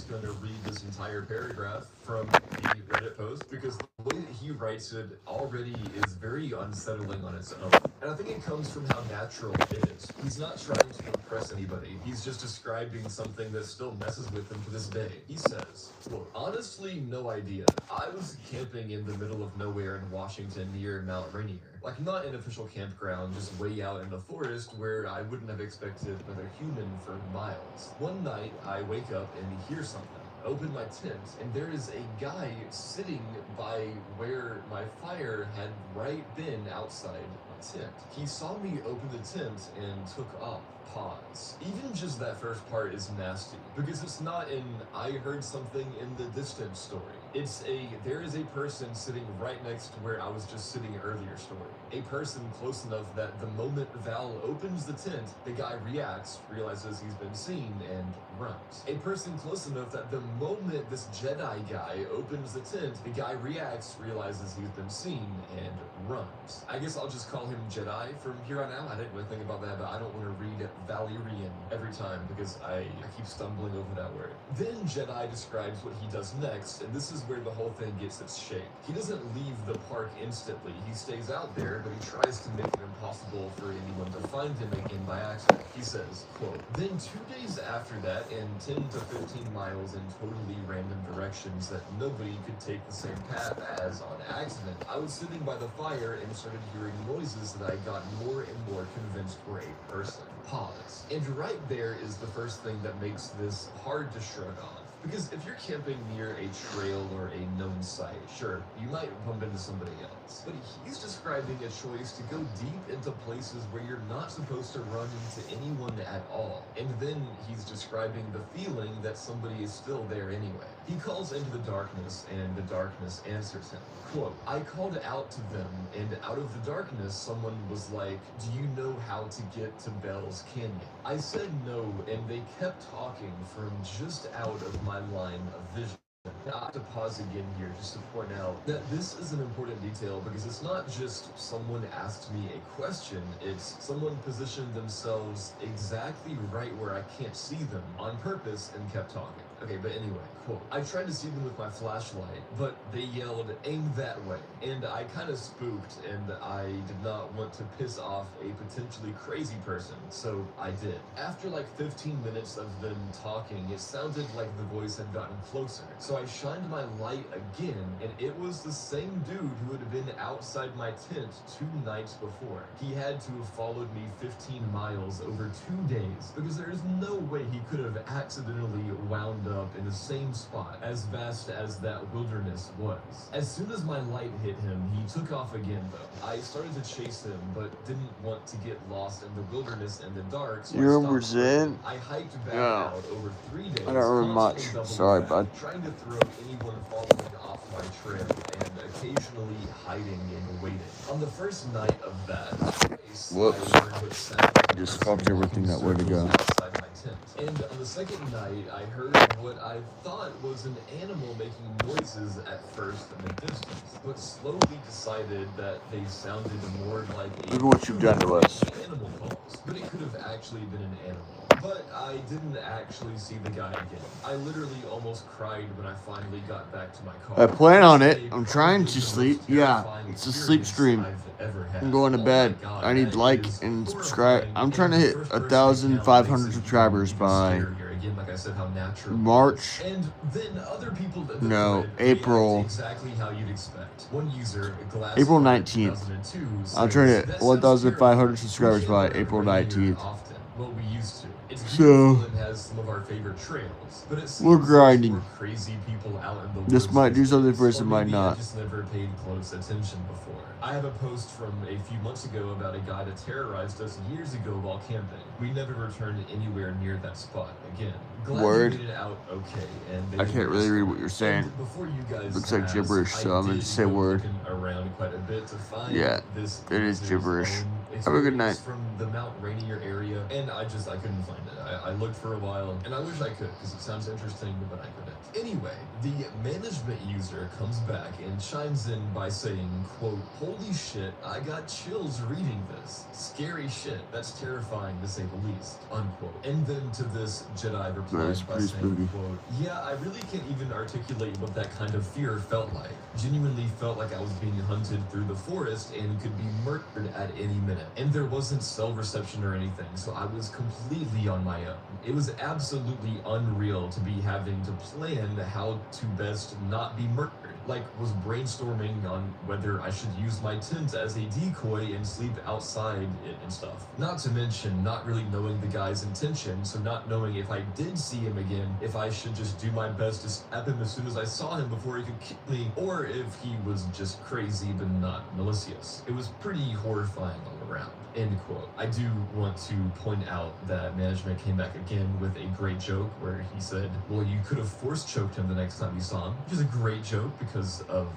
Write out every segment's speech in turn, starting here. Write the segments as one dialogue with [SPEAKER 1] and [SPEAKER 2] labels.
[SPEAKER 1] just going to read this entire paragraph from the Reddit post because the way that he writes it already is very unsettling on its own. And I think it comes from how natural it is. He's not trying to impress anybody. He's just describing something that still messes with him to this day. He says, quote, honestly, no idea. I was camping in the middle of nowhere in Washington near Mount Rainier. Like, not an official campground, just way out in the forest where I wouldn't have expected another human for miles. One night, I wake up and hear something. Open my tent, and there is a guy sitting by where my fire had right been outside my tent. He saw me open the tent and took off. Pause. Even just that first part is nasty, because it's not an I heard something in the distance story. It's a there is a person sitting right next to where I was just sitting earlier story. A person close enough that the moment Val opens the tent, the guy reacts, realizes he's been seen, and runs. A person close enough that the moment this Jedi guy opens the tent, the guy reacts, realizes he's been seen, and runs. I guess I'll just call him Jedi from here on out. I didn't really think about that, but I don't want to read Valerian every time because I keep stumbling over that word. Then Jedi describes what he does next, and this is where the whole thing gets its shape. He doesn't leave the park instantly. He stays out there, but he tries to make it impossible for anyone to find him again by accident. He says, quote, then 2 days after that, in 10 to 15 miles in totally random directions that nobody could take the same path as on accident, I was sitting by the fire and started hearing noises that I got more and more convinced were a person. Pause. And right there is the first thing that makes this hard to shrug off. Because if you're camping near a trail or a known site, sure, you might bump into somebody else. But he's describing a choice to go deep into places where you're not supposed to run into anyone at all. And then he's describing the feeling that somebody is still there anyway. He calls into the darkness, and the darkness answers him. Quote, I called out to them, and out of the darkness, someone was like, do you know how to get to Bell's Canyon? I said no, and they kept talking from just out of my line of vision. Now, I have to pause again here just to point out that this is an important detail because it's not just someone asked me a question, it's someone positioned themselves exactly right where I can't see them on purpose and kept talking. Okay, but anyway, quote, I tried to see them with my flashlight, but they yelled, aim that way. And I kind of spooked, and I did not want to piss off a potentially crazy person, so I did. After like 15 minutes of them talking, it sounded like the voice had gotten closer. So I shined my light again, and it was the same dude who had been outside my tent 2 nights before. He had to have followed me 15 miles over 2 days, because there is no way he could have accidentally wound up in the same spot as vast as that wilderness was. As soon as my light hit him, he took off again though. I started to chase him, but didn't want to get lost in the wilderness in the dark, so
[SPEAKER 2] You remember Zen?
[SPEAKER 1] I hiked back
[SPEAKER 2] Yeah.
[SPEAKER 1] out over 3 days.
[SPEAKER 2] I don't remember much. Sorry, bud.
[SPEAKER 1] Trying to throw anyone following off my trail and occasionally hiding and waiting. On the first night of that race,
[SPEAKER 2] Whoops.
[SPEAKER 1] I heard what sounded
[SPEAKER 2] Just fucked everything that way to go.
[SPEAKER 1] outside my tent. And on the second night, I heard what I thought was an animal making noises at first in the distance, but slowly decided that they sounded more like a
[SPEAKER 2] Look at what you've done to us.
[SPEAKER 1] animal calls, but it could have actually been an animal. But I didn't actually see the guy again. I literally almost cried when I finally got back to my car.
[SPEAKER 2] I plan on it. I'm trying to sleep. Yeah, it's a sleep stream. I'm going to bed. I need like and subscribe. I'm trying to hit 1,500 subscribers by March.
[SPEAKER 1] And then other people that
[SPEAKER 2] No, April.
[SPEAKER 1] exactly how you'd expect. One user,
[SPEAKER 2] April 19th. I'm trying to hit 1,500 subscribers by April 19th.
[SPEAKER 1] Well, we used to. It's
[SPEAKER 2] So,
[SPEAKER 1] beautiful and has some of our favorite trails, but it seems
[SPEAKER 2] we're grinding.
[SPEAKER 1] there's more crazy people out in the woods.
[SPEAKER 2] This might do
[SPEAKER 1] these
[SPEAKER 2] something
[SPEAKER 1] days,
[SPEAKER 2] for us, it
[SPEAKER 1] or
[SPEAKER 2] might
[SPEAKER 1] maybe I
[SPEAKER 2] not.
[SPEAKER 1] just never paid close attention before. I have a post from a few months ago about a guy that terrorized us years ago while camping. We never returned anywhere near that spot again. Glad
[SPEAKER 2] Word.
[SPEAKER 1] you made it out okay. And
[SPEAKER 2] I can't really read what you're saying.
[SPEAKER 1] And before you guys
[SPEAKER 2] Looks like
[SPEAKER 1] ask,
[SPEAKER 2] gibberish, so
[SPEAKER 1] I
[SPEAKER 2] I'm gonna
[SPEAKER 1] did
[SPEAKER 2] say
[SPEAKER 1] go
[SPEAKER 2] word.
[SPEAKER 1] looking around quite a bit to find
[SPEAKER 2] Yeah,
[SPEAKER 1] this
[SPEAKER 2] it is
[SPEAKER 1] user's
[SPEAKER 2] gibberish.
[SPEAKER 1] own
[SPEAKER 2] Have a good night.
[SPEAKER 1] From the Mount Rainier area, and I couldn't find it. I looked for a while, and I wish I could, because it sounds interesting, but I couldn't. Anyway, the management user comes back and chimes in by saying, quote, "Holy shit, I got chills reading this. Scary shit. That's terrifying, to say the least," unquote. And then to this, Jedi replies by saying, quote, "Yeah, I really can't even articulate what that kind of fear felt like. Genuinely felt like I was being hunted through the forest and could be murdered at any minute. And there wasn't cell reception or anything, so I was completely on my own. It was absolutely unreal to be having to plan how to best not be murdered. Like, was brainstorming on whether I should use my tent as a decoy and sleep outside it and stuff. Not to mention not really knowing the guy's intention, so not knowing if I did see him again, if I should just do my best to stab him as soon as I saw him before he could kill me, or if he was just crazy but not malicious. It was pretty horrifying all around." End quote. I do want to point out that management came back again with a great joke where he said, "Well, you could have force choked him the next time you saw him," which is a great joke because of,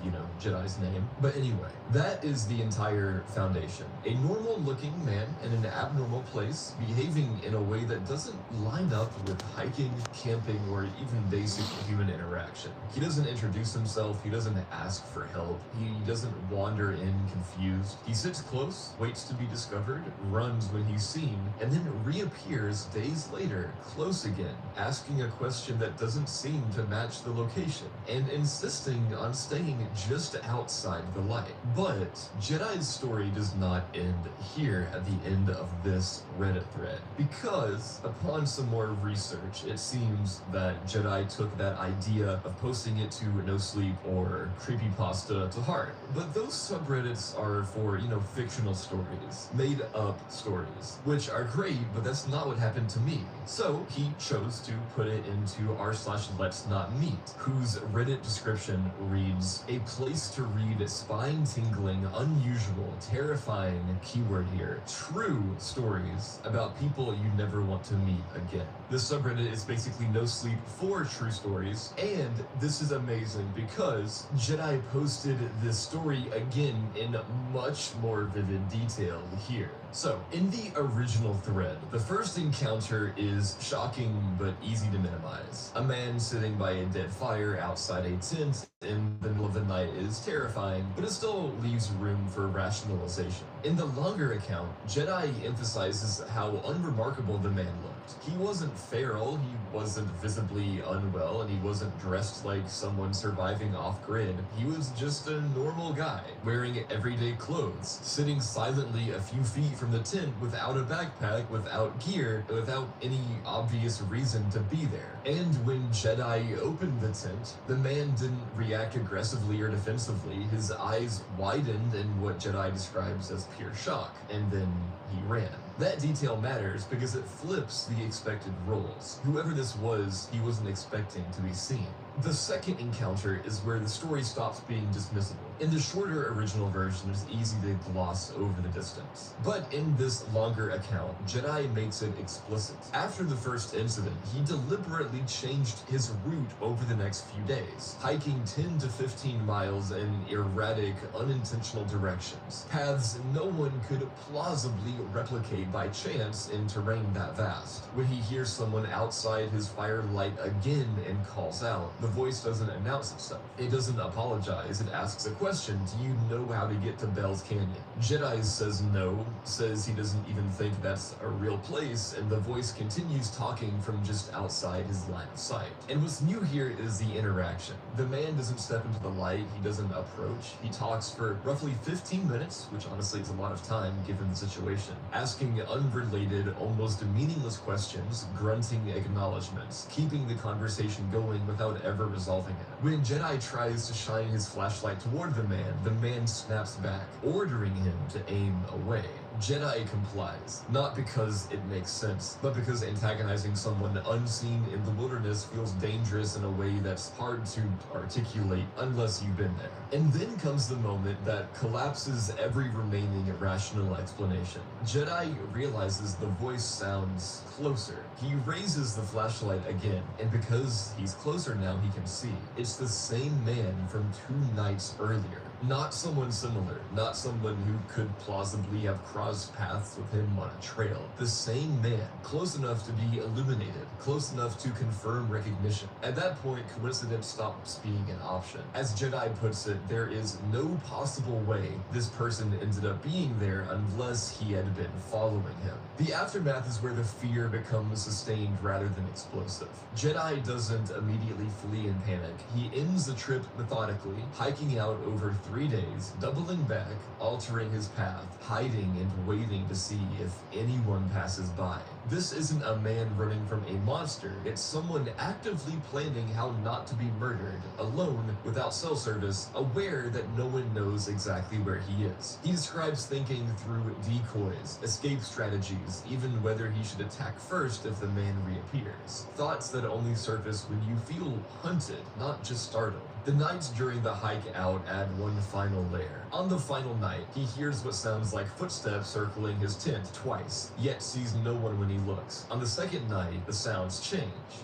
[SPEAKER 1] Jedi's name. But anyway, that is the entire foundation. A normal looking man in an abnormal place behaving in a way that doesn't line up with hiking, camping, or even basic human interaction. He doesn't introduce himself, he doesn't ask for help, he doesn't wander in confused. He sits close, waits to be discovered, runs when he's seen, and then reappears days later, close again, asking a question that doesn't seem to match the location, and insisting on staying just outside the light. But Jedi's story does not end here at the end of this Reddit thread, because upon some more research, it seems that Jedi took that idea of posting it to No Sleep or Creepypasta to heart. But those subreddits are for, fictional stories, made up stories, which are great, but that's not what happened to me. So he chose to put it into r/Let's-Not-Meet, whose Reddit description reads, "A place to read spine-tingling, unusual, terrifying, keyword here, true stories about people you never want to meet again." This subreddit is basically No Sleep for true stories, and this is amazing because Jedi posted this story again in much more vivid detail here. So, in the original thread, the first encounter is shocking but easy to minimize. A man sitting by a dead fire outside a tent in the middle of the night is terrifying, but it still leaves room for rationalization. In the longer account, Jedi emphasizes how unremarkable the man looked. He wasn't feral, he wasn't visibly unwell, and he wasn't dressed like someone surviving off-grid. He was just a normal guy, wearing everyday clothes, sitting silently a few feet from the tent without a backpack, without gear, without any obvious reason to be there. And when Jedi opened the tent, the man didn't react aggressively or defensively. His eyes widened in what Jedi describes as pure shock, and then he ran. That detail matters because it flips the expected roles. Whoever this was, he wasn't expecting to be seen. The second encounter is where the story stops being dismissible. In the shorter original version, it's easy to gloss over the distance. But in this longer account, Jedi makes it explicit. After the first incident, he deliberately changed his route over the next few days, hiking 10 to 15 miles in erratic, unintentional directions, paths no one could plausibly replicate by chance in terrain that vast. When he hears someone outside his firelight again and calls out, the voice doesn't announce itself. It doesn't apologize, it asks a question: "Do you know how to get to Bell's Canyon?" Jedi says no, says he doesn't even think that's a real place, and the voice continues talking from just outside his line of sight. And what's new here is the interaction. The man doesn't step into the light, he doesn't approach, he talks for roughly 15 minutes, which honestly is a lot of time given the situation, asking unrelated, almost meaningless questions, grunting acknowledgements, keeping the conversation going without ever resolving it. When Jedi tries to shine his flashlight toward the man snaps back, ordering him to aim away. Jedi complies, not because it makes sense, but because antagonizing someone unseen in the wilderness feels dangerous in a way that's hard to articulate unless you've been there. And then comes the moment that collapses every remaining rational explanation. Jedi realizes the voice sounds closer. He raises the flashlight again, and because he's closer now, he can see. It's the same man from 2 nights earlier. Not someone similar, not someone who could plausibly have crossed paths with him on a trail. The same man, close enough to be illuminated, close enough to confirm recognition. At that point, coincidence stops being an option. As Jedi puts it, there is no possible way this person ended up being there unless he had been following him. The aftermath is where the fear becomes sustained rather than explosive. Jedi doesn't immediately flee in panic. He ends the trip methodically, hiking out over 3 days, doubling back, altering his path, hiding and waiting to see if anyone passes by. This isn't a man running from a monster, it's someone actively planning how not to be murdered, alone, without cell service, aware that no one knows exactly where he is. He describes thinking through decoys, escape strategies, even whether he should attack first if the man reappears. Thoughts that only surface when you feel hunted, not just startled. The nights during the hike out add one final layer. On the final night, he hears what sounds like footsteps circling his tent twice, yet sees no one when he looks. On the second night, the sounds change.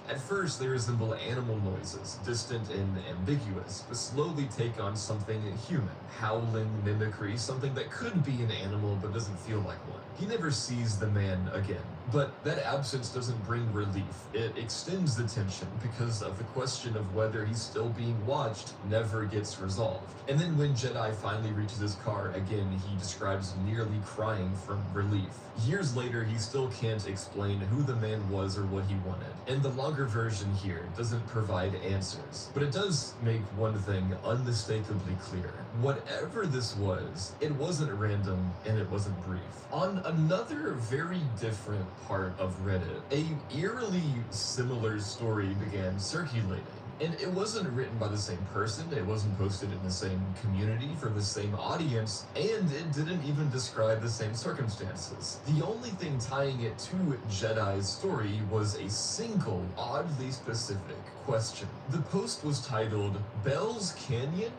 [SPEAKER 1] At first, they resemble animal noises, distant and ambiguous, but slowly take on something human. Howling mimicry, something that could be an animal but doesn't feel like one. He never sees the man again. But that absence doesn't bring relief. It extends the tension because of the question of whether he's still being watched never gets resolved. And then when Jedi finally reaches his car again, he describes nearly crying from relief. Years later, he still can't explain who the man was or what he wanted. And the longer version here doesn't provide answers. But it does make one thing unmistakably clear. Whatever this was, it wasn't random and it wasn't brief. On another very different part of Reddit, a eerily similar story began circulating. And it wasn't written by the same person, it wasn't posted in the same community for the same audience, and it didn't even describe the same circumstances. The only thing tying it to Jedi's story was a single, oddly specific question. The post was titled, "Bell's Canyon?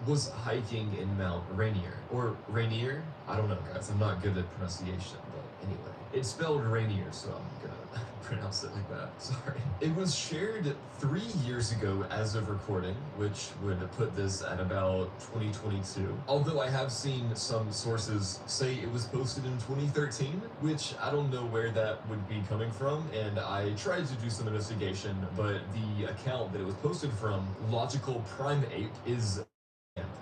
[SPEAKER 1] Was hiking in Mount Rainier." Or Rainier? I don't know, guys, I'm not good at pronunciation, but anyway. It's spelled Rainier, so I'm gonna pronounce it like that. Sorry. It was shared 3 years ago as of recording, which would put this at about 2022. Although I have seen some sources say it was posted in 2013, which I don't know where that would be coming from, and I tried to do some investigation, but the account that it was posted from, Logical Primate, is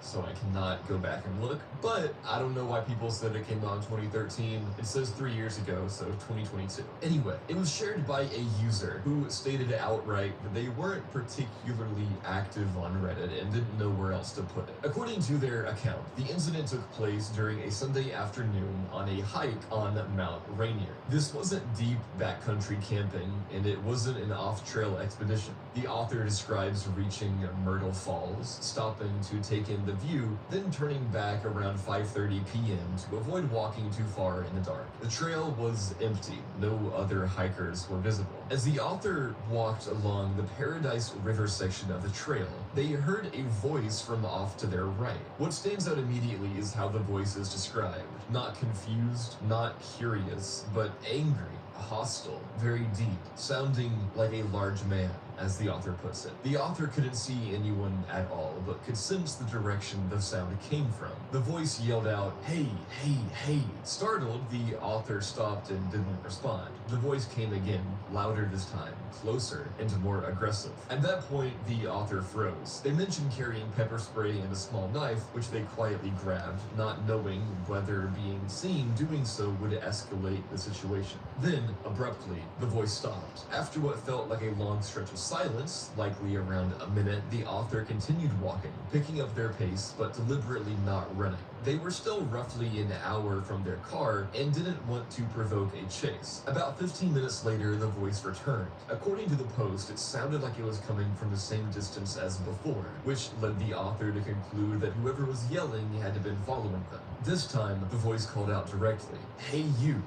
[SPEAKER 1] so I cannot go back and look, but I don't know why people said it came out in 2013. It says 3 years ago, so 2022. Anyway, it was shared by a user who stated outright that they weren't particularly active on Reddit and didn't know where else to put it. According to their account, the incident took place during a Sunday afternoon on a hike on Mount Rainier. This wasn't deep backcountry camping, and it wasn't an off-trail expedition. The author describes reaching Myrtle Falls, stopping to take in the view, then turning back around 5:30 p.m. to avoid walking too far in the dark. The trail was empty, no other hikers were visible. As the author walked along the Paradise River section of the trail, they heard a voice from off to their right. What stands out immediately is how the voice is described. Not confused, not curious, but angry, hostile, very deep, sounding like a large man, as the author puts it. The author couldn't see anyone at all, but could sense the direction the sound came from. The voice yelled out, "Hey, hey, hey." Startled, the author stopped and didn't respond. The voice came again, louder this time, closer, and more aggressive. At that point, the author froze. They mentioned carrying pepper spray and a small knife, which they quietly grabbed, not knowing whether being seen doing so would escalate the situation. Then, abruptly, the voice stopped. After what felt like a long stretch of silence, likely around a minute, the author continued walking, picking up their pace, but deliberately not running. They were still roughly an hour from their car and didn't want to provoke a chase. About 15 minutes later, the voice returned. According to the post, it sounded like it was coming from the same distance as before, which led the author to conclude that whoever was yelling had been following them. This time, the voice called out directly, "Hey you,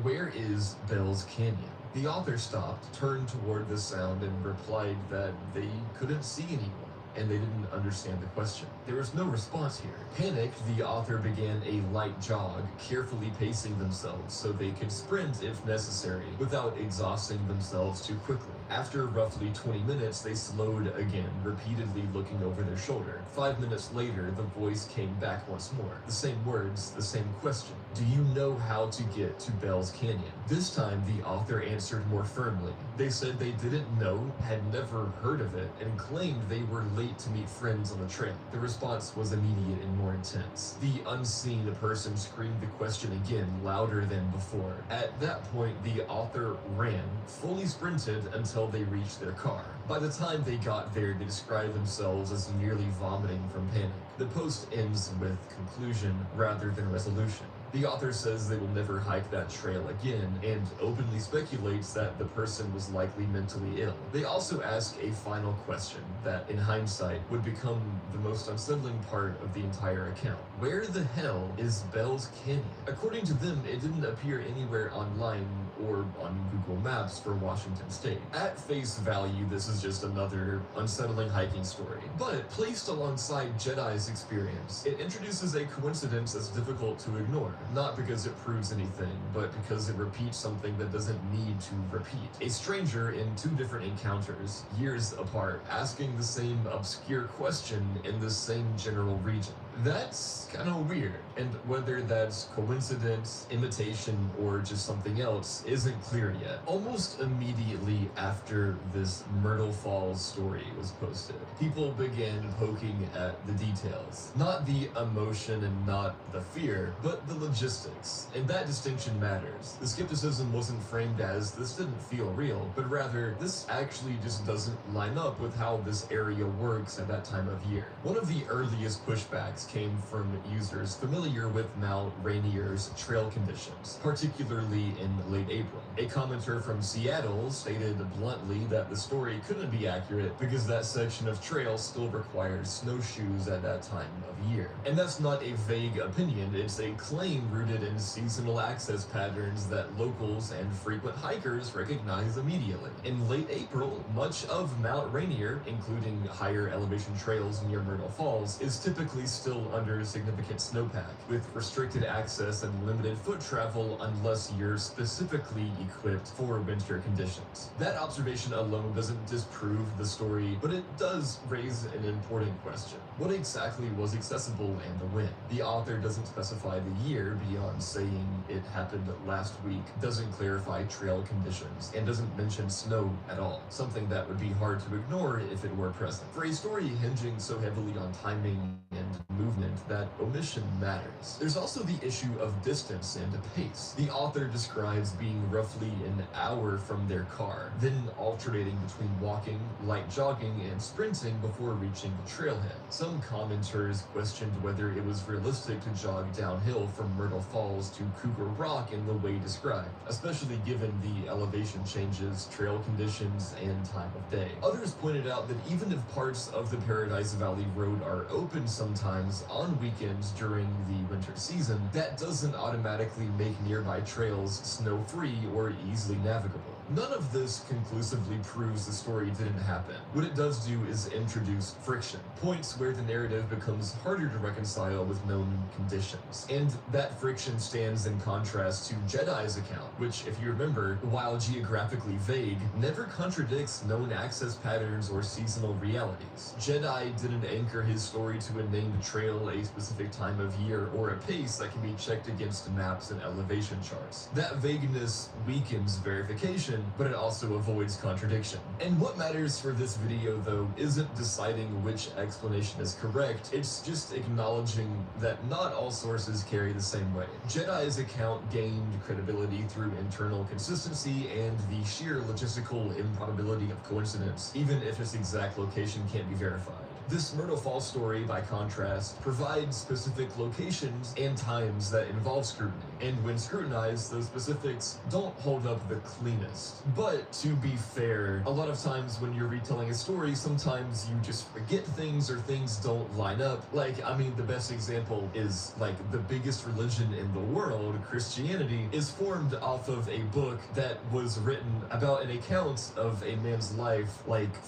[SPEAKER 1] where is Bell's Canyon?" The author stopped, turned toward the sound, and replied that they couldn't see anyone, and they didn't understand the question. There was no response here. Panicked, the author began a light jog, carefully pacing themselves so they could sprint if necessary, without exhausting themselves too quickly. After roughly 20 minutes, they slowed again, repeatedly looking over their shoulder. 5 minutes later, the voice came back once more. The same words, the same question. Do you know how to get to Bell's Canyon? This time, the author answered more firmly. They said they didn't know, had never heard of it, and claimed they were late to meet friends on the trail. The response was immediate and more intense. The unseen person screamed the question again, louder than before. At that point, the author ran, fully sprinted until they reached their car. By the time they got there, they described themselves as nearly vomiting from panic. The post ends with conclusion rather than resolution. The author says they will never hike that trail again and openly speculates that the person was likely mentally ill. They also ask a final question that, in hindsight, would become the most unsettling part of the entire account. Where the hell is Bell's Canyon? According to them, it didn't appear anywhere online or on Google Maps for Washington State. At face value, this is just another unsettling hiking story. But placed alongside Jedi's experience, it introduces a coincidence that's difficult to ignore. Not because it proves anything, but because it repeats something that doesn't need to repeat. A stranger in two different encounters, years apart, asking the same obscure question in the same general region. That's kind of weird, and whether that's coincidence, imitation, or just something else isn't clear yet. Almost immediately after this Myrtle Falls story was posted, people began poking at the details. Not the emotion and not the fear, but the logistics, and that distinction matters. The skepticism wasn't framed as this didn't feel real, but rather this actually just doesn't line up with how this area works at that time of year. One of the earliest pushbacks came from users familiar with Mount Rainier's trail conditions, particularly in late April. A commenter from Seattle stated bluntly that the story couldn't be accurate because that section of trail still requires snowshoes at that time of year. And that's not a vague opinion, it's a claim rooted in seasonal access patterns that locals and frequent hikers recognize immediately. In late April, much of Mount Rainier, including higher elevation trails near Myrtle Falls, is typically still under significant snowpack, with restricted access and limited foot travel unless you're specifically equipped for winter conditions. That observation alone doesn't disprove the story, but it does raise an important question. What exactly was accessible and when? The author doesn't specify the year beyond saying it happened last week, doesn't clarify trail conditions, and doesn't mention snow at all, something that would be hard to ignore if it were present. For a story hinging so heavily on timing and movement, that omission matters. There's also the issue of distance and pace. The author describes being roughly an hour from their car, then alternating between walking, light jogging, and sprinting before reaching the trailhead. Some commenters questioned whether it was realistic to jog downhill from Myrtle Falls to Cougar Rock in the way described, especially given the elevation changes, trail conditions, and time of day. Others pointed out that even if parts of the Paradise Valley Road are open sometimes on weekends during the winter season, that doesn't automatically make nearby trails snow-free or easily navigable. None of this conclusively proves the story didn't happen. What it does do is introduce friction, points where the narrative becomes harder to reconcile with known conditions. And that friction stands in contrast to Jedi's account, which, if you remember, while geographically vague, never contradicts known access patterns or seasonal realities. Jedi didn't anchor his story to a named trail, a specific time of year, or a pace that can be checked against maps and elevation charts. That vagueness weakens verification, but it also avoids contradiction. And what matters for this video, though, isn't deciding which explanation is correct, it's just acknowledging that not all sources carry the same weight. Jedi's account gained credibility through internal consistency and the sheer logistical improbability of coincidence, even if its exact location can't be verified. This Myrtle Falls story, by contrast, provides specific locations and times that involve scrutiny, and when scrutinized, those specifics don't hold up the cleanest. But to be fair, a lot of times when you're retelling a story, sometimes you just forget things or things don't line up. The best example is, the biggest religion in the world, Christianity, is formed off of a book that was written about an account of a man's life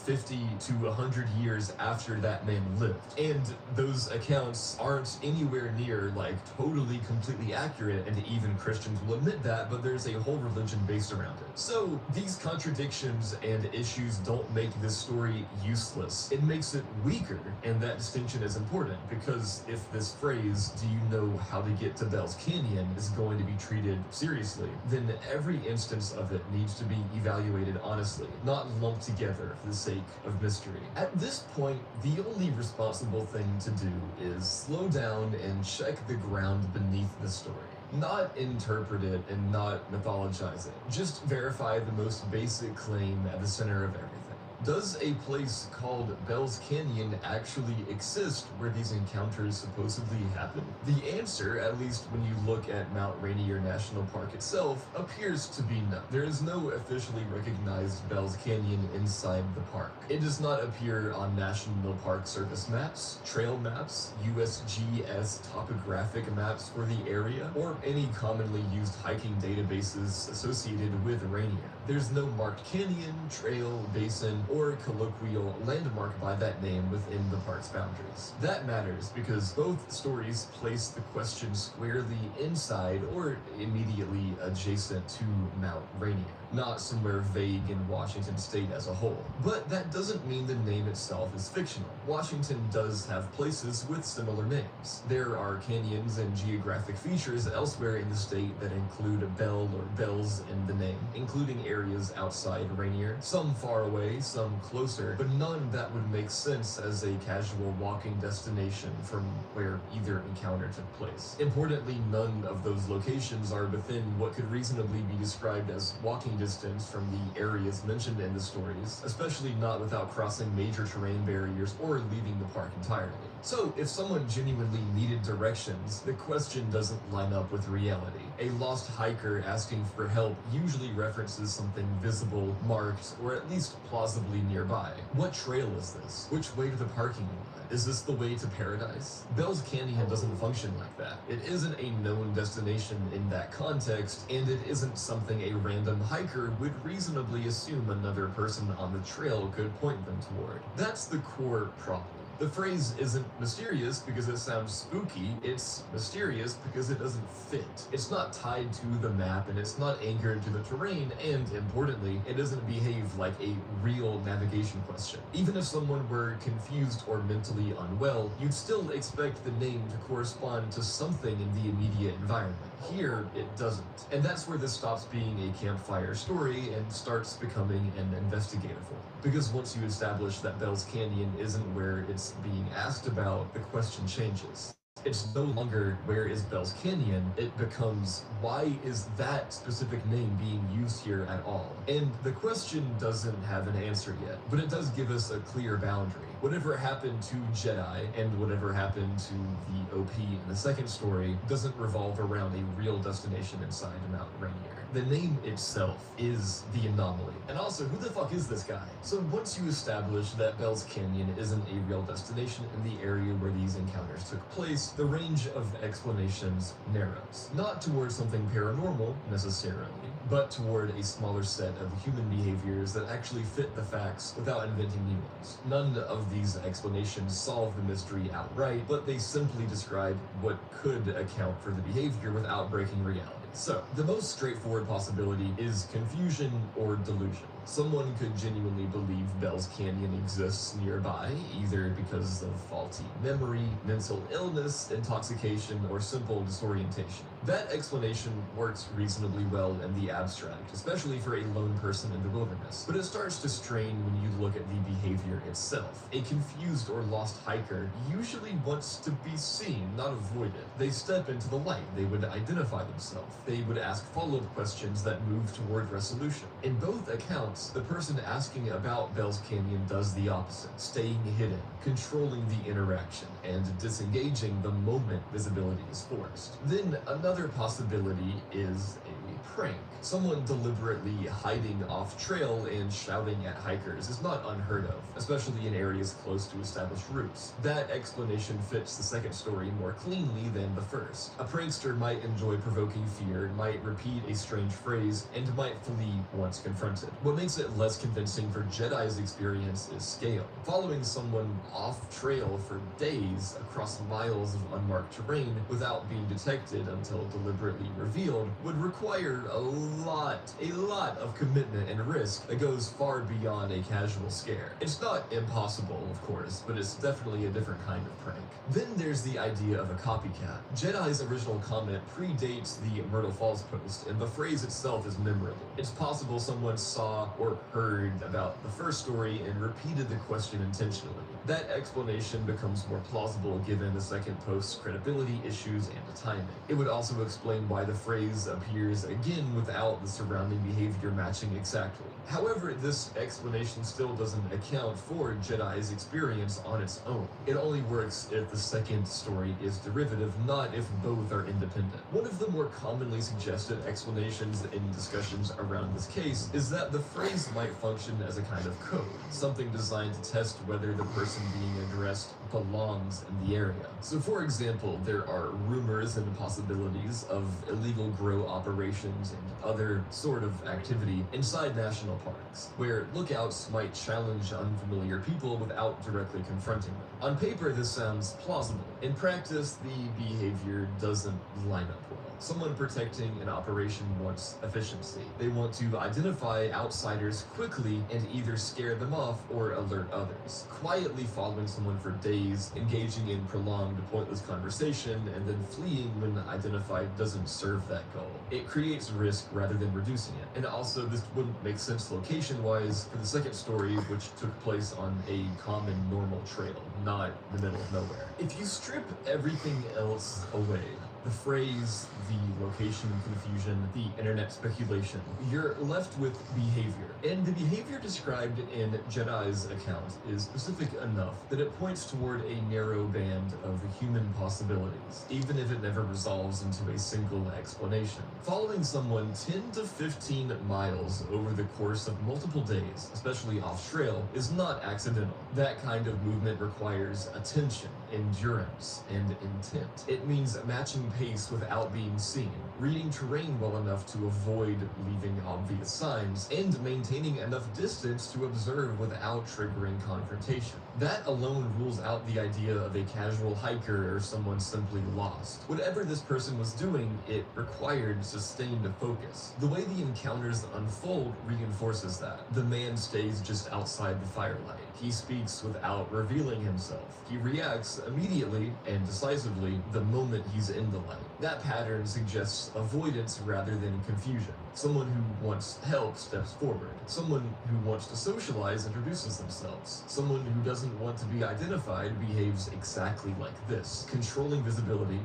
[SPEAKER 1] 50 to 100 years after that man lived. And those accounts aren't anywhere near totally completely accurate, and even Christians will admit that, but there's a whole religion based around it. So these contradictions and issues don't make this story useless. It makes it weaker, and that distinction is important, because if this phrase, "do you know how to get to Bell's Canyon," is going to be treated seriously, then every instance of it needs to be evaluated honestly, not lumped together for the sake of mystery. At this point, the only responsible thing to do is slow down and check the ground beneath the story. Not interpret it and not mythologize it. Just verify the most basic claim at the center of everything. Does a place called Bell's Canyon actually exist where these encounters supposedly happen? The answer, at least when you look at Mount Rainier National Park itself, appears to be no. There is no officially recognized Bell's Canyon inside the park. It does not appear on National Park Service maps, trail maps, USGS topographic maps for the area, or any commonly used hiking databases associated with Rainier. There's no marked canyon, trail, basin, or colloquial landmark by that name within the park's boundaries. That matters because both stories place the question squarely inside or immediately adjacent to Mount Rainier, not somewhere vague in Washington state as a whole. But that doesn't mean the name itself is fictional. Washington does have places with similar names. There are canyons and geographic features elsewhere in the state that include a bell or bells in the name, including areas outside Rainier, some far away, some closer, but none that would make sense as a casual walking destination from where either encounter took place. Importantly, none of those locations are within what could reasonably be described as walking distance from the areas mentioned in the stories, especially not without crossing major terrain barriers or leaving the park entirely. So, if someone genuinely needed directions, the question doesn't line up with reality. A lost hiker asking for help usually references something visible, marked, or at least plausibly nearby. What trail is this? Which way to the parking lot? Is this the way to paradise? Bell's Canyon doesn't function like that. It isn't a known destination in that context, and it isn't something a random hiker would reasonably assume another person on the trail could point them toward. That's the core problem. The phrase isn't mysterious because it sounds spooky, it's mysterious because it doesn't fit. It's not tied to the map, and it's not anchored to the terrain, and importantly, it doesn't behave like a real navigation question. Even if someone were confused or mentally unwell, you'd still expect the name to correspond to something in the immediate environment. Here, it doesn't. And that's where this stops being a campfire story and starts becoming an investigative one. Because once you establish that Bell's Canyon isn't where it's being asked about, the question changes. It's no longer where is Bell's Canyon, it becomes why is that specific name being used here at all? And the question doesn't have an answer yet, but it does give us a clear boundary. Whatever happened to Jedi and whatever happened to the OP in the second story doesn't revolve around a real destination inside Mount Rainier. The name itself is the anomaly. And also, who the fuck is this guy? So once you establish that Bell's Canyon isn't a real destination in the area where these encounters took place, the range of explanations narrows. Not towards something paranormal, necessarily, but toward a smaller set of human behaviors that actually fit the facts without inventing new ones. None of these explanations solve the mystery outright, but they simply describe what could account for the behavior without breaking reality. So, the most straightforward possibility is confusion or delusion. Someone could genuinely believe Bell's Canyon exists nearby, either because of faulty memory, mental illness, intoxication, or simple disorientation. That explanation works reasonably well in the abstract, especially for a lone person in the wilderness. But it starts to strain when you look at the behavior itself. A confused or lost hiker usually wants to be seen, not avoided. They step into the light, they would identify themselves, they would ask follow-up questions that move toward resolution. In both accounts, the person asking about Bell's Canyon does the opposite, staying hidden, controlling the interaction, and disengaging the moment visibility is forced. Then another possibility is a prank. Someone deliberately hiding off trail and shouting at hikers is not unheard of, especially in areas close to established routes. That explanation fits the second story more cleanly than the first. A prankster might enjoy provoking fear, might repeat a strange phrase, and might flee once confronted. What makes it less convincing for Jedi's experience is scale. Following someone off trail for days across miles of unmarked terrain without being detected until deliberately revealed would require a lot of commitment and risk that goes far beyond a casual scare. It's not impossible, of course, but it's definitely a different kind of prank. Then there's the idea of a copycat. Jedi's original comment predates the Myrtle Falls post, and the phrase itself is memorable. It's possible someone saw or heard about the first story and repeated the question intentionally. That explanation becomes more plausible given the second post's credibility issues and the timing. It would also explain why the phrase appears again without the surrounding behavior matching exactly. However, this explanation still doesn't account for Jedi's experience on its own. It only works if the second story is derivative, not if both are independent. One of the more commonly suggested explanations in discussions around this case is that the phrase might function as a kind of code, something designed to test whether the person being addressed belongs in the area. So for example, there are rumors and possibilities of illegal grow operations and other sort of activity inside national parks, where lookouts might challenge unfamiliar people without directly confronting them. On paper, this sounds plausible. In practice, the behavior doesn't line up well. Someone protecting an operation wants efficiency. They want to identify outsiders quickly and either scare them off or alert others. Quietly following someone for days, engaging in prolonged, pointless conversation, and then fleeing when identified doesn't serve that goal. It creates risk rather than reducing it. And also, this wouldn't make sense location-wise for the second story, which took place on a common normal trail, not the middle of nowhere. If you strip everything else away, the phrase, the location confusion, the internet speculation, you're left with behavior. And the behavior described in Jedi's account is specific enough that it points toward a narrow band of human possibilities, even if it never resolves into a single explanation. Following someone 10 to 15 miles over the course of multiple days, especially off-trail, is not accidental. That kind of movement requires attention, endurance, and intent. It means matching pace without being seen, reading terrain well enough to avoid leaving obvious signs, and maintaining enough distance to observe without triggering confrontation. That alone rules out the idea of a casual hiker or someone simply lost. Whatever this person was doing, it required sustained focus. The way the encounters unfold reinforces that. The man stays just outside the firelight. He speaks without revealing himself. He reacts immediately and decisively the moment he's in the light. That pattern suggests avoidance rather than confusion. Someone who wants help steps forward. Someone who wants to socialize introduces themselves. Someone who doesn't want to be identified behaves exactly like this, controlling visibility,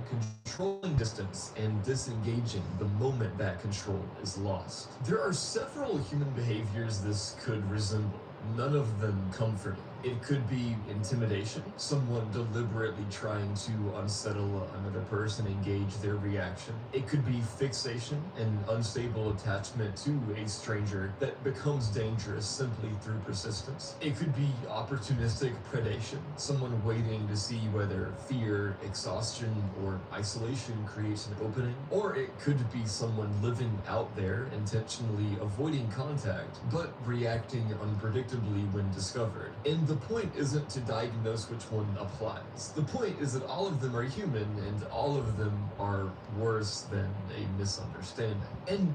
[SPEAKER 1] controlling distance, and disengaging the moment that control is lost. There are several human behaviors this could resemble, none of them comforting. It could be intimidation, someone deliberately trying to unsettle another person, engage their reaction. It could be fixation, an unstable attachment to a stranger that becomes dangerous simply through persistence. It could be opportunistic predation, someone waiting to see whether fear, exhaustion, or isolation creates an opening. Or it could be someone living out there, intentionally avoiding contact, but reacting unpredictably when discovered. And the point isn't to diagnose which one applies. The point is that all of them are human, and all of them are worse than a misunderstanding. And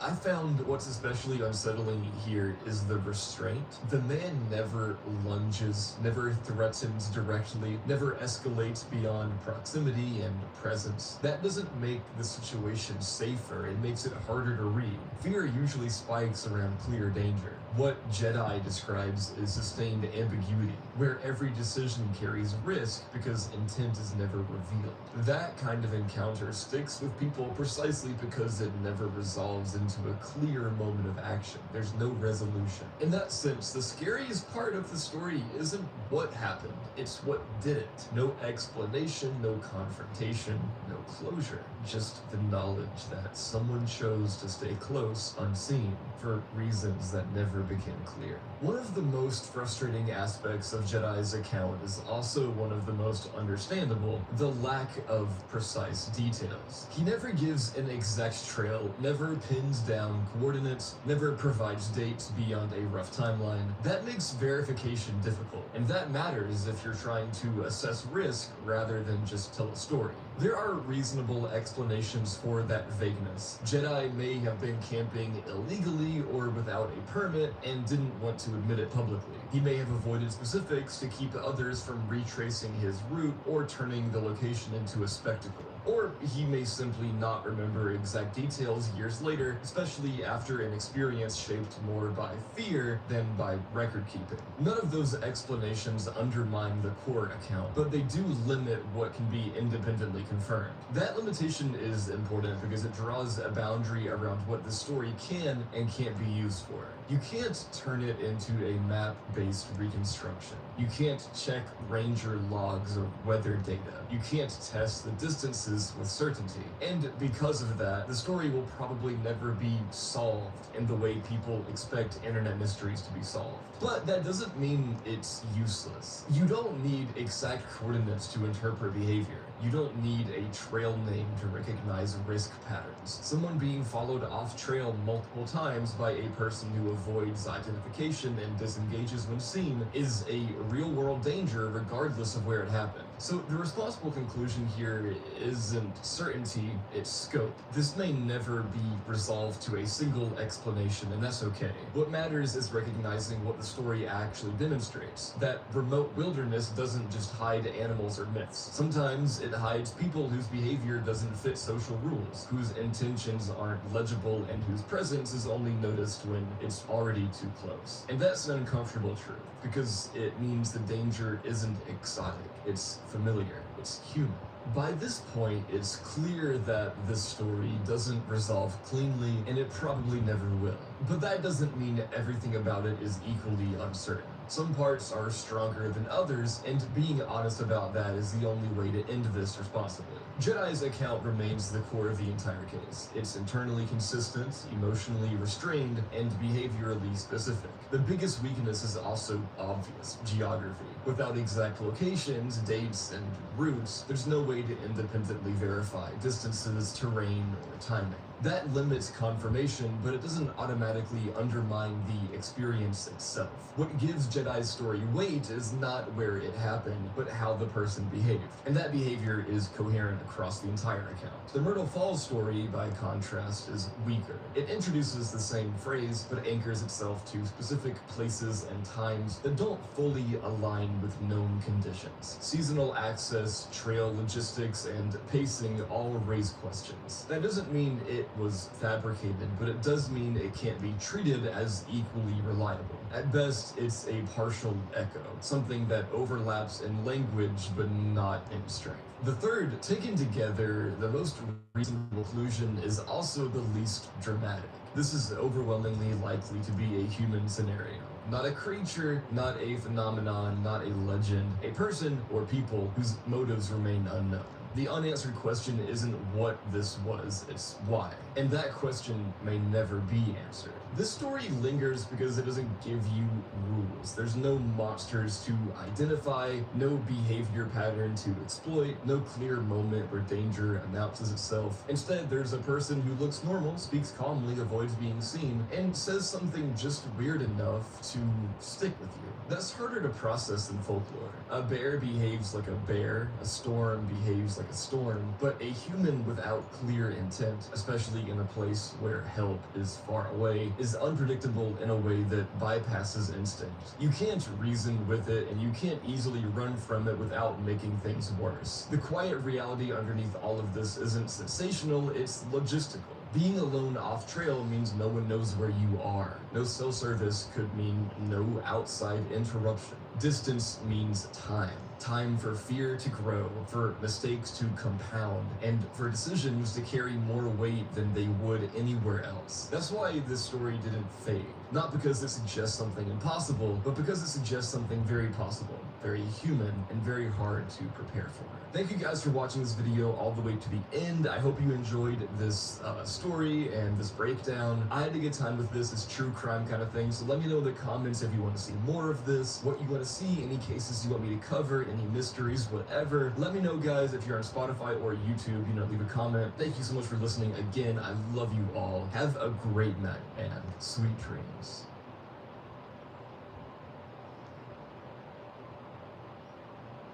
[SPEAKER 1] I found what's especially unsettling here is the restraint. The man never lunges, never threatens directly, never escalates beyond proximity and presence. That doesn't make the situation safer, it makes it harder to read. Fear usually spikes around clear danger. What Jedi describes is sustained ambiguity, where every decision carries risk because intent is never revealed. That kind of encounter sticks with people precisely because it never resolves into a clear moment of action. There's no resolution. In that sense, the scariest part of the story isn't what happened, it's what did it. No explanation, no confrontation, no closure. Just the knowledge that someone chose to stay close, unseen, for reasons that never became clear. One of the most frustrating aspects of Jedi's account is also one of the most understandable: the lack of precise details. He never gives an exact trail, never pins down coordinates, never provides dates beyond a rough timeline. That makes verification difficult, and that matters if you're trying to assess risk rather than just tell a story. There are reasonable explanations for that vagueness. Jedi may have been camping illegally or without a permit and didn't want to admit it publicly. He may have avoided specifics to keep others from retracing his route or turning the location into a spectacle. Or he may simply not remember exact details years later, especially after an experience shaped more by fear than by record keeping. None of those explanations undermine the core account, but they do limit what can be independently confirmed. That limitation is important because it draws a boundary around what the story can and can't be used for. You can't turn it into a map-based reconstruction. You can't check ranger logs or weather data. You can't test the distances with certainty. And because of that, the story will probably never be solved in the way people expect internet mysteries to be solved. But that doesn't mean it's useless. You don't need exact coordinates to interpret behavior. You don't need a trail name to recognize risk patterns. Someone being followed off trail multiple times by a person who avoids identification and disengages when seen is a real-world danger regardless of where it happened. So the responsible conclusion here isn't certainty, it's scope. This may never be resolved to a single explanation, and that's okay. What matters is recognizing what the story actually demonstrates. That remote wilderness doesn't just hide animals or myths. Sometimes it hides people whose behavior doesn't fit social rules, whose intentions aren't legible, and whose presence is only noticed when it's already too close. And that's an uncomfortable truth, because it means the danger isn't exotic, it's familiar, it's human. By this point, it's clear that this story doesn't resolve cleanly, and it probably never will. But that doesn't mean everything about it is equally uncertain. Some parts are stronger than others, and being honest about that is the only way to end this responsibly. Jedi's account remains the core of the entire case. It's internally consistent, emotionally restrained, and behaviorally specific. The biggest weakness is also obvious: geography. Without exact locations, dates, and routes, there's no way to independently verify distances, terrain, or timing. That limits confirmation, but it doesn't automatically undermine the experience itself. What gives Jedi's story weight is not where it happened, but how the person behaved. And that behavior is coherent across the entire account. The Myrtle Falls story, by contrast, is weaker. It introduces the same phrase, but anchors itself to specific places and times that don't fully align with known conditions. Seasonal access, trail logistics, and pacing all raise questions. That doesn't mean it was fabricated, but it does mean it can't be treated as equally reliable. At best, it's a partial echo, something that overlaps in language but not in strength. The third, taken together, the most reasonable conclusion is also the least dramatic. This is overwhelmingly likely to be a human scenario. Not a creature, not a phenomenon, not a legend, a person or people whose motives remain unknown. The unanswered question isn't what this was, it's why. And that question may never be answered. This story lingers because it doesn't give you rules. There's no monsters to identify, no behavior pattern to exploit, no clear moment where danger announces itself. Instead, there's a person who looks normal, speaks calmly, avoids being seen, and says something just weird enough to stick with you. That's harder to process than folklore. A bear behaves like a bear, a storm behaves like a storm, but a human without clear intent, especially in a place where help is far away, is unpredictable in a way that bypasses instinct. You can't reason with it, and you can't easily run from it without making things worse. The quiet reality underneath all of this isn't sensational, it's logistical. Being alone off trail means no one knows where you are. No cell service could mean no outside interruption. Distance means time. Time for fear to grow, for mistakes to compound, and for decisions to carry more weight than they would anywhere else. That's why this story didn't fade. Not because it suggests something impossible, but because it suggests something very possible, very human, and very hard to prepare for. Thank you guys for watching this video all the way to the end. I hope you enjoyed this story and this breakdown. I had a good time with this. It's true crime kind of thing. So let me know in the comments if you want to see more of this, what you want to see, any cases you want me to cover, any mysteries, whatever. Let me know, guys, if you're on Spotify or YouTube, leave a comment. Thank you so much for listening. Again, I love you all. Have a great night and sweet dreams.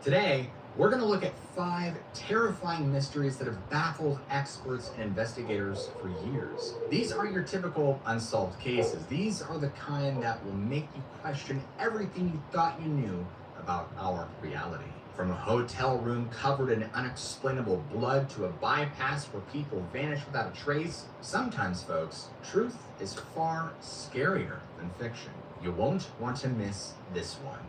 [SPEAKER 3] Today, we're going to look at 5 terrifying mysteries that have baffled experts and investigators for years. These are your typical unsolved cases. These are the kind that will make you question everything you thought you knew about our reality. From a hotel room covered in unexplainable blood to a bypass where people vanish without a trace, sometimes, folks, truth is far scarier than fiction. You won't want to miss this one.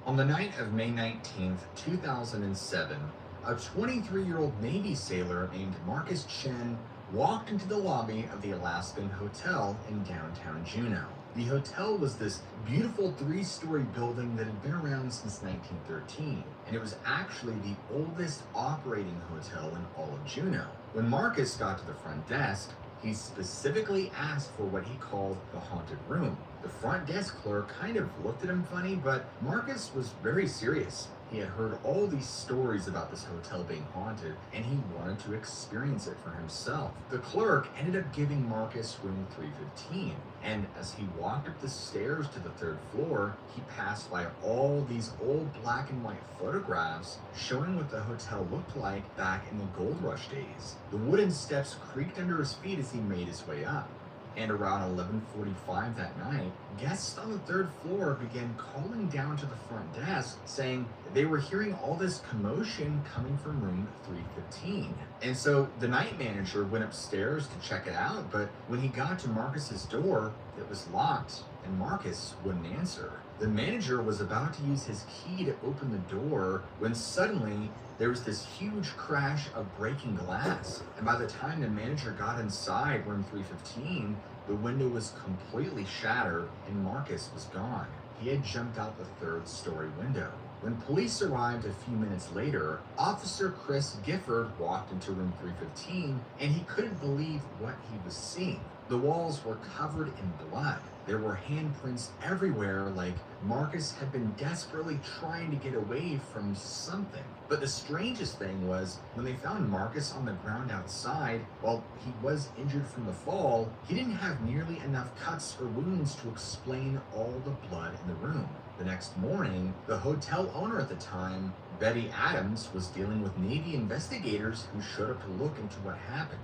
[SPEAKER 3] On the night of May 19th, 2007, a 23-year-old Navy sailor named Marcus Chen walked into the lobby of the Alaskan Hotel in downtown Juneau. The hotel was this beautiful 3-story building that had been around since 1913, and it was actually the oldest operating hotel in all of Juneau. When Marcus got to the front desk, he specifically asked for what he called the haunted room. The front desk clerk kind of looked at him funny, but Marcus was very serious. He had heard all these stories about this hotel being haunted, and he wanted to experience it for himself. The clerk ended up giving Marcus room 315, and as he walked up the stairs to the 3rd floor, he passed by all these old black and white photographs showing what the hotel looked like back in the gold rush days. The wooden steps creaked under his feet as he made his way up. And around 11:45 that night, guests on the 3rd floor began calling down to the front desk saying they were hearing all this commotion coming from room 315. And so the night manager went upstairs to check it out, but when he got to Marcus's door, it was locked and Marcus wouldn't answer. The manager was about to use his key to open the door when suddenly there was this huge crash of breaking glass. And by the time the manager got inside room 315, the window was completely shattered and Marcus was gone. He had jumped out the 3rd-story window. When police arrived a few minutes later, Officer Chris Gifford walked into room 315 and he couldn't believe what he was seeing. The walls were covered in blood. There were handprints everywhere, like Marcus had been desperately trying to get away from something. But the strangest thing was, when they found Marcus on the ground outside, while he was injured from the fall, he didn't have nearly enough cuts or wounds to explain all the blood in the room. The next morning, the hotel owner at the time, Betty Adams, was dealing with Navy investigators who showed up to look into what happened.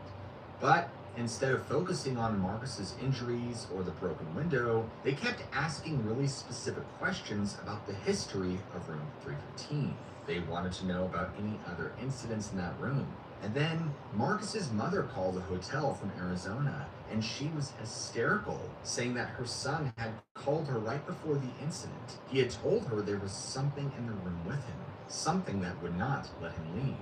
[SPEAKER 3] But instead of focusing on Marcus's injuries or the broken window, they kept asking really specific questions about the history of room 315. They wanted to know about any other incidents in that room. And then Marcus's mother called the hotel from Arizona, and she was hysterical, saying that her son had called her right before the incident. He had told her there was something in the room with him, something that would not let him leave.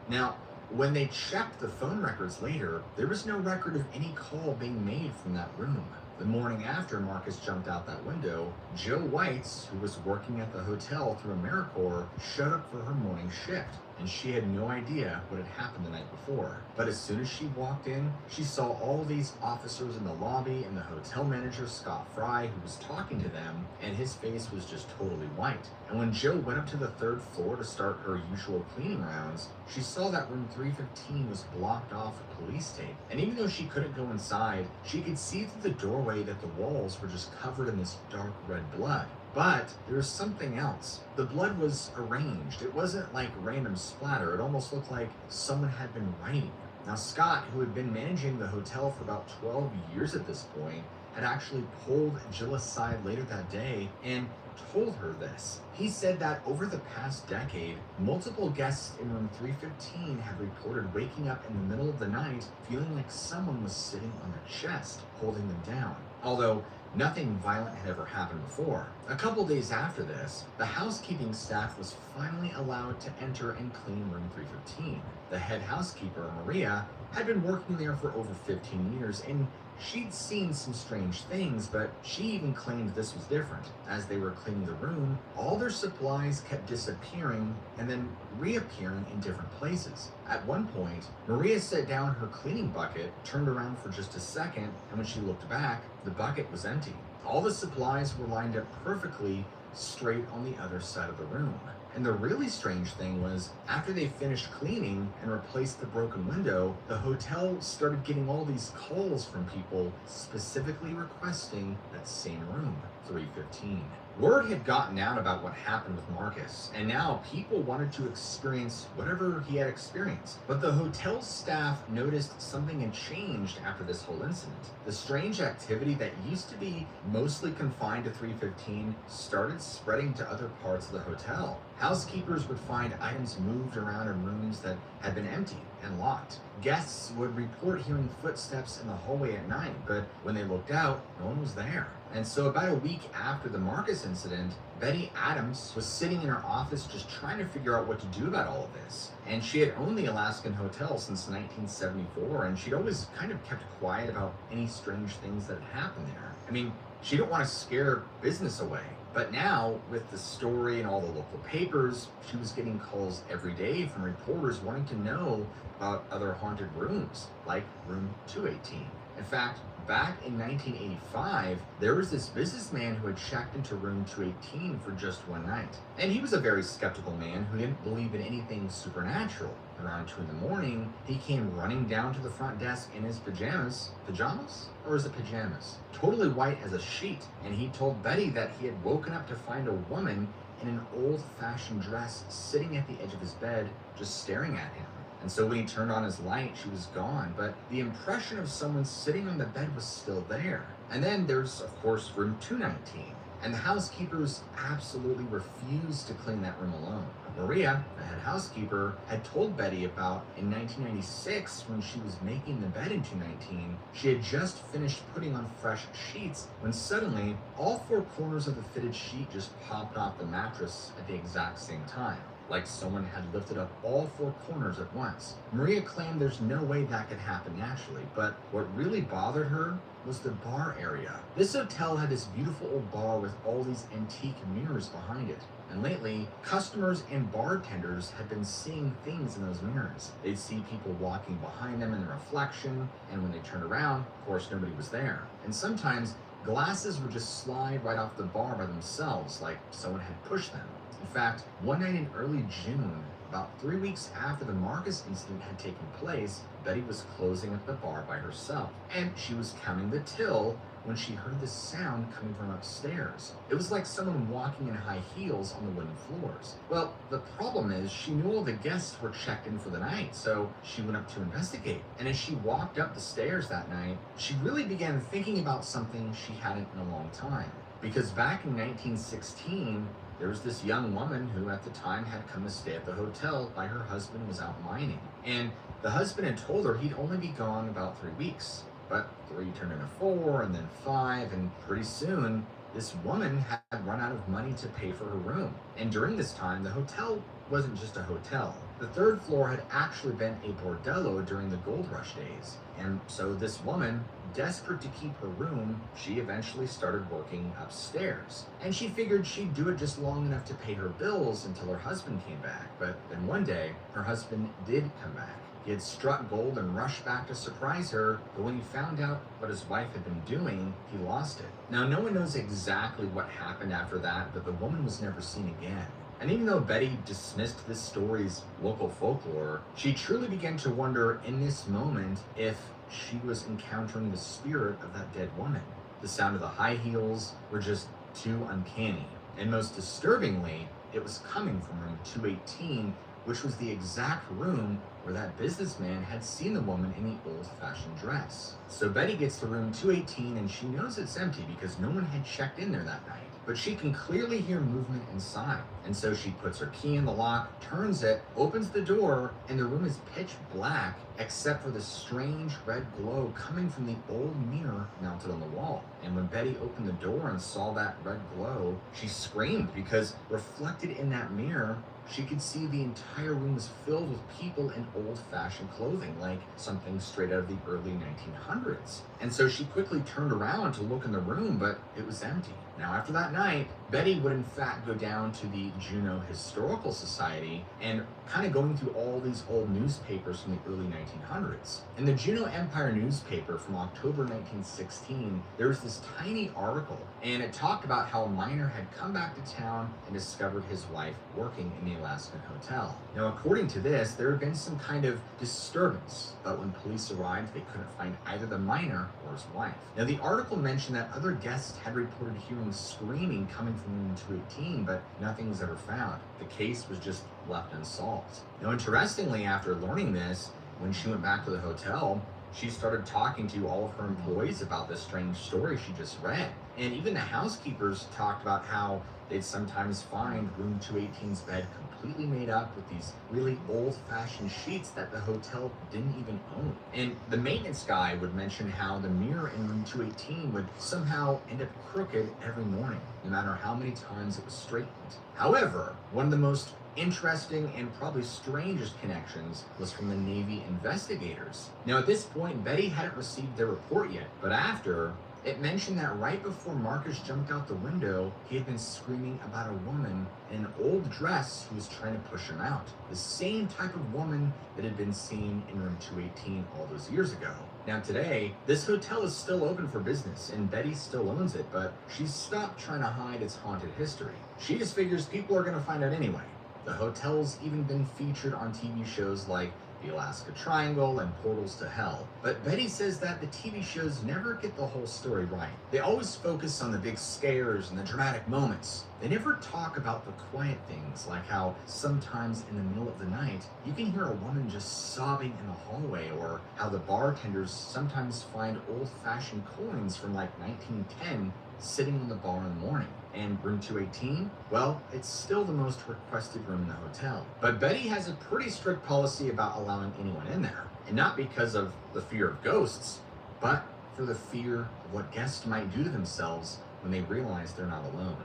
[SPEAKER 3] Now, when they checked the phone records later, there was no record of any call being made from that room. The morning after Marcus jumped out that window, Jill Whites, who was working at the hotel through AmeriCorps, showed up for her morning shift, and she had no idea what had happened the night before. But as soon as she walked in, she saw all these officers in the lobby and the hotel manager, Scott Fry, who was talking to them, and his face was just totally white. And when Jill went up to the 3rd floor to start her usual cleaning rounds, she saw that room 315 was blocked off with police tape. And even though she couldn't go inside, she could see through the doorway that the walls were just covered in this dark red blood. But there was something else. The blood was arranged. It wasn't like random splatter. It almost looked like someone had been writing. Now, Scott, who had been managing the hotel for about 12 years at this point, had actually pulled Jill aside later that day and told her this. He said that over the past decade, multiple guests in room 315 have reported waking up in the middle of the night feeling like someone was sitting on their chest, holding them down. Although nothing violent had ever happened before. A couple days after this, the housekeeping staff was finally allowed to enter and clean room 315. The head housekeeper, Maria, had been working there for over 15 years, and she'd seen some strange things, but she even claimed this was different. As they were cleaning the room, all their supplies kept disappearing and then reappearing in different places. At one point, Maria set down her cleaning bucket, turned around for just a second, and when she looked back, the bucket was empty. All the supplies were lined up perfectly straight on the other side of the room. And the really strange thing was, after they finished cleaning and replaced the broken window, the hotel started getting all these calls from people specifically requesting that same room, 315. Word had gotten out about what happened with Marcus, and now people wanted to experience whatever he had experienced. But the hotel staff noticed something had changed after this whole incident. The strange activity that used to be mostly confined to 315 started spreading to other parts of the hotel. Housekeepers would find items moved around in rooms that had been empty and locked. Guests would report hearing footsteps in the hallway at night, but when they looked out, no one was there. And so about a week after the Marcus incident, Betty Adams was sitting in her office just trying to figure out what to do about all of this. And she had owned the Alaskan Hotel since 1974, and she'd always kind of kept quiet about any strange things that had happened there. I mean, she didn't want to scare business away. But now, with the story and all the local papers, she was getting calls every day from reporters wanting to know about other haunted rooms, like room 218. In fact, back in 1985, there was this businessman who had checked into room 218 for just one night. And he was a very skeptical man who didn't believe in anything supernatural. Around 2 in the morning, he came running down to the front desk in his pajamas. Pajamas? Or is it pajamas? Totally white as a sheet. And he told Betty that he had woken up to find a woman in an old-fashioned dress sitting at the edge of his bed, just staring at him. And so when he turned on his light, she was gone, but the impression of someone sitting on the bed was still there. And then there's, of course, room 219. And the housekeepers absolutely refused to clean that room alone. Maria, the head housekeeper, had told Betty about in 1996 when she was making the bed in 219, she had just finished putting on fresh sheets when suddenly all 4 corners of the fitted sheet just popped off the mattress at the exact same time, like someone had lifted up all 4 corners at once. Maria claimed there's no way that could happen naturally, but what really bothered her was the bar area. This hotel had this beautiful old bar with all these antique mirrors behind it. And lately, customers and bartenders had been seeing things in those mirrors. They'd see people walking behind them in the reflection, and when they turned around, of course, nobody was there. And sometimes, glasses would just slide right off the bar by themselves, like someone had pushed them. In fact, one night in early June, about 3 weeks after the Marcus incident had taken place, Betty was closing up the bar by herself, and she was counting the till when she heard this sound coming from upstairs. It was like someone walking in high heels on the wooden floors. Well, the problem is she knew all the guests were checked in for the night, so she went up to investigate. And as she walked up the stairs that night, she really began thinking about something she hadn't in a long time. Because back in 1916, there was this young woman who at the time had come to stay at the hotel while her husband was out mining. And the husband had told her he'd only be gone about 3 weeks. But 3 turned into 4 and then 5, and pretty soon this woman had run out of money to pay for her room. And during this time, the hotel wasn't just a hotel. The 3rd floor had actually been a bordello during the gold rush days. And so this woman, desperate to keep her room, she eventually started working upstairs. And she figured she'd do it just long enough to pay her bills until her husband came back. But then one day, her husband did come back. He had struck gold and rushed back to surprise her, but when he found out what his wife had been doing, he lost it. Now, no one knows exactly what happened after that, but the woman was never seen again. And even though Betty dismissed this story as local folklore, she truly began to wonder in this moment if she was encountering the spirit of that dead woman. The sound of the high heels were just too uncanny. And most disturbingly, it was coming from room 218, which was the exact room where that businessman had seen the woman in the old-fashioned dress. So Betty gets to room 218 and she knows it's empty because no one had checked in there that night. But she can clearly hear movement inside. And so she puts her key in the lock, turns it, opens the door, and the room is pitch black except for the strange red glow coming from the old mirror mounted on the wall. And when Betty opened the door and saw that red glow, she screamed because reflected in that mirror, she could see the entire room was filled with people in old-fashioned clothing, like something straight out of the early 1900s. And so she quickly turned around to look in the room, but it was empty. Now, after that night, Betty would in fact go down to the Juneau Historical Society and kind of going through all these old newspapers from the early 1900s. In the Juneau Empire newspaper from October 1916, there was this tiny article, and it talked about how a miner had come back to town and discovered his wife working in the Alaskan hotel. Now, according to this, there had been some kind of disturbance, but when police arrived, they couldn't find either the miner or his wife. Now, the article mentioned that other guests had reported hearing screaming coming from room 218, but nothing was ever found. The case was just left unsolved. Now, interestingly, after learning this, when she went back to the hotel, she started talking to all of her employees about this strange story she just read. And even the housekeepers talked about how they'd sometimes find room 218's bed completely made up with these really old-fashioned sheets that the hotel didn't even own. And the maintenance guy would mention how the mirror in room 218 would somehow end up crooked every morning, no matter how many times it was straightened. However, one of the most interesting and probably strangest connections was from the Navy investigators. Now, at this point, Betty hadn't received their report yet, but after, it mentioned that right before Marcus jumped out the window, he had been screaming about a woman in an old dress who was trying to push him out. The same type of woman that had been seen in room 218 all those years ago. Now today, this hotel is still open for business and Betty still owns it, but she's stopped trying to hide its haunted history. She just figures people are going to find out anyway. The hotel's even been featured on TV shows like The Alaska Triangle and Portals to Hell. But Betty says that the TV shows never get the whole story right. They always focus on the big scares and the dramatic moments. They never talk about the quiet things, like how sometimes in the middle of the night, you can hear a woman just sobbing in the hallway, or how the bartenders sometimes find old-fashioned coins from like 1910 sitting on the bar in the morning. And room 218, well, it's still the most requested room in the hotel. But Betty has a pretty strict policy about allowing anyone in there. And not because of the fear of ghosts, but for the fear of what guests might do to themselves when they realize they're not alone.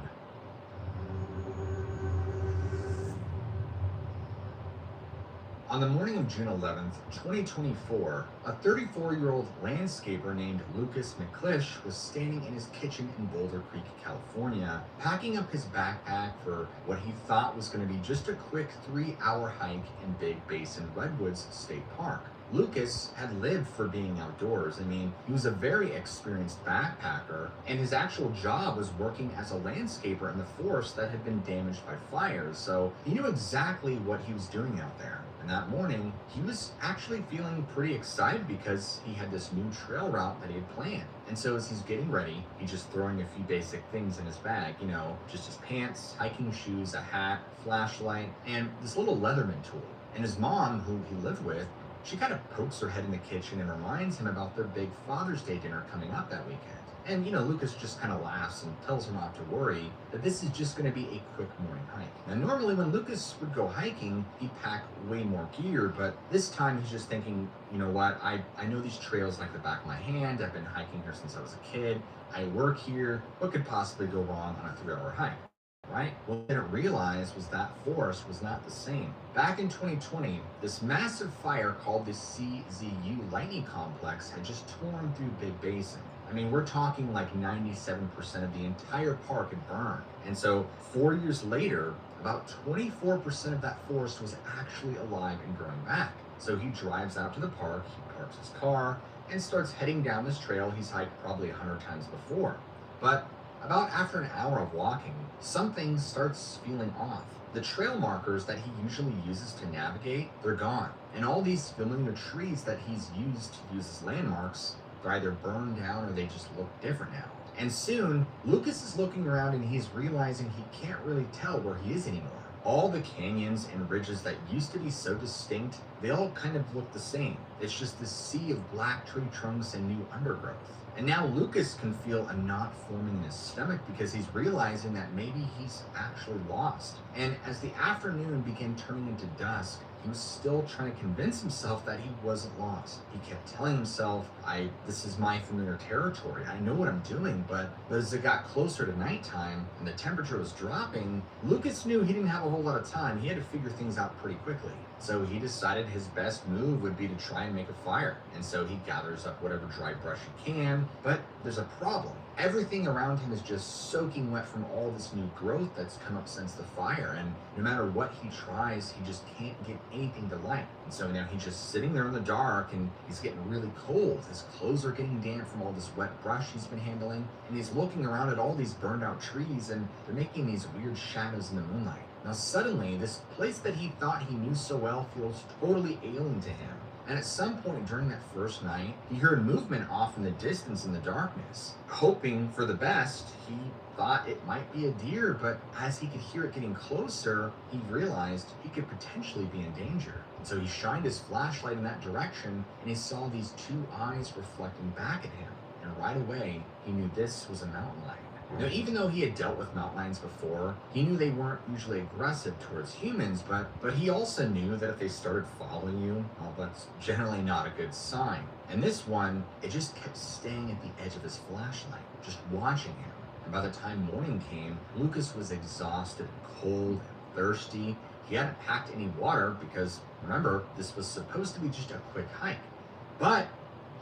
[SPEAKER 3] On the morning of June 11th, 2024, a 34-year-old landscaper named Lucas McClish was standing in his kitchen in Boulder Creek, California, packing up his backpack for what he thought was going to be just a quick 3-hour hike in Big Basin Redwoods State Park. Lucas had lived for being outdoors. I mean, he was a very experienced backpacker, and his actual job was working as a landscaper in the forest that had been damaged by fires, so he knew exactly what he was doing out there. And that morning, he was actually feeling pretty excited because he had this new trail route that he had planned. And so as he's getting ready, he's just throwing a few basic things in his bag, you know, just his pants, hiking shoes, a hat, flashlight, and this little Leatherman tool. And his mom, who he lived with, she kind of pokes her head in the kitchen and reminds him about their big Father's Day dinner coming up that weekend. And, you know, Lucas just kind of laughs and tells her not to worry, that this is just going to be a quick morning hike. Now, normally when Lucas would go hiking, he'd pack way more gear, but this time he's just thinking, you know what, I know these trails like the back of my hand. I've been hiking here since I was a kid. I work here. What could possibly go wrong on a 3-hour hike? Right? What they didn't realize was that forest was not the same. Back in 2020, this massive fire called the CZU Lightning Complex had just torn through Big Basin. I mean, we're talking like 97% of the entire park had burned. And so 4 years later, about 24% of that forest was actually alive and growing back. So he drives out to the park, he parks his car, and starts heading down this trail he's hiked probably 100 times before. But about after an hour of walking, something starts feeling off. The trail markers that he usually uses to navigate, they're gone. And all these familiar trees that he's used to use as landmarks, they're either burned down or they just look different now. And soon, Lucas is looking around and he's realizing he can't really tell where he is anymore. All the canyons and ridges that used to be so distinct, they all kind of look the same. It's just this sea of black tree trunks and new undergrowth. And now Lucas can feel a knot forming in his stomach because he's realizing that maybe he's actually lost. And as the afternoon began turning into dusk, he was still trying to convince himself that he wasn't lost. He kept telling himself, this is my familiar territory. I know what I'm doing, but as it got closer to nighttime and the temperature was dropping, Lucas knew he didn't have a whole lot of time. He had to figure things out pretty quickly. So he decided his best move would be to try and make a fire. And so he gathers up whatever dry brush he can, but there's a problem. Everything around him is just soaking wet from all this new growth that's come up since the fire, and no matter what he tries, he just can't get anything to light. And so now he's just sitting there in the dark, and he's getting really cold. His clothes are getting damp from all this wet brush he's been handling, and he's looking around at all these burned out trees, and they're making these weird shadows in the moonlight. Now suddenly, this place that he thought he knew so well feels totally alien to him. And at some point during that first night, he heard movement off in the distance in the darkness. Hoping for the best, he thought it might be a deer, but as he could hear it getting closer, he realized he could potentially be in danger. And so he shined his flashlight in that direction, and he saw these two eyes reflecting back at him. And right away, he knew this was a mountain lion. Now, even though he had dealt with mountain lions before, he knew they weren't usually aggressive towards humans, but he also knew that if they started following you, well, that's generally not a good sign. And this one, it just kept staying at the edge of his flashlight, just watching him. And by the time morning came, Lucas was exhausted and cold and thirsty. He hadn't packed any water because, remember, this was supposed to be just a quick hike. But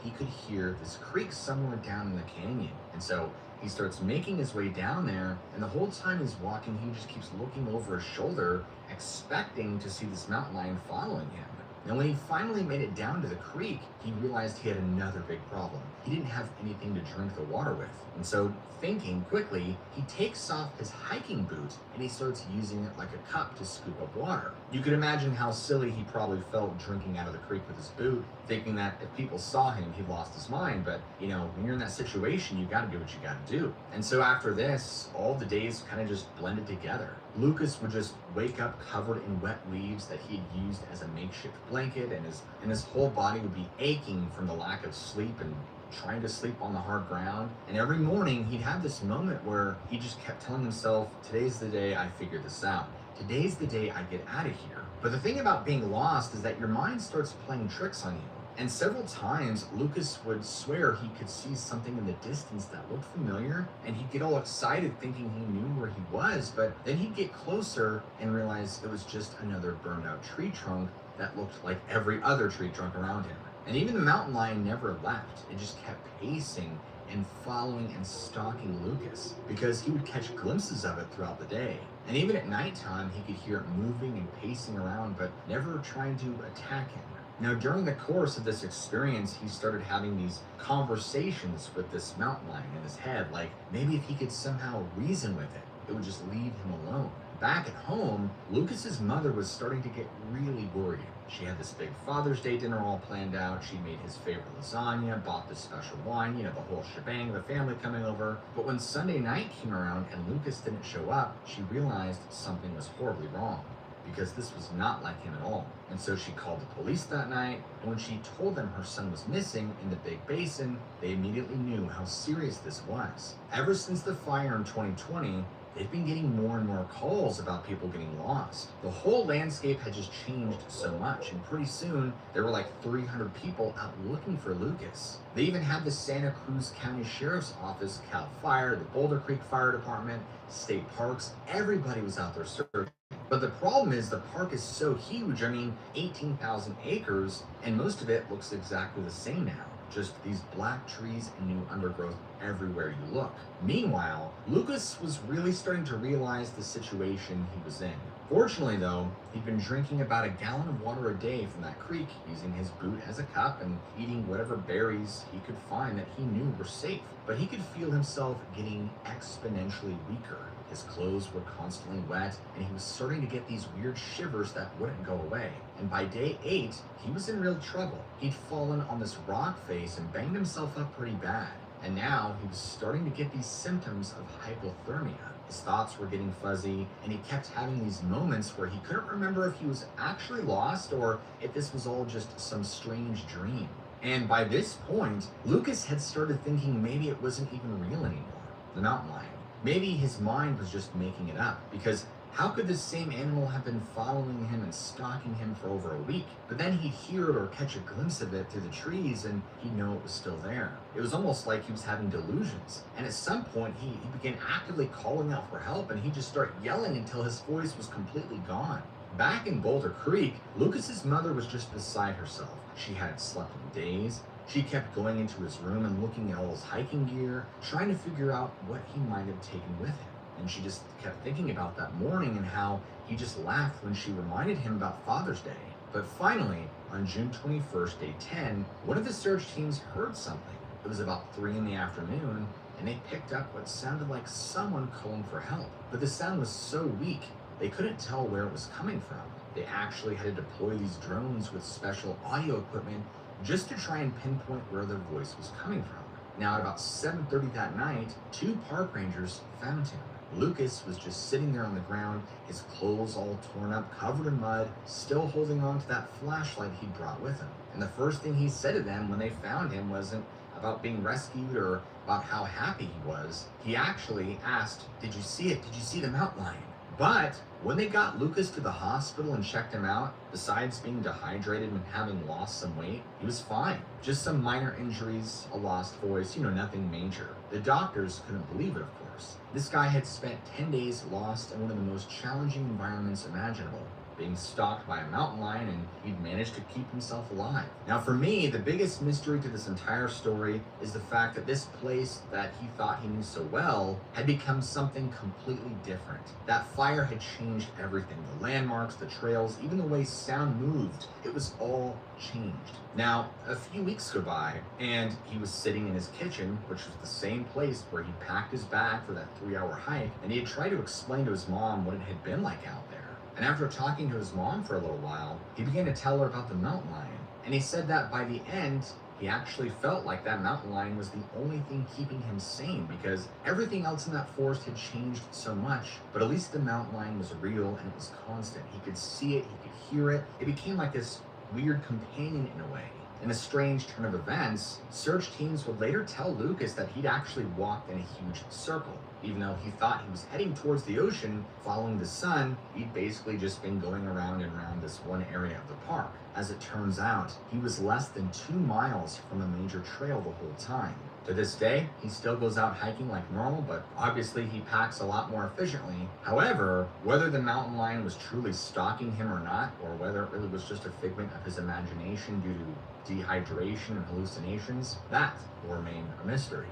[SPEAKER 3] he could hear this creek somewhere down in the canyon. And so he starts making his way down there, and the whole time he's walking, he just keeps looking over his shoulder, expecting to see this mountain lion following him. Now, when he finally made it down to the creek, he realized he had another big problem. He didn't have anything to drink the water with. And so, thinking quickly, he takes off his hiking boot and he starts using it like a cup to scoop up water. You could imagine how silly he probably felt drinking out of the creek with his boot, thinking that if people saw him, he lost his mind. But, when you're in that situation, you gotta do what you gotta do. And so after this, all the days kind of just blended together. Lucas would just wake up covered in wet leaves that he had used as a makeshift blanket, and his whole body would be aching from the lack of sleep and trying to sleep on the hard ground. And every morning he'd have this moment where he just kept telling himself, today's the day I figure this out. Today's the day I get out of here. But the thing about being lost is that your mind starts playing tricks on you. And several times, Lucas would swear he could see something in the distance that looked familiar, and he'd get all excited thinking he knew where he was, but then he'd get closer and realize it was just another burned out tree trunk that looked like every other tree trunk around him. And even the mountain lion never left. It just kept pacing and following and stalking Lucas, because he would catch glimpses of it throughout the day. And even at nighttime, he could hear it moving and pacing around, but never trying to attack him. Now, during the course of this experience, he started having these conversations with this mountain lion in his head, like maybe if he could somehow reason with it, it would just leave him alone. Back at home, Lucas's mother was starting to get really worried. She had this big Father's Day dinner all planned out. She made his favorite lasagna, bought this special wine, the whole shebang, the family coming over. But when Sunday night came around and Lucas didn't show up, she realized something was horribly wrong, because this was not like him at all. And so she called the police that night, and when she told them her son was missing in the Big Basin, they immediately knew how serious this was. Ever since the fire in 2020, they've been getting more and more calls about people getting lost. The whole landscape had just changed so much, and pretty soon there were like 300 people out looking for Lucas. They even had the Santa Cruz County Sheriff's Office, CAL FIRE, the Boulder Creek Fire Department, state parks, everybody was out there searching. But the problem is the park is so huge, 18,000 acres, and most of it looks exactly the same now. Just these black trees and new undergrowth everywhere you look. Meanwhile, Lucas was really starting to realize the situation he was in. Fortunately though, he'd been drinking about a gallon of water a day from that creek, using his boot as a cup and eating whatever berries he could find that he knew were safe. But he could feel himself getting exponentially weaker. His clothes were constantly wet, and he was starting to get these weird shivers that wouldn't go away. And by day 8, he was in real trouble. He'd fallen on this rock face and banged himself up pretty bad. And now he was starting to get these symptoms of hypothermia. His thoughts were getting fuzzy, and he kept having these moments where he couldn't remember if he was actually lost or if this was all just some strange dream. And by this point, Lucas had started thinking maybe it wasn't even real anymore, the mountain lion. Maybe his mind was just making it up, because how could this same animal have been following him and stalking him for over a week? But then he'd hear it or catch a glimpse of it through the trees and he'd know it was still there. It was almost like he was having delusions. And at some point, he began actively calling out for help, and he'd just start yelling until his voice was completely gone. Back in Boulder Creek, Lucas's mother was just beside herself. She hadn't slept in days. She kept going into his room and looking at all his hiking gear, trying to figure out what he might have taken with him. And she just kept thinking about that morning and how he just laughed when she reminded him about Father's Day. But finally, on June 21st, day 10, one of the search teams heard something. It was about 3 in the afternoon, and they picked up what sounded like someone calling for help. But the sound was so weak, they couldn't tell where it was coming from. They actually had to deploy these drones with special audio equipment just to try and pinpoint where their voice was coming from. Now, at about 7:30 that night, 2 park rangers found him. Lucas was just sitting there on the ground, his clothes all torn up, covered in mud, still holding on to that flashlight he brought with him. And the first thing he said to them when they found him wasn't about being rescued or about how happy he was. He actually asked, "Did you see it? Did you see the mountain lion?" But when they got Lucas to the hospital and checked him out, besides being dehydrated and having lost some weight, he was fine. Just some minor injuries, a lost voice, nothing major. The doctors couldn't believe it, of course. This guy had spent 10 days lost in one of the most challenging environments imaginable, being stalked by a mountain lion, and he'd managed to keep himself alive. Now, for me, the biggest mystery to this entire story is the fact that this place that he thought he knew so well had become something completely different. That fire had changed everything. The landmarks, the trails, even the way sound moved, it was all changed. Now, a few weeks go by, and he was sitting in his kitchen, which was the same place where he packed his bag for that 3-hour hike, and he had tried to explain to his mom what it had been like out there. And after talking to his mom for a little while, he began to tell her about the mountain lion. And he said that by the end, he actually felt like that mountain lion was the only thing keeping him sane, because everything else in that forest had changed so much. But at least the mountain lion was real, and it was constant. He could see it, he could hear it. It became like this weird companion in a way. In a strange turn of events, search teams would later tell Lucas that he'd actually walked in a huge circle. Even though he thought he was heading towards the ocean, following the sun, he'd basically just been going around and around this one area of the park. As it turns out, he was less than 2 miles from a major trail the whole time. To this day, he still goes out hiking like normal, but obviously he packs a lot more efficiently. However, whether the mountain lion was truly stalking him or not, or whether it really was just a figment of his imagination due to dehydration and hallucinations, that will remain a mystery.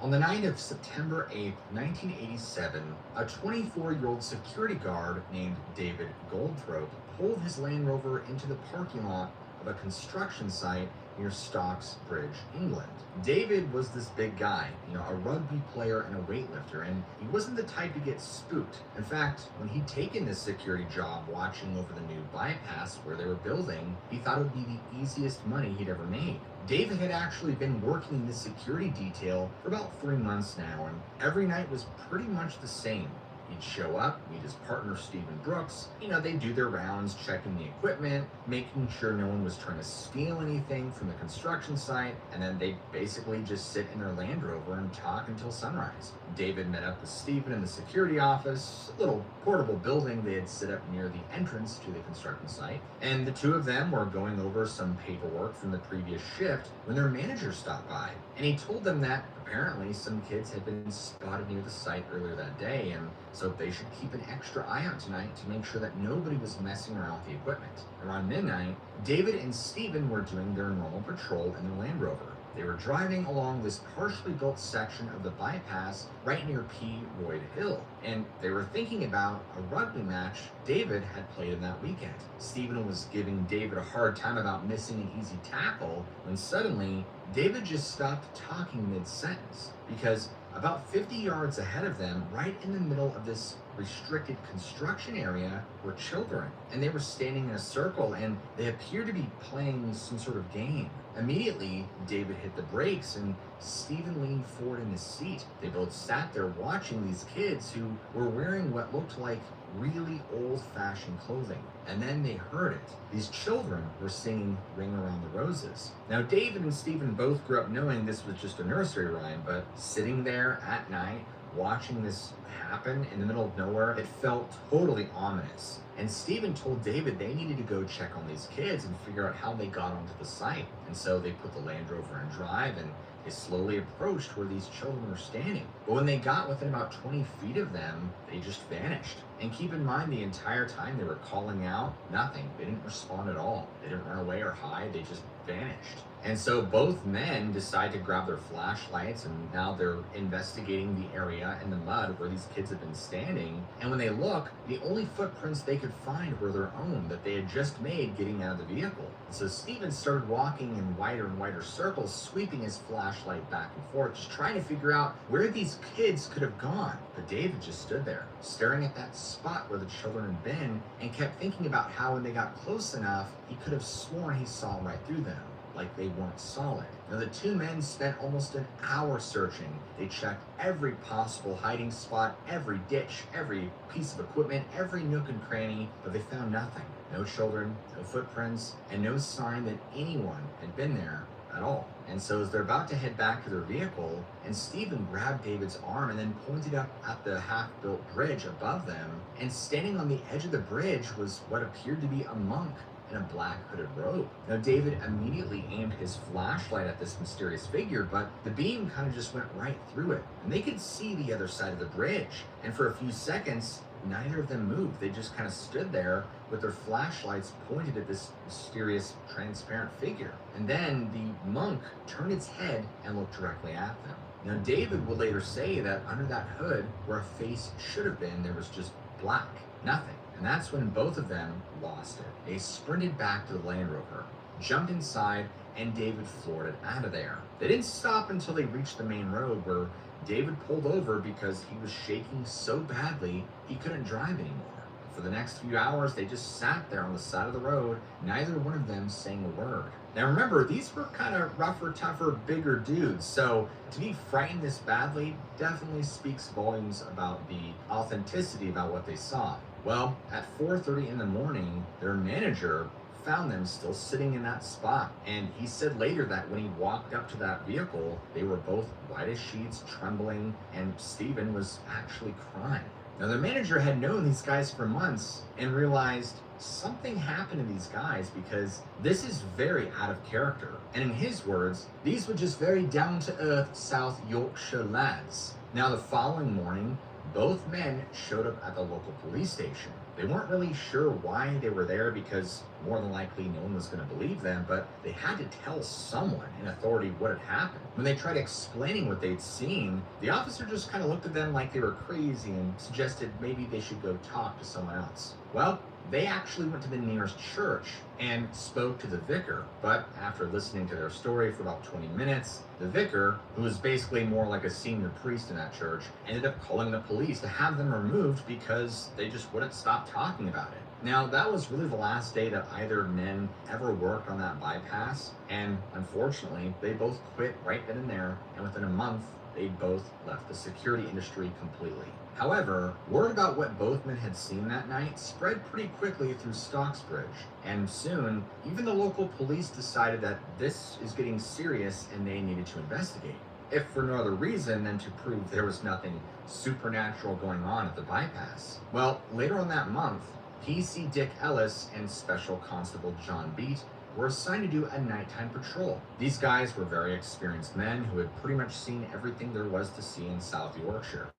[SPEAKER 3] On the night of September 8, 1987, a 24-year-old security guard named David Goldthrope pulled his Land Rover into the parking lot of a construction site near Stocks Bridge, England. David was this big guy, a rugby player and a weightlifter, and he wasn't the type to get spooked. In fact, when he'd taken this security job watching over the new bypass where they were building, he thought it would be the easiest money he'd ever made. David had actually been working in this security detail for about 3 months now, and every night was pretty much the same. He'd show up, meet his partner Stephen Brooks. They'd do their rounds, checking the equipment, making sure no one was trying to steal anything from the construction site, and then they'd basically just sit in their Land Rover and talk until sunrise. David met up with Stephen in the security office, a little portable building they had set up near the entrance to the construction site, and the two of them were going over some paperwork from the previous shift when their manager stopped by, and he told them that apparently some kids had been spotted near the site earlier that day, and so they should keep an extra eye out tonight to make sure that nobody was messing around with the equipment. Around midnight, David and Stephen were doing their normal patrol in their Land Rover. They were driving along this partially built section of the bypass right near P. Royd Hill, and they were thinking about a rugby match David had played in that weekend. Stephen was giving David a hard time about missing an easy tackle when suddenly David just stopped talking mid-sentence, because about 50 yards ahead of them, right in the middle of this restricted construction area were children, and they were standing in a circle and they appeared to be playing some sort of game. Immediately, David hit the brakes and Stephen leaned forward in his seat. They both sat there watching these kids who were wearing what looked like really old-fashioned clothing. And then they heard it. These children were singing Ring Around the Roses. Now, David and Stephen both grew up knowing this was just a nursery rhyme, but sitting there at night, watching this happen in the middle of nowhere, it felt totally ominous. And Stephen told David they needed to go check on these kids and figure out how they got onto the site. And so they put the Land Rover in drive and they slowly approached where these children were standing. But when they got within about 20 feet of them, they just vanished. And keep in mind, the entire time they were calling out, nothing. They didn't respond at all. They didn't run away or hide. They just vanished. And so both men decide to grab their flashlights, and now they're investigating the area in the mud where these kids have been standing. And when they look, the only footprints they could find were their own that they had just made getting out of the vehicle. So Stephen started walking in wider and wider circles, sweeping his flashlight back and forth, just trying to figure out where these kids could have gone. But David just stood there, staring at that spot where the children had been, and kept thinking about how when they got close enough, he could have sworn he saw right through them, like they weren't solid. Now, the two men spent almost an hour searching. They checked every possible hiding spot, every ditch, every piece of equipment, every nook and cranny, but they found nothing. No children, no footprints, and no sign that anyone had been there at all. And so as they're about to head back to their vehicle, and Stephen grabbed David's arm and then pointed up at the half-built bridge above them, and standing on the edge of the bridge was what appeared to be a monk in a black hooded robe. Now, David immediately aimed his flashlight at this mysterious figure, but the beam kind of just went right through it, and they could see the other side of the bridge. And for a few seconds, neither of them moved. They just kind of stood there with their flashlights pointed at this mysterious, transparent figure. And then the monk turned its head and looked directly at them. Now, David would later say that under that hood, where a face should have been, there was just black, nothing. And that's when both of them lost it. They sprinted back to the Land Rover, jumped inside, and David floored it out of there. They didn't stop until they reached the main road, where David pulled over because he was shaking so badly he couldn't drive anymore. For the next few hours, they just sat there on the side of the road, neither one of them saying a word. Now remember, these were kind of rougher, tougher, bigger dudes, so to be frightened this badly definitely speaks volumes about the authenticity about what they saw. Well, at 4:30 in the morning, their manager found them still sitting in that spot. And he said later that when he walked up to that vehicle, they were both white as sheets, trembling, and Stephen was actually crying. Now, the manager had known these guys for months and realized something happened to these guys because this is very out of character. And in his words, these were just very down-to-earth South Yorkshire lads. Now, the following morning, both men showed up at the local police station. They weren't really sure why they were there because more than likely no one was going to believe them, but they had to tell someone in authority what had happened. When they tried explaining what they'd seen, the officer just kind of looked at them like they were crazy and suggested maybe they should go talk to someone else. Well, they actually went to the nearest church and spoke to the vicar, but after listening to their story for about 20 minutes, the vicar, who was basically more like a senior priest in that church, ended up calling the police to have them removed because they just wouldn't stop talking about it. Now, that was really the last day that either men ever worked on that bypass, and unfortunately, they both quit right then and there, and within a month, they both left the security industry completely. However, word about what both men had seen that night spread pretty quickly through Stocksbridge, and soon, even the local police decided that this is getting serious and they needed to investigate. If for no other reason than to prove there was nothing supernatural going on at the bypass. Well, later on that month, PC Dick Ellis and Special Constable John Beat were assigned to do a nighttime patrol. These guys were very experienced men who had pretty much seen everything there was to see in South Yorkshire.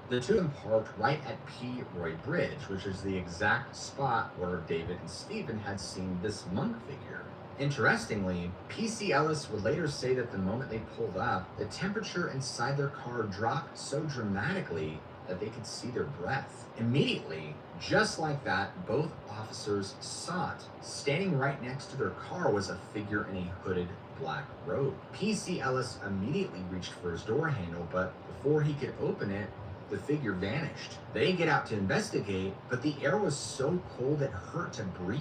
[SPEAKER 3] The two of them parked right at P. Roy Bridge, which is the exact spot where David and Stephen had seen this monk figure. Interestingly, PC Ellis would later say that the moment they pulled up, the temperature inside their car dropped so dramatically that they could see their breath. Immediately, just like that, both officers saw it. Standing right next to their car was a figure in a hooded black robe. PC Ellis immediately reached for his door handle, but before he could open it, the figure vanished. They get out to investigate, but the air was so cold it hurt to breathe.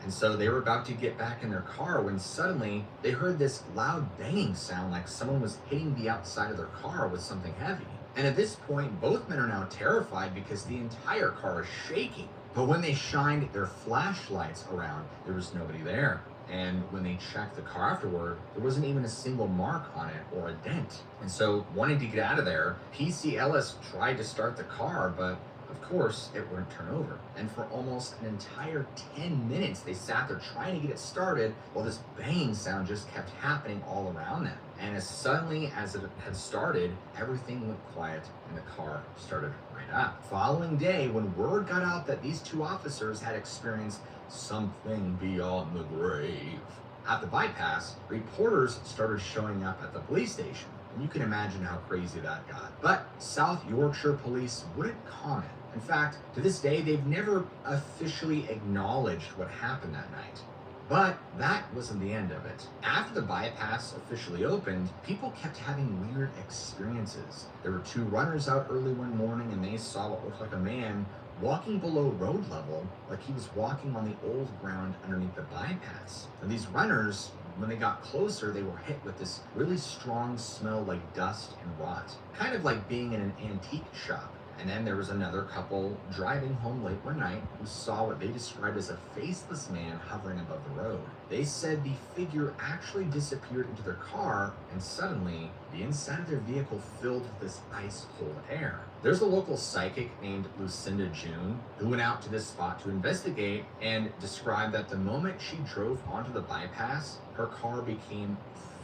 [SPEAKER 3] And so they were about to get back in their car when suddenly they heard this loud banging sound like someone was hitting the outside of their car with something heavy. And at this point, both men are now terrified because the entire car is shaking. But when they shined their flashlights around, there was nobody there. And when they checked the car afterward, there wasn't even a single mark on it or a dent. And so, wanting to get out of there, PC Ellis tried to start the car, but of course, it wouldn't turn over. And for almost an entire 10 minutes, they sat there trying to get it started while this banging sound just kept happening all around them. And as suddenly as it had started, everything went quiet and the car started right up. Following day, when word got out that these two officers had experienced something beyond the grave at the bypass, reporters started showing up at the police station. And you can imagine how crazy that got. But South Yorkshire police wouldn't comment. In fact, to this day, they've never officially acknowledged what happened that night. But that wasn't the end of it. After the bypass officially opened, people kept having weird experiences. There were two runners out early one morning and they saw what looked like a man walking below road level, like he was walking on the old ground underneath the bypass. And these runners, when they got closer, they were hit with this really strong smell like dust and rot, kind of like being in an antique shop. And then there was another couple driving home late one night who saw what they described as a faceless man hovering above the road. They said the figure actually disappeared into their car, and suddenly the inside of their vehicle filled with this ice-cold air. There's a local psychic named Lucinda June who went out to this spot to investigate and described that the moment she drove onto the bypass, her car became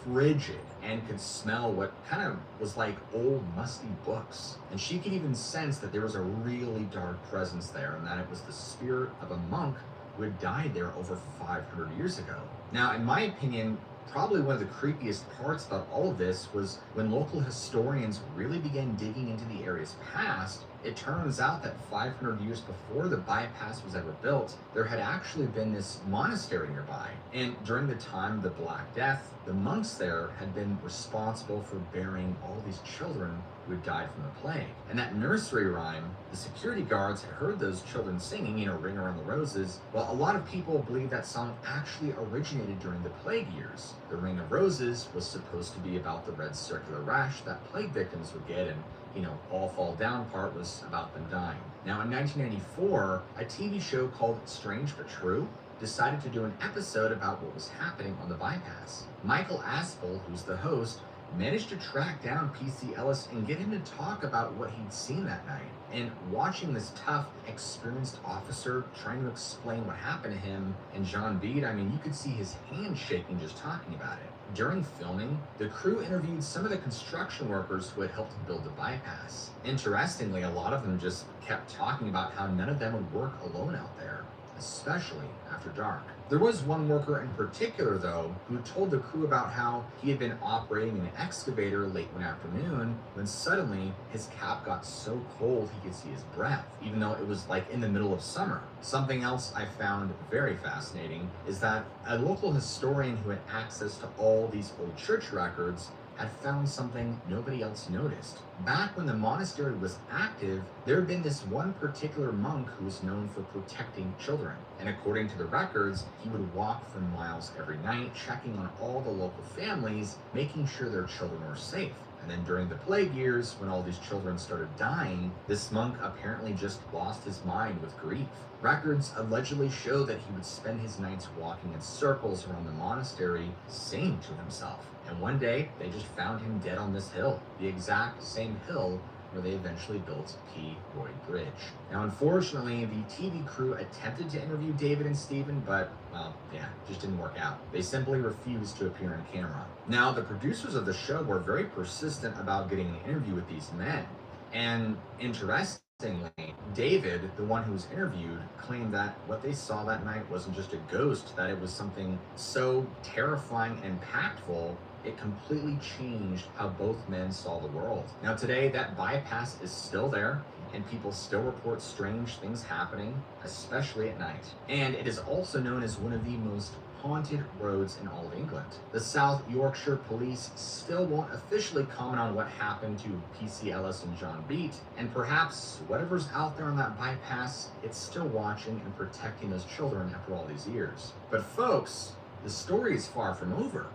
[SPEAKER 3] frigid and could smell what kind of was like old musty books. And she could even sense that there was a really dark presence there and that it was the spirit of a monk who had died there over 500 years ago. Now, in my opinion, probably one of the creepiest parts about all of this was when local historians really began digging into the area's past. It turns out that 500 years before the bypass was ever built, there had actually been this monastery nearby. And during the time of the Black Death, the monks there had been responsible for burying all these children who had died from the plague. And that nursery rhyme, the security guards had heard those children singing, Ring Around the Roses. Well, a lot of people believe that song actually originated during the plague years. The Ring of Roses was supposed to be about the red circular rash that plague victims would get, and All Fall Down part was about them dying. Now, in 1994, a TV show called Strange But True decided to do an episode about what was happening on the bypass. Michael Aspel, who's the host, managed to track down PC Ellis and get him to talk about what he'd seen that night. And watching this tough, experienced officer trying to explain what happened to him and John Bede, you could see his hands shaking just talking about it. During filming, the crew interviewed some of the construction workers who had helped build the bypass. Interestingly, a lot of them just kept talking about how none of them would work alone out there, especially after dark. There was one worker in particular, though, who told the crew about how he had been operating an excavator late one afternoon when suddenly his cap got so cold he could see his breath, even though it was like in the middle of summer. Something else I found very fascinating is that a local historian who had access to all these old church records had found something nobody else noticed. Back when the monastery was active, there had been this one particular monk who was known for protecting children. And according to the records, he would walk for miles every night, checking on all the local families, making sure their children were safe. And then during the plague years, when all these children started dying, this monk apparently just lost his mind with grief. Records allegedly show that he would spend his nights walking in circles around the monastery, singing to himself. And one day, they just found him dead on this hill, the exact same hill where they eventually built P. Roy Bridge. Now, unfortunately, the TV crew attempted to interview David and Stephen, but, just didn't work out. They simply refused to appear on camera. Now, the producers of the show were very persistent about getting an interview with these men. And interestingly, David, the one who was interviewed, claimed that what they saw that night wasn't just a ghost, that it was something so terrifying and impactful, it completely changed how both men saw the world. Now today, that bypass is still there, and people still report strange things happening, especially at night. And it is also known as one of the most haunted roads in all of England. The South Yorkshire police still won't officially comment on what happened to PC Ellis and John Beat, and perhaps whatever's out there on that bypass, it's still watching and protecting those children after all these years. But folks, the story is far from over.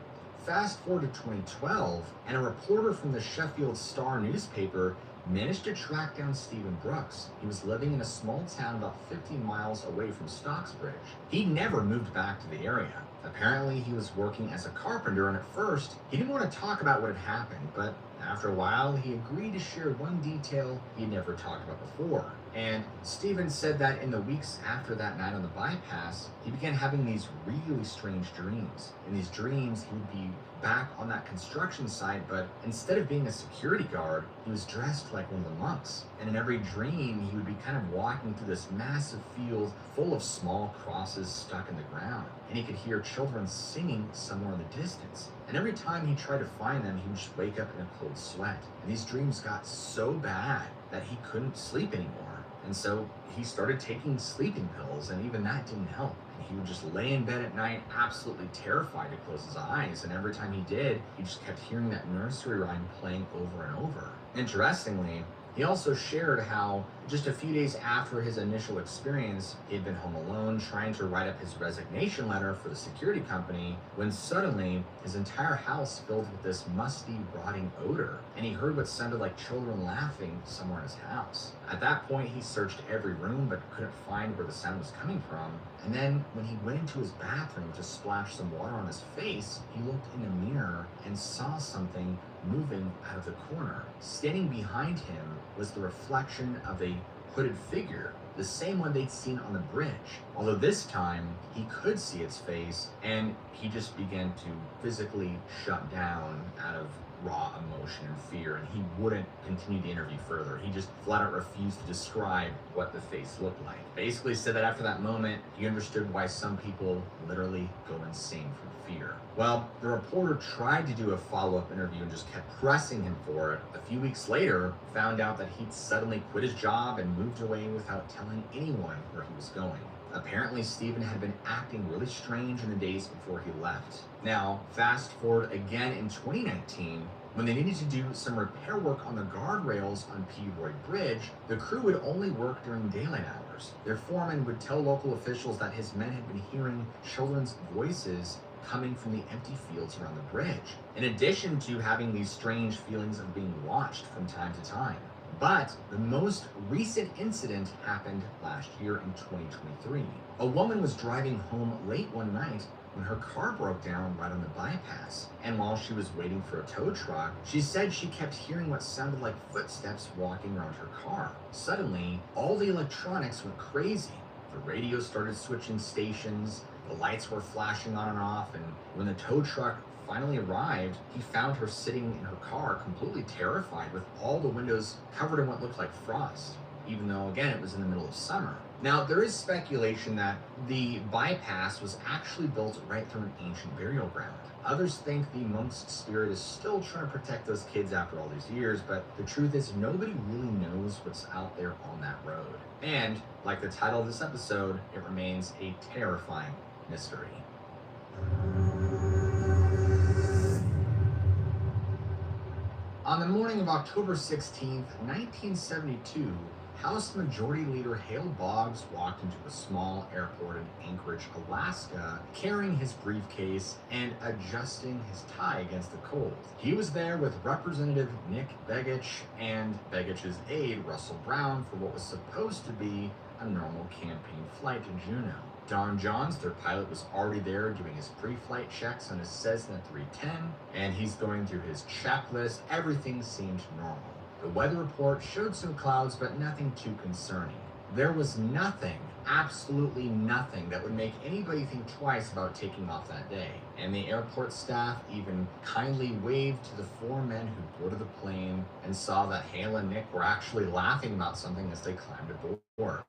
[SPEAKER 3] Fast forward to 2012, and a reporter from the Sheffield Star newspaper managed to track down Stephen Brooks. He was living in a small town about 15 miles away from Stocksbridge. He never moved back to the area. Apparently, he was working as a carpenter, and at first, he didn't want to talk about what had happened, but after a while, he agreed to share one detail he'd never talked about before. And Stephen said that in the weeks after that night on the bypass, he began having these really strange dreams. In these dreams, he would be back on that construction site, but instead of being a security guard, he was dressed like one of the monks. And in every dream, he would be kind of walking through this massive field full of small crosses stuck in the ground. And he could hear children singing somewhere in the distance. And every time he tried to find them, he would just wake up in a cold sweat. And these dreams got so bad that he couldn't sleep anymore. And so he started taking sleeping pills, and even that didn't help. And he would just lay in bed at night, absolutely terrified to close his eyes. And every time he did, he just kept hearing that nursery rhyme playing over and over. Interestingly, he also shared how just a few days after his initial experience, he had been home alone trying to write up his resignation letter for the security company when suddenly his entire house filled with this musty, rotting odor, and he heard what sounded like children laughing somewhere in his house. At that point, he searched every room but couldn't find where the sound was coming from, and then when he went into his bathroom to splash some water on his face, he looked in a mirror and saw something moving out of the corner. Standing behind him was the reflection of a hooded figure, the same one they'd seen on the bridge. Although this time, he could see its face, and he just began to physically shut down out of raw emotion and fear, and he wouldn't continue the interview further. He just flat out refused to describe what the face looked like. Basically said that after that moment, he understood why some people literally go insane from fear. Well, the reporter tried to do a follow-up interview and just kept pressing him for it. A few weeks later, found out that he'd suddenly quit his job and moved away without telling anyone where he was going. Apparently, Stephen had been acting really strange in the days before he left. Now, fast forward again in 2019, when they needed to do some repair work on the guardrails on P. Roy Bridge, the crew would only work during daylight hours. Their foreman would tell local officials that his men had been hearing children's voices coming from the empty fields around the bridge, in addition to having these strange feelings of being watched from time to time. But the most recent incident happened last year in 2023. A woman was driving home late one night when her car broke down right on the bypass. And while she was waiting for a tow truck, she said she kept hearing what sounded like footsteps walking around her car. Suddenly, all the electronics went crazy. The radio started switching stations, the lights were flashing on and off, and when the tow truck finally arrived, he found her sitting in her car completely terrified with all the windows covered in what looked like frost, even though, again, it was in the middle of summer. Now, there is speculation that the bypass was actually built right through an ancient burial ground. Others think the monk's spirit is still trying to protect those kids after all these years, but the truth is nobody really knows what's out there on that road. And, like the title of this episode, it remains a terrifying mystery. On the morning of October 16th, 1972, House Majority Leader Hale Boggs walked into a small airport in Anchorage, Alaska, carrying his briefcase and adjusting his tie against the cold. He was there with Representative Nick Begich and Begich's aide, Russell Brown, for what was supposed to be a normal campaign flight to Juneau. Don Johns, their pilot, was already there doing his pre-flight checks on his Cessna 310, and he's going through his checklist. Everything seemed normal. The weather report showed some clouds, but nothing too concerning. There was nothing, absolutely nothing, that would make anybody think twice about taking off that day. And the airport staff even kindly waved to the four men who boarded the plane and saw that Hale and Nick were actually laughing about something as they climbed aboard.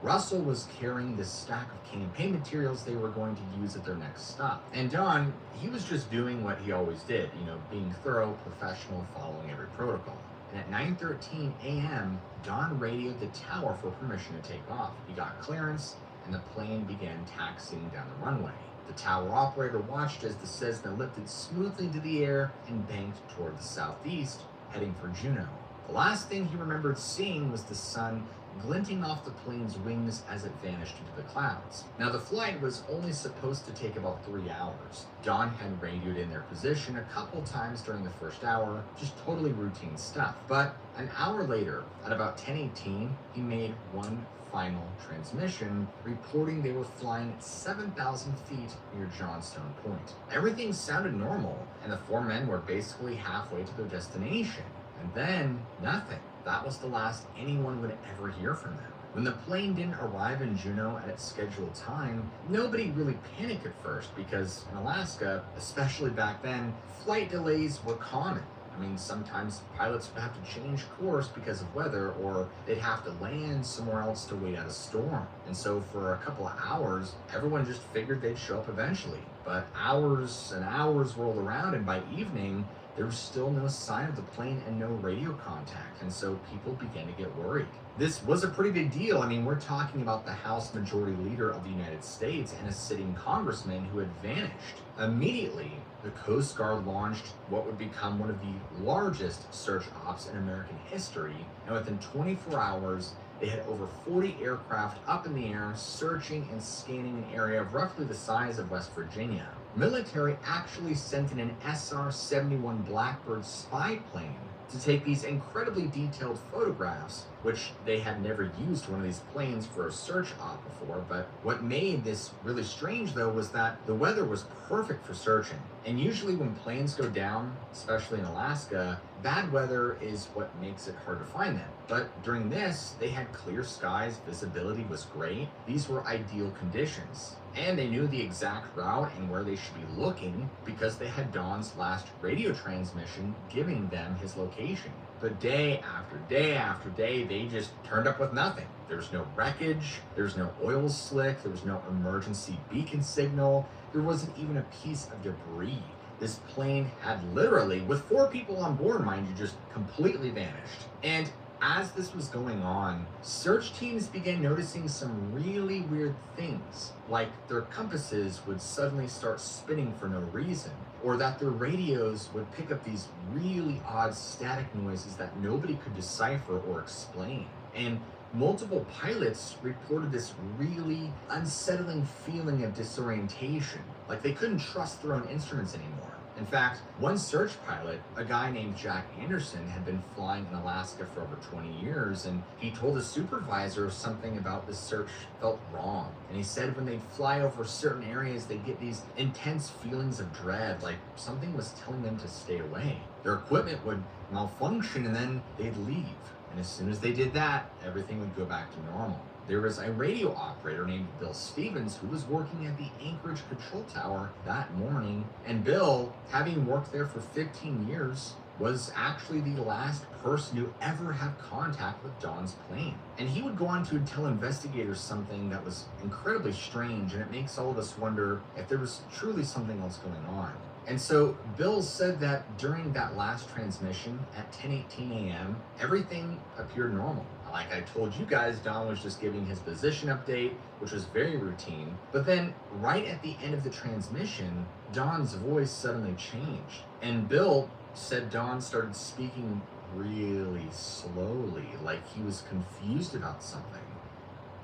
[SPEAKER 3] Russell was carrying this stack of campaign materials they were going to use at their next stop. And Don, he was just doing what he always did, being thorough, professional, following every protocol. And at 9:13 a.m., Don radioed the tower for permission to take off. He got clearance, and the plane began taxiing down the runway. The tower operator watched as the Cessna lifted smoothly into the air and banked toward the southeast, heading for Juneau. The last thing he remembered seeing was the sun glinting off the plane's wings as it vanished into the clouds. Now, the flight was only supposed to take about 3 hours. Don had radioed in their position a couple times during the first hour, just totally routine stuff. But an hour later, at about 10:18, he made one final transmission, reporting they were flying at 7,000 feet near Johnstone Point. Everything sounded normal, and the 4 men were basically halfway to their destination. And then, nothing. That was the last anyone would ever hear from them. When the plane didn't arrive in Juneau at its scheduled time, nobody really panicked at first because in Alaska, especially back then, flight delays were common. I mean, sometimes pilots would have to change course because of weather, or they'd have to land somewhere else to wait out a storm. And so for a couple of hours, everyone just figured they'd show up eventually. But hours and hours rolled around, and by evening, there was still no sign of the plane and no radio contact, and so people began to get worried. This was a pretty big deal. I mean, we're talking about the House Majority Leader of the United States and a sitting congressman who had vanished. Immediately, the Coast Guard launched what would become one of the largest search ops in American history, and within 24 hours, they had over 40 aircraft up in the air searching and scanning an area of roughly the size of West Virginia. Military actually sent in an SR-71 Blackbird spy plane to take these incredibly detailed photographs, which they had never used one of these planes for a search op before. But what made this really strange, though, was that the weather was perfect for searching. And usually when planes go down, especially in Alaska, bad weather is what makes it hard to find them. But during this, they had clear skies, visibility was great. These were ideal conditions. And they knew the exact route and where they should be looking because they had Don's last radio transmission giving them his location. But day after day after day, they just turned up with nothing. There was no wreckage, there was no oil slick, there was no emergency beacon signal, there wasn't even a piece of debris. This plane had literally, with 4 people on board, mind you, just completely vanished. And as this was going on, search teams began noticing some really weird things, like their compasses would suddenly start spinning for no reason, or that their radios would pick up these really odd static noises that nobody could decipher or explain. And multiple pilots reported this really unsettling feeling of disorientation, like they couldn't trust their own instruments anymore. In fact, one search pilot, a guy named Jack Anderson, had been flying in Alaska for over 20 years, and he told his supervisor something about the search felt wrong. And he said when they'd fly over certain areas, they'd get these intense feelings of dread, like something was telling them to stay away. Their equipment would malfunction and then they'd leave. And as soon as they did that, everything would go back to normal. There was a radio operator named Bill Stevens who was working at the Anchorage Control Tower that morning, and Bill, having worked there for 15 years, was actually the last person to ever have contact with Don's plane. And he would go on to tell investigators something that was incredibly strange, and it makes all of us wonder if there was truly something else going on. And so Bill said that during that last transmission at 10:18 a.m., everything appeared normal. Like I told you guys, Don was just giving his position update, which was very routine. But then right at the end of the transmission, Don's voice suddenly changed. And Bill said Don started speaking really slowly, like he was confused about something.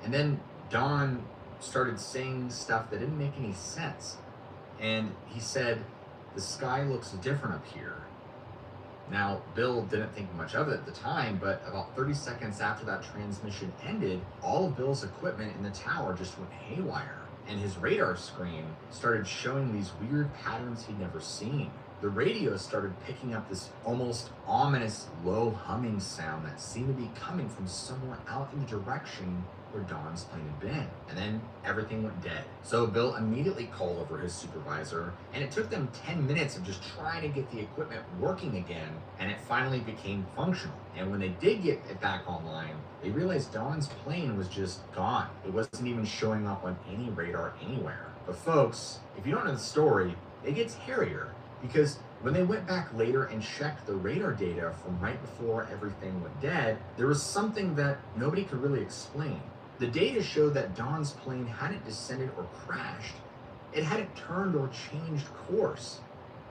[SPEAKER 3] And then Don started saying stuff that didn't make any sense. And he said, "The sky looks different up here." Now, Bill didn't think much of it at the time, but about 30 seconds after that transmission ended, all of Bill's equipment in the tower just went haywire, and his radar screen started showing these weird patterns he'd never seen. The radio started picking up this almost ominous low humming sound that seemed to be coming from somewhere out in the direction where Don's plane had been. And then everything went dead. So Bill immediately called over his supervisor, and it took them 10 minutes of just trying to get the equipment working again, and it finally became functional. And when they did get it back online, they realized Don's plane was just gone. It wasn't even showing up on any radar anywhere. But folks, if you don't know the story, it gets hairier, because when they went back later and checked the radar data from right before everything went dead, there was something that nobody could really explain. The data showed that Don's plane hadn't descended or crashed, it hadn't turned or changed course.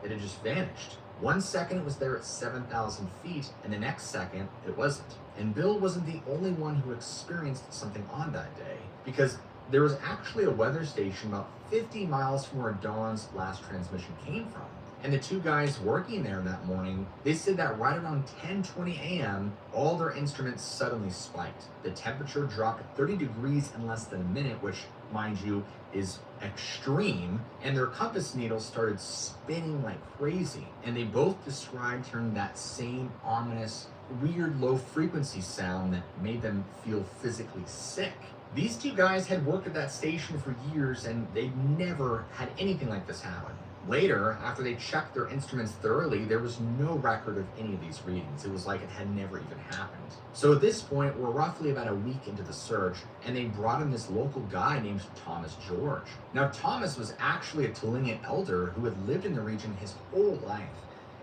[SPEAKER 3] It had just vanished. 1 second it was there at 7,000 feet, and the next second it wasn't. And Bill wasn't the only one who experienced something odd that day, because there was actually a weather station about 50 miles from where Dawn's last transmission came from. And the two guys working there that morning, they said that right around 10:20 a.m., all their instruments suddenly spiked. The temperature dropped 30 degrees in less than a minute, which, mind you, is extreme, and their compass needles started spinning like crazy. And they both described hearing that same ominous, weird low frequency sound that made them feel physically sick. These two guys had worked at that station for years, and they'd never had anything like this happen. Later, after they checked their instruments thoroughly, there was no record of any of these readings. It was like it had never even happened. So at this point, we're roughly about a week into the search, and they brought in this local guy named Thomas George. Now, Thomas was actually a Tlingit elder who had lived in the region his whole life.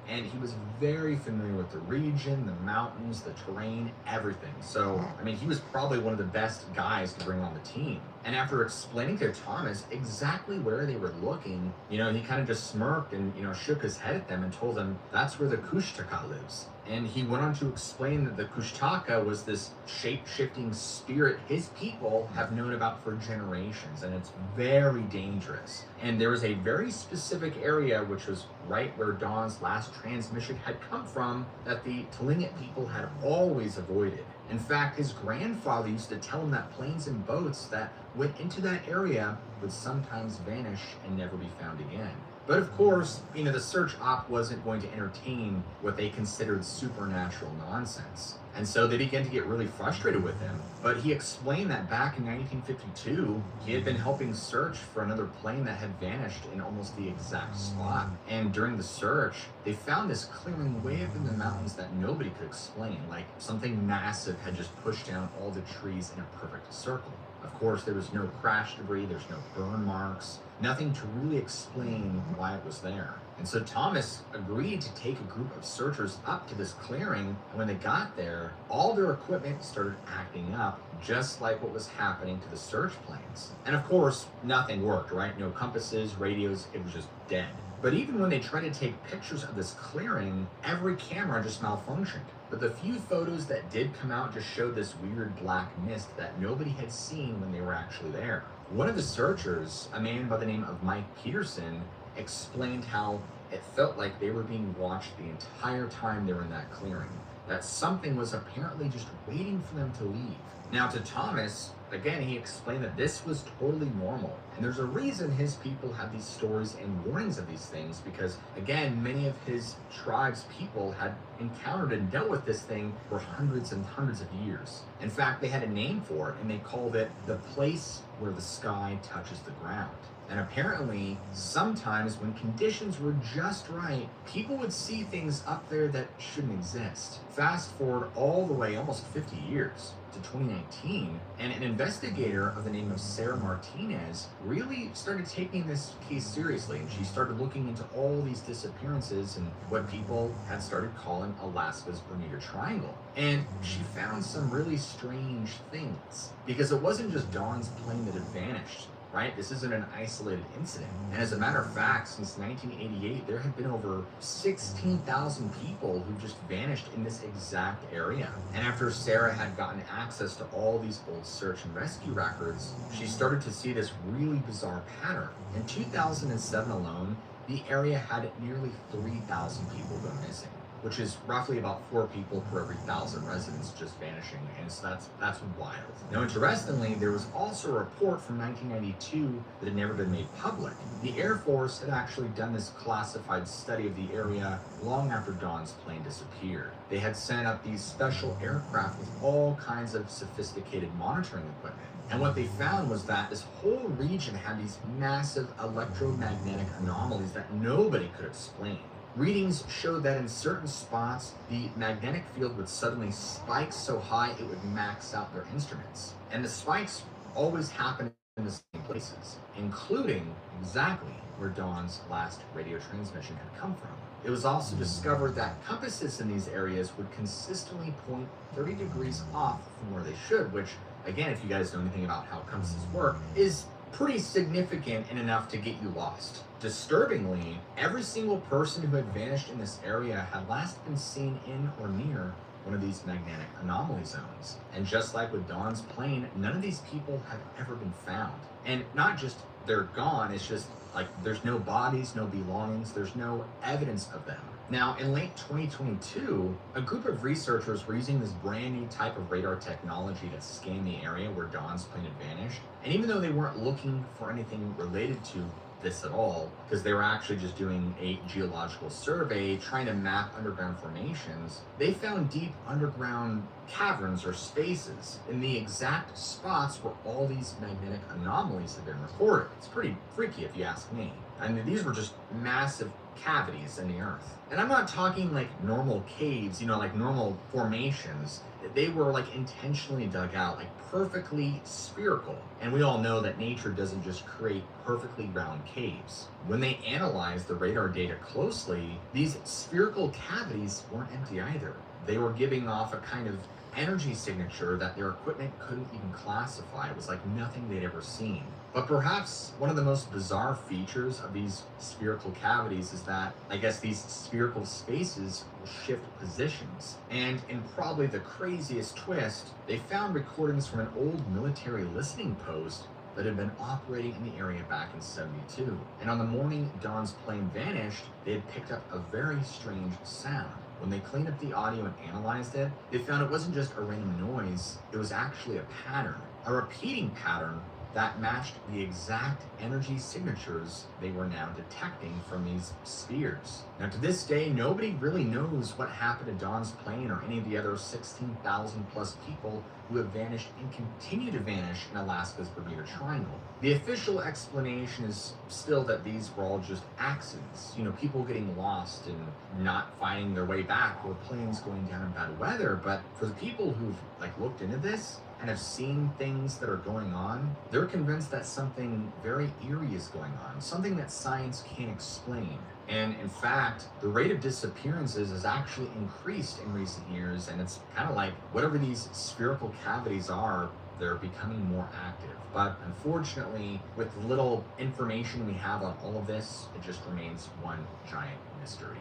[SPEAKER 3] And he was very familiar with the region, the mountains, the terrain, everything. So, I mean, he was probably one of the best guys to bring on the team. And after explaining to Thomas exactly where they were looking, he kind of just smirked and, shook his head at them and told them that's where the Kushtaka lives. And he went on to explain that the Kushtaka was this shape-shifting spirit his people have known about for generations, and it's very dangerous. And there was a very specific area, which was right where Dawn's last transmission had come from, that the Tlingit people had always avoided. In fact, his grandfather used to tell him that planes and boats that went into that area would sometimes vanish and never be found again. But of course, the search op wasn't going to entertain what they considered supernatural nonsense. And so they began to get really frustrated with him. But he explained that back in 1952, he had been helping search for another plane that had vanished in almost the exact spot. And during the search, they found this clearing way up in the mountains that nobody could explain, like something massive had just pushed down all the trees in a perfect circle. Of course, there was no crash debris, there's no burn marks, nothing to really explain why it was there. And so Thomas agreed to take a group of searchers up to this clearing, and when they got there, all their equipment started acting up, just like what was happening to the search planes. And of course, nothing worked, right? No compasses, radios, it was just dead. But even when they tried to take pictures of this clearing, every camera just malfunctioned. But the few photos that did come out just showed this weird black mist that nobody had seen when they were actually there. One of the searchers, a man by the name of Mike Peterson, explained how it felt like they were being watched the entire time they were in that clearing. That something was apparently just waiting for them to leave. Now to Thomas, again, he explained that this was totally normal. And there's a reason his people have these stories and warnings of these things, because again, many of his tribe's people had encountered and dealt with this thing for hundreds and hundreds of years. In fact, they had a name for it, and they called it the place where the sky touches the ground. And apparently, sometimes when conditions were just right, people would see things up there that shouldn't exist. Fast forward all the way, almost 50 years, to 2019, and an investigator of the name of Sarah Martinez really started taking this case seriously, and she started looking into all these disappearances and what people had started calling Alaska's Bermuda Triangle. And she found some really strange things, because it wasn't just Dawn's plane that had vanished. Right? This isn't an isolated incident. And as a matter of fact, since 1988, there have been over 16,000 people who just vanished in this exact area. And after Sarah had gotten access to all these old search and rescue records, she started to see this really bizarre pattern. In 2007 alone, the area had nearly 3,000 people go missing, which is roughly about 4 people per every 1,000 residents just vanishing, and so that's wild. Now, interestingly, there was also a report from 1992 that had never been made public. The Air Force had actually done this classified study of the area long after Dawn's plane disappeared. They had sent up these special aircraft with all kinds of sophisticated monitoring equipment. And what they found was that this whole region had these massive electromagnetic anomalies that nobody could explain. Readings showed that in certain spots, the magnetic field would suddenly spike so high it would max out their instruments. And the spikes always happen in the same places, including exactly where Dawn's last radio transmission had come from. It was also discovered that compasses in these areas would consistently point 30 degrees off from where they should, which, again, if you guys know anything about how compasses work, is pretty significant and enough to get you lost. Disturbingly, every single person who had vanished in this area had last been seen in or near one of these magnetic anomaly zones. And just like with Dawn's plane, none of these people have ever been found. And not just they're gone, it's just like there's no bodies, no belongings, there's no evidence of them. Now, in late 2022, a group of researchers were using this brand new type of radar technology to scan the area where Dawn's plane had vanished. And even though they weren't looking for anything related to this at all, because they were actually just doing a geological survey trying to map underground formations, they found deep underground caverns or spaces in the exact spots where all these magnetic anomalies have been recorded. It's pretty freaky if you ask me. I mean, these were just massive cavities in the earth. And I'm not talking like normal caves, like normal formations. They were like intentionally dug out, like perfectly spherical. And we all know that nature doesn't just create perfectly round caves. When they analyzed the radar data closely, these spherical cavities weren't empty either. They were giving off a kind of energy signature that their equipment couldn't even classify. It was like nothing they'd ever seen. But perhaps one of the most bizarre features of these spherical cavities is that, I guess, these spherical spaces will shift positions. And in probably the craziest twist, they found recordings from an old military listening post that had been operating in the area back in '72. And on the morning Dawn's plane vanished, they had picked up a very strange sound. When they cleaned up the audio and analyzed it, they found it wasn't just a random noise, it was actually a pattern, a repeating pattern that matched the exact energy signatures they were now detecting from these spheres. Now, to this day, nobody really knows what happened to Dawn's plane or any of the other 16,000 plus people who have vanished and continue to vanish in Alaska's Bermuda Triangle. The official explanation is still that these were all just accidents. People getting lost and not finding their way back, or planes going down in bad weather. But for the people who've looked into this and have seen things that are going on, they're convinced that something very eerie is going on, something that science can't explain. And in fact, the rate of disappearances has actually increased in recent years, and it's kind of like whatever these spherical cavities are, they're becoming more active. But unfortunately, with little information we have on all of this, it just remains one giant mystery.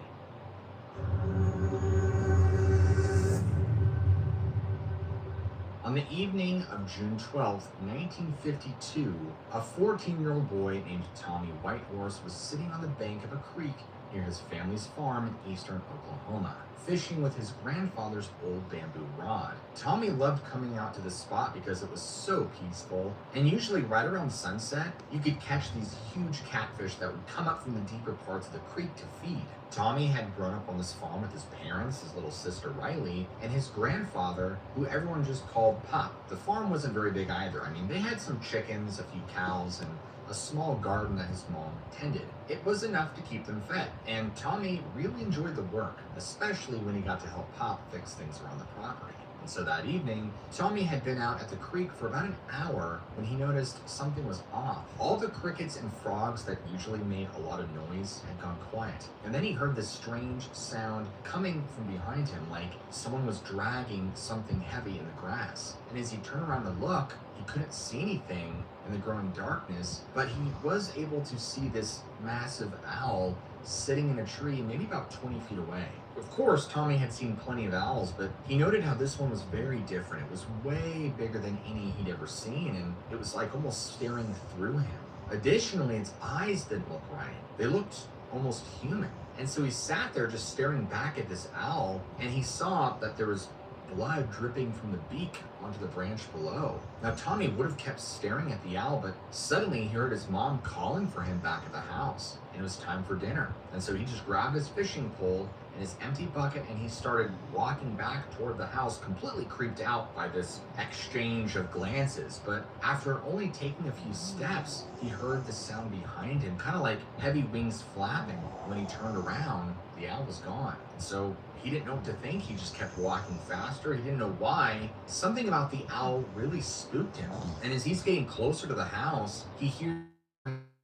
[SPEAKER 3] On the evening of June 12, 1952, a 14-year-old boy named Tommy Whitehorse was sitting on the bank of a creek near his family's farm in eastern Oklahoma, fishing with his grandfather's old bamboo rod. Tommy loved coming out to this spot because it was so peaceful, and usually right around sunset, you could catch these huge catfish that would come up from the deeper parts of the creek to feed. Tommy had grown up on this farm with his parents, his little sister Riley, and his grandfather, who everyone just called Pop. The farm wasn't very big either. I mean, they had some chickens, a few cows, and a small garden that his mom tended. It was enough to keep them fed, and Tommy really enjoyed the work, especially when he got to help Pop fix things around the property. And so that evening, Tommy had been out at the creek for about an hour when he noticed something was off. All the crickets and frogs that usually made a lot of noise had gone quiet. And then he heard this strange sound coming from behind him, like someone was dragging something heavy in the grass. And as he turned around to look, he couldn't see anything in the growing darkness, but he was able to see this massive owl sitting in a tree maybe about 20 feet away. Of course, Tommy had seen plenty of owls, but he noted how this one was very different. It was way bigger than any he'd ever seen, and it was like almost staring through him. Additionally, its eyes didn't look right. They looked almost human. And so he sat there just staring back at this owl, and he saw that there was blood dripping from the beak onto the branch below. Now, Tommy would have kept staring at the owl, but suddenly he heard his mom calling for him back at the house, and it was time for dinner. And so he just grabbed his fishing pole and his empty bucket, and he started walking back toward the house, completely creeped out by this exchange of glances. But after only taking a few steps, he heard the sound behind him, kind of like heavy wings flapping. When he turned around, the owl was gone. And so he didn't know what to think. He just kept walking faster. He didn't know why. Something about the owl really spooked him. And as he's getting closer to the house, he hears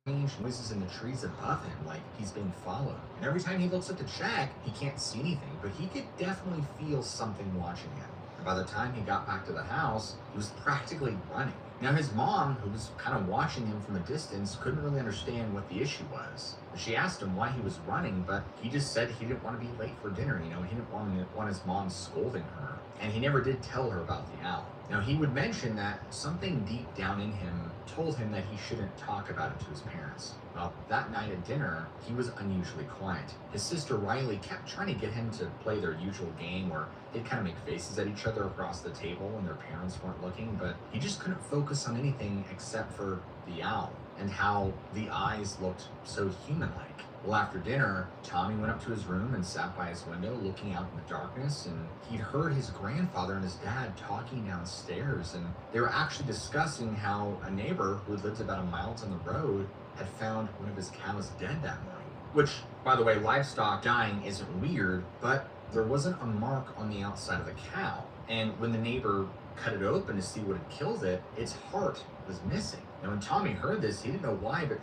[SPEAKER 3] strange noises in the trees above him, like he's being followed. And every time he looks up to check, he can't see anything, but he could definitely feel something watching him. And by the time he got back to the house, he was practically running. Now his mom, who was kind of watching him from a distance, couldn't really understand what the issue was. She asked him why he was running, but he just said he didn't want to be late for dinner. He didn't want his mom scolding her. And he never did tell her about the owl. Now he would mention that something deep down in him told him that he shouldn't talk about it to his parents. Well, that night at dinner, he was unusually quiet. His sister Riley kept trying to get him to play their usual game where they'd kind of make faces at each other across the table when their parents weren't looking, but he just couldn't focus on anything except for the owl and how the eyes looked so human-like. Well, after dinner, Tommy went up to his room and sat by his window looking out in the darkness, and he'd heard his grandfather and his dad talking downstairs, and they were actually discussing how a neighbor who lived about a mile down the road had found one of his cows dead that morning. Which, by the way, livestock dying isn't weird, but there wasn't a mark on the outside of the cow. And when the neighbor cut it open to see what had killed it, its heart was missing. Now, when Tommy heard this, he didn't know why, but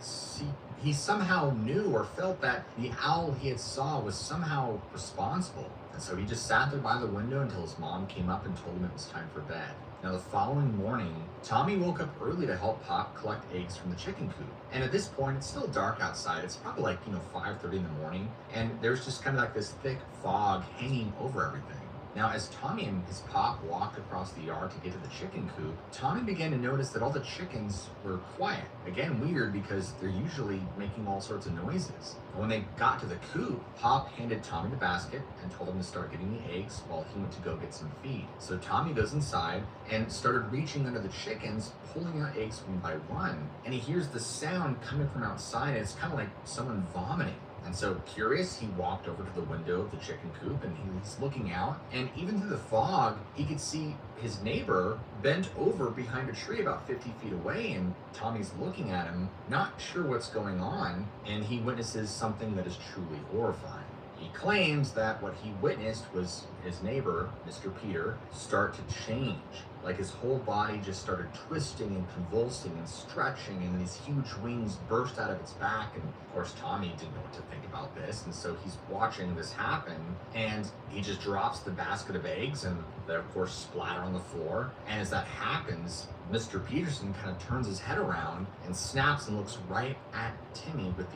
[SPEAKER 3] he somehow knew or felt that the owl he had saw was somehow responsible. And so he just sat there by the window until his mom came up and told him it was time for bed. Now, the following morning, Tommy woke up early to help Pop collect eggs from the chicken coop. And at this point, it's still dark outside. It's probably like, 5:30 in the morning. And there's just kind of like this thick fog hanging over everything. Now, as Tommy and his Pop walked across the yard to get to the chicken coop, Tommy began to notice that all the chickens were quiet. Again, weird because they're usually making all sorts of noises. And when they got to the coop, Pop handed Tommy the basket and told him to start getting the eggs while he went to go get some feed. So Tommy goes inside and started reaching under the chickens, pulling out eggs one by one. And he hears the sound coming from outside, and it's kind of like someone vomiting. And so, curious, he walked over to the window of the chicken coop and he's looking out. And even through the fog, he could see his neighbor bent over behind a tree about 50 feet away. And Tommy's looking at him, not sure what's going on. And he witnesses something that is truly horrifying. He claims that what he witnessed was his neighbor, Mr. Peter, start to change. Like his whole body just started twisting and convulsing and stretching, and these huge wings burst out of its back. And of course, Tommy didn't know what to think about this, and so he's watching this happen, and he just drops the basket of eggs, and they of course splatter on the floor. And as that happens, Mr. Peterson kind of turns his head around and snaps and looks right at Timmy with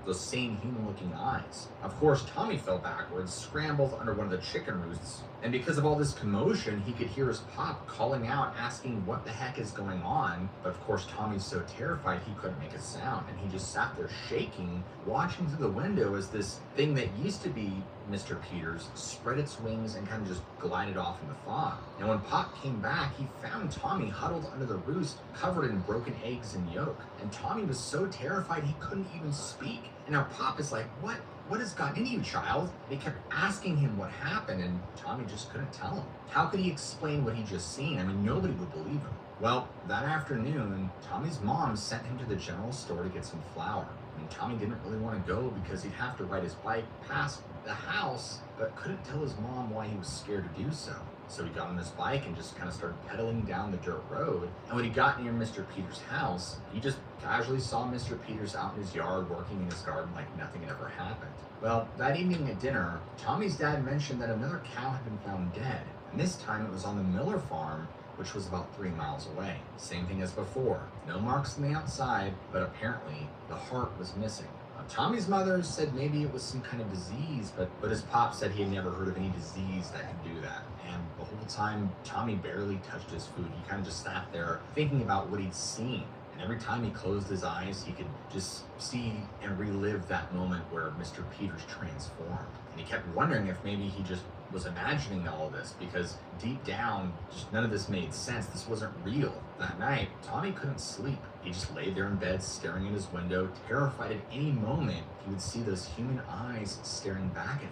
[SPEAKER 3] those same human-looking eyes. Of course, Tommy fell backwards, scrambled under one of the chicken roosts, and because of all this commotion, he could hear his Pop calling out, asking what the heck is going on. But of course, Tommy's so terrified he couldn't make a sound, and he just sat there shaking, watching through the window as this thing that used to be Mr. Peters spread its wings and kind of just glided off in the fog. And when Pop came back, he found Tommy huddled under the roost, covered in broken eggs and yolk. And Tommy was so terrified he couldn't even speak. And now Pop is like, What has gotten into you, child? And he kept asking him what happened, and Tommy just couldn't tell him. How could he explain what he'd just seen? I mean, nobody would believe him. Well, that afternoon, Tommy's mom sent him to the general store to get some flour. And Tommy didn't really want to go because he'd have to ride his bike past the house, but couldn't tell his mom why he was scared to do so. So he got on his bike and just kind of started pedaling down the dirt road. And when he got near Mr. Peters' house, he just casually saw Mr. Peters out in his yard working in his garden like nothing had ever happened. Well, that evening at dinner, Tommy's dad mentioned that another cow had been found dead. And this time it was on the Miller farm, which was about 3 miles away. Same thing as before. No marks on the outside, but apparently the heart was missing. Tommy's mother said maybe it was some kind of disease, but his Pop said he had never heard of any disease that could do that. And the whole time, Tommy barely touched his food. He kind of just sat there thinking about what he'd seen. And every time he closed his eyes, he could just see and relive that moment where Mr. Peters transformed. And he kept wondering if maybe he just was imagining all of this, because deep down, just none of this made sense. This wasn't real. That night, Tommy couldn't sleep. He just lay there in bed, staring at his window, terrified at any moment he would see those human eyes staring back at him.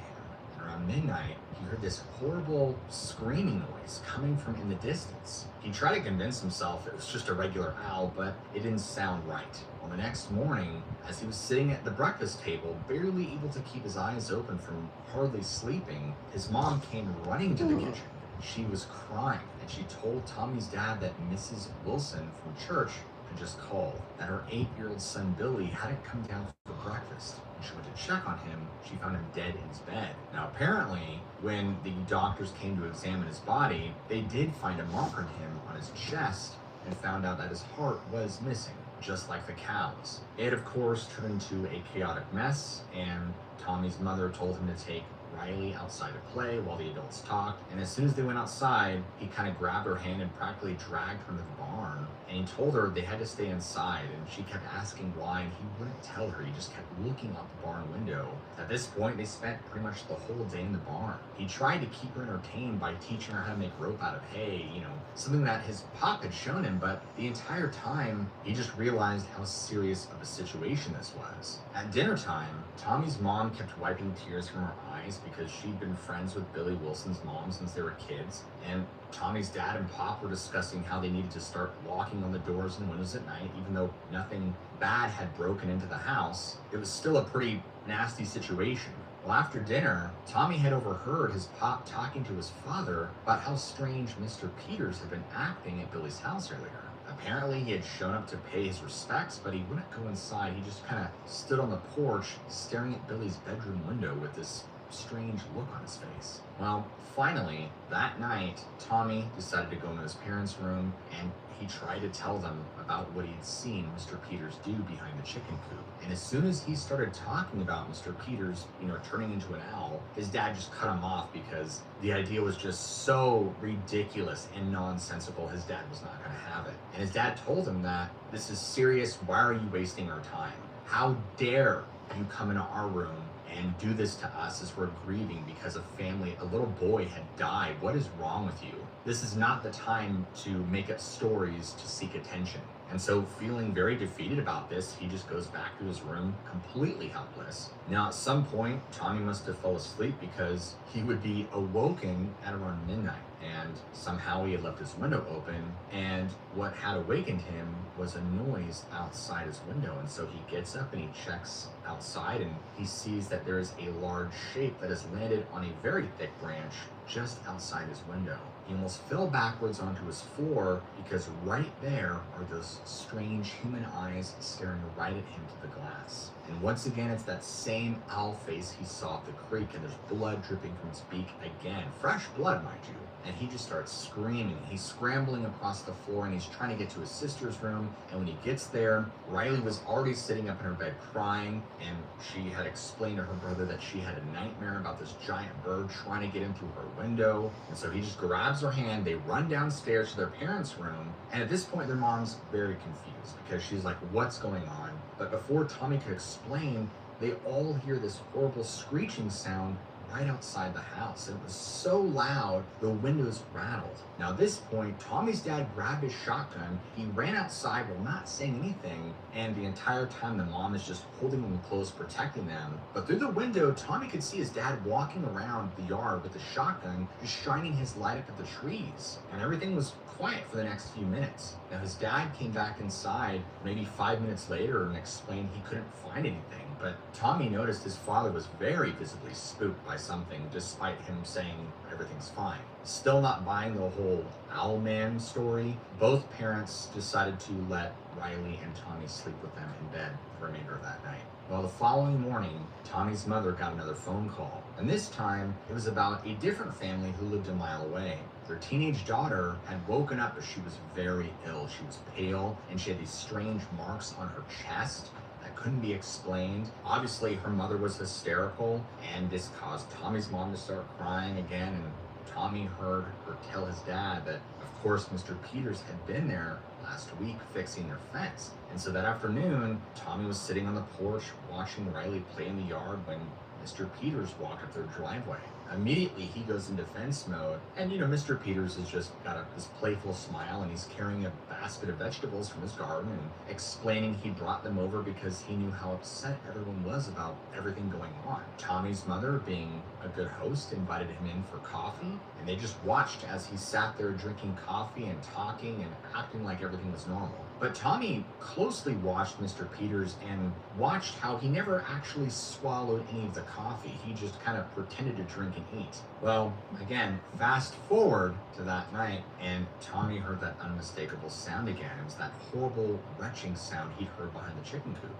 [SPEAKER 3] And around midnight, he heard this horrible screaming noise coming from in the distance. He tried to convince himself it was just a regular owl, but it didn't sound right. Well, the next morning, as he was sitting at the breakfast table, barely able to keep his eyes open from hardly sleeping, his mom came running to the kitchen. She was crying, and she told Tommy's dad that Mrs. Wilson from church had just called, that her 8-year-old son Billy hadn't come down for breakfast. When she went to check on him, she found him dead in his bed. Now apparently, when the doctors came to examine his body, they did find a mark on him on his chest, and found out that his heart was missing, just like the cow's. It, of course, turned into a chaotic mess, and Tommy's mother told him to take Riley outside to play while the adults talked, and as soon as they went outside, he kind of grabbed her hand and practically dragged her into the barn, and he told her they had to stay inside, and she kept asking why, and he wouldn't tell her. He just kept looking out the barn window. At this point, they spent pretty much the whole day in the barn. He tried to keep her entertained by teaching her how to make rope out of hay, something that his pop had shown him, but the entire time, he just realized how serious of a situation this was. At dinner time, Tommy's mom kept wiping tears from her eyes because she'd been friends with Billy Wilson's mom since they were kids, and Tommy's dad and pop were discussing how they needed to start locking on the doors and windows at night. Even though nothing bad had broken into the house, it was still a pretty nasty situation. Well, after dinner, Tommy had overheard his pop talking to his father about how strange Mr. Peters had been acting at Billy's house earlier. Apparently, he had shown up to pay his respects, but he wouldn't go inside. He just kind of stood on the porch, staring at Billy's bedroom window with this strange look on his face. Well, finally, that night, Tommy decided to go into his parents' room, and he tried to tell them about what he'd seen Mr. Peters do behind the chicken coop. And as soon as he started talking about Mr. Peters, turning into an owl, his dad just cut him off because the idea was just so ridiculous and nonsensical. His dad was not going to have it. And his dad told him that this is serious. Why are you wasting our time? How dare you come into our room and do this to us as we're grieving because a little boy had died. What is wrong with you? This is not the time to make up stories to seek attention. And so, feeling very defeated about this, he just goes back to his room completely helpless. Now, at some point, Tommy must have fell asleep because he would be awoken at around midnight. And somehow he had left his window open, and what had awakened him was a noise outside his window. And so he gets up and he checks outside, and he sees that there is a large shape that has landed on a very thick branch just outside his window. He almost fell backwards onto his floor because right there are those strange human eyes staring right at him through the glass. And once again, it's that same owl face he saw at the creek, and there's blood dripping from its beak again. Fresh blood, mind you. And he just starts screaming. He's scrambling across the floor, and he's trying to get to his sister's room. And when he gets there, Riley was already sitting up in her bed crying, and she had explained to her brother that she had a nightmare about this giant bird trying to get in through her window. And so he just grabs her hand, they run downstairs to their parents' room, and at this point their mom's very confused because she's like, what's going on? But before Tommy could explain, they all hear this horrible screeching sound right outside the house, and it was so loud the windows rattled. Now at this point, Tommy's dad grabbed his shotgun, he ran outside while not saying anything, and the entire time the mom is just holding them close, protecting them. But through the window, Tommy could see his dad walking around the yard with the shotgun, just shining his light up at the trees, and everything was quiet for the next few minutes. Now his dad came back inside maybe 5 minutes later and explained he couldn't find anything. But Tommy noticed his father was very visibly spooked by something, despite him saying everything's fine. Still not buying the whole owl man story, both parents decided to let Riley and Tommy sleep with them in bed for the remainder of that night. Well, the following morning, Tommy's mother got another phone call, and this time it was about a different family who lived a mile away. Their teenage daughter had woken up, but she was very ill. She was pale, and she had these strange marks on her chest that couldn't be explained. Obviously, her mother was hysterical, and this caused Tommy's mom to start crying again, and Tommy heard her tell his dad that, of course, Mr. Peters had been there last week fixing their fence. And so that afternoon, Tommy was sitting on the porch watching Riley play in the yard when Mr. Peters walked up their driveway. Immediately, he goes in defense mode, and Mr. Peters has just got this playful smile, and he's carrying a basket of vegetables from his garden and explaining he brought them over because he knew how upset everyone was about everything going on. Tommy's mother, being a good host, invited him in for coffee, and they just watched as he sat there drinking coffee and talking and acting like everything was normal. But Tommy closely watched Mr. Peters and watched how he never actually swallowed any of the coffee. He just kind of pretended to drink and eat. Well, again, fast forward to that night, and Tommy heard that unmistakable sound again. It was that horrible retching sound he'd heard behind the chicken coop.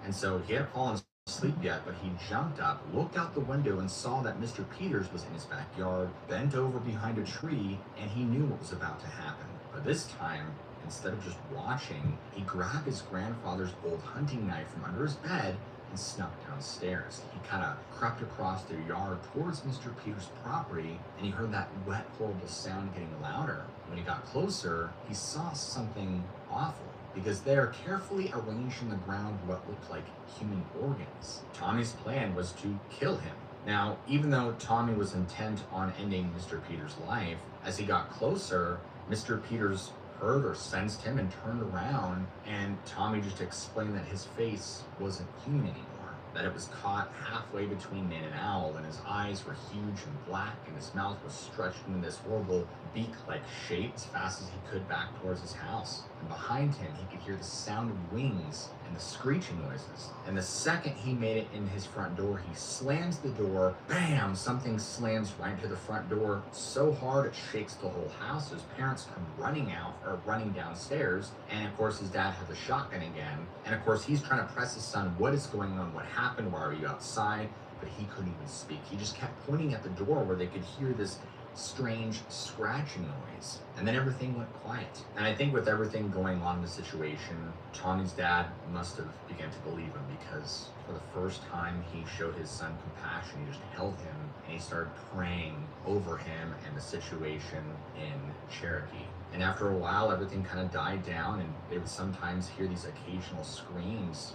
[SPEAKER 3] And so he hadn't fallen asleep yet, but he jumped up, looked out the window, and saw that Mr. Peters was in his backyard, bent over behind a tree, and he knew what was about to happen. But this time, instead of just watching, he grabbed his grandfather's old hunting knife from under his bed and snuck downstairs. He kind of crept across their yard towards Mr. Peters' property, and he heard that wet, horrible sound getting louder. When he got closer, he saw something awful, because there, carefully arranged in the ground, what looked like human organs. Tommy's plan was to kill him. Now, even though Tommy was intent on ending Mr. Peters' life, as he got closer, Mr. Peters heard or sensed him and turned around, and Tommy just explained that his face wasn't human anymore, that it was caught halfway between man and owl, and his eyes were huge and black, and his mouth was stretched into this horrible beak-like shape as fast as he could back towards his house. And behind him, he could hear the sound of wings and the screeching noises. And the second he made it in his front door, he slams the door. Bam! Something slams right to the front door so hard it shakes the whole house. His parents come running downstairs, and of course his dad has a shotgun again. And of course he's trying to press his son, what is going on? What happened? Why are you outside? But he couldn't even speak. He just kept pointing at the door where they could hear this strange scratching noise, and then everything went quiet. And I think with everything going on in the situation, Tommy's dad must have begun to believe him, because for the first time he showed his son compassion. He just held him and he started praying over him and the situation in Cherokee. And after a while, everything kind of died down, and they would sometimes hear these occasional screams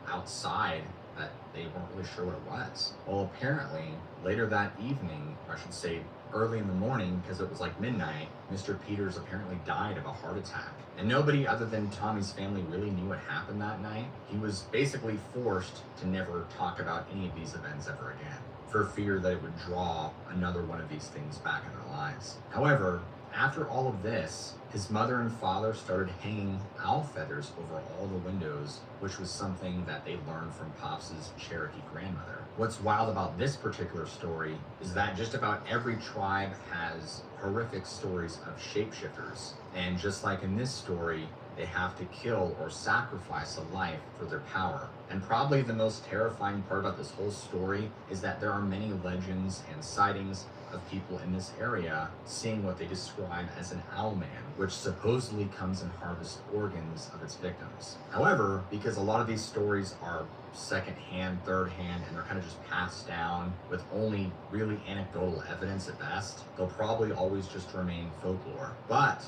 [SPEAKER 3] outside that they weren't really sure what it was. Well, apparently later that evening, I should say early in the morning, because it was like midnight, Mr. Peters apparently died of a heart attack. And nobody other than Tommy's family really knew what happened that night. He was basically forced to never talk about any of these events ever again, for fear that it would draw another one of these things back in their lives. However, after all of this, his mother and father started hanging owl feathers over all the windows, which was something that they learned from Pops' Cherokee grandmother. What's wild about this particular story is that just about every tribe has horrific stories of shapeshifters. And just like in this story, they have to kill or sacrifice a life for their power. And probably the most terrifying part about this whole story is that there are many legends and sightings of people in this area seeing what they describe as an owl man, which supposedly comes and harvests organs of its victims. However, because a lot of these stories are second-hand, third-hand, and they're kind of just passed down with only really anecdotal evidence at best, they'll probably always just remain folklore. But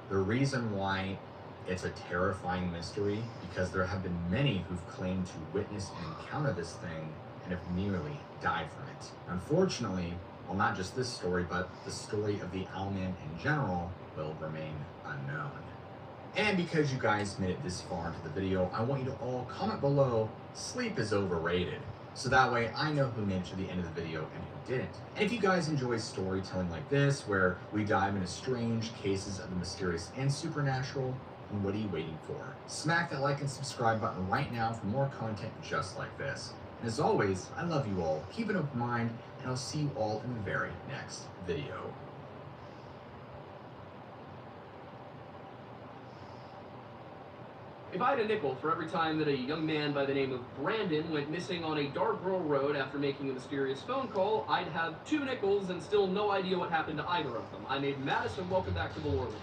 [SPEAKER 3] the reason why it's a terrifying mystery, because there have been many who've claimed to witness and encounter this thing and have nearly died from it. Unfortunately, well, not just this story, but the story of the Owlman in general will remain unknown. And because you guys made it this far into the video, I want you to all comment below, sleep is overrated. So that way I know who made it to the end of the video and who didn't. And if you guys enjoy storytelling like this, where we dive into strange cases of the mysterious and supernatural, then what are you waiting for? Smack that like and subscribe button right now for more content just like this. And as always, I love you all, keep an open mind, and I'll see you all in the very next video.
[SPEAKER 4] If I had a nickel for every time that a young man by the name of Brandon went missing on a Darborough Road after making a mysterious phone call, I'd have 2 nickels and still no idea what happened to either of them. I'm Aiden Madison, welcome back to the Lore Lounge.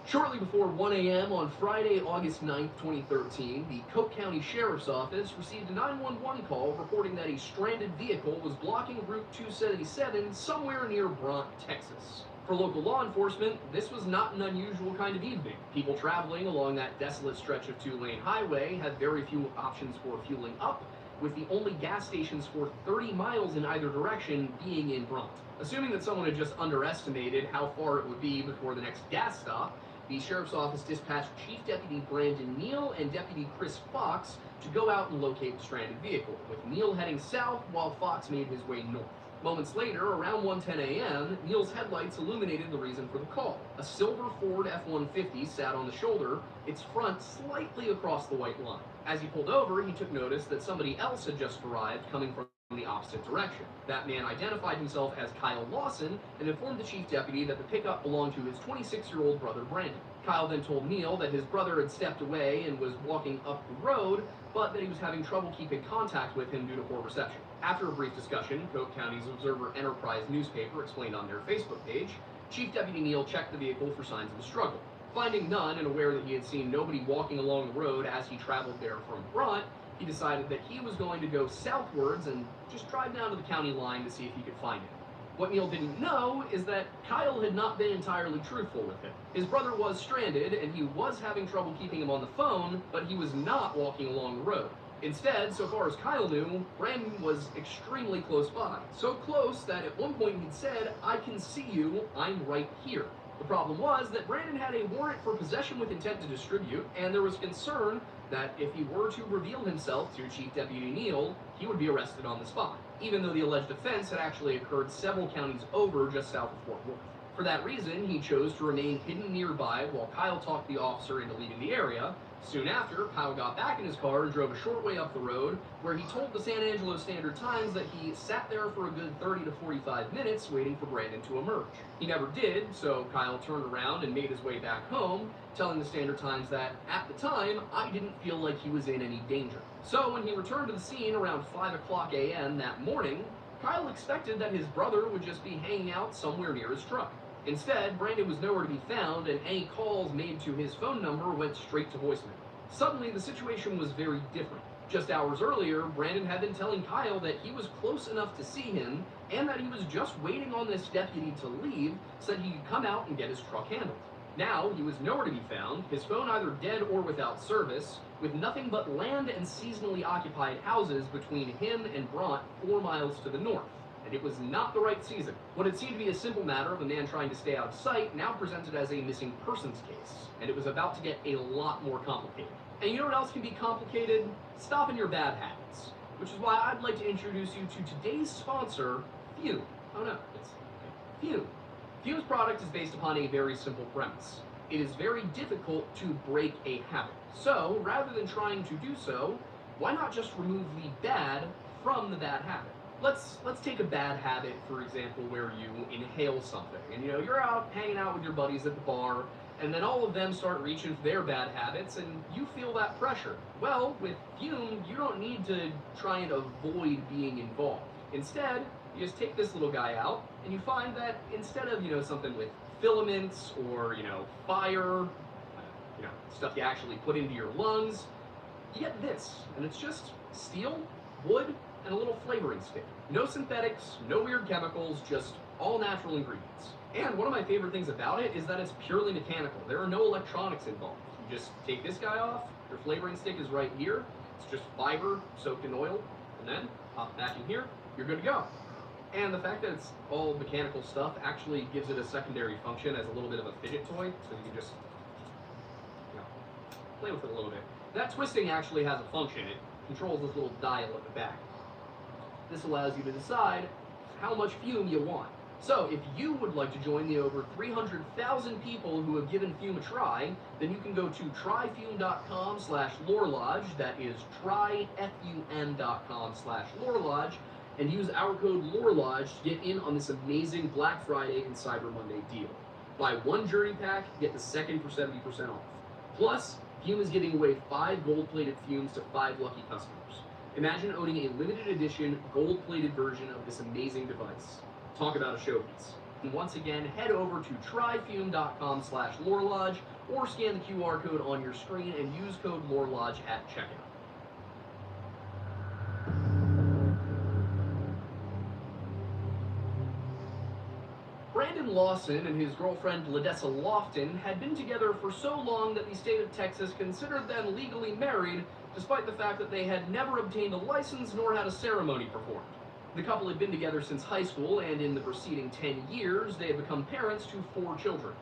[SPEAKER 4] Shortly before 1 a.m. on Friday, August 9th, 2013, the Coke County Sheriff's Office received a 911 call reporting that a stranded vehicle was blocking Route 277 somewhere near Brant, Texas. For local law enforcement, this was not an unusual kind of evening. People traveling along that desolate stretch of 2-lane highway had very few options for fueling up, with the only gas stations for 30 miles in either direction being in Brant. Assuming that someone had just underestimated how far it would be before the next gas stop, the Sheriff's Office dispatched Chief Deputy Brandon Neal and Deputy Chris Fox to go out and locate the stranded vehicle, with Neal heading south while Fox made his way north. Moments later, around 1:10 a.m., Neal's headlights illuminated the reason for the call. A silver Ford F-150 sat on the shoulder, its front slightly across the white line. As he pulled over, he took notice that somebody else had just arrived coming from the opposite direction. That man identified himself as Kyle Lawson and informed the chief deputy that the pickup belonged to his 26-year-old brother Brandon. Kyle then told Neal that his brother had stepped away and was walking up the road, but that he was having trouble keeping contact with him due to poor reception. After a brief discussion, Coke County's Observer Enterprise newspaper explained on their Facebook page, Chief Deputy Neal checked the vehicle for signs of a struggle. Finding none and aware that he had seen nobody walking along the road as he traveled there from Bront, he decided that he was going to go southwards and just drive down to the county line to see if he could find him. What Neal didn't know is that Kyle had not been entirely truthful with him. His brother was stranded, and he was having trouble keeping him on the phone, but he was not walking along the road. Instead, so far as Kyle knew, Brandon was extremely close by. So close that at one point he'd said, "I can see you, I'm right here." The problem was that Brandon had a warrant for possession with intent to distribute, and there was concern that if he were to reveal himself to Chief Deputy Neal, he would be arrested on the spot, even though the alleged offense had actually occurred several counties over just south of Fort Worth. For that reason, he chose to remain hidden nearby while Kyle talked the officer into leaving the area. Soon after, Kyle got back in his car and drove a short way up the road, where he told the San Angelo Standard-Times that he sat there for a good 30 to 45 minutes waiting for Brandon to emerge. He never did, so Kyle turned around and made his way back home, telling the Standard-Times that, at the time, I didn't feel like he was in any danger. So when he returned to the scene around 5 o'clock a.m. that morning, Kyle expected that his brother would just be hanging out somewhere near his truck. Instead, Brandon was nowhere to be found, and any calls made to his phone number went straight to voicemail. Suddenly, the situation was very different. Just hours earlier, Brandon had been telling Kyle that he was close enough to see him, and that he was just waiting on this deputy to leave so that he could come out and get his truck handled. Now, he was nowhere to be found, his phone either dead or without service, with nothing but land and seasonally occupied houses between him and Bront 4 miles to the north. And it was not the right season. What had seemed to be a simple matter of a man trying to stay out of sight now presented as a missing persons case, and it was about to get a lot more complicated. And you know what else can be complicated? Stopping your bad habits. Which is why I'd like to introduce you to today's sponsor, Fume. Oh no, it's Fume. Fume's product is based upon a very simple premise. It is very difficult to break a habit. So, rather than trying to do so, why not just remove the bad from the bad habit? Let's take a bad habit, for example, where you inhale something. And you're out hanging out with your buddies at the bar, and then all of them start reaching for their bad habits, and you feel that pressure. Well, with Fume, you don't need to try and avoid being involved. Instead, you just take this little guy out, and you find that instead of, something with filaments or, fire, stuff you actually put into your lungs, you get this, and it's just steel, wood, and a little flavoring stick. No synthetics, no weird chemicals, just all natural ingredients. And one of my favorite things about it is that it's purely mechanical. There are no electronics involved. You just take this guy off, your flavoring stick is right here, it's just fiber soaked in oil, and then pop back in here, you're good to go. And the fact that it's all mechanical stuff actually gives it a secondary function as a little bit of a fidget toy, so you can just play with it a little bit. That twisting actually has a function. It controls this little dial at the back. This allows you to decide how much Fume you want. So if you would like to join the over 300,000 people who have given Fume a try, then you can go to tryfume.com/lorelodge, that is tryfum.com/lorelodge, and use our code LORELODGE to get in on this amazing Black Friday and Cyber Monday deal. Buy one journey pack, get the second for 70% off. Plus, Fume is giving away 5 gold-plated Fumes to 5 lucky customers. Imagine owning a limited edition, gold-plated version of this amazing device. Talk about a showpiece. And once again, head over to tryfume.com/lorelodge or scan the QR code on your screen and use code LORELODGE at checkout. Brandon Lawson and his girlfriend Ledessa Lofton had been together for so long that the state of Texas considered them legally married, despite the fact that they had never obtained a license nor had a ceremony performed. The couple had been together since high school, and in the preceding 10 years, they had become parents to 4 children.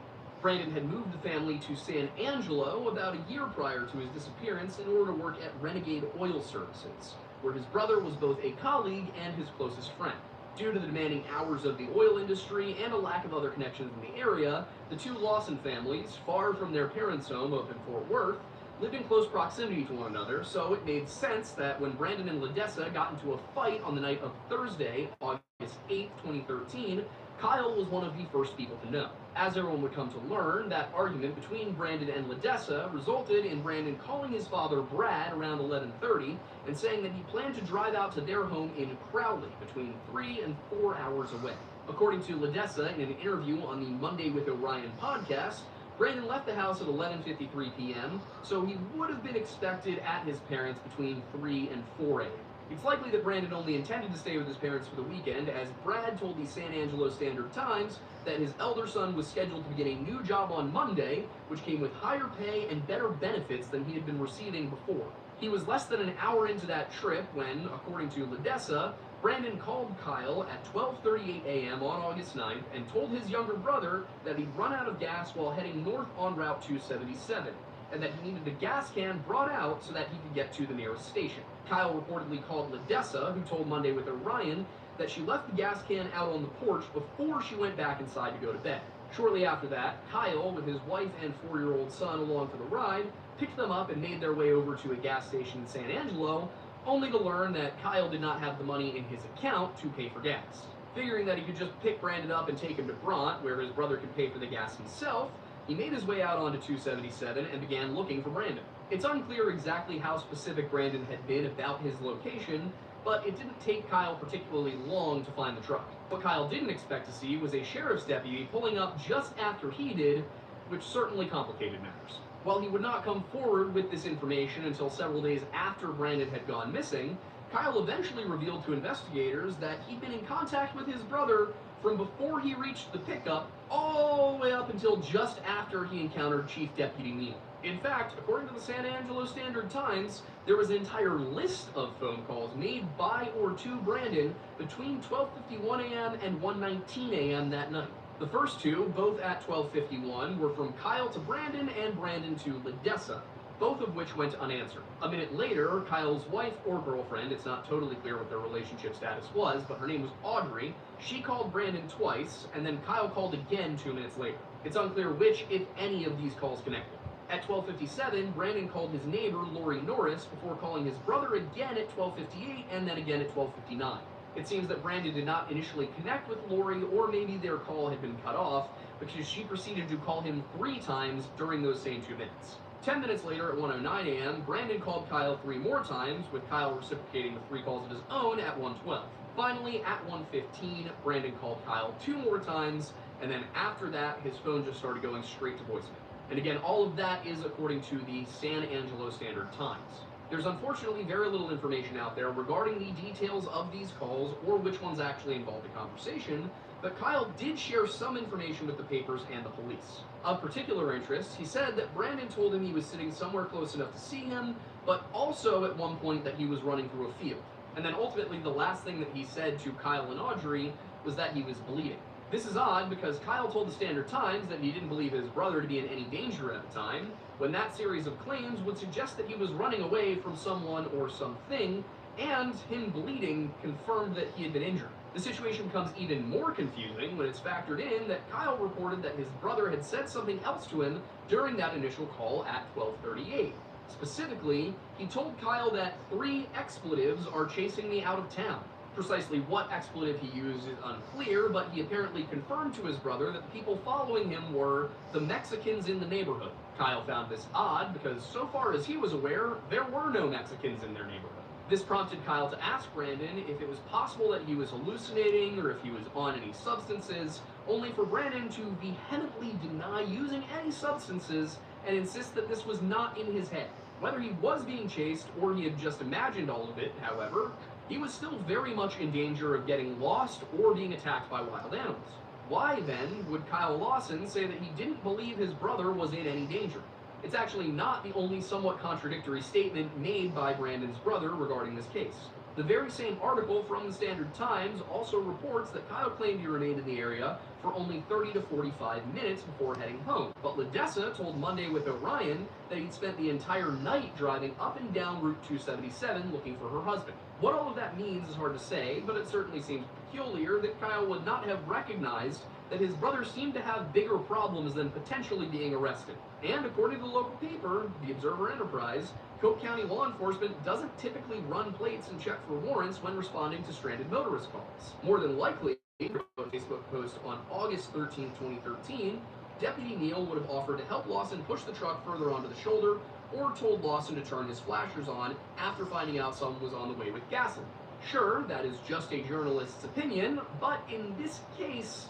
[SPEAKER 4] Brandon had moved the family to San Angelo about a year prior to his disappearance in order to work at Renegade Oil Services, where his brother was both a colleague and his closest friend. Due to the demanding hours of the oil industry and a lack of other connections in the area, the 2 Lawson families, far from their parents' home up in Fort Worth, lived in close proximity to one another, so it made sense that when Brandon and Ledessa got into a fight on the night of Thursday, August 8, 2013, Kyle was one of the first people to know. As everyone would come to learn, that argument between Brandon and Ledessa resulted in Brandon calling his father Brad around 11:30 and saying that he planned to drive out to their home in Crowley, between 3 and 4 hours away. According to Ledessa in an interview on the Monday with Orion podcast, Brandon left the house at 11:53 p.m., so he would have been expected at his parents' between 3 and 4 a.m. It's likely that Brandon only intended to stay with his parents for the weekend, as Brad told the San Angelo Standard-Times that his elder son was scheduled to begin a new job on Monday, which came with higher pay and better benefits than he had been receiving before. He was less than an hour into that trip when, according to Ledessa, Brandon called Kyle at 12:38 a.m. on August 9th and told his younger brother that he'd run out of gas while heading north on Route 277, and that he needed a gas can brought out so that he could get to the nearest station. Kyle reportedly called Ledessa, who told Monday with Orion that she left the gas can out on the porch before she went back inside to go to bed. Shortly after that, Kyle, with his wife and 4-year-old son along for the ride, picked them up and made their way over to a gas station in San Angelo, only to learn that Kyle did not have the money in his account to pay for gas. Figuring that he could just pick Brandon up and take him to Bront, where his brother could pay for the gas himself, he made his way out onto 277 and began looking for Brandon. It's unclear exactly how specific Brandon had been about his location, but it didn't take Kyle particularly long to find the truck. What Kyle didn't expect to see was a sheriff's deputy pulling up just after he did, which certainly complicated matters. While he would not come forward with this information until several days after Brandon had gone missing, Kyle eventually revealed to investigators that he'd been in contact with his brother from before he reached the pickup all the way up until just after he encountered Chief Deputy Neal. In fact, according to the San Angelo Standard-Times, there was an entire list of phone calls made by or to Brandon between 12:51 a.m. and 1:19 a.m. that night. The first two, both at 12:51, were from Kyle to Brandon and Brandon to Ledessa, both of which went unanswered. A minute later, Kyle's wife or girlfriend, it's not totally clear what their relationship status was, but her name was Audrey, she called Brandon twice, and then Kyle called again 2 minutes later. It's unclear which, if any, of these calls connected. At 12:57, Brandon called his neighbor, Lori Norris, before calling his brother again at 12:58 and then again at 12:59. It seems that Brandon did not initially connect with Lori, or maybe their call had been cut off, because she proceeded to call him 3 times during those same 2 minutes. 10 minutes later at 1:09 a.m., Brandon called Kyle 3 more times, with Kyle reciprocating with 3 calls of his own at 1:12. Finally, at 1:15, Brandon called Kyle 2 more times, and then after that, his phone just started going straight to voicemail. And again, all of that is according to the San Angelo Standard-Times. There's unfortunately very little information out there regarding the details of these calls or which ones actually involved a conversation, but Kyle did share some information with the papers and the police. Of particular interest, he said that Brandon told him he was sitting somewhere close enough to see him, but also at one point that he was running through a field. And then ultimately the last thing that he said to Kyle and Audrey was that he was bleeding. This is odd because Kyle told the Standard-Times that he didn't believe his brother to be in any danger at the time, when that series of claims would suggest that he was running away from someone or something, and him bleeding confirmed that he had been injured. The situation becomes even more confusing when it's factored in that Kyle reported that his brother had said something else to him during that initial call at 12:38. Specifically, he told Kyle that 3 expletives are chasing me out of town. Precisely what expletive he used is unclear, but he apparently confirmed to his brother that the people following him were the Mexicans in the neighborhood. Kyle found this odd because so far as he was aware, there were no Mexicans in their neighborhood. This prompted Kyle to ask Brandon if it was possible that he was hallucinating or if he was on any substances, only for Brandon to vehemently deny using any substances and insist that this was not in his head. Whether he was being chased or he had just imagined all of it, however, he was still very much in danger of getting lost or being attacked by wild animals. Why, then, would Kyle Lawson say that he didn't believe his brother was in any danger? It's actually not the only somewhat contradictory statement made by Brandon's brother regarding this case. The very same article from the Standard-Times also reports that Kyle claimed he remained in the area for only 30 to 45 minutes before heading home. But Ledessa told Monday with Orion that he'd spent the entire night driving up and down Route 277 looking for her husband. What all of that means is hard to say, but it certainly seems peculiar that Kyle would not have recognized that his brother seemed to have bigger problems than potentially being arrested. And according to the local paper, the Observer Enterprise, Coke County law enforcement doesn't typically run plates and check for warrants when responding to stranded motorist calls. More than likely, a Facebook post on August 13, 2013, Deputy Neal would have offered to help Lawson push the truck further onto the shoulder, or told Lawson to turn his flashers on after finding out someone was on the way with gasoline. Sure, that is just a journalist's opinion, but in this case,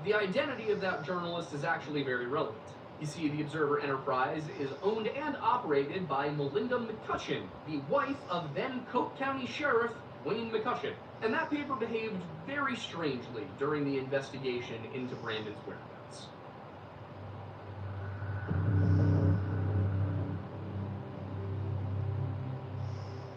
[SPEAKER 4] the identity of that journalist is actually very relevant. You see, the Observer Enterprise is owned and operated by Melinda McCutcheon, the wife of then Coke County Sheriff Wayne McCutcheon. And that paper behaved very strangely during the investigation into Brandon's whereabouts.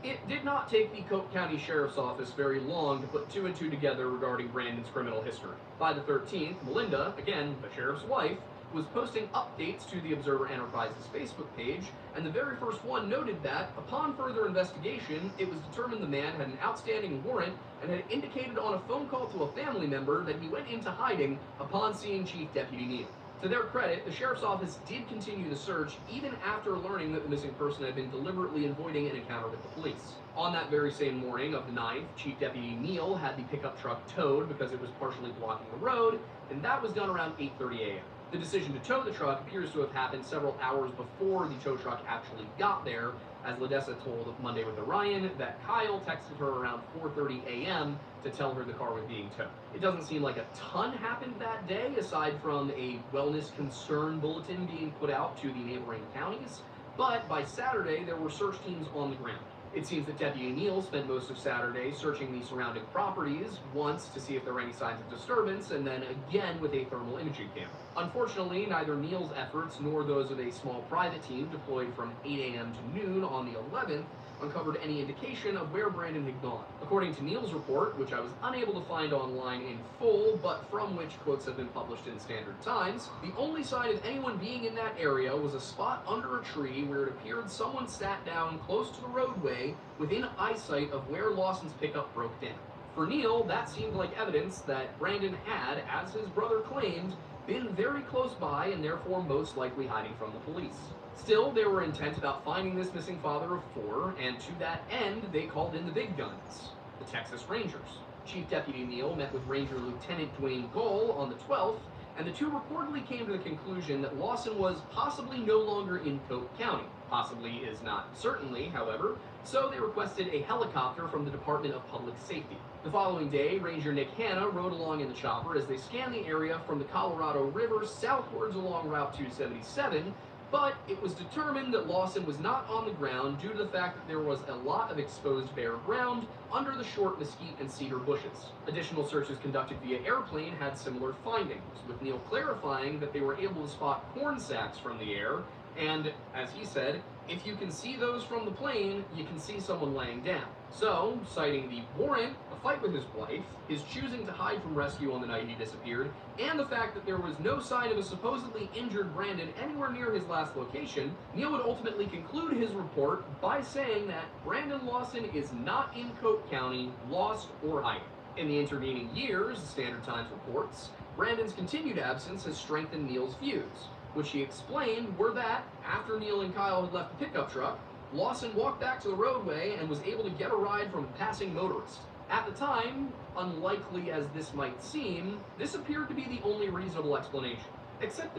[SPEAKER 4] It did not take the Coke County Sheriff's Office very long to put two and two together regarding Brandon's criminal history. By the 13th, Melinda, again the sheriff's wife, was posting updates to the Observer Enterprise's Facebook page, and the very first one noted that, upon further investigation, it was determined the man had an outstanding warrant and had indicated on a phone call to a family member that he went into hiding upon seeing Chief Deputy Neal. To their credit, the sheriff's office did continue the search even after learning that the missing person had been deliberately avoiding an encounter with the police. On that very same morning of the 9th, Chief Deputy Neal had the pickup truck towed because it was partially blocking the road, and that was done around 8:30 a.m. The decision to tow the truck appears to have happened several hours before the tow truck actually got there, as Ledessa told Monday with Orion that Kyle texted her around 4:30 a.m. to tell her the car was being towed. It doesn't seem like a ton happened that day, aside from a wellness concern bulletin being put out to the neighboring counties, but by Saturday there were search teams on the ground. It seems that Deputy Neal spent most of Saturday searching the surrounding properties, once to see if there were any signs of disturbance, and then again with a thermal imaging camera. Unfortunately, neither Neal's efforts nor those of a small private team deployed from 8 a.m. to noon on the 11th uncovered any indication of where Brandon had gone. According to Neal's report, which I was unable to find online in full, but from which quotes have been published in Standard Times, the only sign of anyone being in that area was a spot under a tree where it appeared someone sat down close to the roadway within eyesight of where Lawson's pickup broke down. For Neal, that seemed like evidence that Brandon had, as his brother claimed, been very close by and therefore most likely hiding from the police. Still, they were intent about finding this missing father of four, and to that end, they called in the big guns, the Texas Rangers. Chief Deputy Neal met with Ranger Lieutenant Dwayne Goll on the 12th, and the two reportedly came to the conclusion that Lawson was possibly no longer in Coke County. Possibly is not certainly, however, so they requested a helicopter from the Department of Public Safety. The following day, Ranger Nick Hanna rode along in the chopper as they scanned the area from the Colorado River southwards along Route 277, but it was determined that Lawson was not on the ground due to the fact that there was a lot of exposed bare ground under the short mesquite and cedar bushes. Additional searches conducted via airplane had similar findings, with Neal clarifying that they were able to spot corn sacks from the air, and, as he said, if you can see those from the plane, you can see someone laying down. So, citing the warrant, a fight with his wife, his choosing to hide from rescue on the night he disappeared, and the fact that there was no sign of a supposedly injured Brandon anywhere near his last location, Neal would ultimately conclude his report by saying that Brandon Lawson is not in Coke County, lost or hiding. In the intervening years, the Standard Times reports, Brandon's continued absence has strengthened Neal's views, which he explained were that, after Neal and Kyle had left the pickup truck, Lawson walked back to the roadway and was able to get a ride from a passing motorist. At the time, unlikely as this might seem, this appeared to be the only reasonable explanation. Except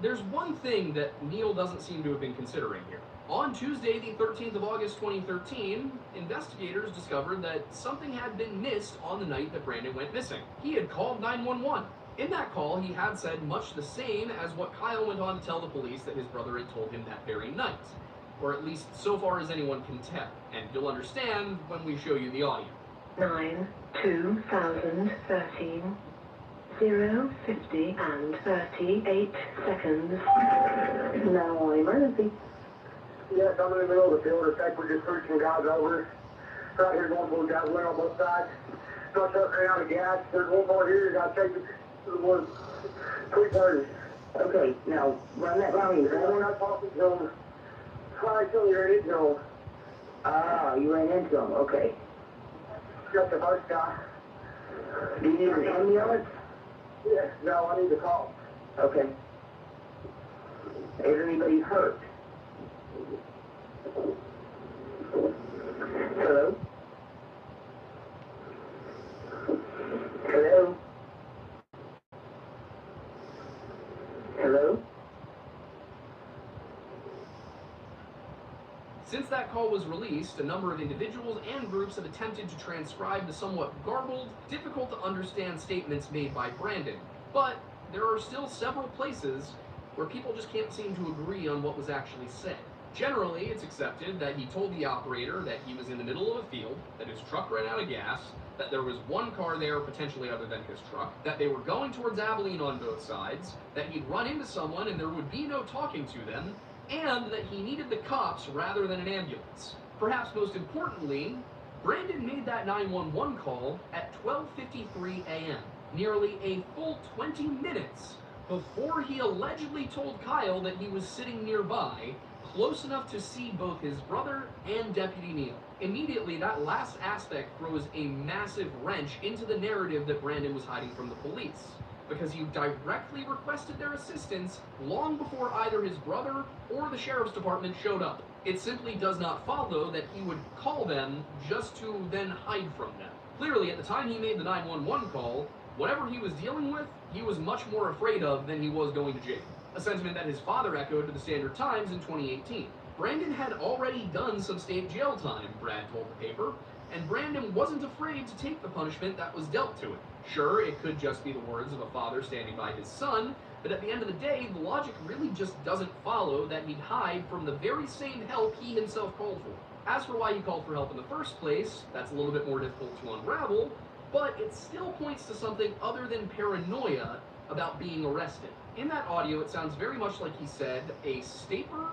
[SPEAKER 4] there's one thing that Neal doesn't seem to have been considering here. On Tuesday, the 13th of August 2013, investigators discovered that something had been missed on the night that Brandon went missing. He had called 911. In that call, he had said much the same as what Kyle went on to tell the police that his brother had told him that very night. Or at least so far as anyone can tell. And you'll understand when we show you the audio.
[SPEAKER 5] 9/2013, 0:50 and 38 seconds. Now emergency.
[SPEAKER 6] Yes, I'm in the middle of the field. In fact, we're just searching guys over. Right here's one of those guys laying on both sides. Not running out of gas. There's one more here. You got to take the one 330.
[SPEAKER 5] Okay, now run that line.
[SPEAKER 6] We're not talking to them. I tell you, it no.
[SPEAKER 5] Ah, you ran into him. Okay.
[SPEAKER 6] Got the first guy.
[SPEAKER 5] Do you need an ambulance?
[SPEAKER 6] Yeah, no, I need to call.
[SPEAKER 5] Okay. Is anybody hurt? Hello? Hello? Hello?
[SPEAKER 4] Since that call was released, a number of individuals and groups have attempted to transcribe the somewhat garbled, difficult to understand statements made by Brandon. But there are still several places where people just can't seem to agree on what was actually said. Generally, it's accepted that he told the operator that he was in the middle of a field, that his truck ran out of gas, that there was one car there potentially other than his truck, that they were going towards Abilene on both sides, that he'd run into someone and there would be no talking to them, and that he needed the cops rather than an ambulance. Perhaps most importantly, Brandon made that 911 call at 12:53 a.m., nearly a full 20 minutes before he allegedly told Kyle that he was sitting nearby, close enough to see both his brother and Deputy Neal. Immediately, that last aspect throws a massive wrench into the narrative that Brandon was hiding from the police, because he directly requested their assistance long before either his brother or the sheriff's department showed up. It simply does not follow that he would call them just to then hide from them. Clearly, at the time he made the 911 call, whatever he was dealing with, he was much more afraid of than he was going to jail. A sentiment that his father echoed to the Standard Times in 2018. Brandon had already done some state jail time, Brad told the paper, and Brandon wasn't afraid to take the punishment that was dealt to him. Sure, it could just be the words of a father standing by his son, but at the end of the day, the logic really just doesn't follow that he'd hide from the very same help he himself called for. As for why he called for help in the first place, that's a little bit more difficult to unravel, but it still points to something other than paranoia about being arrested. In that audio, it sounds very much like he said a stapler,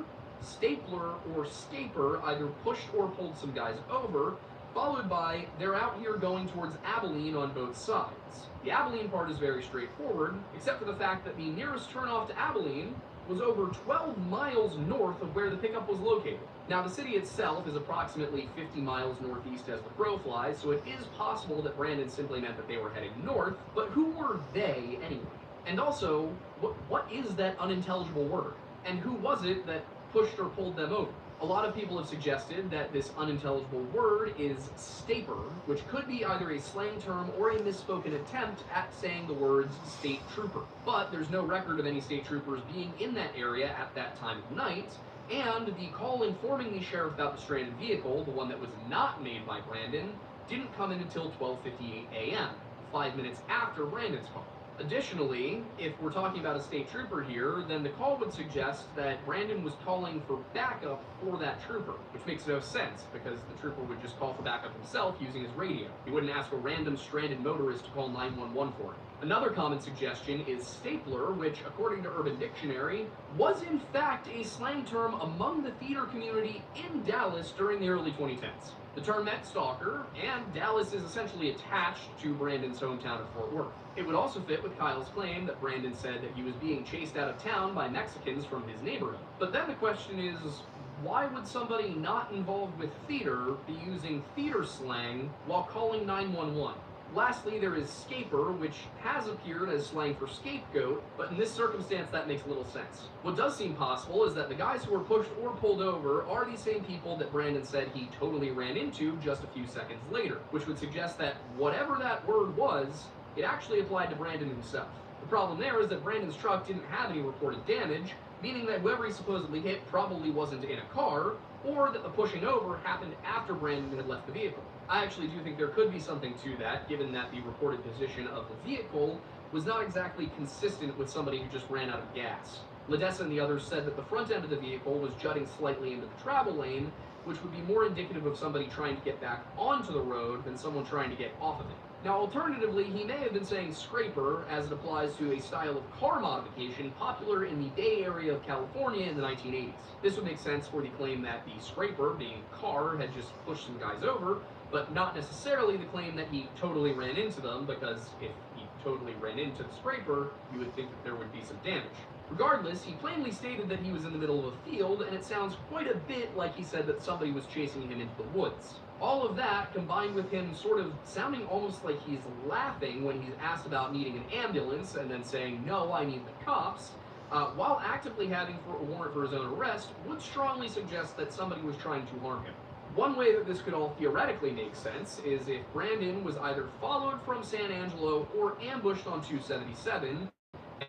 [SPEAKER 4] or scaper either pushed or pulled some guys over, followed by, they're out here going towards Abilene on both sides. The Abilene part is very straightforward, except for the fact that the nearest turnoff to Abilene was over 12 miles north of where the pickup was located. Now, the city itself is approximately 50 miles northeast as the crow flies, so it is possible that Brandon simply meant that they were heading north, but who were they anyway? And also, what is that unintelligible word? And who was it that pushed or pulled them over? A lot of people have suggested that this unintelligible word is staper, which could be either a slang term or a misspoken attempt at saying the words state trooper. But there's no record of any state troopers being in that area at that time of night, and the call informing the sheriff about the stranded vehicle, the one that was not made by Brandon, didn't come in until 12:58 a.m., 5 minutes after Brandon's call. Additionally, if we're talking about a state trooper here, then the call would suggest that Brandon was calling for backup for that trooper, which makes no sense because the trooper would just call for backup himself using his radio. He wouldn't ask a random stranded motorist to call 911 for him. Another common suggestion is stapler, which, according to Urban Dictionary, was in fact a slang term among the theater community in Dallas during the early 2010s. The term meant stalker, and Dallas is essentially attached to Brandon's hometown of Fort Worth. It would also fit with Kyle's claim that Brandon said that he was being chased out of town by Mexicans from his neighborhood. But then the question is, why would somebody not involved with theater be using theater slang while calling 911? Lastly, there is scaper, which has appeared as slang for scapegoat, but in this circumstance that makes little sense. What does seem possible is that the guys who were pushed or pulled over are the same people that Brandon said he totally ran into just a few seconds later, which would suggest that whatever that word was, it actually applied to Brandon himself. The problem there is that Brandon's truck didn't have any reported damage, meaning that whoever he supposedly hit probably wasn't in a car, or that the pushing over happened after Brandon had left the vehicle. I actually do think there could be something to that, given that the reported position of the vehicle was not exactly consistent with somebody who just ran out of gas. Ledessa and the others said that the front end of the vehicle was jutting slightly into the travel lane, which would be more indicative of somebody trying to get back onto the road than someone trying to get off of it. Now, alternatively, he may have been saying scraper, as it applies to a style of car modification popular in the Bay Area of California in the 1980s. This would make sense for the claim that the scraper, being car, had just pushed some guys over, but not necessarily the claim that he totally ran into them, because if he totally ran into the scraper, you would think that there would be some damage. Regardless, he plainly stated that he was in the middle of a field, and it sounds quite a bit like he said that somebody was chasing him into the woods. All of that, combined with him sort of sounding almost like he's laughing when he's asked about needing an ambulance, and then saying, "No, I need the cops," while actively having a warrant for his own arrest, would strongly suggest that somebody was trying to harm him. One way that this could all theoretically make sense is if Brandon was either followed from San Angelo or ambushed on 277,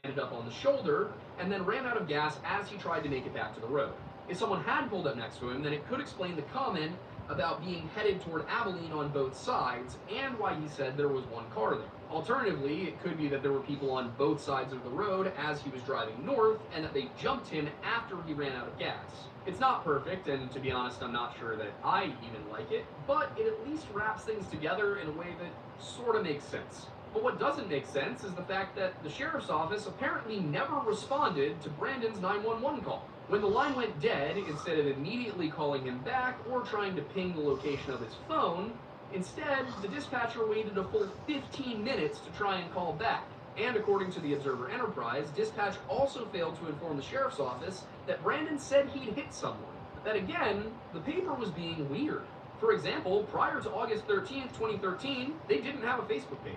[SPEAKER 4] ended up on the shoulder, and then ran out of gas as he tried to make it back to the road. If someone had pulled up next to him, then it could explain the comment about being headed toward Abilene on both sides, and why he said there was one car there. Alternatively, it could be that there were people on both sides of the road as he was driving north, and that they jumped him after he ran out of gas. It's not perfect, and to be honest, I'm not sure that I even like it, but it at least wraps things together in a way that sort of makes sense. But what doesn't make sense is the fact that the sheriff's office apparently never responded to Brandon's 911 call. When the line went dead, instead of immediately calling him back or trying to ping the location of his phone, instead, the dispatcher waited a full 15 minutes to try and call back. And according to the Observer Enterprise, dispatch also failed to inform the sheriff's office that Brandon said he'd hit someone. That again, the paper was being weird. For example, prior to August 13th, 2013, they didn't have a Facebook page.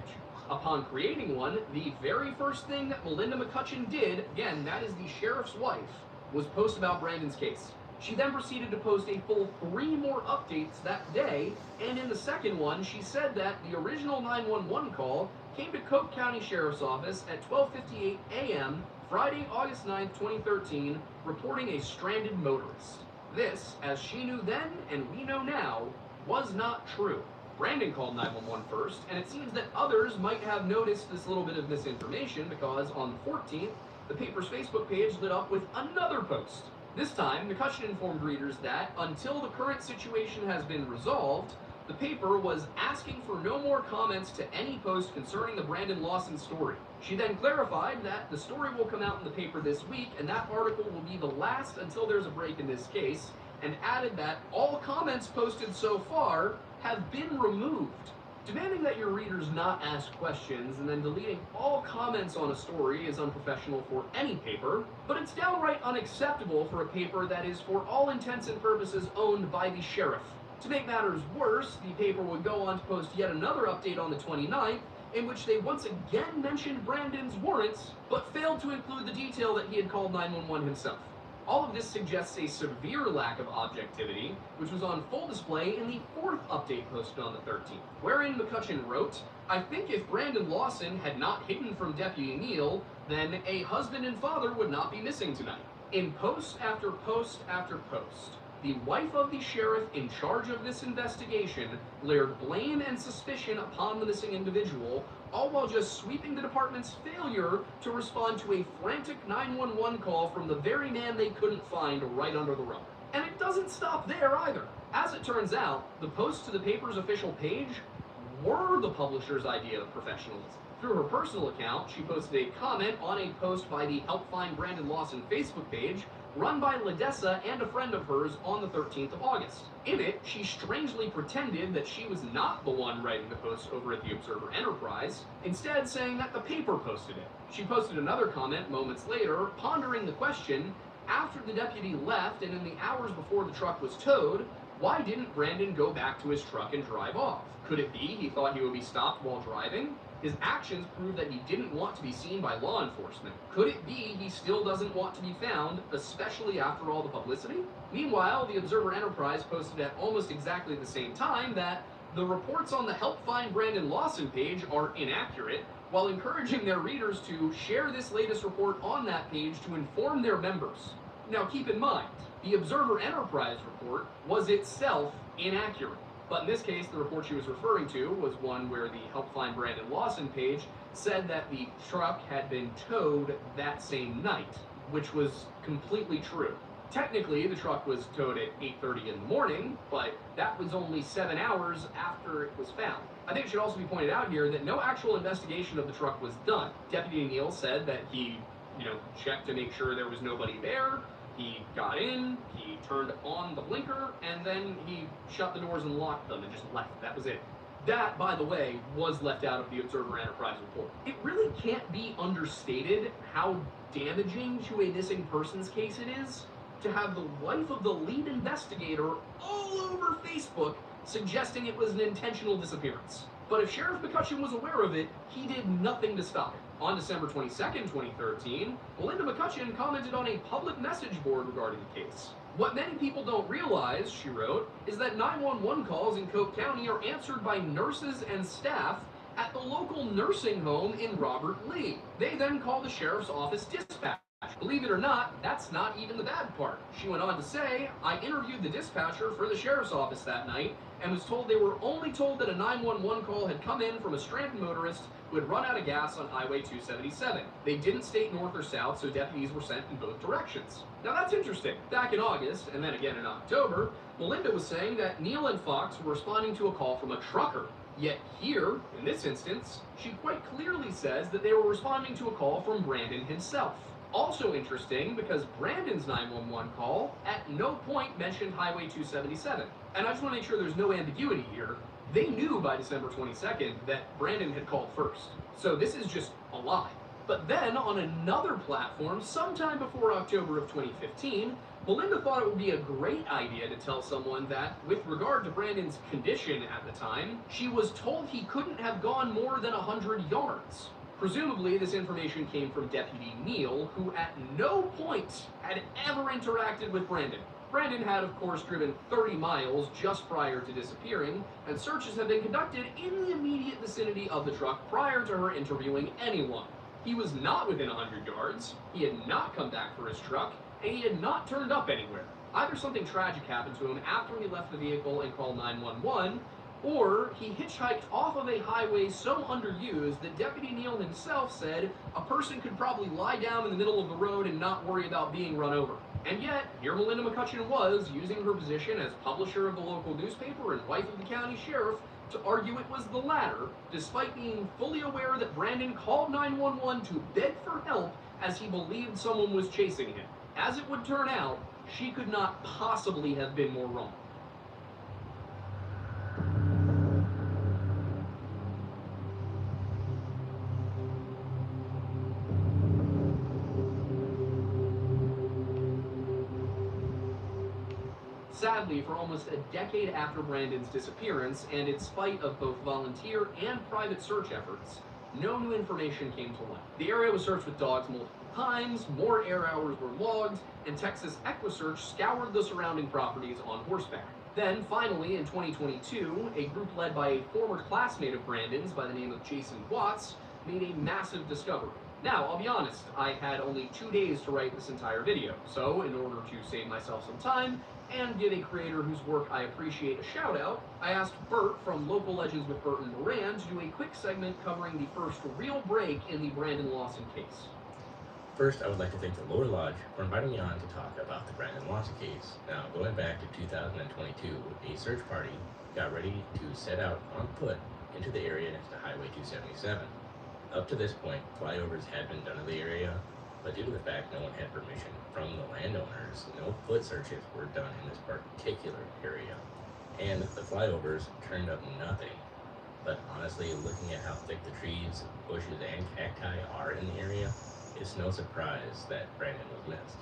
[SPEAKER 4] Upon creating one, the very first thing that Melinda McCutcheon did, again, that is the sheriff's wife, was post about Brandon's case. She then proceeded to post a full 3 more updates that day, and in the second one, she said that the original 911 call came to Coke County Sheriff's Office at 12:58 a.m. Friday, August 9th, 2013, reporting a stranded motorist. This, as she knew then and we know now, was not true. Brandon called 911 first, and it seems that others might have noticed this little bit of misinformation because on the 14th, the paper's Facebook page lit up with another post. This time, McCutcheon informed readers that, until the current situation has been resolved, the paper was asking for no more comments to any post concerning the Brandon Lawson story. She then clarified that the story will come out in the paper this week, and that article will be the last until there's a break in this case, and added that all comments posted so far have been removed. Demanding that your readers not ask questions and then deleting all comments on a story is unprofessional for any paper, but it's downright unacceptable for a paper that is for all intents and purposes owned by the sheriff. To make matters worse, the paper would go on to post yet another update on the 29th, in which they once again mentioned Brandon's warrants, but failed to include the detail that he had called 911 himself. All of this suggests a severe lack of objectivity, which was on full display in the 4th update posted on the 13th, wherein McCutcheon wrote, "I think if Brandon Lawson had not hidden from Deputy Neal, then a husband and father would not be missing tonight." In post after post after post, the wife of the sheriff in charge of this investigation layered blame and suspicion upon the missing individual, all while just sweeping the department's failure to respond to a frantic 911 call from the very man they couldn't find right under the rug. And it doesn't stop there either. As it turns out, the posts to the paper's official page were the publisher's idea of professionalism. Through her personal account, she posted a comment on a post by the Help Find Brandon Lawson Facebook page, run by Ledessa and a friend of hers on the 13th of August. In it, she strangely pretended that she was not the one writing the post over at the Observer Enterprise, instead saying that the paper posted it. She posted another comment moments later, pondering the question, after the deputy left and in the hours before the truck was towed, why didn't Brandon go back to his truck and drive off? Could it be he thought he would be stopped while driving? His actions prove that he didn't want to be seen by law enforcement. Could it be he still doesn't want to be found, especially after all the publicity? Meanwhile, the Observer Enterprise posted at almost exactly the same time that the reports on the Help Find Brandon Lawson page are inaccurate, while encouraging their readers to share this latest report on that page to inform their members. Now keep in mind, the Observer Enterprise report was itself inaccurate. But in this case, the report she was referring to was one where the Help Find Brandon Lawson page said that the truck had been towed that same night, which was completely true. Technically, the truck was towed at 8:30 in the morning, but that was only 7 hours after it was found. I think it should also be pointed out here that no actual investigation of the truck was done. Deputy Neal said that he, checked to make sure there was nobody there. He got in, he turned on the blinker, and then he shut the doors and locked them and just left. That was it. That, by the way, was left out of the Observer Enterprise report. It really can't be understated how damaging to a missing persons case it is to have the wife of the lead investigator all over Facebook suggesting it was an intentional disappearance. But if Sheriff McCutcheon was aware of it, he did nothing to stop it. On December 22nd, 2013, Melinda McCutcheon commented on a public message board regarding the case. What many people don't realize, she wrote, is that 911 calls in Coke County are answered by nurses and staff at the local nursing home in Robert Lee. They then call the sheriff's office dispatch. Believe it or not, that's not even the bad part. She went on to say, I interviewed the dispatcher for the sheriff's office that night and was told they were only told that a 911 call had come in from a stranded motorist who had run out of gas on Highway 277. They didn't state north or south, so deputies were sent in both directions. Now that's interesting. Back in August, and then again in October, Melinda was saying that Neil and Fox were responding to a call from a trucker. Yet here, in this instance, she quite clearly says that they were responding to a call from Brandon himself. Also interesting because Brandon's 911 call at no point mentioned Highway 277. And I just want to make sure there's no ambiguity here. They knew by December 22nd that Brandon had called first. So this is just a lie. But then on another platform, sometime before October of 2015, Melinda thought it would be a great idea to tell someone that, with regard to Brandon's condition at the time, she was told he couldn't have gone more than 100 yards. Presumably, this information came from Deputy Neal, who at no point had ever interacted with Brandon. Brandon had, of course, driven 30 miles just prior to disappearing, and searches had been conducted in the immediate vicinity of the truck prior to her interviewing anyone. He was not within 100 yards, he had not come back for his truck, and he had not turned up anywhere. Either something tragic happened to him after he left the vehicle and called 911, or he hitchhiked off of a highway so underused that Deputy Neal himself said a person could probably lie down in the middle of the road and not worry about being run over. And yet, here Melinda McCutcheon was, using her position as publisher of the local newspaper and wife of the county sheriff, to argue it was the latter, despite being fully aware that Brandon called 911 to beg for help as he believed someone was chasing him. As it would turn out, she could not possibly have been more wrong. Sadly, for almost a decade after Brandon's disappearance, and in spite of both volunteer and private search efforts, no new information came to light. The area was searched with dogs multiple times, more air hours were logged, and Texas EquiSearch scoured the surrounding properties on horseback. Then, finally, in 2022, a group led by a former classmate of Brandon's by the name of Jason Watts made a massive discovery. Now, I'll be honest, I had only 2 days to write this entire video, so in order to save myself some time, and give a creator whose work I appreciate a shout out, I asked Bert from Local Legends with Bert and Moran to do a quick segment covering the first real break in the Brandon Lawson case.
[SPEAKER 7] First, I would like to thank the Lower Lodge for inviting me on to talk about the Brandon Lawson case. Now, going back to 2022, a search party got ready to set out on foot into the area next to Highway 277. Up to this point, flyovers had been done in the area, but due to the fact no one had permission from the landowners, no foot searches were done in this particular area. And the flyovers turned up nothing. But honestly, looking at how thick the trees, bushes, and cacti are in the area, it's no surprise that Brandon was missed.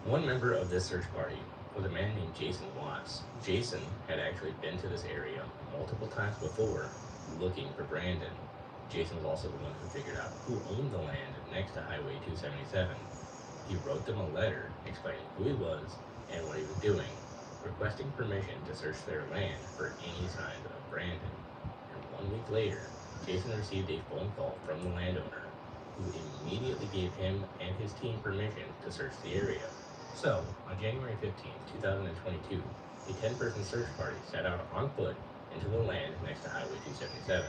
[SPEAKER 7] One member of this search party was a man named Jason Watts. Jason had actually been to this area multiple times before looking for Brandon. Jason was also the one who figured out who owned the land next to Highway 277. He wrote them a letter explaining who he was and what he was doing, requesting permission to search their land for any signs of Brandon. And 1 week later, Jason received a phone call from the landowner, who immediately gave him and his team permission to search the area. So, on January 15, 2022, a 10-person search party set out on foot into the land next to Highway 277.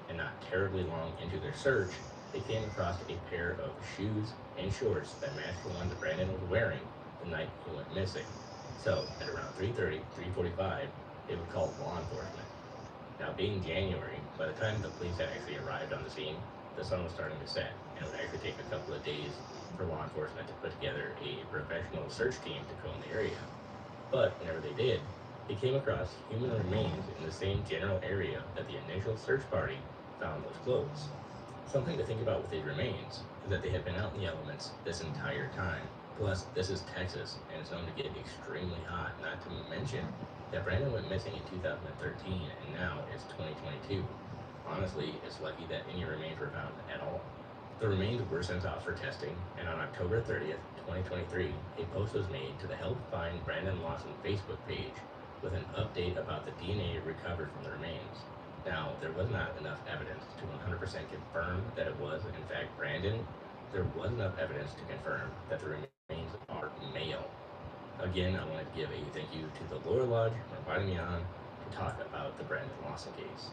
[SPEAKER 7] And not terribly long into their search, they came across a pair of shoes and shorts that matched the one that Brandon was wearing the night he went missing. So, at around 3:30, 3:45, they would call law enforcement. Now, being January, by the time the police had actually arrived on the scene, the sun was starting to set, and it would actually take a couple of days for law enforcement to put together a professional search team to comb the area. But whenever they did, He came across human remains in the same general area that the initial search party found those clothes. Something to think about with these remains is that they had been out in the elements this entire time. Plus, this is Texas, and it's known to get extremely hot, not to mention that Brandon went missing in 2013, and now it's 2022. Honestly, it's lucky that any remains were found at all. The remains were sent off for testing, and on October 30th, 2023, a post was made to the Help Find Brandon Lawson Facebook page with an update about the DNA recovered from the remains. Now, there was not enough evidence to 100% confirm that it was, in fact, Brandon. There was enough evidence to confirm that the remains are male. Again, I wanted to give a thank you to the Lower Lodge for inviting me on to talk about the Brandon Lawson case.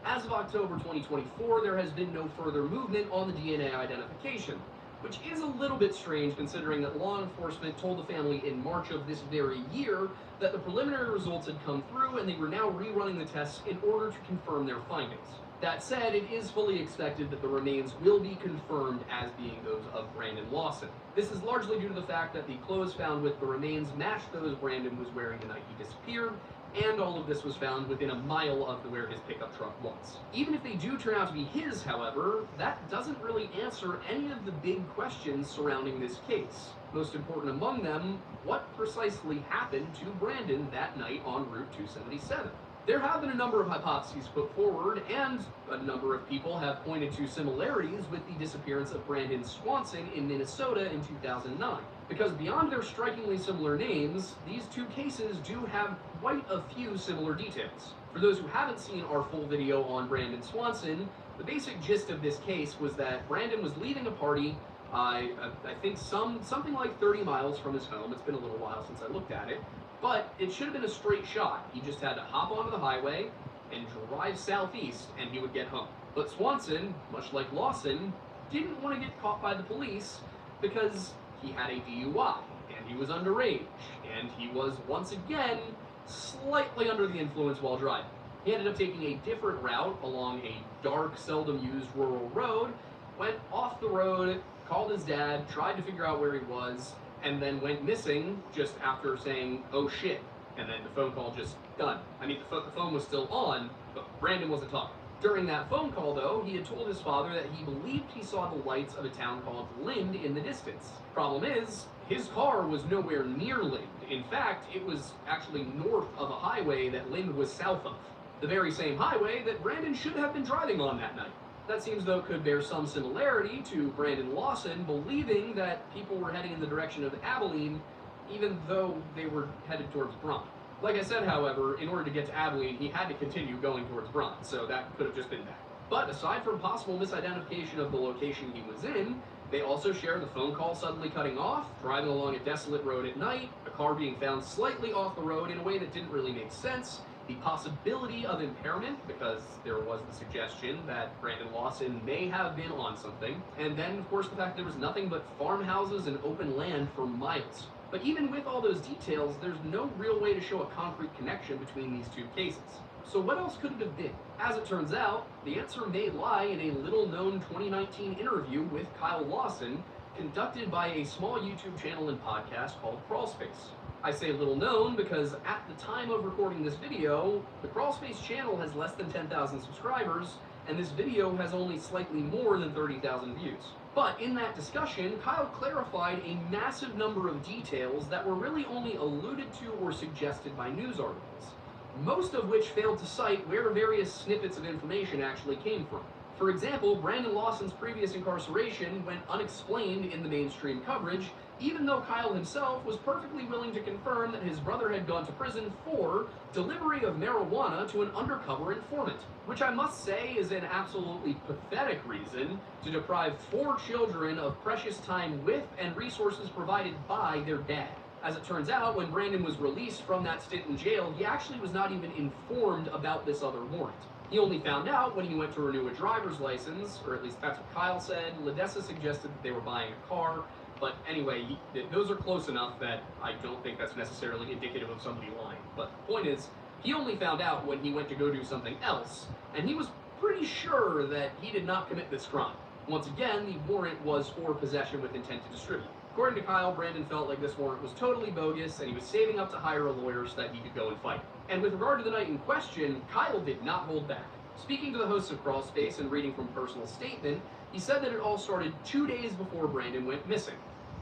[SPEAKER 4] As of October 2024, there has been no further movement on the DNA identification, which is a little bit strange considering that law enforcement told the family in March of this very year that the preliminary results had come through and they were now rerunning the tests in order to confirm their findings. That said, it is fully expected that the remains will be confirmed as being those of Brandon Lawson. This is largely due to the fact that the clothes found with the remains matched those Brandon was wearing the night he disappeared, and all of this was found within a mile of where his pickup truck was. Even if they do turn out to be his, however, that doesn't really answer any of the big questions surrounding this case. Most important among them, what precisely happened to Brandon that night on Route 277? There have been a number of hypotheses put forward, and a number of people have pointed to similarities with the disappearance of Brandon Swanson in Minnesota in 2009. Because beyond their strikingly similar names, these two cases do have quite a few similar details. For those who haven't seen our full video on Brandon Swanson, the basic gist of this case was that Brandon was leaving a party, I think something like 30 miles from his home. It's been a little while since I looked at it, but it should have been a straight shot. He just had to hop onto the highway and drive southeast and he would get home. But Swanson, much like Lawson, didn't want to get caught by the police because he had a DUI, and he was underage, and he was, once again, slightly under the influence while driving. He ended up taking a different route along a dark, seldom-used rural road, went off the road, called his dad, tried to figure out where he was, and then went missing just after saying, "Oh shit," and then the phone call just done. I mean, the phone was still on, but Brandon wasn't talking. During that phone call, though, he had told his father that he believed he saw the lights of a town called Lind in the distance. Problem is, his car was nowhere near Lind. In fact, it was actually north of a highway that Lind was south of. The very same highway that Brandon should have been driving on that night. That seems, though, could bear some similarity to Brandon Lawson believing that people were heading in the direction of Abilene, even though they were headed towards Braun. Like I said, however, in order to get to Abilene, he had to continue going towards Braun, so that could have just been that. But aside from possible misidentification of the location he was in, they also share the phone call suddenly cutting off, driving along a desolate road at night, a car being found slightly off the road in a way that didn't really make sense, the possibility of impairment, because there was the suggestion that Brandon Lawson may have been on something, and then, of course, the fact there was nothing but farmhouses and open land for miles. But even with all those details, there's no real way to show a concrete connection between these two cases. So what else could it have been? As it turns out, the answer may lie in a little-known 2019 interview with Kyle Lawson, conducted by a small YouTube channel and podcast called Crawlspace. I say little known because at the time of recording this video, the Crawlspace channel has less than 10,000 subscribers, and this video has only slightly more than 30,000 views. But in that discussion, Kyle clarified a massive number of details that were really only alluded to or suggested by news articles, most of which failed to cite where various snippets of information actually came from. For example, Brandon Lawson's previous incarceration went unexplained in the mainstream coverage, even though Kyle himself was perfectly willing to confirm that his brother had gone to prison for delivery of marijuana to an undercover informant, which I must say is an absolutely pathetic reason to deprive 4 children of precious time with and resources provided by their dad. As it turns out, when Brandon was released from that stint in jail, he actually was not even informed about this other warrant. He only found out when he went to renew a driver's license, or at least that's what Kyle said. Ledessa suggested that they were buying a car, but anyway, those are close enough that I don't think that's necessarily indicative of somebody lying. But the point is, he only found out when he went to go do something else, and he was pretty sure that he did not commit this crime. Once again, the warrant was for possession with intent to distribute. According to Kyle, Brandon felt like this warrant was totally bogus, and he was saving up to hire a lawyer so that he could go and fight. And with regard to the night in question, Kyle did not hold back. Speaking to the hosts of Crawl Space and reading from a personal statement, he said that it all started 2 days before Brandon went missing.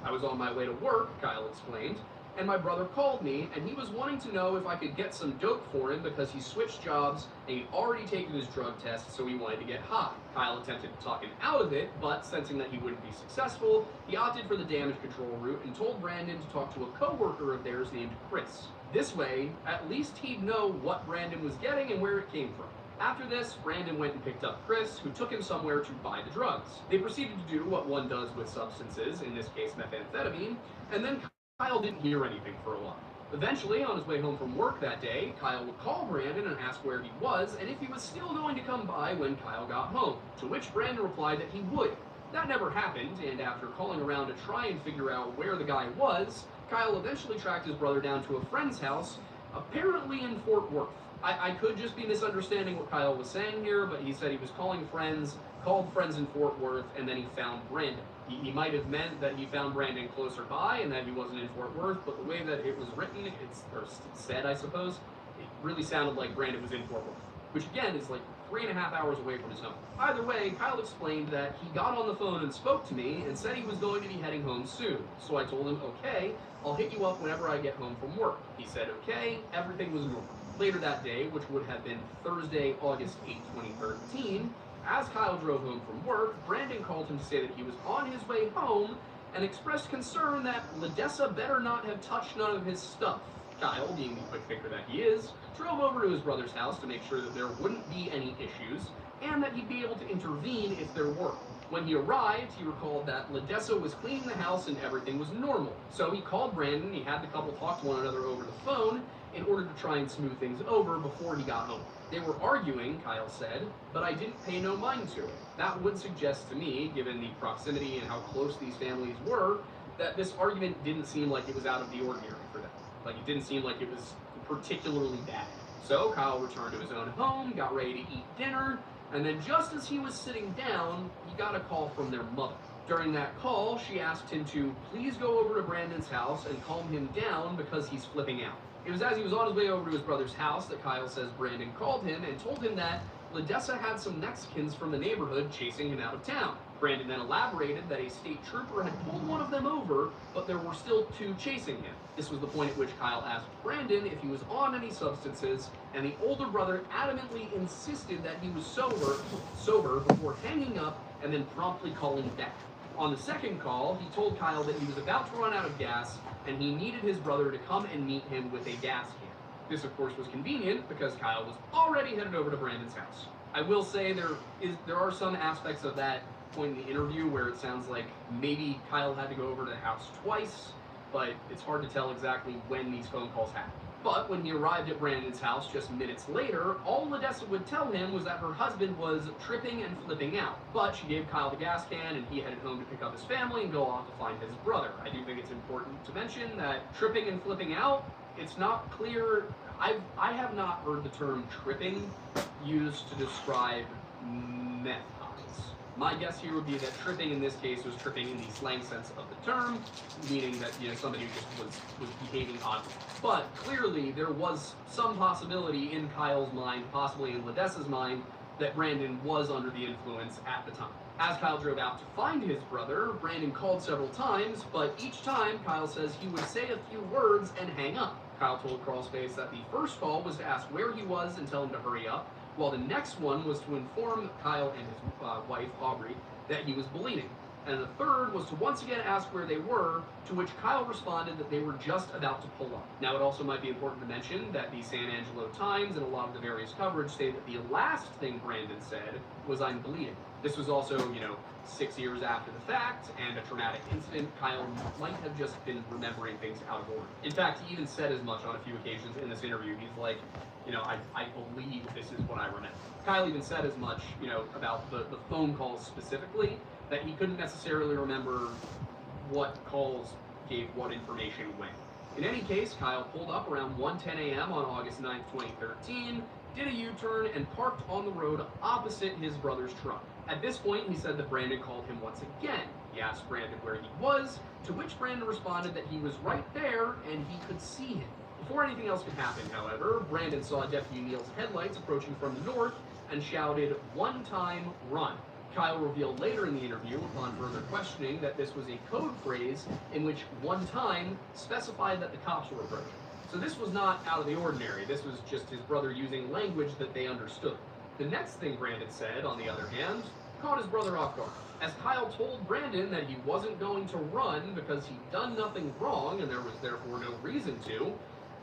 [SPEAKER 4] I was on my way to work, Kyle explained, and my brother called me, and he was wanting to know if I could get some dope for him because he switched jobs and he'd already taken his drug test, so he wanted to get high. Kyle attempted to talk him out of it, but sensing that he wouldn't be successful, he opted for the damage control route and told Brandon to talk to a coworker of theirs named Chris. This way, at least he'd know what Brandon was getting and where it came from. After this, Brandon went and picked up Chris, who took him somewhere to buy the drugs. They proceeded to do what one does with substances, in this case methamphetamine, and then Kyle didn't hear anything for a while. Eventually, on his way home from work that day, Kyle would call Brandon and ask where he was and if he was still going to come by when Kyle got home, to which Brandon replied that he would. That never happened, and after calling around to try and figure out where the guy was, Kyle eventually tracked his brother down to a friend's house, apparently in Fort Worth. I could just be misunderstanding what Kyle was saying here, but he said he was calling friends, called friends in Fort Worth, and then he found Brandon. He might have meant that he found Brandon closer by and that he wasn't in Fort Worth, but the way that it was written, or said, I suppose, it really sounded like Brandon was in Fort Worth, which again is like 3.5 hours away from his home. Either way, Kyle explained that he got on the phone and spoke to me and said he was going to be heading home soon. So I told him, okay, I'll hit you up whenever I get home from work. He said, okay, everything was normal. Later that day, which would have been Thursday, August 8, 2013, as Kyle drove home from work, Brandon called him to say that he was on his way home and expressed concern that Ledessa better not have touched none of his stuff. Kyle, being the quick thinker that he is, drove over to his brother's house to make sure that there wouldn't be any issues and that he'd be able to intervene if there were. When he arrived, he recalled that Ledessa was cleaning the house and everything was normal. So he called Brandon, he had the couple talk to one another over the phone in order to try and smooth things over before he got home. They were arguing, Kyle said, but I didn't pay no mind to it. That would suggest to me, given the proximity and how close these families were, that this argument didn't seem like it was out of the ordinary for them. Like, it didn't seem like it was particularly bad. So Kyle returned to his own home, got ready to eat dinner, and then just as he was sitting down, he got a call from their mother. During that call, she asked him to please go over to Brandon's house and calm him down because he's flipping out. It was as he was on his way over to his brother's house that Kyle says Brandon called him and told him that Ledessa had some Mexicans from the neighborhood chasing him out of town. Brandon then elaborated that a state trooper had pulled one of them over, but there were still 2 chasing him. This was the point at which Kyle asked Brandon if he was on any substances, and the older brother adamantly insisted that he was sober before hanging up and then promptly calling back. On the second call, he told Kyle that he was about to run out of gas and he needed his brother to come and meet him with a gas can. This, of course, was convenient because Kyle was already headed over to Brandon's house. I will say there are some aspects of that point in the interview where it sounds like maybe Kyle had to go over to the house twice, but it's hard to tell exactly when these phone calls happened. But when he arrived at Brandon's house just minutes later, all Ledessa would tell him was that her husband was tripping and flipping out. But she gave Kyle the gas can and he headed home to pick up his family and go off to find his brother. I do think it's important to mention that tripping and flipping out, it's not clear. I have not heard the term tripping used to describe meth highs. My guess here would be that tripping in this case was tripping in the slang sense of the term, meaning that somebody who just was behaving oddly. But clearly there was some possibility in Kyle's mind, possibly in Ledessa's mind, that Brandon was under the influence at the time. As Kyle drove out to find his brother, Brandon called several times, but each time Kyle says he would say a few words and hang up. Kyle told Crawlspace that the first call was to ask where he was and tell him to hurry up, while the next one was to inform Kyle and his wife, Aubrey, that he was bleeding. And the third was to once again ask where they were, to which Kyle responded that they were just about to pull up. Now, it also might be important to mention that the San Angelo Times and a lot of the various coverage say that the last thing Brandon said was, "I'm bleeding." This was also, 6 years after the fact, and a traumatic incident. Kyle might have just been remembering things out of order. In fact, he even said as much on a few occasions in this interview. He's like, I believe this is what I remember. Kyle even said as much, about the phone calls specifically, that he couldn't necessarily remember what calls gave what information when. In any case, Kyle pulled up around 1:10 a.m. on August 9th, 2013, did a U-turn and parked on the road opposite his brother's truck. At this point, he said that Brandon called him once again. He asked Brandon where he was, to which Brandon responded that he was right there and he could see him. Before anything else could happen, however, Brandon saw Deputy Neal's headlights approaching from the north and shouted, "One time, run." Kyle revealed later in the interview, upon further questioning, that this was a code phrase in which "one time" specified that the cops were approaching. So this was not out of the ordinary. This was just his brother using language that they understood. The next thing Brandon said, on the other hand, caught his brother off guard. As Kyle told Brandon that he wasn't going to run because he'd done nothing wrong and there was therefore no reason to,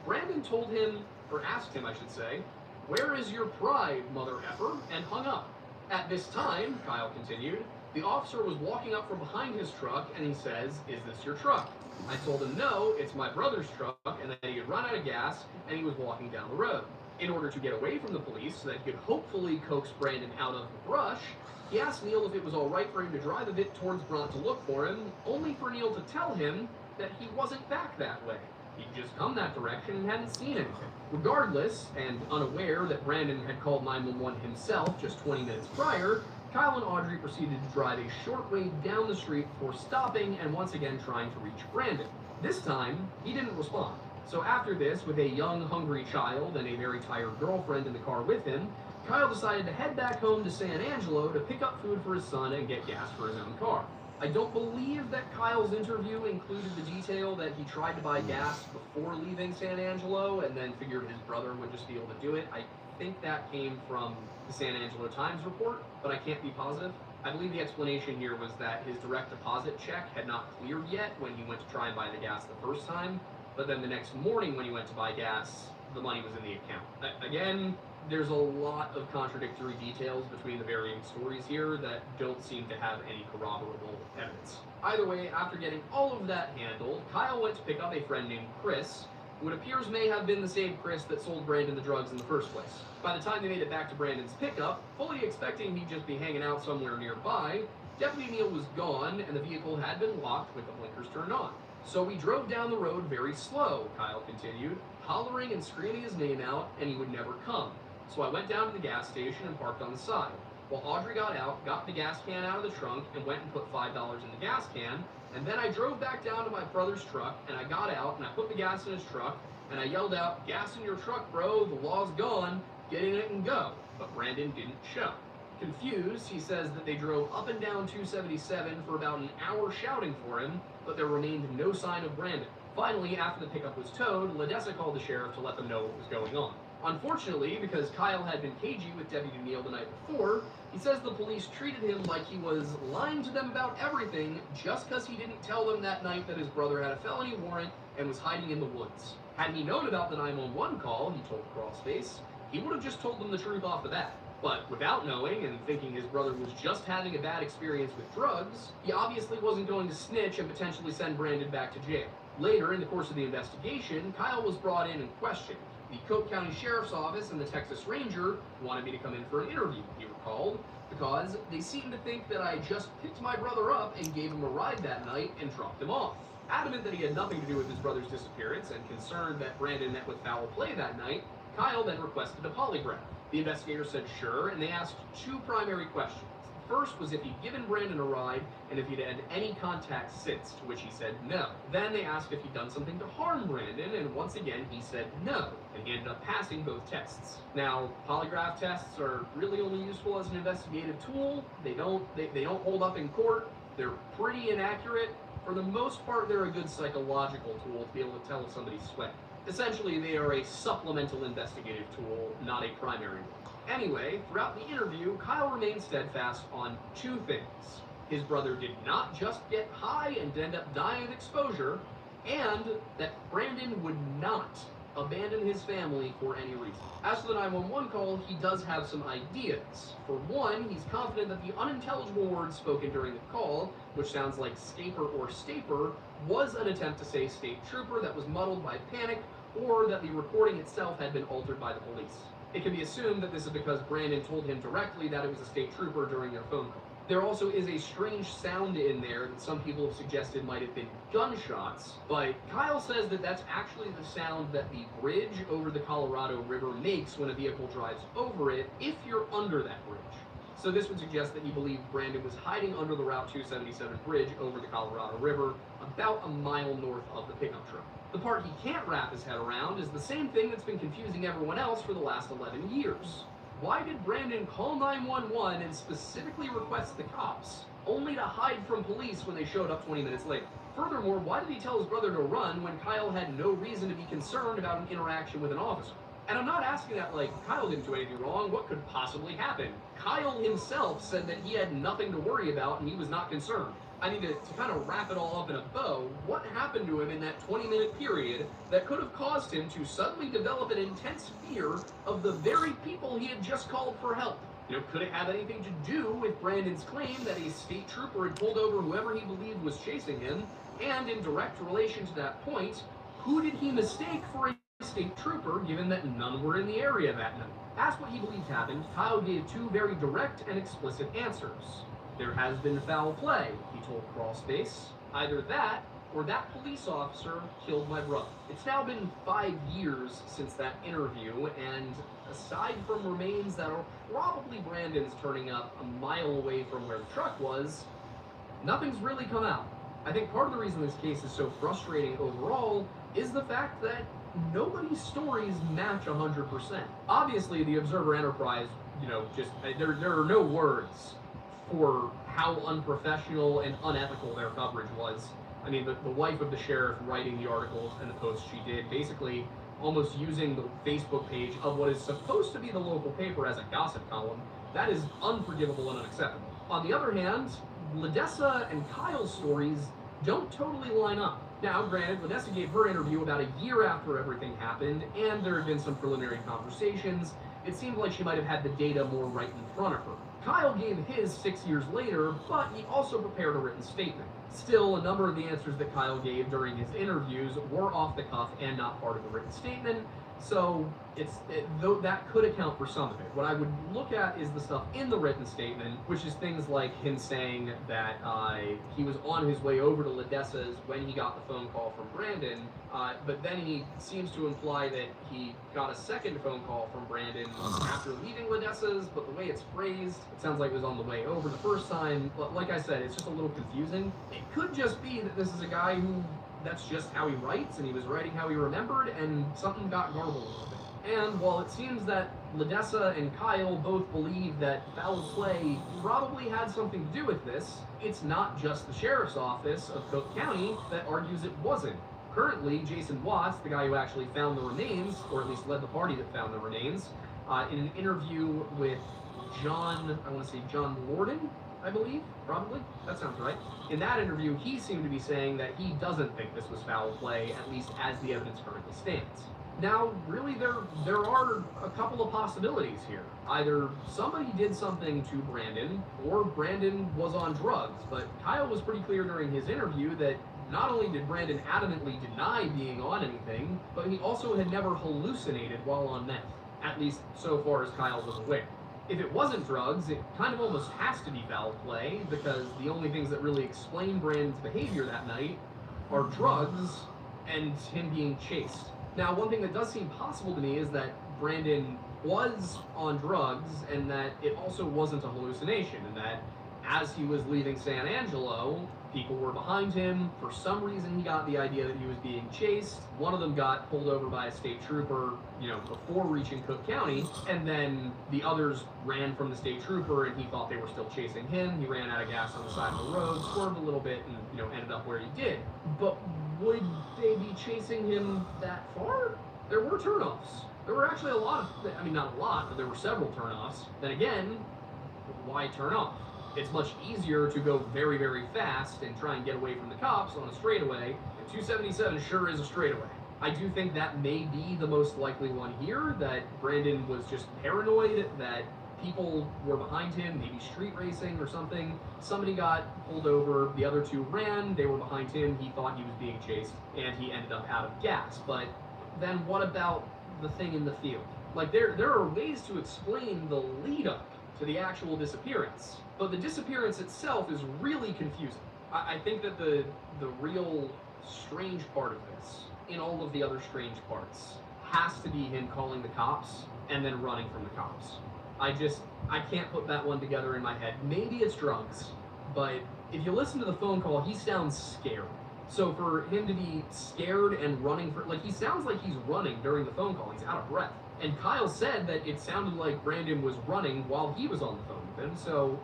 [SPEAKER 4] Brandon told him, or asked him I should say, "Where is your pride, mother effer?" and hung up. At this time, Kyle continued, the officer was walking up from behind his truck and he says, "Is this your truck?" I told him no, it's my brother's truck, and that he had run out of gas and he was walking down the road. In order to get away from the police so that he could hopefully coax Brandon out of the brush, he asked Neal if it was alright for him to drive a bit towards Bront to look for him, only for Neal to tell him that he wasn't back that way. He'd just come that direction and hadn't seen anything. Regardless, and unaware that Brandon had called 911 himself just 20 minutes prior, Kyle and Audrey proceeded to drive a short way down the street before stopping and once again trying to reach Brandon. This time, he didn't respond. So after this, with a young, hungry child and a very tired girlfriend in the car with him, Kyle decided to head back home to San Angelo to pick up food for his son and get gas for his own car. I don't believe that Kyle's interview included the detail that he tried to buy gas before leaving San Angelo and then figured his brother would just be able to do it. I think that came from the San Angelo Times report, but I can't be positive. I believe the explanation here was that his direct deposit check had not cleared yet when he went to try and buy the gas the first time, but then the next morning when he went to buy gas, the money was in the account. Again, there's a lot of contradictory details between the varying stories here that don't seem to have any corroborable evidence. Either way, after getting all of that handled, Kyle went to pick up a friend named Chris, who it appears may have been the same Chris that sold Brandon the drugs in the first place. By the time they made it back to Brandon's pickup, fully expecting he'd just be hanging out somewhere nearby, Deputy Neal was gone and the vehicle had been locked with the blinkers turned on. So we drove down the road very slow, Kyle continued, hollering and screaming his name out, and he would never come. So I went down to the gas station and parked on the side. While Audrey got out, got the gas can out of the trunk, and went and put $5 in the gas can, and then I drove back down to my brother's truck, and I got out, and I put the gas in his truck, and I yelled out, "Gas in your truck, bro, the law's gone, get in it and go." But Brandon didn't show. Confused, he says that they drove up and down 277 for about an hour shouting for him, but there remained no sign of Brandon. Finally, after the pickup was towed, Ledessa called the sheriff to let them know what was going on. Unfortunately, because Kyle had been cagey with Deputy Neal the night before, he says the police treated him like he was lying to them about everything just because he didn't tell them that night that his brother had a felony warrant and was hiding in the woods. Had he known about the 911 call, he told Crawlspace, he would have just told them the truth off the bat. But without knowing and thinking his brother was just having a bad experience with drugs, he obviously wasn't going to snitch and potentially send Brandon back to jail. Later, in the course of the investigation, Kyle was brought in and questioned. The Coke County Sheriff's Office and the Texas Ranger wanted me to come in for an interview, he recalled, because they seemed to think that I just picked my brother up and gave him a ride that night and dropped him off. Adamant that he had nothing to do with his brother's disappearance and concerned that Brandon met with foul play that night, Kyle then requested a polygraph. The investigator said sure, and they asked two primary questions. The first was if he'd given Brandon a ride and if he'd had any contact since, to which he said no. Then they asked if he'd done something to harm Brandon, and once again he said no, and he ended up passing both tests. Now, polygraph tests are really only useful as an investigative tool. They don't hold up in court. They're pretty inaccurate. For the most part, they're a good psychological tool to be able to tell if somebody's sweating. Essentially, they are a supplemental investigative tool, not a primary one. Anyway, throughout the interview, Kyle remained steadfast on two things. His brother did not just get high and end up dying of exposure, and that Brandon would not abandon his family for any reason. As for the 911 call, he does have some ideas. For one, he's confident that the unintelligible words spoken during the call, which sounds like scaper or staper, was an attempt to say state trooper that was muddled by panic, or that the recording itself had been altered by the police. It can be assumed that this is because Brandon told him directly that it was a state trooper during their phone call. There also is a strange sound in there that some people have suggested might have been gunshots, but Kyle says that that's actually the sound that the bridge over the Colorado River makes when a vehicle drives over it if you're under that bridge. So this would suggest that he believed Brandon was hiding under the Route 277 bridge over the Colorado River, about a mile north of the pickup truck. The part he can't wrap his head around is the same thing that's been confusing everyone else for the last 11 years. Why did Brandon call 911 and specifically request the cops, only to hide from police when they showed up 20 minutes later? Furthermore, why did he tell his brother to run when Kyle had no reason to be concerned about an interaction with an officer? And I'm not asking that like Kyle didn't do anything wrong. What could possibly happen? Kyle himself said that he had nothing to worry about and he was not concerned. I need to kind of wrap it all up in a bow. What happened to him in that 20-minute period that could have caused him to suddenly develop an intense fear of the very people he had just called for help? You know, could it have anything to do with Brandon's claim that a state trooper had pulled over whoever he believed was chasing him? And in direct relation to that point, who did he mistake for a state trooper, given that none were in the area that night? Asked what he believed happened, Kyle gave two very direct and explicit answers. There has been foul play, he told Crawlspace. Either that, or that police officer killed my brother. It's now been 5 years since that interview, and aside from remains that are probably Brandon's turning up a mile away from where the truck was, nothing's really come out. I think part of the reason this case is so frustrating overall is the fact that nobody's stories match 100%. Obviously, the Observer Enterprise, just there are no words for how unprofessional and unethical their coverage was. I mean, the wife of the sheriff writing the articles and the posts she did, basically almost using the Facebook page of what is supposed to be the local paper as a gossip column, that is unforgivable and unacceptable. On the other hand, Ledessa and Kyle's stories don't totally line up. Now, granted, Ledessa gave her interview about a year after everything happened, and there had been some preliminary conversations. It seemed like she might have had the data more right in front of her. Kyle gave his 6 years later, but he also prepared a written statement. Still, a number of the answers that Kyle gave during his interviews were off the cuff and not part of the written statement, so though that could account for some of it. What I would look at is the stuff in the written statement, which is things like him saying that he was on his way over to Ledessa's when he got the phone call from Brandon, but then he seems to imply that he got a second phone call from Brandon after leaving Ledessa's, but the way it's phrased, it sounds like it was on the way over the first time. But like I said, it's just a little confusing. It could just be that this is a guy who that's just how he writes, and he was writing how he remembered, and something got garbled a little bit. And while it seems that Ledessa and Kyle both believe that foul play probably had something to do with this, it's not just the sheriff's office of Cook County that argues it wasn't. Currently, Jason Watts, the guy who actually found the remains, or at least led the party that found the remains, in an interview with John Lorden, I believe, probably, that sounds right. In that interview, he seemed to be saying that he doesn't think this was foul play, at least as the evidence currently stands. Now, really, there are a couple of possibilities here. Either somebody did something to Brandon, or Brandon was on drugs, but Kyle was pretty clear during his interview that not only did Brandon adamantly deny being on anything, but he also had never hallucinated while on meth, at least so far as Kyle was aware. If it wasn't drugs, it kind of almost has to be foul play, because the only things that really explain Brandon's behavior that night are drugs and him being chased. Now, one thing that does seem possible to me is that Brandon was on drugs and that it also wasn't a hallucination, and that as he was leaving San Angelo, people were behind him. For some reason, he got the idea that he was being chased. One of them got pulled over by a state trooper, before reaching Cook County, and then the others ran from the state trooper, and he thought they were still chasing him. He ran out of gas on the side of the road, swerved a little bit, and, ended up where he did. But would they be chasing him that far? There were turnoffs. There were actually not a lot, but there were several turnoffs. Then again, why turn off? It's much easier to go very, very fast and try and get away from the cops on a straightaway, and 277 sure is a straightaway. I do think that may be the most likely one here, that Brandon was just paranoid, that people were behind him, maybe street racing or something. Somebody got pulled over, the other two ran, they were behind him, he thought he was being chased, and he ended up out of gas. But then what about the thing in the field? Like, there are ways to explain the lead up to the actual disappearance. But the disappearance itself is really confusing. I think that the real strange part of this, in all of the other strange parts, has to be him calling the cops and then running from the cops. I can't put that one together in my head. Maybe it's drugs, but if you listen to the phone call, he sounds scared. So for him to be scared and running for, like, he sounds like he's running during the phone call. He's out of breath. And Kyle said that it sounded like Brandon was running while he was on the phone with him. So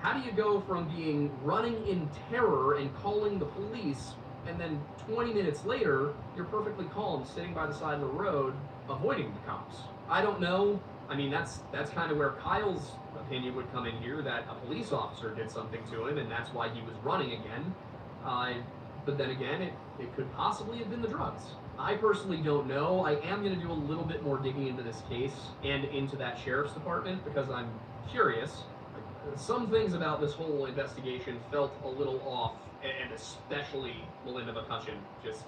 [SPEAKER 4] how do you go from being running in terror and calling the police, and then 20 minutes later, you're perfectly calm, sitting by the side of the road, avoiding the cops? I don't know. I mean, that's kind of where Kyle's opinion would come in here, that a police officer did something to him, and that's why he was running again. But then again, it could possibly have been the drugs. I personally don't know. I am going to do a little bit more digging into this case and into that sheriff's department because I'm curious. Some things about this whole investigation felt a little off, and especially Melinda McCutcheon. Just,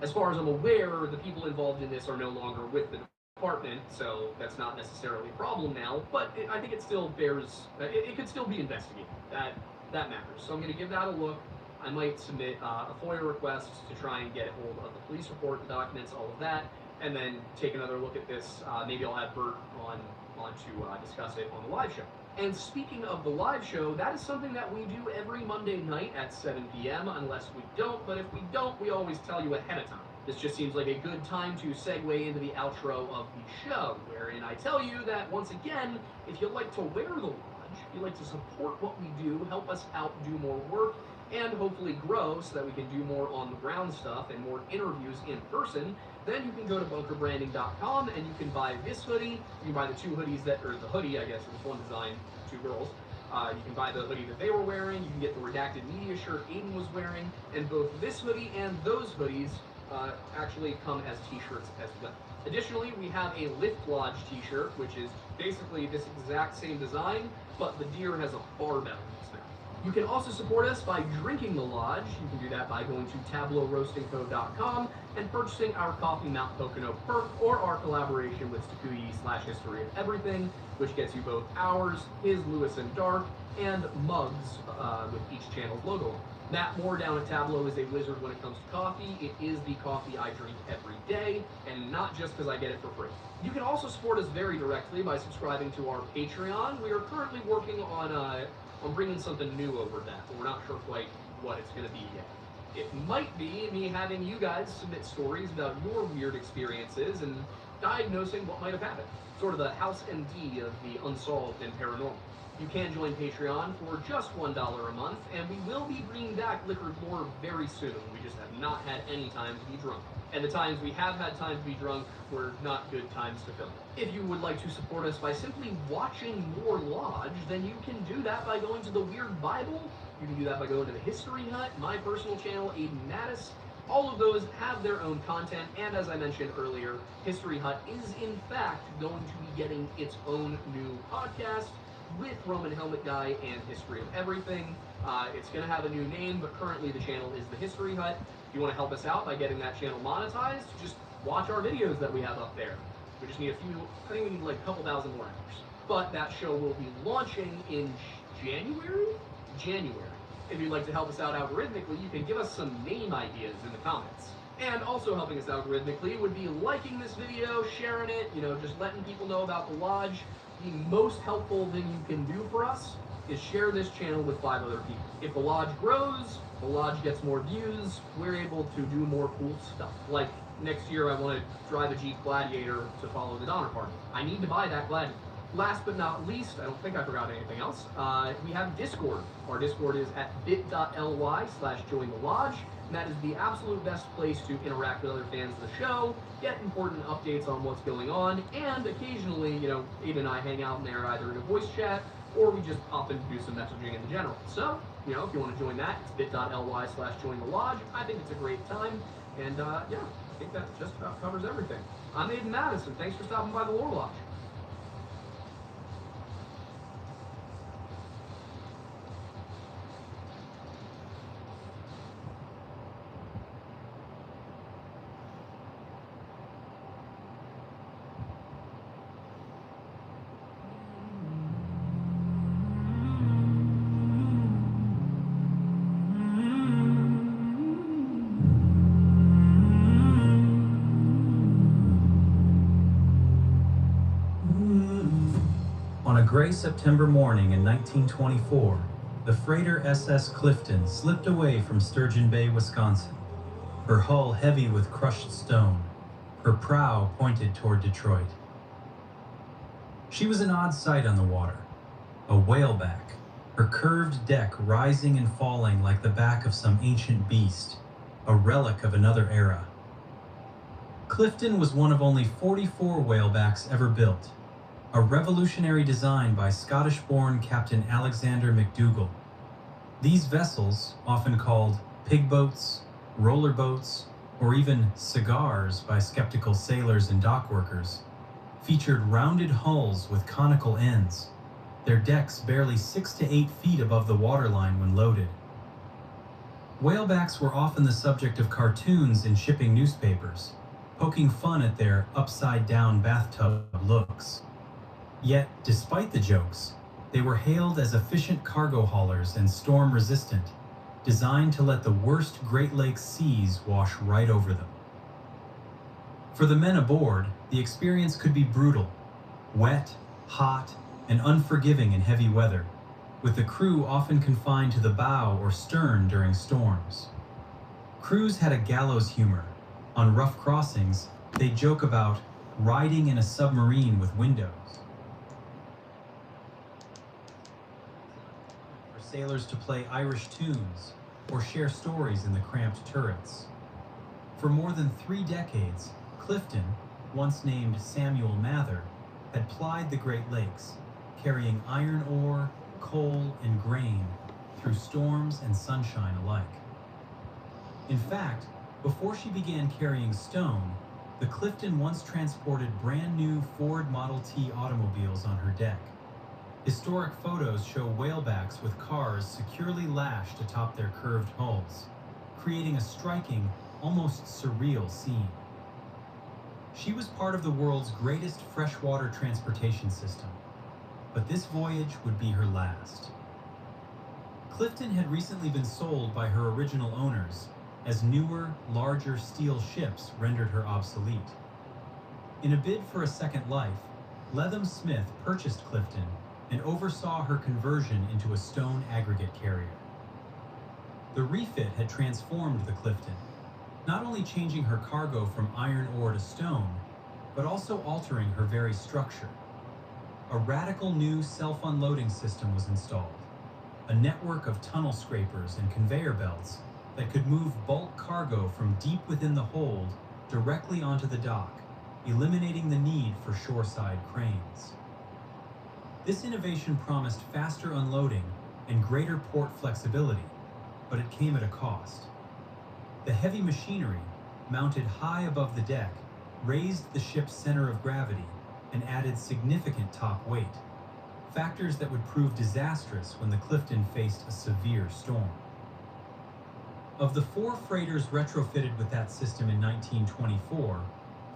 [SPEAKER 4] as far as I'm aware, the people involved in this are no longer with the department, so that's not necessarily a problem now, but I think it still bears, it could still be investigated. That matters. So I'm going to give that a look. I might submit a FOIA request to try and get a hold of the police report, the documents, all of that, and then take another look at this. Maybe I'll have Bert on to discuss it on the live show. And speaking of the live show, that is something that we do every Monday night at 7 p.m. unless we don't, but if we don't, we always tell you ahead of time. This just seems like a good time to segue into the outro of the show, wherein I tell you that, once again, if you like to wear the lodge, if you like to support what we do, help us out do more work, and hopefully grow so that we can do more on the ground stuff and more interviews in person, then you can go to bunkerbranding.com and you can buy this hoodie. You can buy the two hoodies or the hoodie, I guess, it was one design, two girls. You can buy the hoodie that they were wearing. You can get the Redacted Media shirt Aiden was wearing. And both this hoodie and those hoodies actually come as t-shirts as well. Additionally, we have a Lift Lodge t-shirt, which is basically this exact same design, but the deer has a barbell in its mouth. You can also support us by drinking the lodge. You can do that by going to tableauroastingco.com and purchasing our coffee Mount Pocono perk or our collaboration with Stakuyi/History of Everything, which gets you both ours, his Lewis and Dark, and mugs with each channel's logo on. Matt Moore down at Tableau is a wizard when it comes to coffee. It is the coffee I drink every day, and not just because I get it for free. You can also support us very directly by subscribing to our Patreon. We are currently working on bringing something new over that, but we're not sure quite what it's going to be yet. It might be me having you guys submit stories about your weird experiences and diagnosing what might have happened. Sort of the House MD of the unsolved and paranormal. You can join Patreon for just $1 a month, and we will be bringing back Liquor Lore very soon. We just have not had any time to be drunk. And the times we have had time to be drunk were not good times to film. If you would like to support us by simply watching more Lodge, then you can do that by going to the Weird Bible. You can do that by going to the History Hut, my personal channel, Aiden Mattis. All of those have their own content, and as I mentioned earlier, History Hut is in fact going to be getting its own new podcast with Roman Helmet Guy and History of Everything. It's going to have a new name, but currently the channel is the History Hut. If you want to help us out by getting that channel monetized, just watch our videos that we have up there. We just need I think we need like a couple thousand more hours. But that show will be launching in January? If you'd like to help us out algorithmically, you can give us some name ideas in the comments. And also helping us algorithmically would be liking this video, sharing it, just letting people know about the Lodge. The most helpful thing you can do for us is share this channel with 5 other people. If the Lodge grows, the Lodge gets more views, we're able to do more cool stuff. Like next year I want to drive a Jeep Gladiator to follow the Donner Party. I need to buy that Gladiator. Last but not least, I don't think I forgot anything else, we have Discord. Our Discord is at bit.ly/jointhelodge. And that is the absolute best place to interact with other fans of the show, get important updates on what's going on, and occasionally, Aiden and I hang out in there either in a voice chat or we just pop in to do some messaging in general. So, if you want to join that, it's bit.ly/jointhelodge. I think it's a great time, and yeah, I think that just about covers everything. I'm Aiden Madison. Thanks for stopping by the Lore Lodge.
[SPEAKER 8] gray September morning in 1924, the freighter SS Clifton slipped away from Sturgeon Bay, Wisconsin, her hull heavy with crushed stone, her prow pointed toward Detroit. She was an odd sight on the water, a whaleback, her curved deck rising and falling like the back of some ancient beast, a relic of another era. Clifton was one of only 44 whalebacks ever built, a revolutionary design by Scottish-born Captain Alexander McDougall. These vessels, often called pig boats, roller boats, or even cigars by skeptical sailors and dock workers, featured rounded hulls with conical ends, their decks barely 6 to 8 feet above the waterline when loaded. Whalebacks were often the subject of cartoons in shipping newspapers, poking fun at their upside-down bathtub looks. Yet, despite the jokes, they were hailed as efficient cargo haulers and storm-resistant, designed to let the worst Great Lakes seas wash right over them. For the men aboard, the experience could be brutal, wet, hot, and unforgiving in heavy weather, with the crew often confined to the bow or stern during storms. Crews had a gallows humor. On rough crossings, they joke about riding in a submarine with windows. For sailors to play Irish tunes or share stories in the cramped turrets. For more than 3 decades, Clifton, once named Samuel Mather, had plied the Great Lakes, carrying iron ore, coal, and grain through storms and sunshine alike. In fact, before she began carrying stone, the Clifton once transported brand new Ford Model T automobiles on her deck. Historic photos show whalebacks with cars securely lashed atop their curved hulls, creating a striking, almost surreal scene. She was part of the world's greatest freshwater transportation system, but this voyage would be her last. Clifton had recently been sold by her original owners, as newer, larger steel ships rendered her obsolete. In a bid for a second life, Letham Smith purchased Clifton and oversaw her conversion into a stone aggregate carrier. The refit had transformed the Clifton, not only changing her cargo from iron ore to stone, but also altering her very structure. A radical new self-unloading system was installed, a network of tunnel scrapers and conveyor belts that could move bulk cargo from deep within the hold directly onto the dock, eliminating the need for shoreside cranes. This innovation promised faster unloading and greater port flexibility, but it came at a cost. The heavy machinery, mounted high above the deck, raised the ship's center of gravity and added significant top weight, factors that would prove disastrous when the Clifton faced a severe storm. Of the 4 freighters retrofitted with that system in 1924,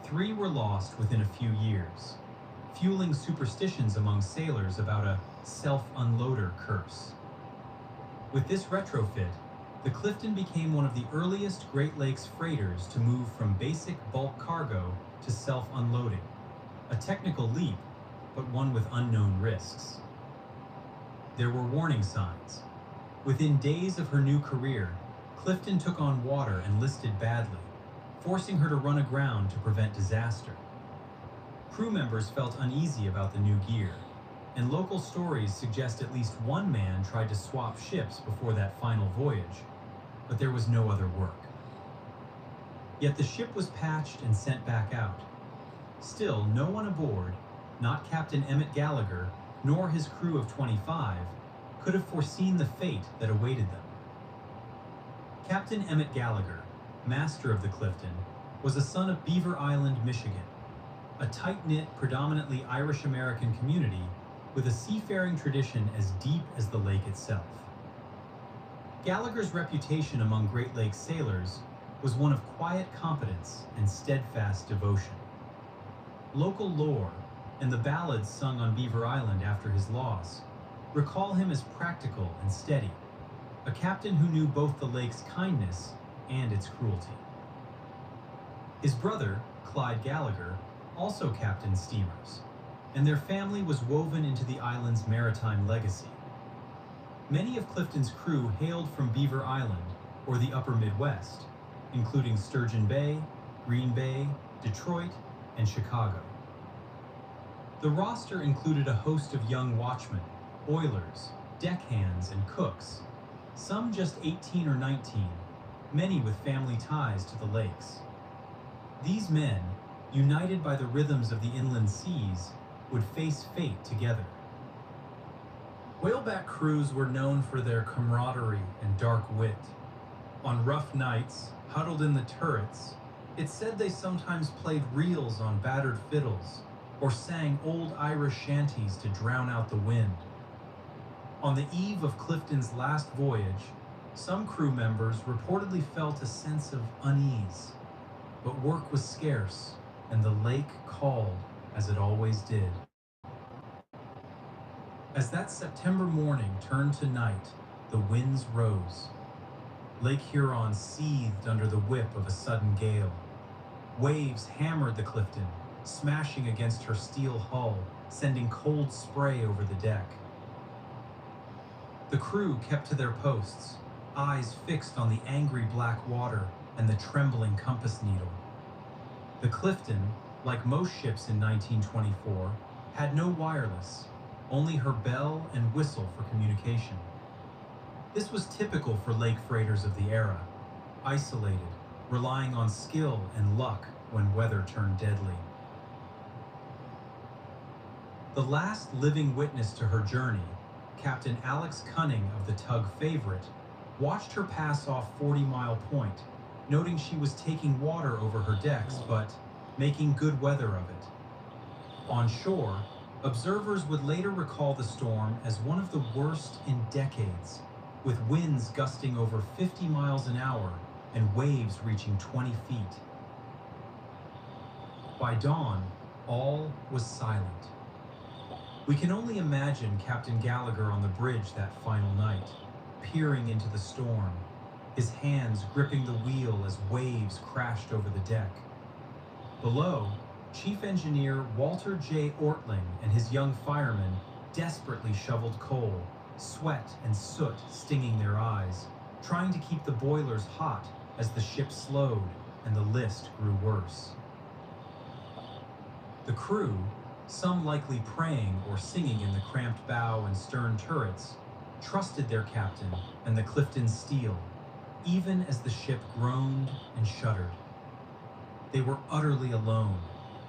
[SPEAKER 8] 3 were lost within a few years, fueling superstitions among sailors about a self-unloader curse. With this retrofit, the Clifton became one of the earliest Great Lakes freighters to move from basic bulk cargo to self-unloading, a technical leap, but one with unknown risks. There were warning signs. Within days of her new career, Clifton took on water and listed badly, forcing her to run aground to prevent disaster. Crew members felt uneasy about the new gear, and local stories suggest at least one man tried to swap ships before that final voyage, but there was no other work. Yet the ship was patched and sent back out. Still, no one aboard, not Captain Emmett Gallagher, nor his crew of 25, could have foreseen the fate that awaited them. Captain Emmett Gallagher, master of the Clifton, was a son of Beaver Island, Michigan, a tight-knit, predominantly Irish-American community with a seafaring tradition as deep as the lake itself. Gallagher's reputation among Great Lakes sailors was one of quiet competence and steadfast devotion. Local lore, and the ballads sung on Beaver Island after his loss, recall him as practical and steady, a captain who knew both the lake's kindness and its cruelty. His brother, Clyde Gallagher, also captained steamers, and their family was woven into the island's maritime legacy. Many of Clifton's crew hailed from Beaver Island, or the upper Midwest, including Sturgeon Bay, Green Bay, Detroit, and Chicago. The roster included a host of young watchmen, oilers, deckhands, and cooks, some just 18 or 19, many with family ties to the lakes. These men, united by the rhythms of the inland seas, would face fate together. Whaleback crews were known for their camaraderie and dark wit. On rough nights, huddled in the turrets, it's said they sometimes played reels on battered fiddles or sang old Irish shanties to drown out the wind. On the eve of Clifton's last voyage, some crew members reportedly felt a sense of unease, but work was scarce and the lake called as it always did. As that September morning turned to night, the winds rose. Lake Huron seethed under the whip of a sudden gale. Waves hammered the Clifton, smashing against her steel hull, sending cold spray over the deck. The crew kept to their posts, eyes fixed on the angry black water and the trembling compass needle. The Clifton, like most ships in 1924, had no wireless, only her bell and whistle for communication. This was typical for lake freighters of the era, isolated, relying on skill and luck when weather turned deadly. The last living witness to her journey, Captain Alex Cunning of the tug Favorite, watched her pass off 40 Mile Point, noting she was taking water over her decks, but making good weather of it. On shore, observers would later recall the storm as one of the worst in decades, with winds gusting over 50 miles an hour and waves reaching 20 feet. By dawn, all was silent. We can only imagine Captain Gallagher on the bridge that final night, peering into the storm, his hands gripping the wheel as waves crashed over the deck. Below, Chief Engineer Walter J. Ortling and his young firemen desperately shoveled coal, sweat and soot stinging their eyes, trying to keep the boilers hot as the ship slowed and the list grew worse. The crew, some likely praying or singing in the cramped bow and stern turrets, trusted their captain and the Clifton's steel, even as the ship groaned and shuddered. They were utterly alone,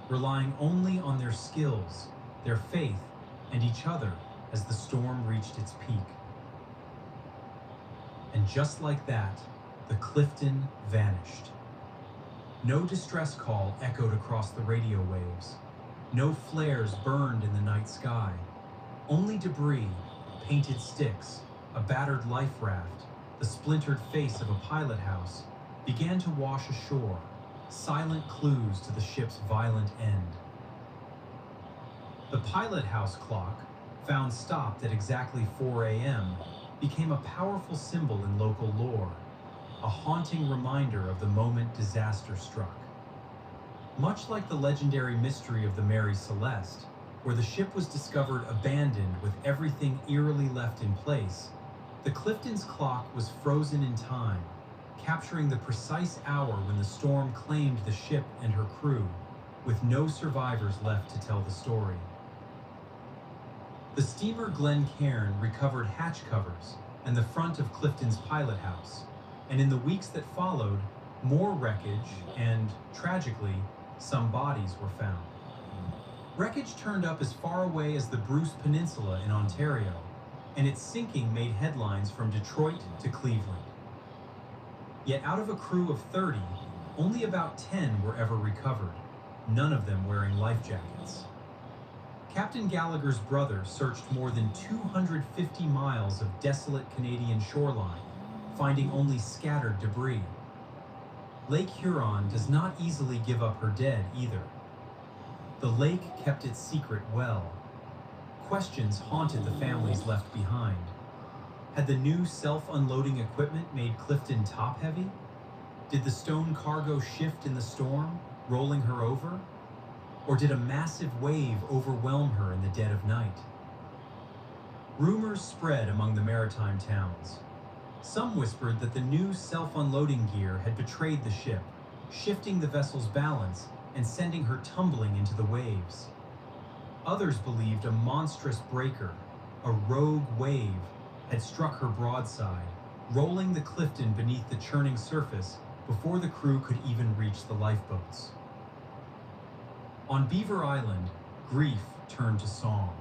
[SPEAKER 8] relying only on their skills, their faith, and each other as the storm reached its peak. And just like that, the Clifton vanished. No distress call echoed across the radio waves. No flares burned in the night sky. Only debris, painted sticks, a battered life raft, the splintered face of a pilot house began to wash ashore, silent clues to the ship's violent end. The pilot house clock, found stopped at exactly 4 a.m., became a powerful symbol in local lore, a haunting reminder of the moment disaster struck. Much like the legendary mystery of the Mary Celeste, where the ship was discovered abandoned with everything eerily left in place, the Clifton's clock was frozen in time, capturing the precise hour when the storm claimed the ship and her crew, with no survivors left to tell the story. The steamer Glencairn recovered hatch covers and the front of Clifton's pilot house, and in the weeks that followed, more wreckage and, tragically, some bodies were found. Wreckage turned up as far away as the Bruce Peninsula in Ontario, and its sinking made headlines from Detroit to Cleveland. Yet out of a crew of 30, only about 10 were ever recovered, none of them wearing life jackets. Captain Gallagher's brother searched more than 250 miles of desolate Canadian shoreline, finding only scattered debris. Lake Huron does not easily give up her dead either. The lake kept its secret well. Questions haunted the families left behind. Had the new self-unloading equipment made Clifton top-heavy? Did the stone cargo shift in the storm, rolling her over? Or did a massive wave overwhelm her in the dead of night? Rumors spread among the maritime towns. Some whispered that the new self-unloading gear had betrayed the ship, shifting the vessel's balance and sending her tumbling into the waves. Others believed a monstrous breaker, a rogue wave, had struck her broadside, rolling the Clifton beneath the churning surface before the crew could even reach the lifeboats. On Beaver Island, grief turned to song.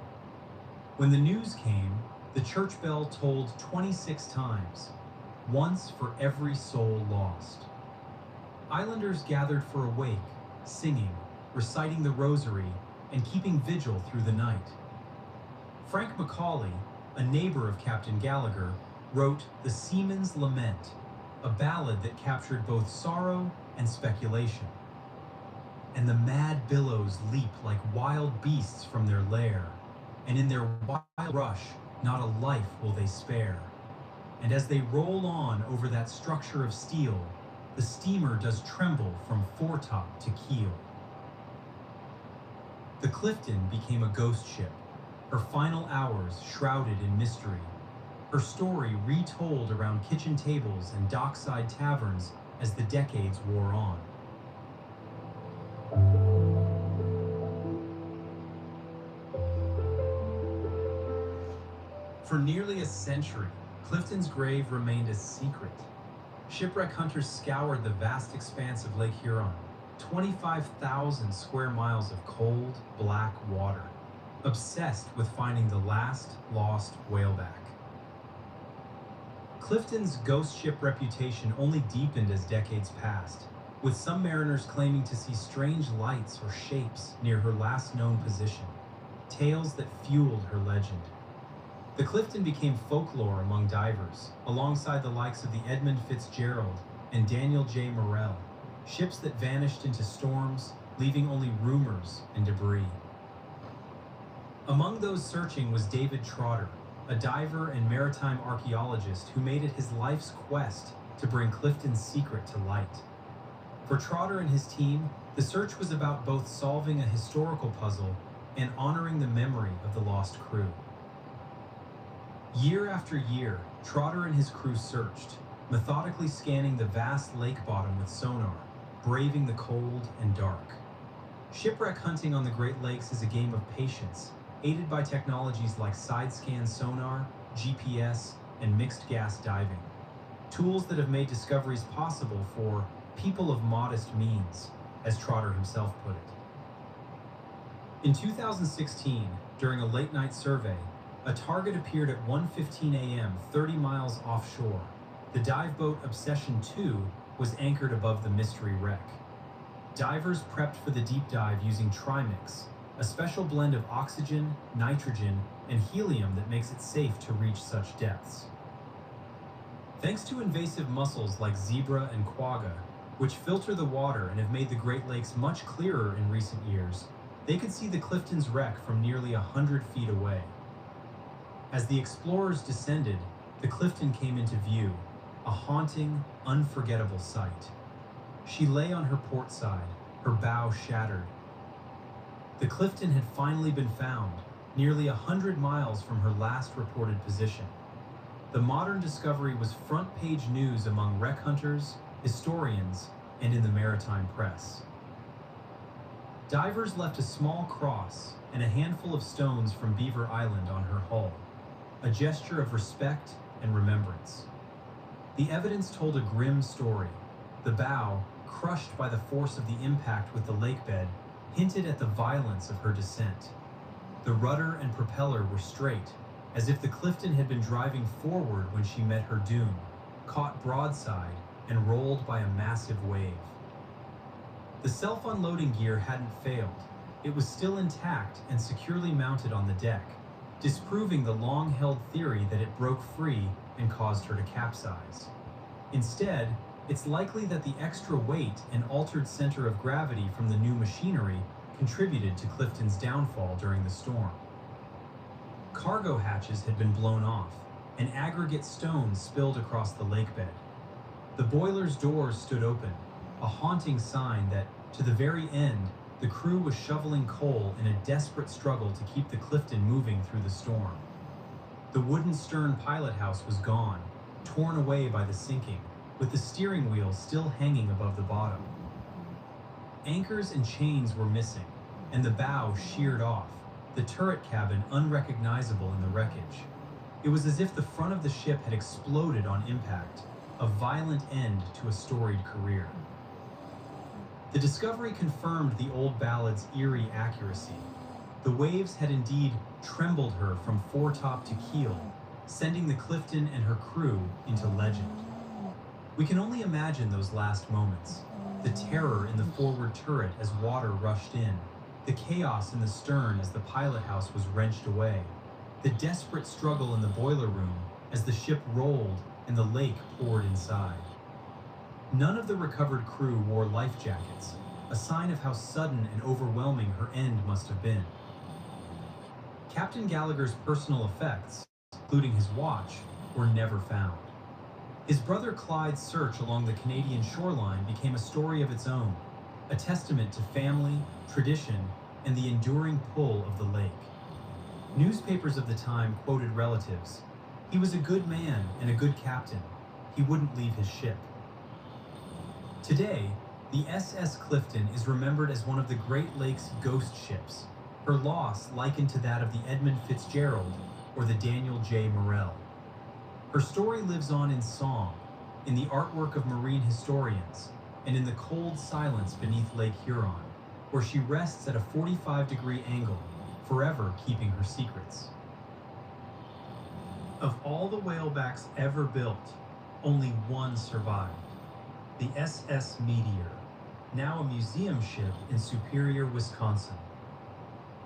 [SPEAKER 8] When the news came, the church bell tolled 26 times, once for every soul lost. Islanders gathered for a wake, singing, reciting the rosary, and keeping vigil through the night. Frank Macaulay, a neighbor of Captain Gallagher, wrote The Seaman's Lament, a ballad that captured both sorrow and speculation. And the mad billows leap like wild beasts from their lair, and in their wild rush, not a life will they spare. And as they roll on over that structure of steel, the steamer does tremble from foretop to keel. The Clifton became a ghost ship, her final hours shrouded in mystery, her story retold around kitchen tables and dockside taverns as the decades wore on. For nearly a century, Clifton's grave remained a secret. Shipwreck hunters scoured the vast expanse of Lake Huron, 25,000 square miles of cold, black water, obsessed with finding the last lost whaleback. Clifton's ghost ship reputation only deepened as decades passed, with some mariners claiming to see strange lights or shapes near her last known position, tales that fueled her legend. The Clifton became folklore among divers, alongside the likes of the Edmund Fitzgerald and Daniel J. Morrell, ships that vanished into storms, leaving only rumors and debris. Among those searching was David Trotter, a diver and maritime archaeologist who made it his life's quest to bring Clifton's secret to light. For Trotter and his team, the search was about both solving a historical puzzle and honoring the memory of the lost crew. Year after year, Trotter and his crew searched, methodically scanning the vast lake bottom with sonar, braving the cold and dark. Shipwreck hunting on the Great Lakes is a game of patience, aided by technologies like side-scan sonar, GPS, and mixed gas diving. Tools that have made discoveries possible for people of modest means, as Trotter himself put it. In 2016, during a late-night survey, a target appeared at 1:15 a.m. 30 miles offshore. The dive boat Obsession 2 was anchored above the mystery wreck. Divers prepped for the deep dive using Trimix, a special blend of oxygen, nitrogen, and helium that makes it safe to reach such depths. Thanks to invasive mussels like zebra and quagga, which filter the water and have made the Great Lakes much clearer in recent years, they could see the Clifton's wreck from nearly 100 feet away. As the explorers descended, the Clifton came into view, a haunting, unforgettable sight. She lay on her port side, her bow shattered. The Clifton had finally been found, nearly 100 miles from her last reported position. The modern discovery was front-page news among wreck hunters, historians, and in the maritime press. Divers left a small cross and a handful of stones from Beaver Island on her hull, a gesture of respect and remembrance. The evidence told a grim story. The bow, crushed by the force of the impact with the lakebed, hinted at the violence of her descent. The rudder and propeller were straight, as if the Clifton had been driving forward when she met her doom, caught broadside and rolled by a massive wave. The self-unloading gear hadn't failed. It was still intact and securely mounted on the deck, disproving the long-held theory that it broke free and caused her to capsize. Instead, it's likely that the extra weight and altered center of gravity from the new machinery contributed to Clifton's downfall during the storm. Cargo hatches had been blown off, and aggregate stones spilled across the lakebed. The boiler's doors stood open, a haunting sign that, to the very end, The crew was shoveling coal in a desperate struggle to keep the Clifton moving through the storm. The wooden stern pilot house was gone, torn away by the sinking, with the steering wheel still hanging above the bottom. Anchors and chains were missing, and the bow sheared off, the turret cabin unrecognizable in the wreckage. It was as if the front of the ship had exploded on impact, a violent end to a storied career. The discovery confirmed the old ballad's eerie accuracy. The waves had indeed trembled her from foretop to keel, sending the Clifton and her crew into legend. We can only imagine those last moments, the terror in the forward turret as water rushed in, the chaos in the stern as the pilot house was wrenched away, the desperate struggle in the boiler room as the ship rolled and the lake poured inside. None of the recovered crew wore life jackets, a sign of how sudden and overwhelming her end must have been. Captain Gallagher's personal effects, including his watch, were never found. His brother Clyde's search along the Canadian shoreline became a story of its own, a testament to family, tradition, and the enduring pull of the lake. Newspapers of the time quoted relatives. He was a good man and a good captain. He wouldn't leave his ship. Today, the SS Clifton is remembered as one of the Great Lakes ghost ships, her loss likened to that of the Edmund Fitzgerald or the Daniel J. Morrell. Her story lives on in song, in the artwork of marine historians, and in the cold silence beneath Lake Huron, where she rests at a 45-degree angle, forever keeping her secrets. Of all the whalebacks ever built, only one survived, the SS Meteor, now a museum ship in Superior, Wisconsin.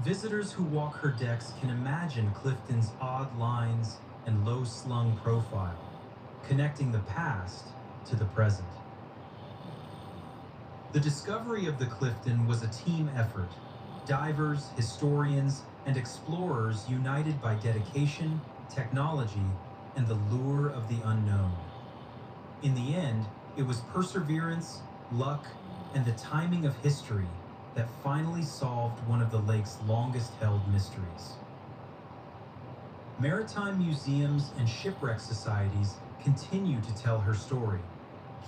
[SPEAKER 8] Visitors who walk her decks can imagine Clifton's odd lines and low-slung profile, connecting the past to the present. The discovery of the Clifton was a team effort, divers, historians, and explorers united by dedication, technology, and the lure of the unknown. In the end, it was perseverance, luck, and the timing of history that finally solved one of the lake's longest-held mysteries. Maritime museums and shipwreck societies continue to tell her story,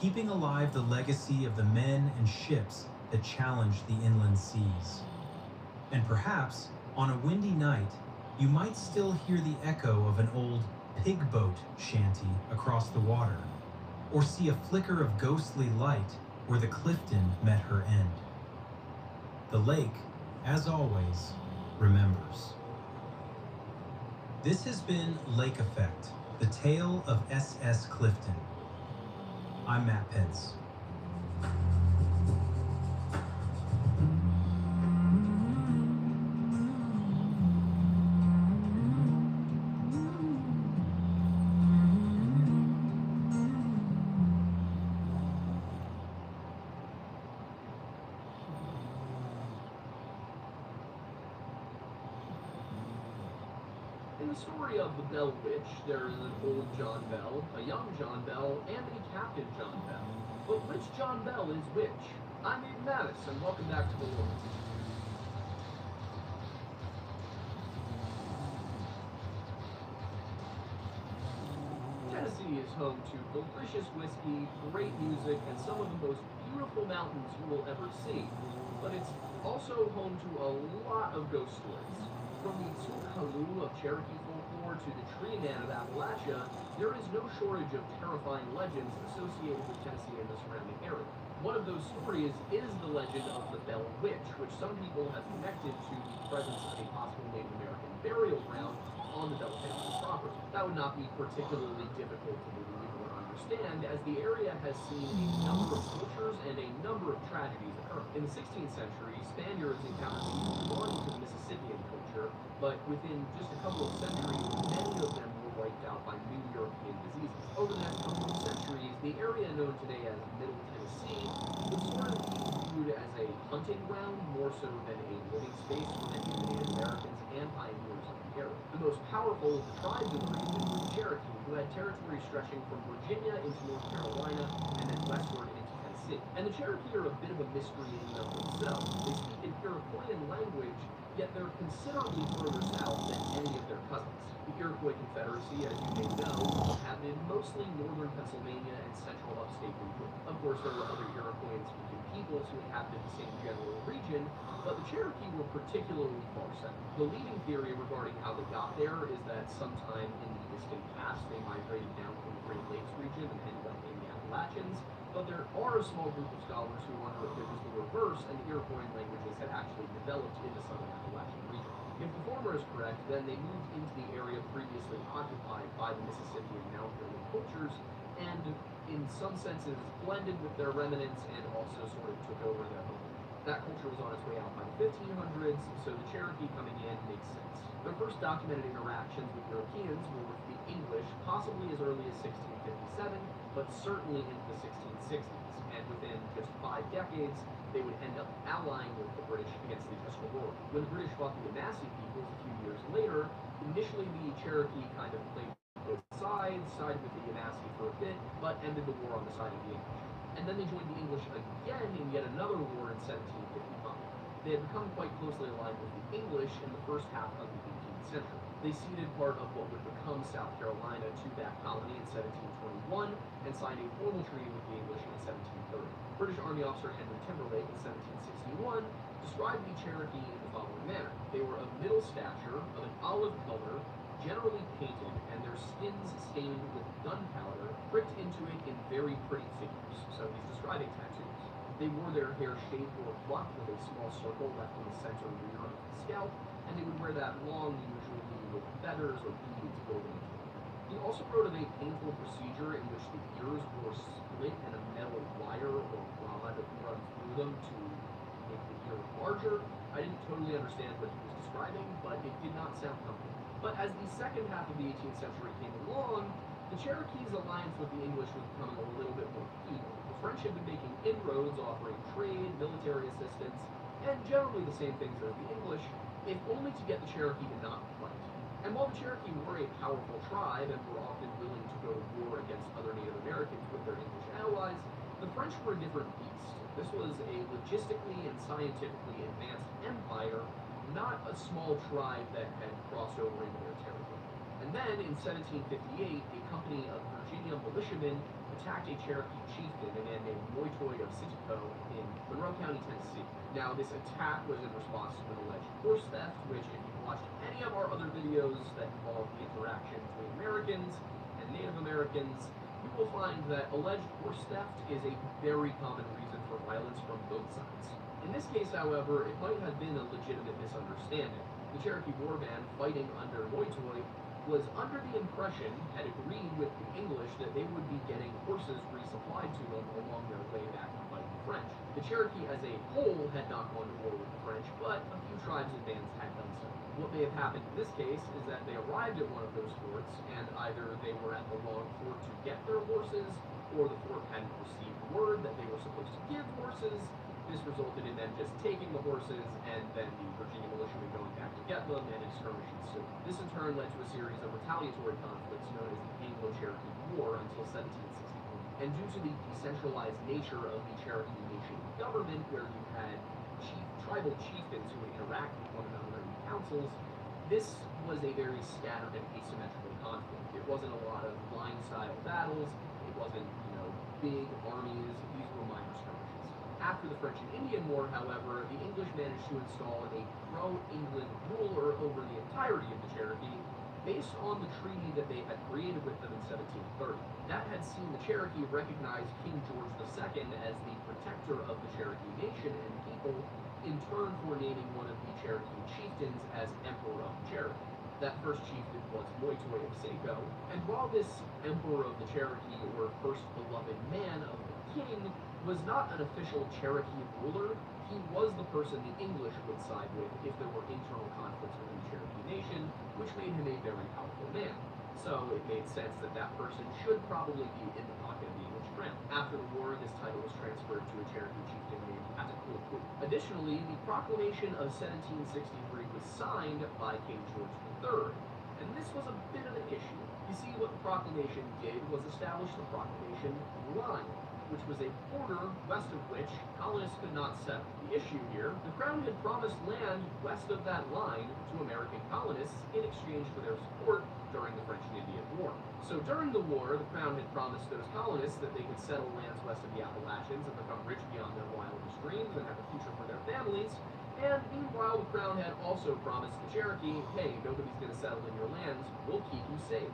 [SPEAKER 8] keeping alive the legacy of the men and ships that challenged the inland seas. And perhaps, on a windy night, you might still hear the echo of an old pig boat shanty across the water, or see a flicker of ghostly light where the Clifton met her end. The lake, as always, remembers. This has been Lake Effect, the tale of SS Clifton. I'm Matt Pence.
[SPEAKER 4] In the story of the Bell Witch, there is an old John Bell, a young John Bell, and a Captain John Bell. But which John Bell is which? I'm Aiden Mattis, and welcome back to the world. Tennessee is home to delicious whiskey, great music, and some of the most beautiful mountains you will ever see. But it's also home to a lot of ghost stories. From the Tsul'kalu of Cherokee folklore to the Tree-Man of Appalachia, there is no shortage of terrifying legends associated with Tennessee and the surrounding area. One of those stories is the legend of the Bell Witch, which some people have connected to the presence of a possible Native American burial ground on the Bell family property. That would not be particularly difficult to believe or understand, as the area has seen a number of cultures and a number of tragedies occur. In the 16th century, Spaniards encountered the majority of Mississippian culture, but within just a couple of centuries, many of them were wiped out by new European diseases. Over the next couple of centuries, the area known today as Middle Tennessee was sort of viewed as a hunting ground more so than a living space for many of the Native Americans and pioneers of the area. The most powerful of the tribes in the region was Cherokee, who had territory stretching from Virginia into North Carolina and then westward into Tennessee. Tennessee. And the Cherokee are a bit of a mystery in and of themselves. They speak an Iroquoian language, yet they're considerably further south than any of their cousins. The Iroquois Confederacy, as you may know, inhabited mostly northern Pennsylvania and central upstate New York. Of course, there were other Iroquoian-speaking peoples who inhabited the same general region, but the Cherokee were particularly far south. The leading theory regarding how they got there is that sometime in the distant past they migrated down from the Great Lakes region and ended up in the Appalachians, but there are a small group of scholars who wonder if it was the reverse and the Iroquoian languages had actually developed in the southern Appalachian region. If the former is correct, then they moved into the area previously occupied by the Mississippi and Mount Vernon cultures, and in some senses blended with their remnants and also sort of took over their home. That culture was on its way out by the 1500s, so the Cherokee coming in makes sense. Their first documented interactions with Europeans were with the English, possibly as early as 1657, but certainly into the 1660s, and within just 5 decades, they would end up allying with the British against the Tuscarora. When the British fought the Yamasee peoples a few years later, initially the Cherokee kind of played both sides, sided with the Yamasee for a bit, but ended the war on the side of the English. And then they joined the English again in yet another war in 1755. They had become quite closely aligned with the English in the first half of the 18th century. They ceded part of what would become South Carolina to that colony in 1721 and signed a formal treaty with the English in 1730. British Army officer Henry Timberlake in 1761 described the Cherokee in the following manner. They were of middle stature, of an olive color, generally painted, and their skins stained with gunpowder, pricked into it in very pretty figures. So he's describing tattoos. They wore their hair shaved or plucked with a small circle left in the center rear of the scalp, and they would wear that long, usually with feathers or beads woven into it. He also wrote of a painful procedure in which the ears were split and a metal wire or rod run through them to make the ear larger. I didn't totally understand what he was describing, but it did not sound comfortable. But as the second half of the 18th century came along, the Cherokee's alliance with the English was becoming a little bit more feeble. The French had been making inroads, offering trade, military assistance, and generally the same things as the English, if only to get the Cherokee to not fight. And while the Cherokee were a powerful tribe and were often willing to go to war against other Native Americans with their English allies, the French were a different beast. This was a logistically and scientifically advanced empire, not a small tribe that had crossed over into their territory. And then, in 1758, a company of Virginia militiamen attacked a Cherokee chieftain, a man named Moytoy of Sitico, in Monroe County, Tennessee. Now, this attack was in response to an alleged horse theft, which, if you've watched any of our other videos that involve the interaction between Americans and Native Americans, you will find that alleged horse theft is a very common reason for violence from both sides. In this case, however, it might have been a legitimate misunderstanding. The Cherokee war band fighting under Moytoy was under the impression, had agreed with the English, that they would be getting horses resupplied to them along their way back to fight the French. The Cherokee as a whole had not gone to war with the French, but a few tribes and bands had done so. What may have happened in this case is that they arrived at one of those forts, and either they were at the wrong fort to get their horses, or the fort hadn't received word that they were supposed to give horses. This resulted in them just taking the horses and then the Virginia militiamen going back to get them, and a skirmish ensued. This in turn led to a series of retaliatory conflicts known as the Anglo-Cherokee War until 1761. And due to the decentralized nature of the Cherokee Nation government, where you had tribal chieftains who would interact with one another in councils, this was a very scattered and asymmetrical conflict. It wasn't a lot of line-style battles. It wasn't, big armies. These were minor skirmishes. After the French and Indian War, however, the English managed to install a pro-England ruler over the entirety of the Cherokee based on the treaty that they had created with them in 1730. That had seen the Cherokee recognize King George II as the protector of the Cherokee Nation and people, in turn for naming one of the Cherokee chieftains as Emperor of the Cherokee. That first chieftain was Moytoy of Sitico, and while this Emperor of the Cherokee, or first beloved man of the king, was not an official Cherokee ruler, he was the person the English would side with if there were internal conflicts within the Cherokee Nation, which made him a very powerful man. So it made sense that that person should probably be in the pocket of the English crown. After the war, this title was transferred to a Cherokee chieftain named Attaquaquu. Additionally, the Proclamation of 1763 was signed by King George III, and this was a bit of an issue. You see, what the proclamation did was establish the proclamation line. which was a border west of which colonists could not settle. The issue here, the Crown had promised land west of that line to American colonists in exchange for their support during the French and Indian War. So during the war, the Crown had promised those colonists that they could settle lands west of the Appalachians and become rich beyond their wildest dreams and have a future for their families. And meanwhile, the Crown had also promised the Cherokee, hey, nobody's going to settle in your lands, we'll keep you safe.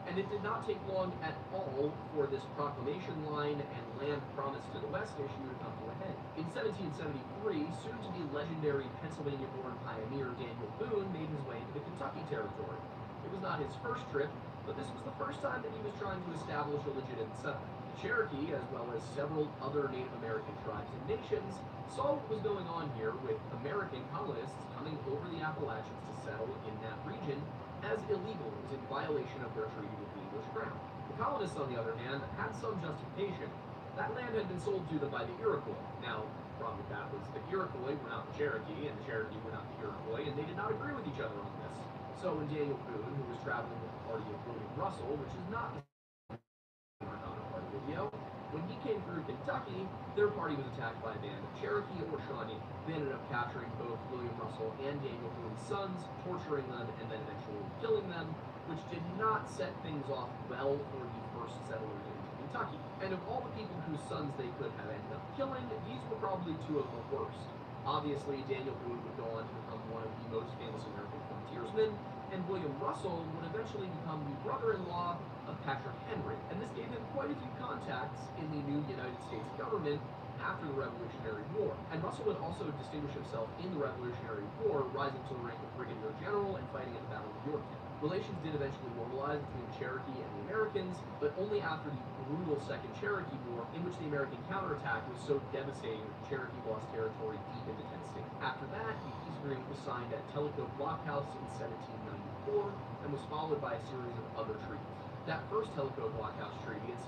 [SPEAKER 4] And it did not take long at all for this proclamation line and land promised to the West issue to come to a head. In 1773, soon-to-be legendary Pennsylvania-born pioneer Daniel Boone made his way into the Kentucky Territory. It was not his first trip, but this was the first time that he was trying to establish a legitimate settlement. The Cherokee, as well as several other Native American tribes and nations, saw what was going on here with American colonists coming over the Appalachians to settle in that region as illegal. It was in violation of their treaty with the English Crown. The colonists, on the other hand, had some justification. That land had been sold to them by the Iroquois. Now, the problem with that was the Iroquois were not the Cherokee, and the Cherokee were not the Iroquois, and they did not agree with each other on this. So when Daniel Boone, who was traveling with the party of William Russell, which is not on a party video, when he came through Kentucky, their party was attacked by a band of Cherokee or Shawnee. They ended up capturing both William Russell and Daniel Boone's sons, torturing them, and then eventually killing them, which did not set things off well for the first settlers into Kentucky. And of all the people whose sons they could have ended up killing, these were probably two of the worst. Obviously, Daniel Boone would go on to become one of the most famous American frontiersmen, and William Russell would eventually become the brother-in-law of Patrick Henry, and this gave him quite a few contacts in the new United States government after the Revolutionary War. And Russell would also distinguish himself in the Revolutionary War, rising to the rank of Brigadier General and fighting at the Battle of Yorktown. Relations did eventually normalize between the Cherokee and the Americans, but only after the brutal Second Cherokee War, in which the American counterattack was so devastating that the Cherokee lost territory deep into Tennessee. After that, the peace agreement was signed at Tellico Blockhouse in 1794, and was followed by a series of other treaties. That first Tellico Blockhouse Treaty in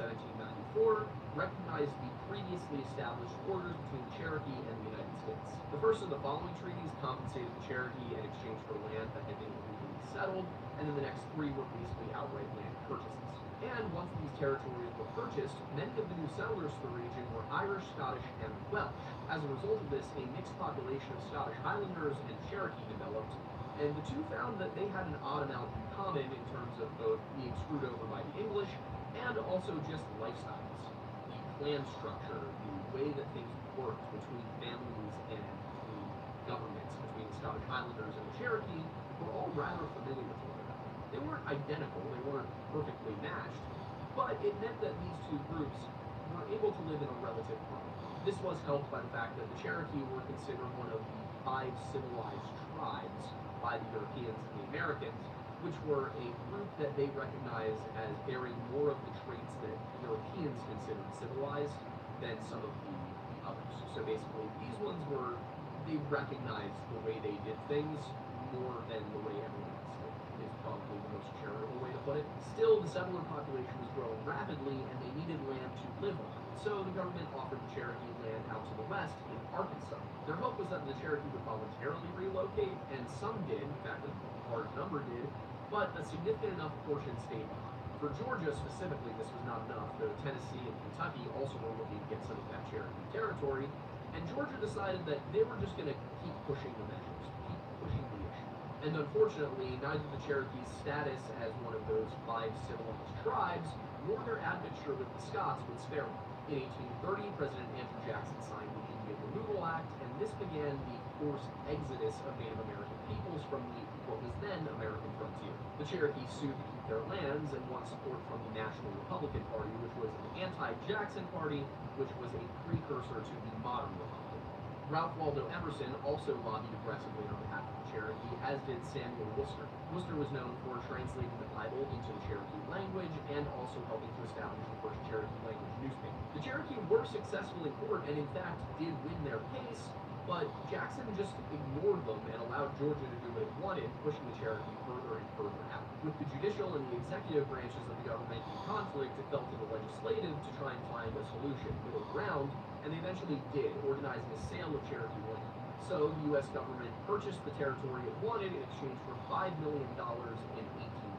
[SPEAKER 4] 1794 recognized the previously established borders between the Cherokee and the United States. The first of the following treaties compensated the Cherokee in exchange for land that had been illegally settled, and then the next three were basically outright land purchases. And once these territories were purchased, many of the new settlers to the region were Irish, Scottish, and Welsh. As a result of this, a mixed population of Scottish Highlanders and Cherokee developed, and the two found that they had an odd amount in common in terms of both being screwed over by the English and also just lifestyles. The clan structure, the way that things worked between families and the governments, between the Scottish Highlanders and the Cherokee, were all rather familiar with one another. They weren't identical, they weren't perfectly matched, but it meant that these two groups were able to live in a relative harmony. This was helped by the fact that the Cherokee were considered one of the 5 civilized tribes by the Europeans and the Americans, which were a group that they recognized as bearing more of the traits that Europeans considered civilized than some of the others. So basically, these ones they recognized the way they did things more than the way everyone else did, is probably the most charitable way to put it. Still, the settler population was growing rapidly, and they needed land to live on. So the government offered the Cherokee land out to the west in Arkansas. Their hope was that the Cherokee would voluntarily relocate, and some did, in fact a large number did, but a significant enough portion stayed behind. For Georgia specifically, this was not enough, though Tennessee and Kentucky also were looking to get some of that Cherokee territory, and Georgia decided that they were just going to keep pushing the measures, keep pushing the issue. And unfortunately, neither the Cherokee's status as one of those 5 civilized tribes, nor their admixture with the Scots would spare them. In 1830, President Andrew Jackson signed the Indian Removal Act, and this began the forced exodus of Native American peoples from what was then American frontier. The Cherokee sued to keep their lands and won support from the National Republican Party, which was an anti-Jackson party, which was a precursor to the modern Republic. Ralph Waldo Emerson also lobbied aggressively on behalf of the Cherokee, as did Samuel Worcester. Worcester was known for translating the Bible into the Cherokee language and also helping to establish the first Cherokee language newspaper. The Cherokee were successful in court and in fact did win their case, but Jackson just ignored them and allowed Georgia to do what it wanted, pushing the Cherokee further and further out. With the judicial and the executive branches of the government in conflict, it fell to the legislative to try and find a solution, middle ground, and they eventually did, organizing a sale of Cherokee land. So the U.S. government purchased the territory it wanted in exchange for $5 million in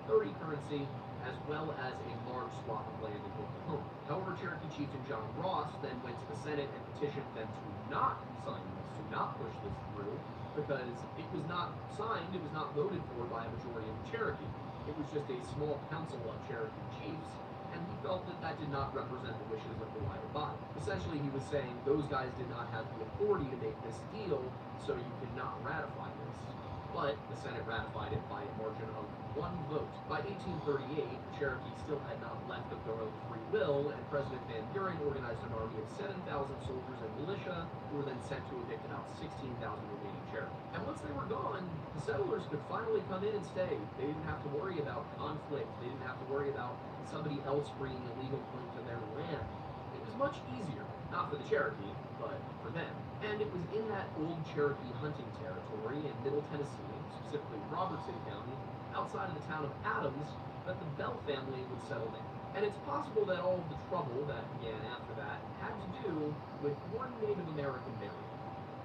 [SPEAKER 4] 1830 currency, as well as a large swath of land in Oklahoma. However, Cherokee chieftain John Ross then went to the Senate and petitioned them to not sign this, to not push this through, because it was not signed, it was not voted for by a majority of the Cherokee. It was just a small council of Cherokee chiefs, and he felt that that did not represent the wishes of the wider body. Essentially, he was saying those guys did not have the authority to make this deal, so you cannot ratify this. But the Senate ratified it by a margin of 1 vote. By 1838, the Cherokee still had not left of their own free will, and President Van Buren organized an army of 7,000 soldiers and militia, who were then sent to evict about 16,000 remaining Cherokee. And once they were gone, the settlers could finally come in and stay. They didn't have to worry about conflict. They didn't have to worry about somebody else bringing a legal claim to their land. It was much easier, not for the Cherokee, but for them. And it was in that old Cherokee hunting territory in Middle Tennessee, specifically Robertson County, outside of the town of Adams, that the Bell family would settle in. And it's possible that all of the trouble that began after that had to do with one Native American marriage.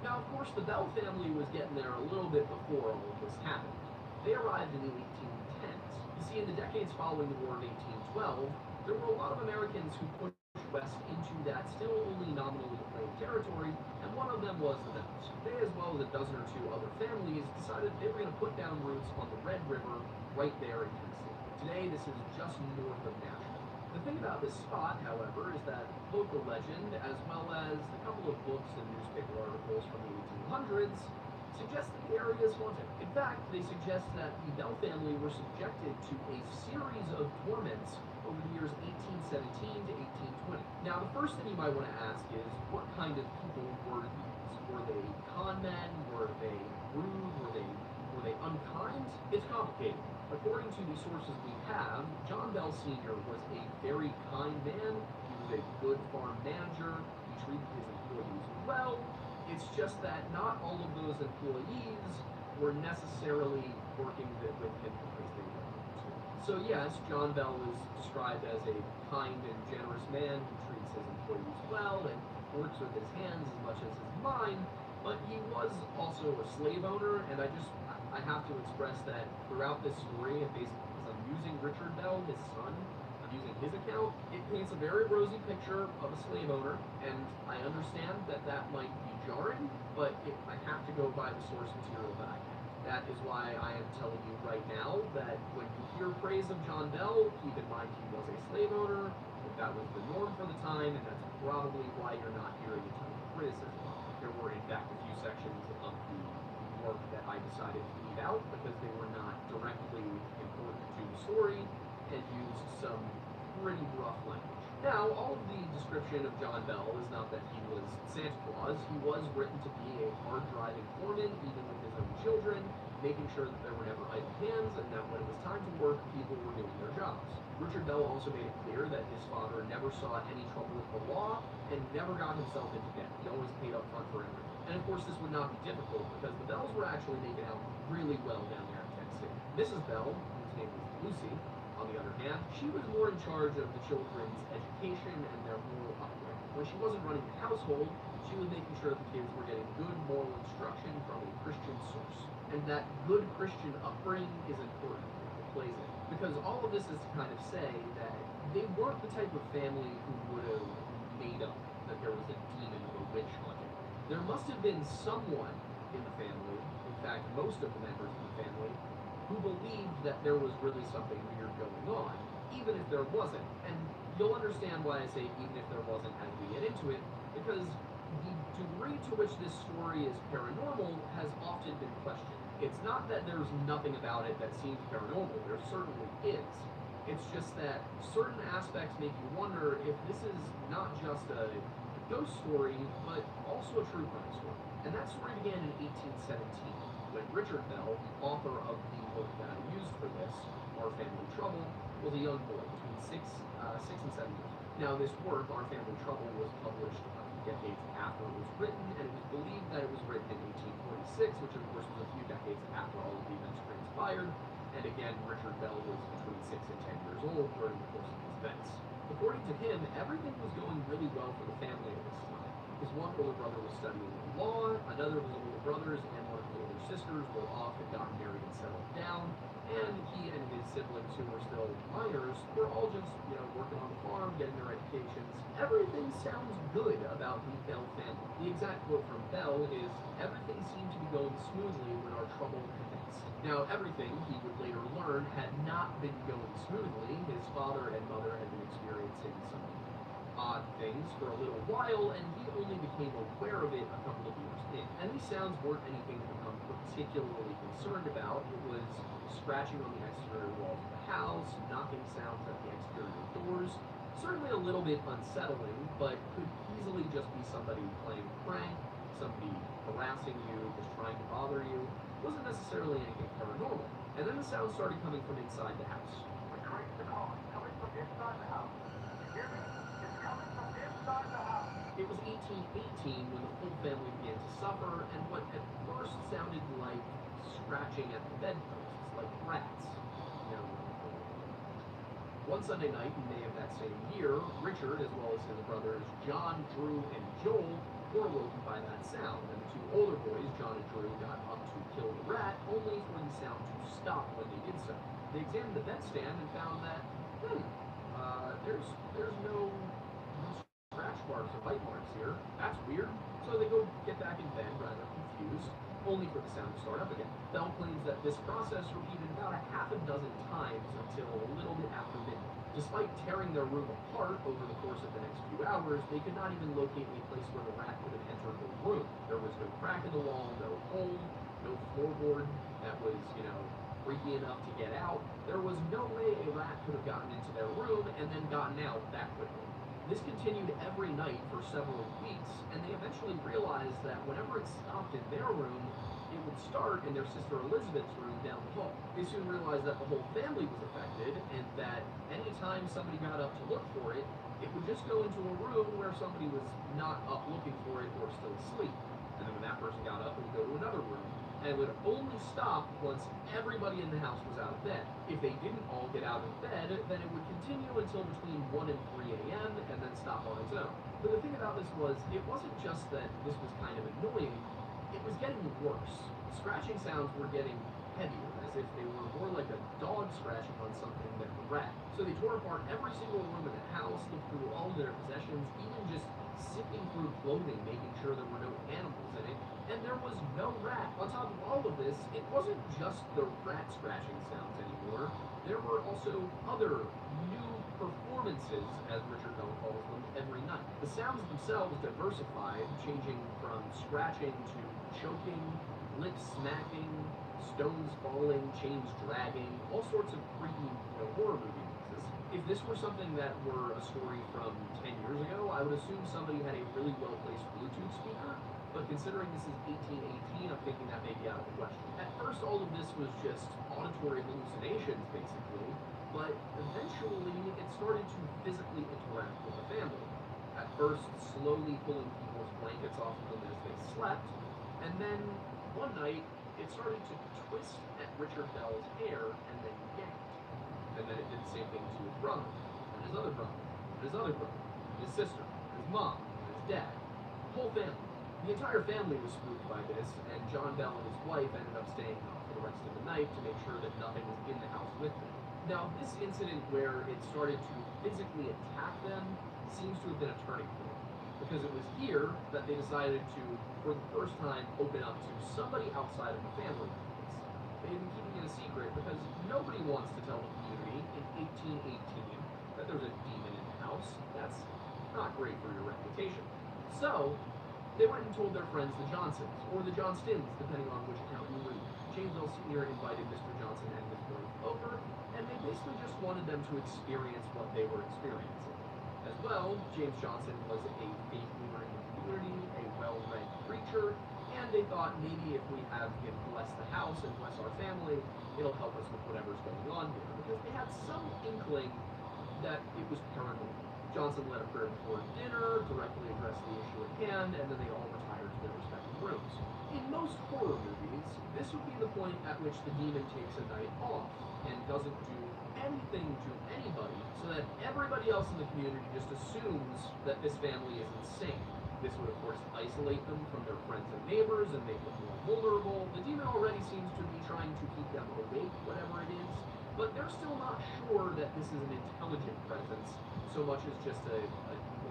[SPEAKER 4] Now, of course, the Bell family was getting there a little bit before all of this happened. They arrived in the 1810s. You see, in the decades following the War of 1812, there were a lot of Americans who pushed west into that still only nominally claimed territory, and one of them was the Bells. They, as well as a dozen or two other families, decided they were going to put down roots on the Red River right there in Tennessee. Today, this is just north of Nashville. The thing about this spot, however, is that local legend, as well as a couple of books and newspaper articles from the 1800s, suggest that the area is haunted. In fact, they suggest that the Bell family were subjected to a series of torments over the years 1817 to 1820. Now, the first thing you might want to ask is, what kind of people were these? Were they con men? Were they rude? Were they unkind? It's complicated. According to the sources we have, John Bell Sr. was a very kind man. He was a good farm manager. He treated his employees well. It's just that not all of those employees were necessarily working with him because they wanted to. So yes, John Bell is described as a kind and generous man who treats his employees well and works with his hands as much as his mind, but he was also a slave owner, and I have to express that throughout this story, and basically because I'm using Richard Bell, his son, I'm using his account, it paints a very rosy picture of a slave owner, and I understand that that might be jarring, but I have to go by the source material that I have. That is why I am telling you right now that when you hear praise of John Bell, keep in mind he was a slave owner, that was the norm for the time, and that's probably why you're not hearing a ton of criticism. There were, in fact, a few sections of the work that I decided to leave out because they were not directly important to the story and used some pretty rough language. Now, all of the description of John Bell is not that he was Santa Claus. He was written to be a hard-driving foreman, even with his own children, making sure that there were never idle hands and that when it was time to work, people were doing their jobs. Richard Bell also made it clear that his father never saw any trouble with the law and never got himself into debt. He always paid up front for everything. And of course, this would not be difficult because the Bells were actually making out really well down there in Tennessee. Mrs. Bell, whose name was Lucy, on the other hand, she was more in charge of the children's education and their moral upbringing. When she wasn't running the household, she was making sure the kids were getting good moral instruction from a Christian source. And that good Christian upbringing is important. It plays in. Because all of this is to kind of say that they weren't the type of family who would have made up that there was a demon or a witch hunting. There must have been someone in the family, in fact, most of the members of the family, who believed that there was really something weird going on, even if there wasn't. And you'll understand why I say even if there wasn't as we get into it, because the degree to which this story is paranormal has often been questioned. It's not that there's nothing about it that seems paranormal, there certainly is. It's just that certain aspects make you wonder if this is not just a ghost story, but also a true crime story. And that story began in 1817, when Richard Bell, the author of the book that I used for this, Our Family Trouble, was a young boy between 6 and 7 years old. Now, this work, Our Family Trouble, was published decades after it was written, and it was believed that it was written in 1846, which of course was a few decades after all of the events transpired. And again, Richard Bell was between 6 and 10 years old during the course of these events. According to him, everything was going really well for the family at this time. His one older brother was studying law, another of his older brothers, and one of his older older sisters were off and gotten married and settled down, and he and his siblings, who were still minors, were all just, working on the farm, getting their educations. Everything sounds good about the Bell family. The exact quote from Bell is, "Everything seemed to be going smoothly when our trouble commenced." Now, everything, he would later learn, had not been going smoothly. His father and mother had been experiencing some odd things for a little while, and he only became aware of it a couple of years in. And these sounds weren't anything to become particularly concerned about. It was scratching on the exterior walls of the house, knocking sounds at the exterior doors. Certainly a little bit unsettling, but could easily just be somebody playing a prank, somebody harassing you, just trying to bother you. Wasn't necessarily anything paranormal. And then the sound started coming from inside the house. It was 1818 when the full family began to suffer, and what at first sounded like scratching at the bedposts, like rats. One Sunday night in May of that same year, Richard, as well as his brothers John, Drew, and Joel, were awoken by that sound, and the two older boys, John and Drew, got up to kill the rat, only for the sound to stop when they did so. They examined the bedstand and found that, there's no scratch marks or bite marks here. That's weird. So they go get back in bed, rather confused, only for the sound to start up again. Bell claims that this process repeated about a half a dozen times until a little bit after midnight. Despite tearing their room apart over the course of the next few hours, they could not even locate a place where the rat could have entered the room. There was no crack in the wall, no hole, no floorboard that was, freaky enough to get out. There was no way a rat could have gotten into their room and then gotten out that quickly. This continued every night for several weeks, and they eventually realized that whenever it stopped in their room, it would start in their sister Elizabeth's room down the hall. They soon realized that the whole family was affected, and that anytime somebody got up to look for it, it would just go into a room where somebody was not up looking for it or still asleep. And then when that person got up, it would go to another room. And it would only stop once everybody in the house was out of bed. If they didn't all get out of bed, then it would continue until between 1 and 3 a.m. and then stop on its own. But the thing about this was, it wasn't just that this was kind of annoying, it was getting worse. Scratching sounds were getting heavier, as if they were more like a dog scratching on something than a rat. So they tore apart every single room in the house, looked through all of their possessions, even just sifting through clothing, making sure there were no animals in it, and there was no rat. On top of all of this, it wasn't just the rat scratching sounds anymore. There were also other new performances, as Richard Bell calls them, every night. The sounds themselves diversified, changing from scratching to choking, lips smacking, stones falling, chains dragging, all sorts of freaky horror movie mixes. If this were something that were a story from 10 years ago, I would assume somebody had a really well-placed Bluetooth speaker, but considering this is 1818, I'm thinking that may be out of the question. At first, all of this was just auditory hallucinations, basically, but eventually it started to physically interact with the family. At first, slowly pulling people's blankets off of them as they slept, and then one night, it started to twist at Richard Bell's hair and then yanked. And then it did the same thing to his brother, and his other brother, and his other brother, and his sister, and his mom, and his dad. The whole family. The entire family was spooked by this, and John Bell and his wife ended up staying up for the rest of the night to make sure that nothing was in the house with them. Now, this incident where it started to physically attack them seems to have been a turning point, because it was here that they decided to, for the first time, open up to somebody outside of the family. They had been keeping it a secret because nobody wants to tell the community in 1818 that there's a demon in the house. That's not great for your reputation. So, they went and told their friends, the Johnsons, or the Johnstons, depending on which account you read. James Bell Sr. invited Mr. Johnson and Miss Burke over, and they basically just wanted them to experience what they were experiencing. As well, James Johnson was a faith leader in the community, a well-read preacher, and they thought maybe if we have him bless the house and bless our family, it'll help us with whatever's going on here, because they had some inkling that it was paranormal. Johnson led a prayer before dinner, directly addressed the issue at hand, and then they all retired to their respective rooms. In most horror movies, this would be the point at which the demon takes a night off and doesn't do anything to anybody, so that everybody else in the community just assumes that this family is insane. This would, of course, isolate them from their friends and neighbors and make them more vulnerable. The demon already seems to be trying to keep them awake, whatever it is, but they're still not sure that this is an intelligent presence so much as just a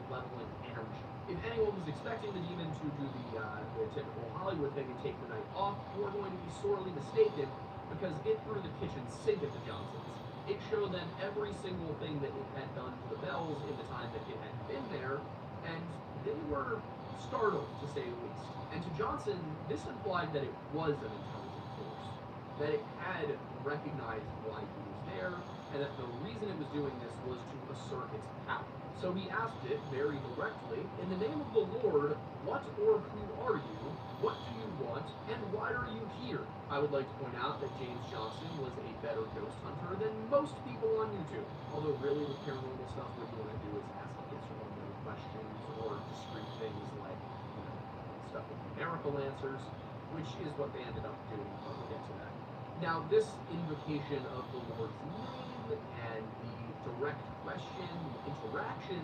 [SPEAKER 4] malevolent energy. If anyone was expecting the demon to do the typical Hollywood thing and take the night off, you are going to be sorely mistaken, because it threw the kitchen sink at the Johnsons. It showed them every single thing that it had done to the Bells in the time that it had been there, and they were startled, to say the least. And to Johnson, this implied that it was an intelligent force, that it had recognized why he was there, and that the reason it was doing this was to assert its power. So he asked it very directly, in the name of the Lord, what or who are you? What do you want? And why are you here? I would like to point out that James Johnson was a better ghost hunter than most people on YouTube. Although really with paranormal stuff, what you want to do is ask yes or no questions or discrete things like, stuff with numerical answers, which is what they ended up doing, but we'll get to that. Now, this invocation of the Lord's name and the direct question, the interaction,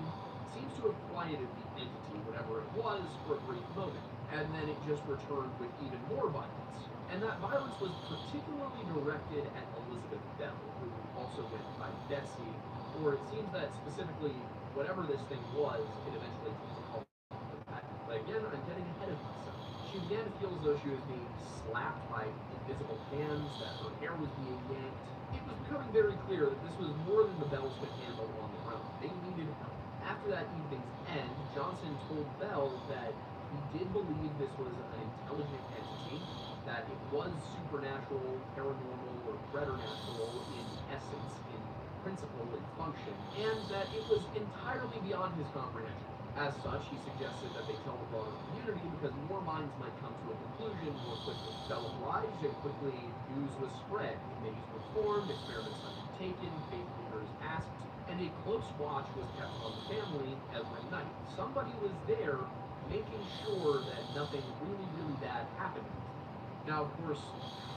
[SPEAKER 4] seems to have quieted the entity, whatever it was, for a brief moment, and then it just returned with even more violence. And that violence was particularly directed at Elizabeth Bell, who also went by Betsy, or it seems that specifically, whatever this thing was, it eventually came to call her that. But again, I'm getting ahead of myself. She began to feel as though she was being slapped by invisible hands, that her hair was being yanked. It was becoming very clear that this was more than the Bells could handle on their own. They needed help. After that evening's end, Johnson told Bell that he did believe this was an intelligent entity, that it was supernatural, paranormal, or preternatural in essence, in principle, in function, and that it was entirely beyond his comprehension. As such, he suggested that they tell the broader community because more minds might come to a conclusion more quickly. Bell obliged, and quickly news was spread. Committees were formed, experiments undertaken, faith leaders asked, and a close watch was kept on the family every night. Somebody was there making sure that nothing really, really bad happened. Now, of course,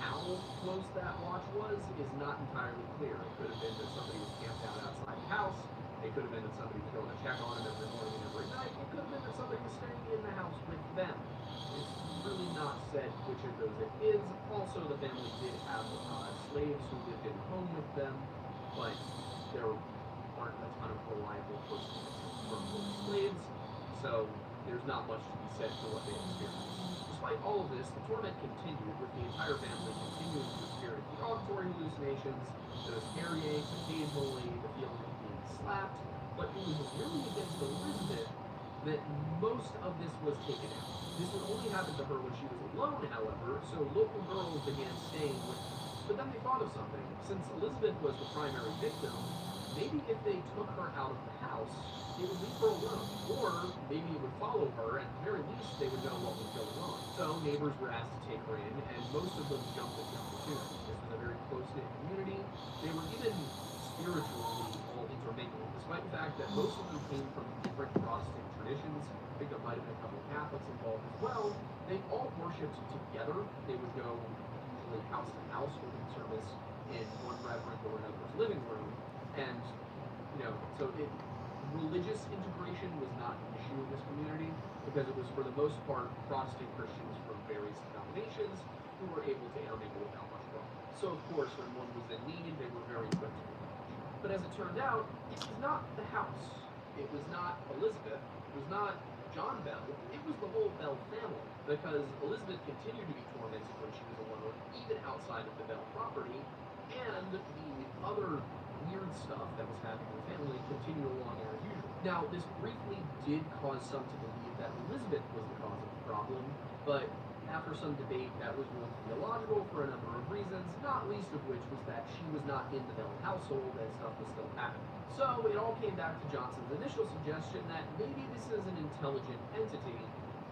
[SPEAKER 4] how close that watch was is not entirely clear. It could have been that somebody was camped out outside the house. It could have been that somebody was going to check on him every morning and every night. It could have been that somebody was staying in the house with them. It's really not said which of those it is. Also, the family did have slaves who lived in the home with them, but there aren't a ton of reliable personal from those slaves, so there's not much to be said for what they experienced. Despite all of this, the torment continued, with the entire family continuing to experience the auditory hallucinations, those hair yanks, occasionally the feeling of being slapped, but it was really against Elizabeth that most of this was taken out. This would only happen to her when she was alone, however, so local girls began staying with her. But then they thought of something. Since Elizabeth was the primary victim, maybe if they took her out of the house, they would leave her alone. Or maybe it would follow her, and at the very least, they would know what was going on. So neighbors were asked to take her in, and most of them jumped at the opportunity. This was a very close-knit community. They were even spiritually all intermingled, despite the fact that most of them came from different Protestant traditions. I think there might have been a couple of Catholics involved as well. They all worshipped together. They would go usually house to house holding service in one reverend or another's living room. And, so religious integration was not an issue in this community because it was, for the most part, Protestant Christians from various denominations who were able to intermingle without much problem. So, of course, when one was in need, they were very quick to acknowledge. But as it turned out, it was not the house. It was not Elizabeth. It was not John Bell. It was the whole Bell family, because Elizabeth continued to be tormented when she was alone, even outside of the Bell property, and the other weird stuff that was happening in the family continued along as usual. Now, this briefly did cause some to believe that Elizabeth was the cause of the problem, but after some debate, that was ruled theological for a number of reasons, not least of which was that she was not in the Bell household and stuff was still happening. So it all came back to Johnson's initial suggestion that maybe this is an intelligent entity,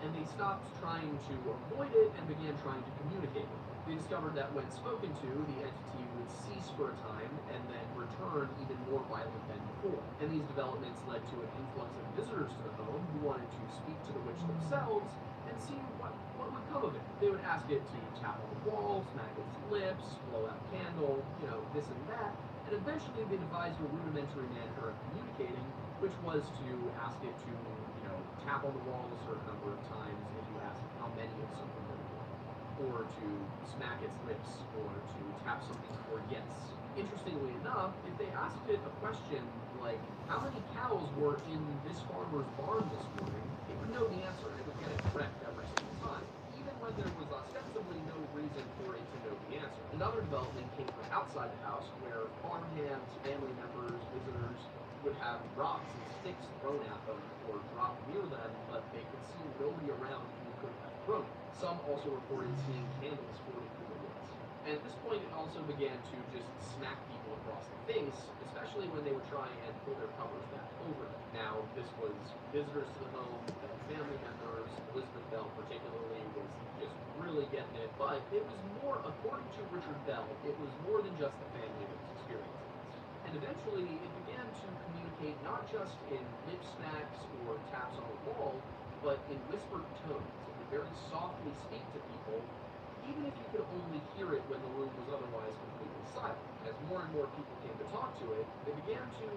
[SPEAKER 4] and they stopped trying to avoid it and began trying to communicate with it. They discovered that when spoken to, the entity would cease for a time and then return even more violent than before. And these developments led to an influx of visitors to the home who wanted to speak to the witch themselves and see what would come of it. They would ask it to tap on the wall, smack its lips, blow out a candle, this and that, and eventually they devised a rudimentary manner of communicating, which was to ask it to, tap on the wall a certain number of times if you asked how many of something there were, or to smack its lips, or to tap something for yes. Interestingly enough, if they asked it a question like, how many cows were in this farmer's barn this morning, it would know the answer, and it would get it correct every single time, even when there was ostensibly no reason for it to know the answer. Another development came from outside the house, where farmhands, family members, visitors would have rocks and sticks thrown at them or dropped near them, but they could see nobody around who could have thrown it. Some also reported seeing candles floating through the woods. And at this point, it also began to just smack people across the face, especially when they would try and pull their covers back over them. Now, this was visitors to the home, family members. Elizabeth Bell particularly was just really getting it, but it was more, according to Richard Bell, it was more than just the family that was experiencing this. And eventually, it began to communicate not just in lip smacks or taps on the wall, but in whispered tones. It would very softly speak to people, even if you could only hear it when the room was otherwise completely silent. As more and more people came to talk to it, it began to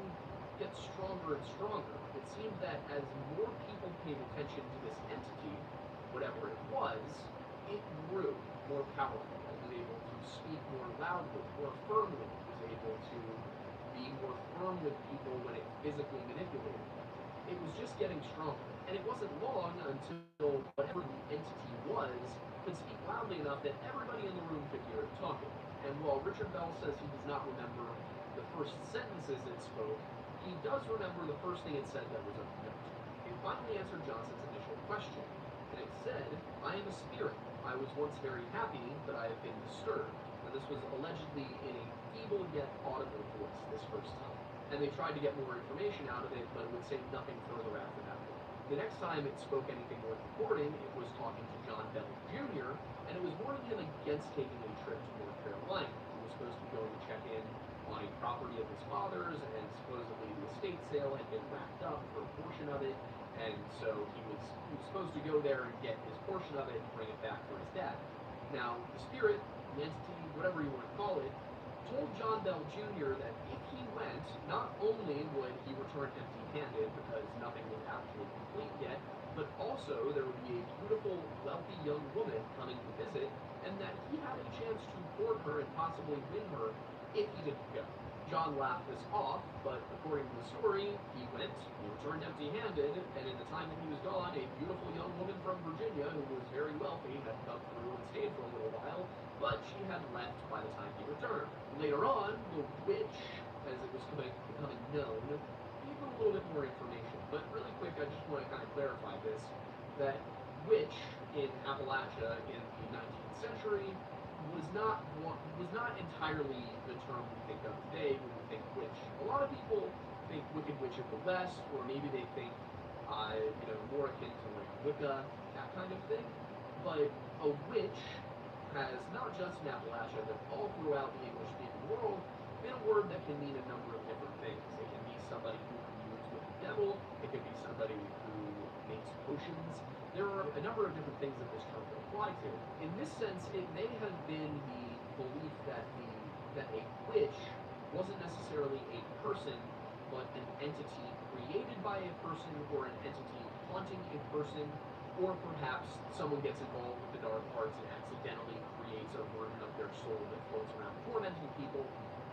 [SPEAKER 4] get stronger and stronger. It seemed that as more people paid attention to this entity, whatever it was, it grew more powerful. It was able to speak more loudly, more firmly. It was able to be more firm with people when it physically manipulated them. It was just getting stronger. And it wasn't long until whatever the entity was could speak loudly enough that everybody in the room could hear it talking. And while Richard Bell says he does not remember the first sentences it spoke, he does remember the first thing it said that was of note. It finally answered Johnson's initial question, and it said, "I am a spirit. I was once very happy, but I have been disturbed." And this was allegedly in a feeble yet audible voice this first time. And they tried to get more information out of it, but it would say nothing further after that. The next time it spoke anything worth recording, it was talking to John Bell Jr., and it was warning him against taking a trip to North Carolina. He was supposed to be going to check in on a property of his father's, and supposedly the estate sale had been wrapped up for a portion of it, and so he was supposed to go there and get his portion of it and bring it back for his dad. Now, the spirit, the entity, whatever you want to call it, told John Bell Jr. that if he went, not only would he return empty-handed because nothing was actually complete yet, but also there would be a beautiful, wealthy young woman coming to visit, and that he had a chance to court her and possibly win her if he didn't go. John laughed this off, but according to the story, he went, he returned empty-handed, and in the time that he was gone, a beautiful young woman from Virginia, who was very wealthy, had come through and stayed for a little while, but she had left by the time he returned. Later on, the witch, as it was becoming known, gave him a little bit more information. But really quick, I just want to kind of clarify this, that witch in Appalachia in the 19th century was not entirely the term we think of today when we think witch. A lot of people think Wicked Witch of the West, or maybe they think, more akin to like Wicca, that kind of thing. But a witch has not just in Appalachia, but all throughout the English-speaking world, been a word that can mean a number of different things. It can be somebody who communes with the devil. It could be somebody who makes potions. There are a number of different things that this term can apply to. In this sense, it may have been the belief that a witch wasn't necessarily a person, but an entity created by a person, or an entity haunting a person, or perhaps someone gets involved with the dark arts and accidentally creates a version of their soul that floats around tormenting people.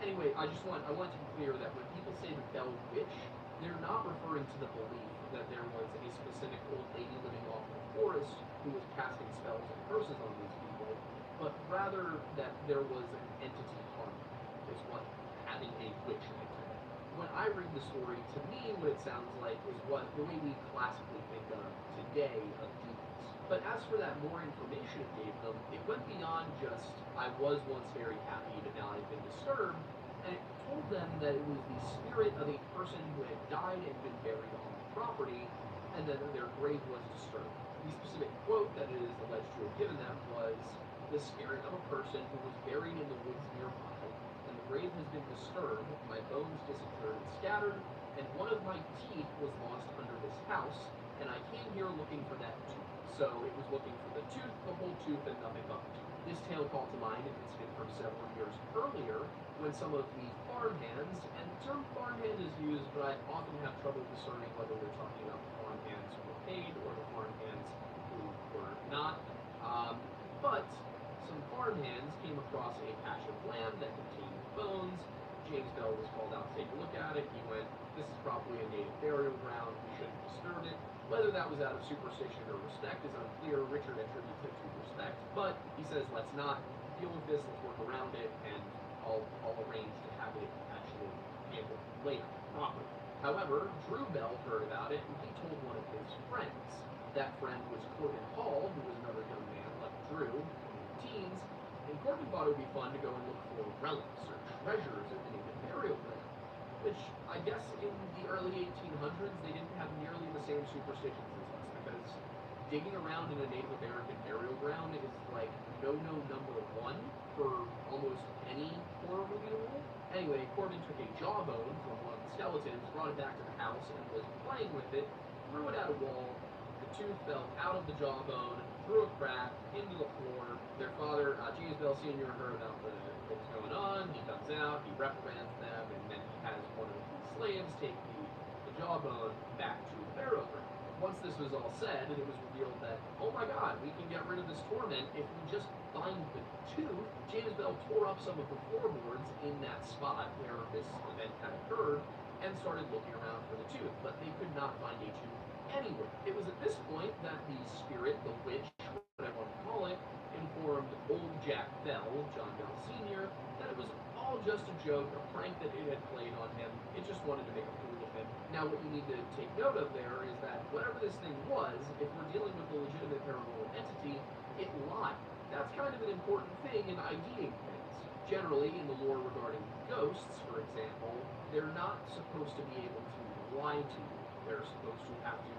[SPEAKER 4] Anyway, I want to be clear that when people say the Bell Witch, they're not referring to the belief that there was a specific old lady living off in the forest who was casting spells and curses on these people, but rather that there was an entity harming them, is what having a witch meant to them. When I read the story, to me what it sounds like is what the way we classically think of today of demons. But as for that more information it gave them, it went beyond just, I was once very happy, but now I've been disturbed, and it told them that it was the spirit of a person who had died and been buried on the property, and that their grave was disturbed. The specific quote that it is alleged to have given them was, "The spirit of a person who was buried in the woods nearby, and the grave has been disturbed, my bones disappeared and scattered, and one of my teeth was lost under this house, and I came here looking for that tooth." So it was looking for the tooth, the whole tooth, and nothing but the tooth. This tale called to mind an incident from several years earlier when some of the farmhands, and the term farmhand is used, but I often have trouble discerning whether we're talking about the farmhands who were paid or the farmhands who were not. But some farmhands came across a patch of land that contained bones. James Bell was called out to take a look at it. He went, "This is probably a native burial ground. We shouldn't disturb it." Whether that was out of superstition or respect is unclear. Richard attributes it to respect, but he says, "Let's not deal with this. Let's work around it, and I'll arrange to have it actually handled later, properly." However, Drew Bell heard about it, and he told one of his friends. That friend was Corbin Hall, who was another young man like Drew, in the teens, and Corbin thought it would be fun to go and look for relics or treasures in the native burial ground, which I guess in the early 1800s they didn't have nearly the same superstitions as us, because digging around in a Native American burial ground is like no-no number one for almost any horror movie rule. Anyway, Corbin took a jawbone from one of the skeletons, brought it back to the house, and was playing with it, threw it at a wall. The tooth fell out of the jawbone, through a crack, into the floor. Their father, James Bell Sr., heard about what was going on. He comes out, he reprimands them, and then he has one of the slaves take the jawbone back to the burial ground. Once this was all said, it was revealed that, oh my god, we can get rid of this torment if we just find the tooth. James Bell tore up some of the floorboards in that spot where this event had occurred and started looking around for the tooth, but they could not find a tooth anywhere. It was at this point that the spirit, the witch, whatever you want to call it, informed old Jack Bell, John Bell Sr., that it was all just a joke, a prank that it had played on him. It just wanted to make a fool of him. Now, what you need to take note of there is that whatever this thing was, if we're dealing with a legitimate paranormal entity, it lied. That's kind of an important thing in IDing things. Generally, in the lore regarding ghosts, for example, they're not supposed to be able to lie to you. They're supposed to have to,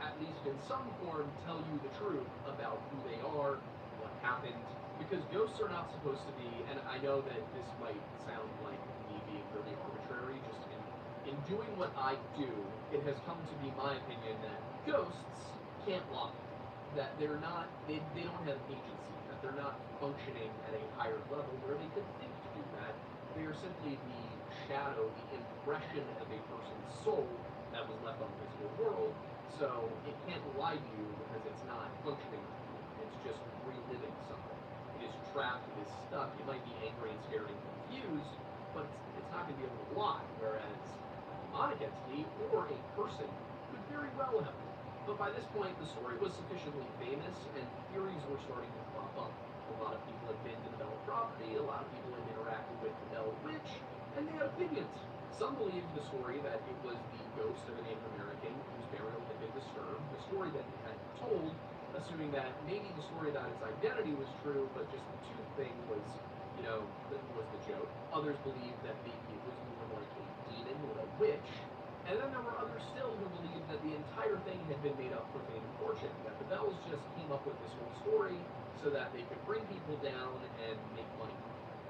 [SPEAKER 4] at least in some form, tell you the truth about who they are, what happened, because ghosts are not supposed to be, and I know that this might sound like me being really arbitrary, just in doing what I do, it has come to be my opinion that ghosts can't lie, that they're not, they don't have agency, that they're not functioning at a higher level where they could think to do that. They are simply the shadow, the impression of a person's soul that was left on the physical world, so it can't lie to you because it's not functioning. It's just reliving something. It is trapped, it is stuck, it might be angry and scared and confused, but it's not going to be able to lie, whereas a demonic entity or a person could very well have it. But by this point, the story was sufficiently famous, and theories were starting to crop up. A lot of people had been to the Bell property, a lot of people had interacted with the Bell Witch, and they had opinions. Some believed the story that it was the ghost of a Native American whose burial had been disturbed, the story that it had told, assuming that maybe the story about its identity was true, but just the tooth thing was, was the joke. Others believed that maybe it was more like a demon or a witch. And then there were others still who believed that the entire thing had been made up for fame and fortune, that the Bells just came up with this whole story so that they could bring people down and make money.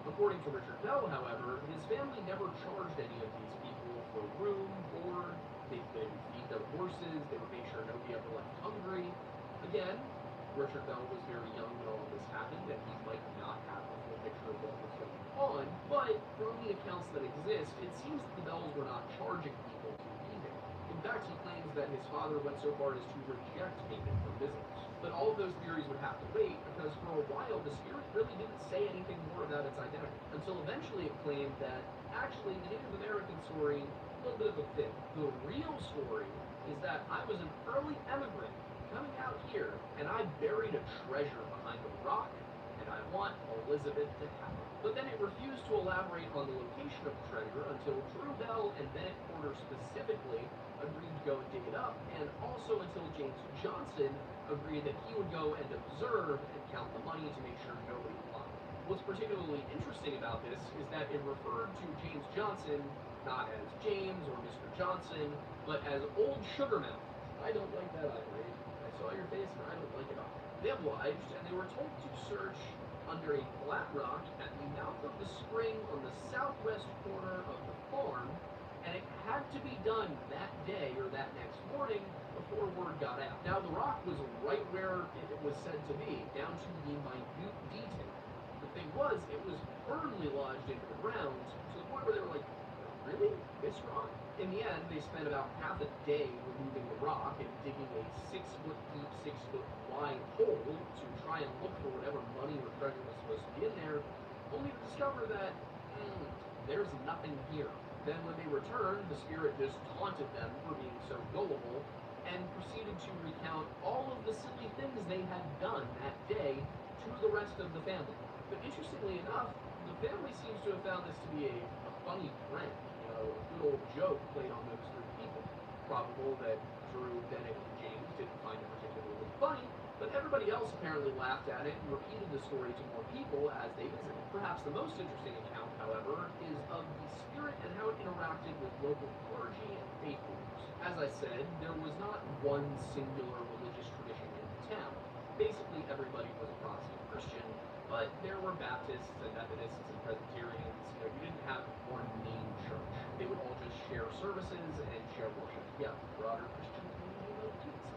[SPEAKER 4] According to Richard Bell, however, his family never charged any of these people for room, board, they would feed their horses, they would make sure nobody ever left hungry. Again, Richard Bell was very young when all of this happened, and he might not have a full picture of what was going on, but from the accounts that exist, it seems that the Bells were not charging people to be there. In fact, he claims that his father went so far as to reject payment from visitors. But all of those theories would have to wait, because for a while the spirit really didn't say anything more about its identity, until eventually it claimed that actually the Native American story, a little bit of a fib. The real story is that I was an early immigrant coming out here, and I buried a treasure behind a rock, and I want Elizabeth to have it. But then it refused to elaborate on the location of the treasure until Drew Bell and Bennett Porter specifically agreed to go and dig it up, and also until James Johnson agreed that he would go and observe and count the money to make sure nobody lied. What's particularly interesting about this is that it referred to James Johnson not as James or Mr. Johnson, but as Old Sugarmouth. I don't like that either. I saw your face and I don't like it all. They obliged, and they were told to search under a flat rock at the mouth of the spring on the southwest corner of the farm and it had to be done that day or that next morning before word got out. Now, the rock was right where it was said to be, down to the minute detail. The thing was, it was firmly lodged into the ground to the point where they were like, really? This rock? In the end, they spent about half a day removing the rock and digging a 6-foot deep, 6-foot wide hole to try and look for whatever money or treasure was supposed to be in there, only to discover that, there's nothing here. Then when they returned, the spirit just taunted them for being so gullible and proceeded to recount all of the silly things they had done that day to the rest of the family. But interestingly enough, the family seems to have found this to be a funny prank, a good old joke played on those three people. Probable that Drew, Bennett, and James didn't find it particularly funny, but everybody else apparently laughed at it and repeated the story to more people as they visited. Perhaps the most interesting account, however, is of the spirit and how it interacted with local clergy and faith leaders. As I said, there was not one singular religious tradition in the town. Basically, everybody was a Protestant Christian, but there were Baptists and Methodists and Presbyterians. You didn't have one main church. They would all just share services and share worship. Yeah, broader Christian community of kids.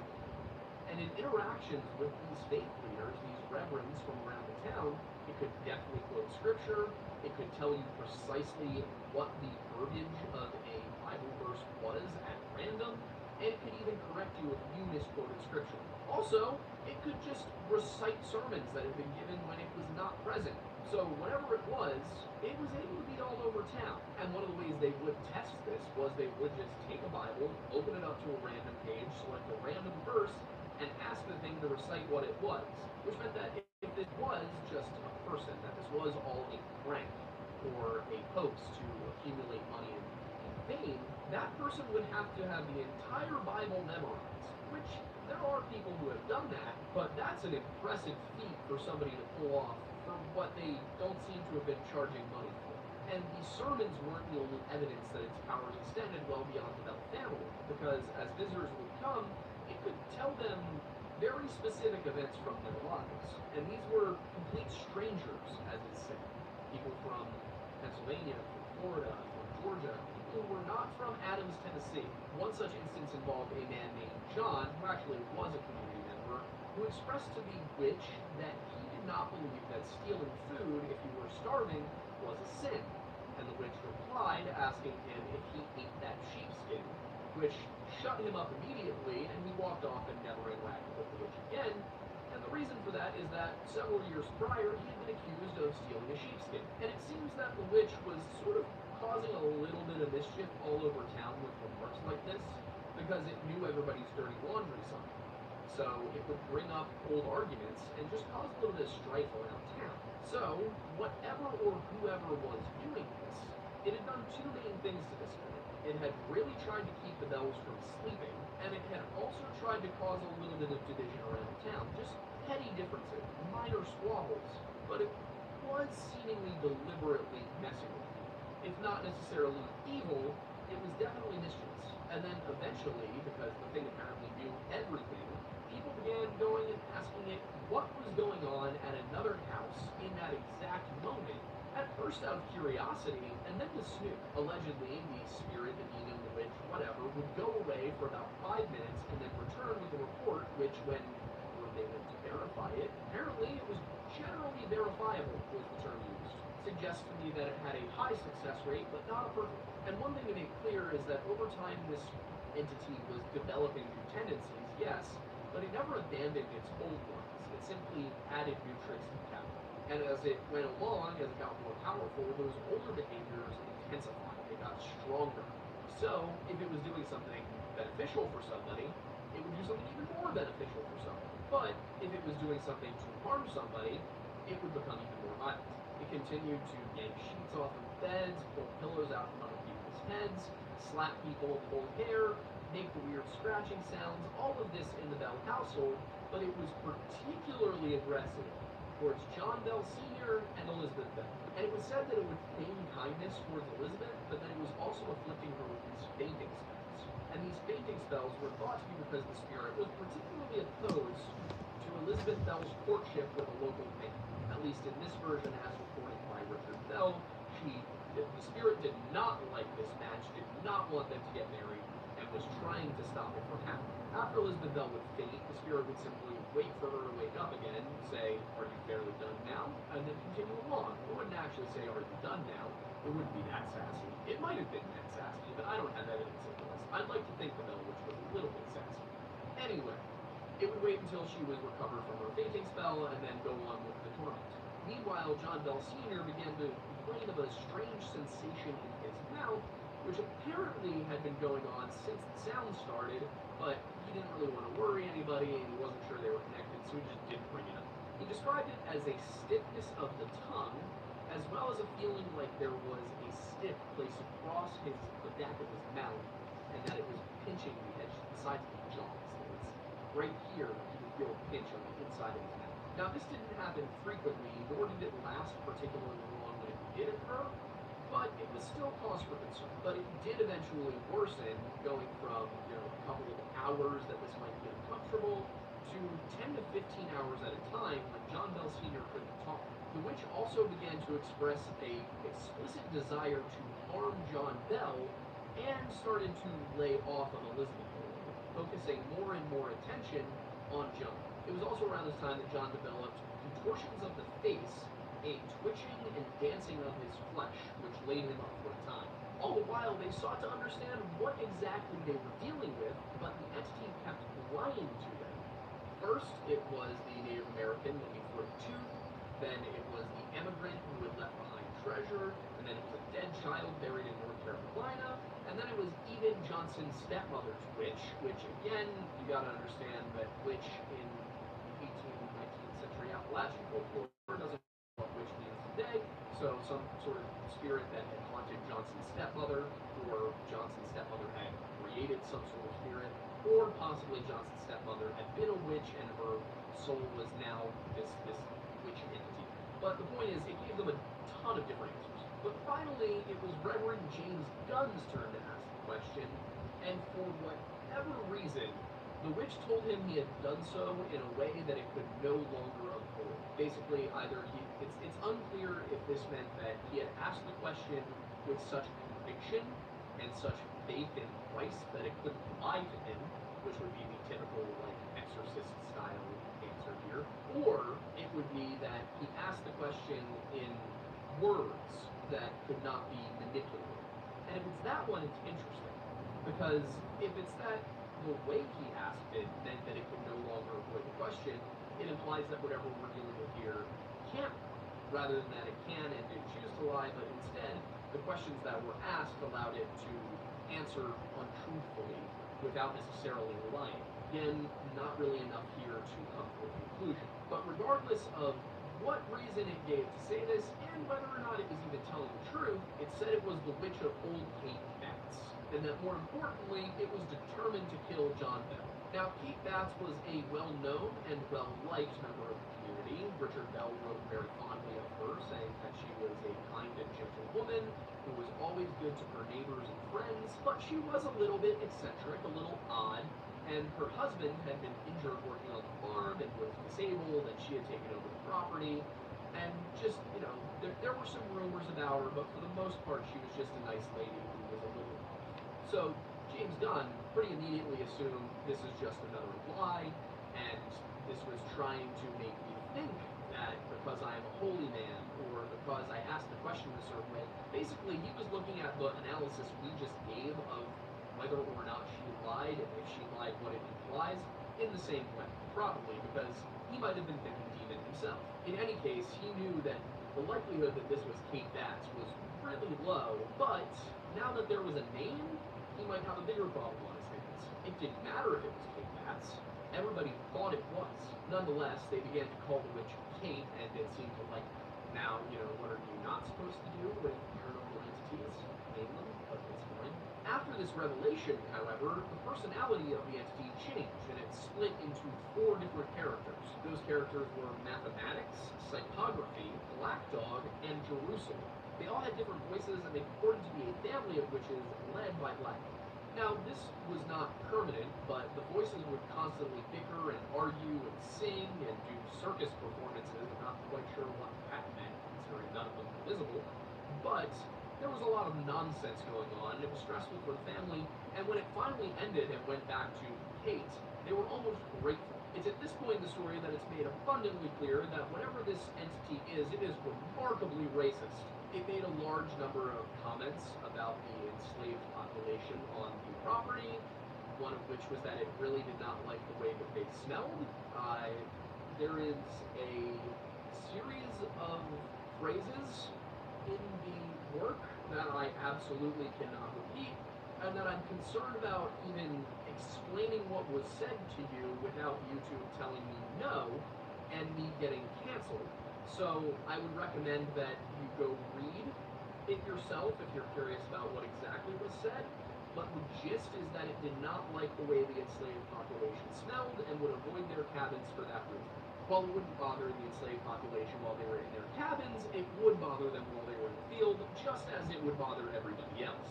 [SPEAKER 4] And in interactions with these faith leaders, these reverends from around the town, it could definitely quote scripture. It could tell you precisely what the verbiage of a Bible verse was at random, and it could even correct you if you misquoted scripture. Also, it could just recite sermons that had been given when it was not present. So whatever it was able to be all over town. And one of the ways they would test this was they would just take a Bible, open it up to a random page, select a random verse, and ask the thing to recite what it was. Which meant that if this was just a person, that this was all a prank or a hoax to accumulate money and fame, that person would have to have the entire Bible memorized. Which, there are people who have done that, but that's an impressive feat for somebody to pull off for what they don't seem to have been charging money for. And these sermons weren't the only evidence that its powers extended well beyond the Bell family, because as visitors would come, it could tell them very specific events from their lives. And these were complete strangers, as is said. People from Pennsylvania, from Florida, from Georgia, people who were not from Adams, Tennessee. One such instance involved a man named John, who actually was a community member, who expressed to the witch that he did not believe that stealing food if you were starving was a sin. And the witch replied, asking him if he ate that sheepskin, which shut him up immediately, and he walked off and never interacted with the witch again. And the reason for that is that several years prior, he had been accused of stealing a sheepskin. And it seems that the witch was sort of causing a little bit of mischief all over town with remarks like this, because it knew everybody's dirty laundry something. So it would bring up old arguments and just cause a little bit of strife around town. So, whatever or whoever was doing this, it had done two main things to this man. It had really tried to keep the Bells from sleeping, and it had also tried to cause a little bit of division around town. Just petty differences, minor squabbles, but it was seemingly deliberately messing with people. If not necessarily evil, it was definitely mischievous. And then eventually, because the thing apparently knew everything, people began going and asking it what was going on at another house in that exact moment, at first out of curiosity, and then to snoop. Allegedly, the spirit, the demon, the witch, whatever, would go away for about 5 minutes and then return with a report, which when they went to verify it, apparently it was generally verifiable, was the term used. Suggests to me that it had a high success rate, but not a perfect one. And one thing to make clear is that over time this entity was developing new tendencies, yes, but it never abandoned its old ones. It simply added new tricks to the cabinet. And as it went along, as it got more powerful, those older behaviors intensified. They got stronger. So, if it was doing something beneficial for somebody, it would do something even more beneficial for somebody. But if it was doing something to harm somebody, it would become even more violent. It continued to yank sheets off of beds, pull pillows out from under people's heads, slap people, pull hair, make the weird scratching sounds, all of this in the Bell household, but it was particularly aggressive towards John Bell Sr. and Elizabeth Bell. And it was said that it would feign kindness towards Elizabeth, but that it was also afflicting her with these fainting spells. And these fainting spells were thought to be because the spirit was particularly opposed to Elizabeth Bell's courtship with a local man. At least in this version, as reported by Richard Bell, she The spirit did not like this match, did not want them to get married, and was trying to stop it from happening. After Elizabeth Bell would faint, the spirit would simply wait for her to wake up again, say, "Are you fairly done now?" and then continue along. It wouldn't actually say, "Are you done now?" It wouldn't be that sassy. It might have been that sassy, but I don't have evidence of this. I'd like to think the Bell Witch was a little bit sassy. Anyway, it would wait until she was recovered from her fainting spell and then go on with the torment. Meanwhile, John Bell Sr. began to complain of a strange sensation in his mouth, which apparently had been going on since the sound started, but he didn't really want to worry anybody and he wasn't sure they were connected, so he just didn't bring it up. He described it as a stiffness of the tongue, as well as a feeling like there was a stick placed across the back of his mouth, and that it was pinching the edge, the sides of his jaws. It's right here that you can feel a pinch on the inside of his mouth. Now, this didn't happen frequently, nor did it last particularly long when it did occur, but it was still cause for concern. But it did eventually worsen, going from a couple of hours that this might be uncomfortable to 10 to 15 hours at a time when John Bell Sr. couldn't talk. The witch also began to express a explicit desire to harm John Bell and started to lay off of Elizabeth, focusing more and more attention on John. It was also around this time that John developed contortions of the face, a twitching and dancing of his flesh, which laid him up for a time. All the while, they sought to understand what exactly they were dealing with, but the entity kept lying to them. First, it was the Native American looking for a tooth, then it was the immigrant who had left behind treasure, and then it was a dead child buried in North Carolina, and then it was even Johnson's stepmother's witch, which again, you gotta understand that witch in 18th, 19th century Appalachian folklore doesn't know what witch means today, so some sort of spirit that had haunted Johnson's stepmother, or Johnson's stepmother had created some sort of spirit, or possibly Johnson's stepmother had been a witch and her soul was now this witch entity. But the point is, it gave them a ton of different answers. But finally, it was Reverend James Gunn's turn to ask the question, and for whatever reason, the witch told him he had done so in a way that it could no longer avoid. Basically, it's unclear if this meant that he had asked the question with such conviction and such faith in Christ that it couldn't lie to him, which would be the typical exorcist style answer here, or it would be that he asked the question in words that could not be manipulated. And if it's that one, it's interesting, because if it's that the way he asked it meant that it could no longer avoid the question, it implies that whatever we're dealing with here can't, rather than that it can and did choose to lie, but instead the questions that were asked allowed it to answer untruthfully without necessarily lying. Again, not really enough here to come to a conclusion. But regardless of what reason it gave to say this, and whether or not it was even telling the truth, it said it was the witch of Old Kate Batts, and that more importantly, it was determined to kill John Bell. Now, Kate Batts was a well-known and well-liked member of the community. Richard Bell wrote very fondly of her, saying that she was a kind and gentle woman who was always good to her neighbors and friends, but she was a little bit eccentric, a little odd, and her husband had been injured working on the farm and was disabled, and she had taken over the property, and just, there were some rumors about her, but for the most part, she was just a nice lady who was a little off. So James Gunn pretty immediately assumed this is just another lie, and this was trying to make me think that because I am a holy man, or because I asked the question in a certain way, basically he was looking at the analysis we just gave of whether or not she lied, and if she lied, what it implies, in the same way, probably, because he might have been thinking demon himself. In any case, he knew that the likelihood that this was Kate Batts was really low, but now that there was a name, he might have a bigger problem on his hands. It didn't matter if it was Kate Batts. Everybody thought it was. Nonetheless, they began to call the witch Kate, and it seemed to now, what are you not supposed to do with paranormal entities? Name them, but it's fine. After this revelation, however, the personality of the entity changed, and it split into 4 different characters. Those characters were mathematics, psychography, Black Dog, and Jerusalem. They all had different voices, and they purported to be a family of witches led by Black Dog. Now, this was not permanent, but the voices would constantly bicker and argue and sing and do circus performances. I'm not quite sure what that meant, considering none of them were visible. But There was a lot of nonsense going on, and it was stressful for the family, and when it finally ended and went back to Kate, they were almost grateful. It's at this point in the story that it's made abundantly clear that whatever this entity is, it is remarkably racist. It made a large number of comments about the enslaved population on the property, one of which was that it really did not like the way that they smelled. There is a series of phrases in the work that I absolutely cannot repeat, and that I'm concerned about even explaining what was said to you without YouTube telling me no and me getting canceled. So I would recommend that you go read it yourself if you're curious about what exactly was said. But the gist is that it did not like the way the enslaved population smelled and would avoid their cabins for that reason. While it wouldn't bother the enslaved population while they were in their cabins, it would bother them while they were in the field, just as it would bother everybody else.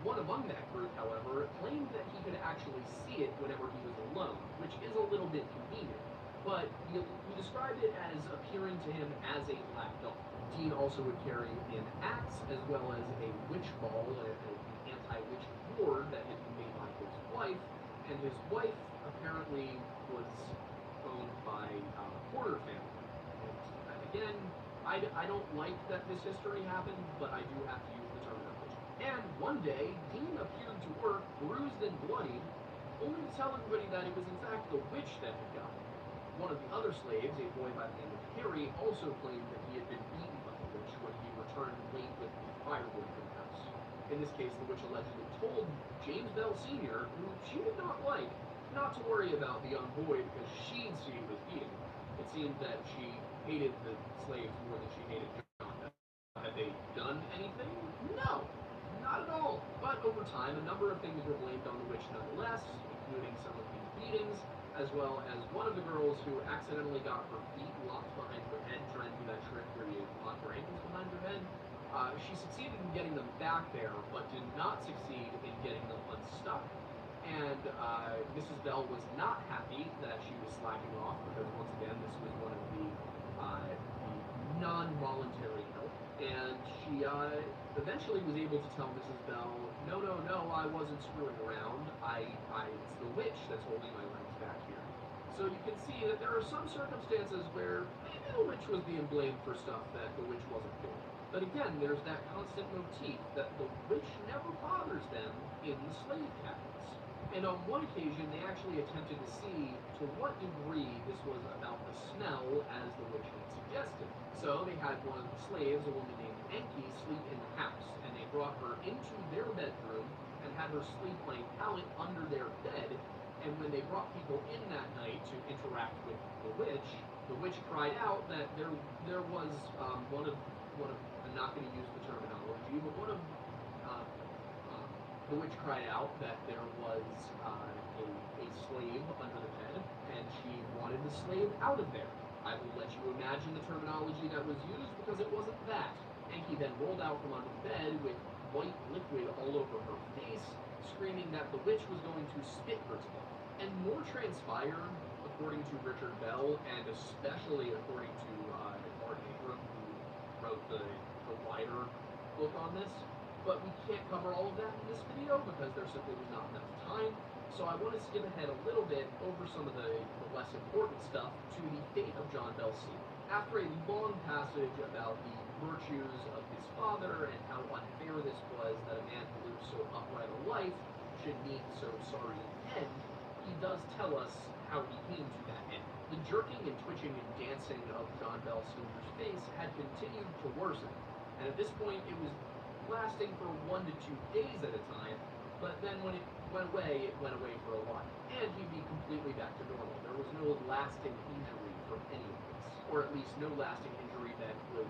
[SPEAKER 4] One among that group, however, claimed that he could actually see it whenever he was alone, which is a little bit convenient. But he described it as appearing to him as a black dog. Dean also would carry an axe as well as a witch ball, an anti-witch ward that had been made by his wife, and his wife apparently was owned by Porter family. And again, I don't like that this history happened, but I do have to use the terminology. And one day, Dean appeared to work, bruised and bloodied, only to tell everybody that it was in fact the witch that had got him. One of the other slaves, a boy by the name of Harry, also claimed that he had been beaten by the witch when he returned late with the firewood from the house. In this case, the witch allegedly told James Bell Sr., who she did not like, not to worry about the young boy because she'd seen he was beating him. It seemed that she hated the slaves more than she hated John Bell. Had they done anything? No, not at all. But over time, a number of things were blamed on the witch nonetheless, including some of the beatings, as well as one of the girls who accidentally got her feet locked behind her head trying to do that trick where you lock your ankles behind your head. She succeeded in getting them back there, but did not succeed in getting them unstuck. And Mrs. Bell was not happy that she was slacking off, because once again, this was one of the non-voluntary help. And she eventually was able to tell Mrs. Bell, no, I wasn't screwing around. It's the witch that's holding my legs back here. So you can see that there are some circumstances where maybe the witch was being blamed for stuff that the witch wasn't doing. But again, there's that constant motif that the witch never bothers them in the slave cabins. And on one occasion, they actually attempted to see to what degree this was about the smell as the witch had suggested. So they had one of the slaves, a woman named Enki, sleep in the house, and they brought her into their bedroom and had her sleep on a pallet under their bed. And when they brought people in that night to interact with the witch cried out that there was one of I'm not going to use the terminology, but one of the witch cried out that there was a slave under the bed, and she wanted the slave out of there. I will let you imagine the terminology that was used, because it wasn't that. Enki then rolled out from under the bed with white liquid all over her face, screaming that the witch was going to spit her to death. And more transpired, according to Richard Bell, and especially according to Martin Ingram, who wrote the wider book on this. But we can't cover all of that in this video because there simply was not enough time. So I want to skip ahead a little bit over some of the less important stuff to the fate of John Bell Sr. After a long passage about the virtues of his father and how unfair this was that a man who lived so upright a life should meet so sorry an end, he does tell us how he came to that end. The jerking and twitching and dancing of John Bell Sr.'s face had continued to worsen, and at this point it was lasting for 1 to 2 days at a time, but then when it went away for a while, and he'd be completely back to normal. There was no lasting injury from any of this, or at least no lasting injury that was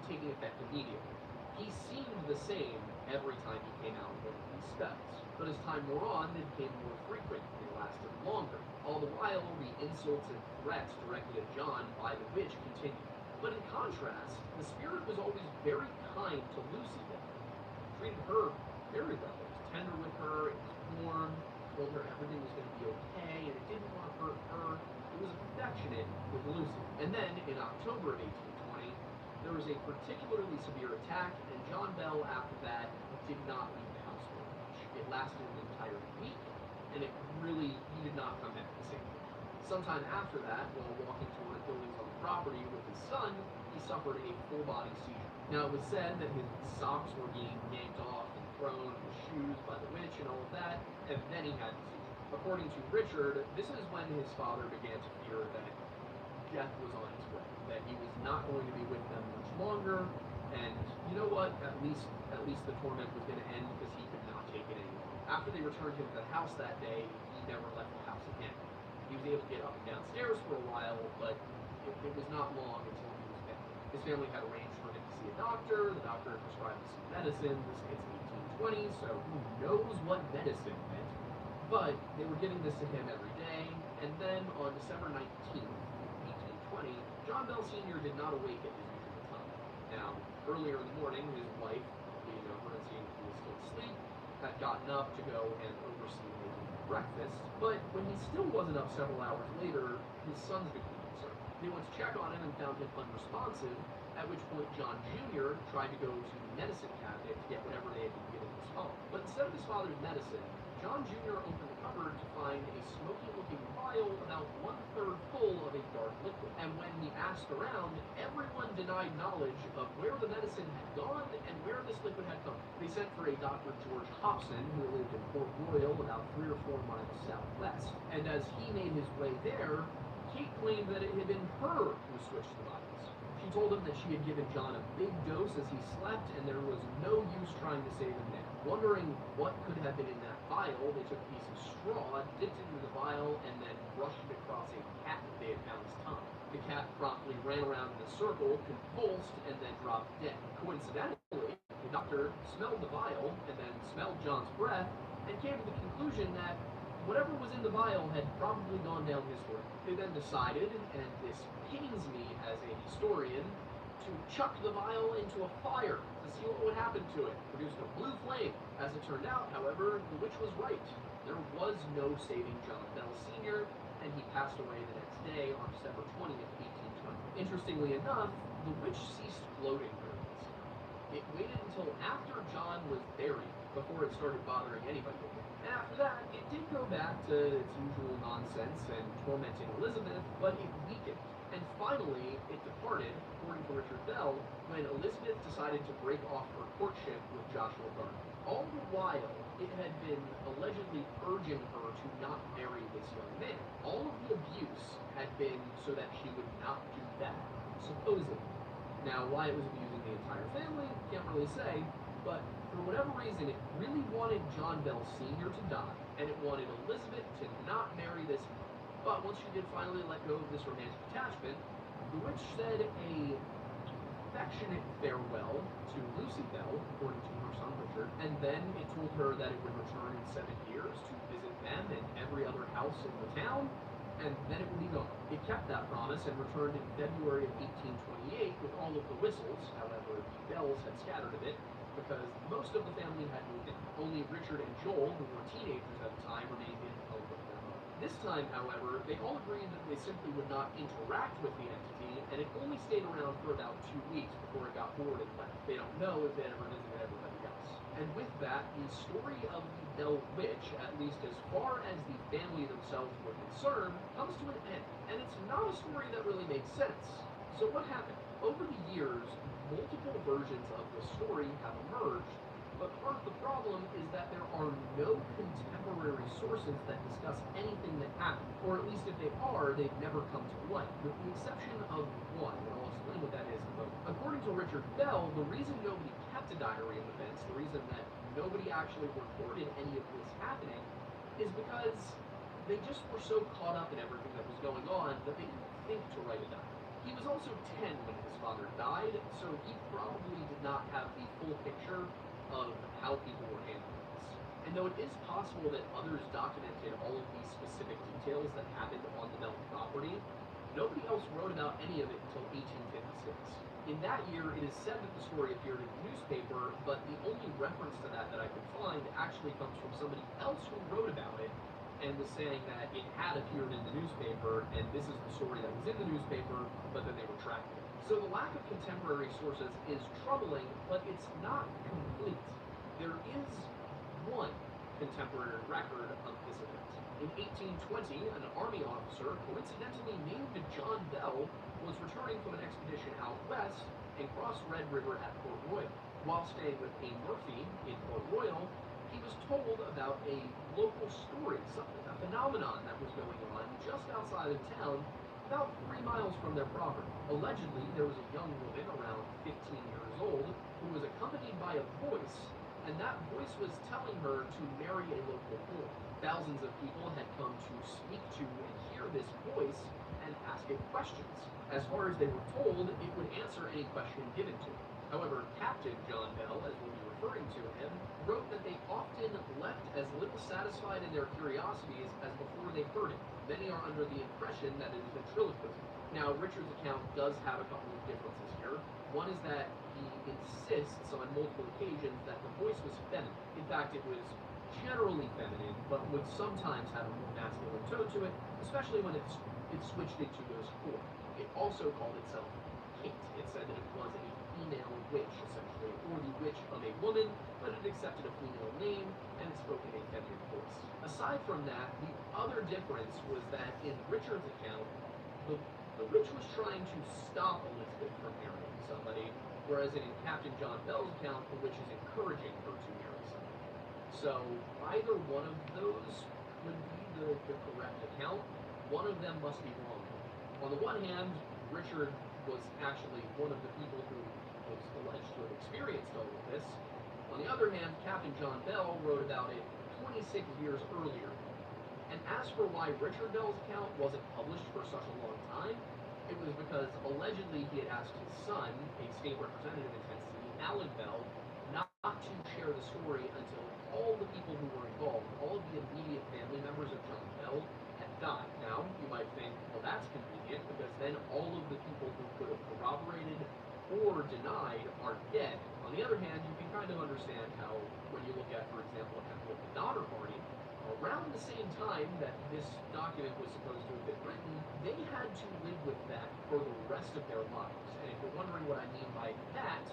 [SPEAKER 4] taking effect immediately. He seemed the same every time he came out of one of these spells, but as time wore on, they became more frequent and lasted longer. All the while, the insults and threats directed at John by the witch continued. But in contrast, the spirit was always very kind to Lucy then. Treated her very well. It was tender with her, it was warm, told her everything was going to be okay, and it didn't want to hurt her. It was affectionate with Lucy. And then, in October of 1820, There was a particularly severe attack, and John Bell, after that, did not leave the house very much. It lasted an entire week, and he did not come back the same way. Sometime after that, while walking to one of the buildings on the property with his son, he suffered a full-body seizure. Now, it was said that his socks were being yanked off and thrown, his shoes by the witch and all of that, and then he had the seizure. According to Richard, this is when his father began to fear that death was on its way, that he was not going to be with them much longer, and you know what? At least the torment was going to end because he could not take it anymore. After they returned him to the house that day, he never left the house again. He was able to get up and downstairs for a while, but it was not long until he was dead. His family had arranged for him to see a doctor. The doctor prescribed him some medicine. This kid's 1820, so who knows what medicine meant. But they were giving this to him every day, and then on December 19th, 1820, John Bell Sr. did not awake at his usual time. Now, earlier in the morning, his wife, being over and seeing he was still asleep, had gotten up to go and oversee making breakfast, but when he still wasn't up several hours later, his sons became concerned. They went to check on him and found him unresponsive, at which point John Jr. tried to go to the medicine cabinet to get whatever they had been giving his father. But instead of his father's medicine, John Jr. opened the cupboard to find a smoky-looking vial about 1/3 full of a dark liquid. And when he asked around, everyone denied knowledge of where the medicine had gone and where this liquid had come from. They sent for a Dr. George Hobson, who lived in Port Royal, about 3 or 4 miles southwest. And as he made his way there, Kate claimed that it had been her who switched the vials. She told him that she had given John a big dose as he slept, and there was no use trying to save him there. Wondering what could have been in that vial, they took a piece of straw, dipped it into the vial, and then brushed it across a cat that they had found his tongue. The cat promptly ran around in a circle, convulsed, and then dropped dead. Coincidentally, the doctor smelled the vial, and then smelled John's breath, and came to the conclusion that whatever was in the vial had probably gone down his throat. They then decided, and this pains me as a historian, to chuck the vial into a fire to see what would happen to it. Produced a blue flame. As it turned out, however, the witch was right. There was no saving John Bell Sr., and he passed away the next day on December 20th, 1820. Interestingly enough, the witch ceased gloating during this time. It waited until after John was buried before it started bothering anybody again. And after that, it did go back to its usual nonsense and tormenting Elizabeth, but it weakened. And finally, it departed, according to Richard Bell, when Elizabeth decided to break off her courtship with Joshua Gardner. All the while, it had been allegedly urging her to not marry this young man. All of the abuse had been so that she would not do that, supposedly. Now, why it was abusing the entire family, can't really say, but for whatever reason, it really wanted John Bell Sr. to die, and it wanted Elizabeth to not marry this man. But once she did finally let go of this romantic attachment, the witch said a affectionate farewell to Lucy Bell, according to her son Richard, and then it told her that it would return in 7 years to visit them and every other house in the town, and then it would be gone. It kept that promise and returned in February of 1828 with all of the whistles. However, the bells had scattered a bit because most of the family had moved in. Only Richard and Joel, who were teenagers at the time, remained in the home with their mother. This time, however, they all agreed that they simply would not interact with the entity, and it only stayed around for about 2 weeks before it got bored and left. They don't know if it ever visited everybody else. And with that, the story of the Bell Witch, at least as far as the family themselves were concerned, comes to an end. And it's not a story that really makes sense. So what happened? Over the years, multiple versions of the story have emerged, but part of the problem is that there are no contemporary sources that discuss anything that happened, or at least if they are, they've never come to light, with the exception of one, and I'll explain what that is in a moment. According to Richard Bell, the reason nobody kept a diary of events, the reason that nobody actually recorded any of this happening, is because they just were so caught up in everything that was going on that they didn't think to write a diary. He was also 10 when his father died, so he probably did not have the full picture of how people were handling this. And though it is possible that others documented all of these specific details that happened on the Bell property, nobody else wrote about any of it until 1856. In that year, it is said that the story appeared in the newspaper, but the only reference to that I could find actually comes from somebody else who wrote about it, and was saying that it had appeared in the newspaper, and this is the story that was in the newspaper, but then they retracted it. So the lack of contemporary sources is troubling, but it's not complete. There is one contemporary record of this event. In 1820, an army officer, coincidentally named John Bell, was returning from an expedition out west and crossed Red River at Port Royal. While staying with A. Murphy in Port Royal, he was told about a local story, something, a phenomenon that was going on just outside of town, about 3 miles from their property. Allegedly, there was a young woman around 15 years old who was accompanied by a voice, and that voice was telling her to marry a local boy. Thousands of people had come to speak to and hear this voice and ask it questions. As far as they were told, it would answer any question given to it. However, Captain John Bell, as we'll be referring to him, wrote that they often left as little satisfied in their curiosities as before they heard it. Many are under the impression that it is ventriloquism. Now, Richard's account does have a couple of differences here. One is that he insists on multiple occasions that the voice was feminine. In fact, it was generally feminine, but would sometimes have a more masculine tone to it, especially when it switched into those form. It also called itself Kate. It said that it was a female witch, essentially, or the witch of a woman, but it accepted a female name and it spoke in a feminine voice. Aside from that, the other difference was that in Richard's account, the witch was trying to stop Elizabeth from marrying somebody, whereas in Captain John Bell's account, the witch is encouraging her to marry somebody. So either one of those would be the correct account. One of them must be wrong. On the one hand, Richard was actually one of the people who was alleged to have experienced all of this. On the other hand, Captain John Bell wrote about it 26 years earlier. And as for why Richard Bell's account wasn't published for such a long time, it was because allegedly he had asked his son, a state representative in Tennessee, Alan Bell, not to share the story until all the people who were involved, all of the immediate family members of John Bell, had died. Now, you might think, well, that's convenient, because then all of the people who could have corroborated or denied are dead. On the other hand, you can kind of understand how, when you look at, for example, what happened with the Donner Party, around the same time that this document was supposed to have been written, they had to live with that for the rest of their lives. And if you're wondering what I mean by that,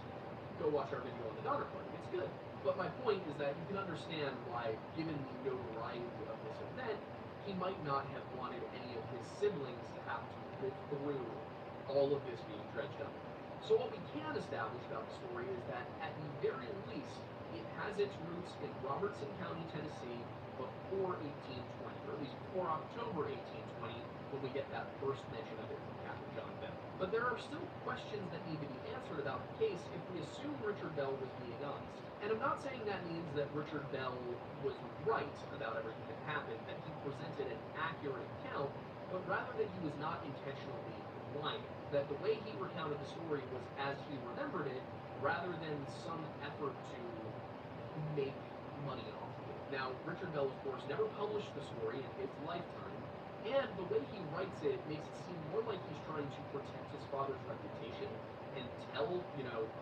[SPEAKER 4] go watch our video on the Donner Party. It's good. But my point is that you can understand why, given the notoriety of this event, he might not have wanted any of his siblings to have to live through all of this being dredged up. So what we can establish about the story is that, at the very least, it has its roots in Robertson County, Tennessee, before 1820, or at least before October 1820, when we get that first mention of it from Captain John Bell. But there are still questions that need to be answered about the case if we assume Richard Bell was being honest. And I'm not saying that means that Richard Bell was right about everything that happened, that he presented an accurate account, but rather that he was not intentionally lying, that the way he recounted the story was as he remembered it, rather than some effort to make money off of it. Now, Richard Bell, of course, never published the story in his lifetime, and the way he writes it makes it seem more like he's trying to protect his father's reputation and tell,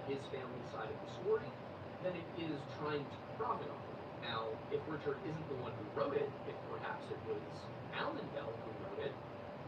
[SPEAKER 4] his family side of the story than it is trying to profit off of it. Now, if Richard isn't the one who wrote it, if perhaps it was Alan Bell who wrote it,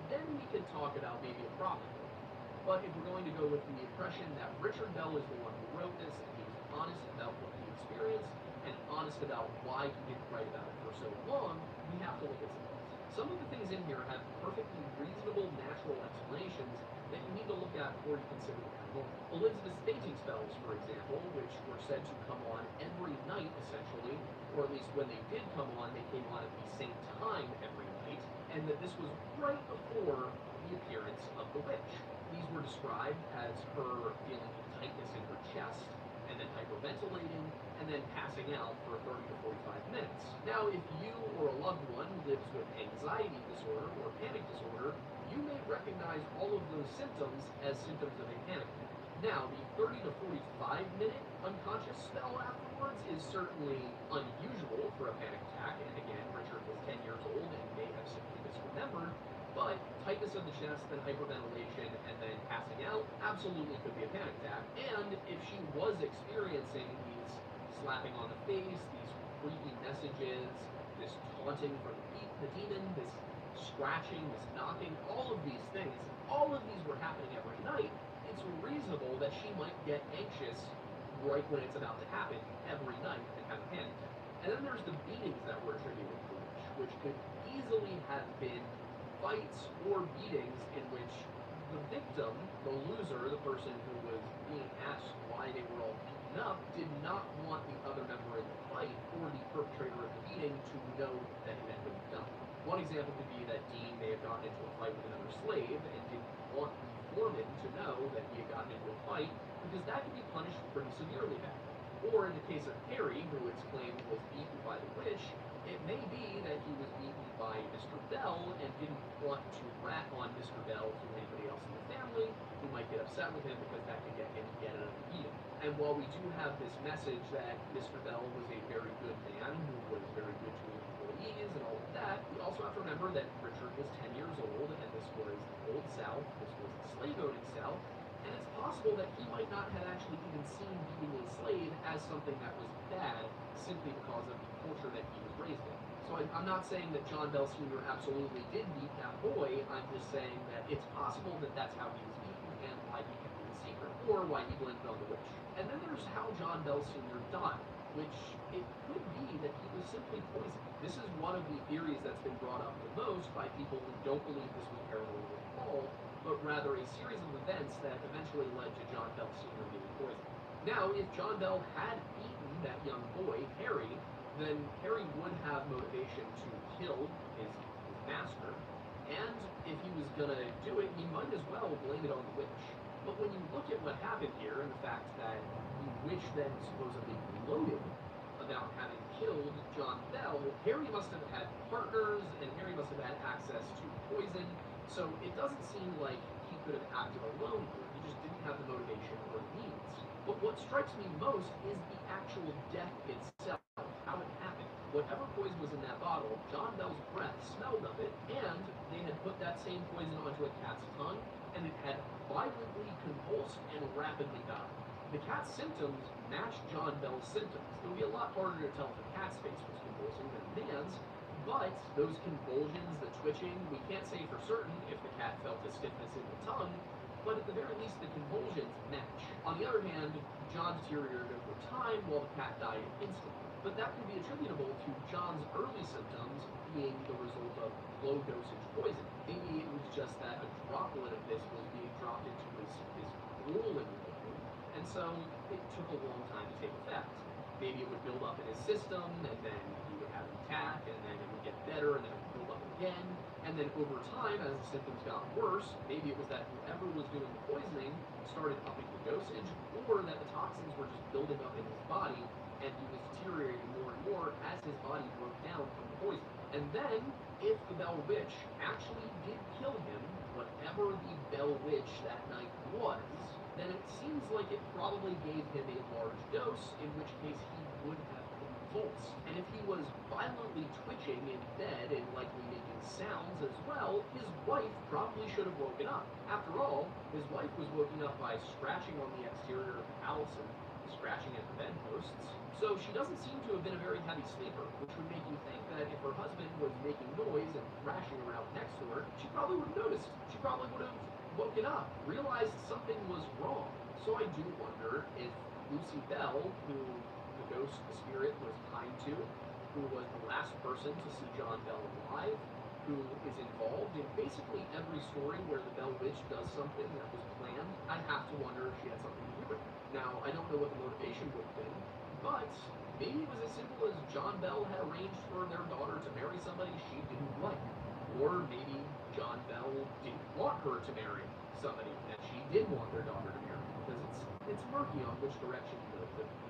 [SPEAKER 4] then we can talk about maybe a profit motive. But if we're going to go with the impression that Richard Bell is the one who wrote this and he was honest about what he experienced and honest about why he didn't write about it for so long, we have to look at some things. Some of the things in here have perfectly reasonable natural explanations that you need to look at before you consider them normal. Elizabeth's fainting spells, for example, which were said to come on every night, essentially, or at least when they did come on, they came on at the same time every night, and that this was right before the appearance of the witch. These were described as her feeling tightness in her chest, and then hyperventilating, and then passing out for 30 to 45 minutes. Now, if you or a loved one lives with anxiety disorder or panic disorder, you may recognize all of those symptoms as symptoms of a panic attack. Now, the 30 to 45 minute unconscious spell afterwards is certainly unusual for a panic attack, and again, Richard was 10 years old and may have simply misremembered, but tightness of the chest, then hyperventilation, and then passing out absolutely could be a panic attack. And if she was experiencing these slapping on the face, these creepy messages, this taunting from the people, the demon, this scratching, this knocking, all of these things, all of these were happening every night. It's reasonable that she might get anxious right when it's about to happen every night and kind of panic. And then there's the beatings that were attributed to the witch, which could easily have been fights or beatings in which the victim, the loser, the person who was being asked why they were all beaten up, did not want the other member in the fight or the perpetrator of the beating to know that it had been done. One example could be that Dean may have gotten into a fight with another slave and didn't want the foreman to know that he had gotten into a fight, because that could be punished pretty severely back. Or in the case of Harry, who it's claimed was beaten by the witch, it may be that he was beaten by Mr. Bell and didn't want to rat on Mr. Bell to anybody else in the family who might get upset with him, because that could get him yet another beating. And while we do have this message that Mr. Bell was a very good man who was very good to his employees and all of that, we also have to remember that Richard was 10 years old, and this was the Old South, this was the slave-owning South, and it's possible that he might not have actually even seen beating a slave as something that was bad simply because of the culture that he was raised in. So I'm not saying that John Bell Sr. absolutely did beat that boy, I'm just saying that it's possible that that's how he was beaten and why he kept it a secret, or why he blamed it on the witch. And then there's how John Bell Sr. died, which it could be that he was simply poisoned. This is one of the theories that's been brought up the most by people who don't believe this was paranormal at all, but rather a series of events that eventually led to John Bell Sr. being poisoned. Now, if John Bell had beaten that young boy, Harry, then Harry would have motivation to kill his master, and if he was gonna do it, he might as well blame it on the witch. But when you look at what happened here, and the fact that the witch then supposedly gloated about having killed John Bell, Harry must have had partners, and Harry must have had access to poison, so it doesn't seem like he could have acted alone here. He just didn't have the motivation or the means. But what strikes me most is the actual death itself, how it happened. Whatever poison was in that bottle, John Bell's breath smelled of it, and they had put that same poison onto a cat's tongue, and it had violently convulsed and rapidly died. The cat's symptoms matched John Bell's symptoms. It would be a lot harder to tell if the cat's face was convulsing than a man's, but those convulsions, the twitching, we can't say for certain if the cat felt a stiffness in the tongue, but at the very least the convulsions match. On the other hand, John deteriorated over time while the cat died instantly. But that could be attributable to John's early symptoms being the result of low dosage poison. Maybe it was just that a droplet of this was being dropped into his grueling liquid, and so it took a long time to take effect. Maybe it would build up in his system, and then he would have an attack, and then it would get better, and then it would build up again. And then over time, as the symptoms got worse, maybe it was that whoever was doing the poisoning started upping the dosage, or that the toxins were just building up in his body, and he was deteriorating more and more as his body broke down from the poison. And then, if the Bell Witch actually did kill him, whatever the Bell Witch that night was, then it seems like it probably gave him a large dose, in which case he would have convulsed. And if he was violently twitching in bed and likely making sounds as well, his wife probably should have woken up. After all, his wife was woken up by scratching on the exterior of the house and scratching at the bedposts. So she doesn't seem to have been a very heavy sleeper, which would make you think that if her husband was making noise and thrashing around next to her, she probably would have noticed. She probably would have woken up, realized something was wrong. So I do wonder if Lucy Bell, who the ghost, the spirit, was tied to, who was the last person to see John Bell alive, who is involved in basically every story where the Bell Witch does something that was planned, I have to wonder if she had something to do with it. Now, I don't know what the motivation would have been, but maybe it was as simple as John Bell had arranged for their daughter to marry somebody she didn't like. Or maybe John Bell didn't want her to marry somebody that she did want their daughter to marry, because it's murky on which direction the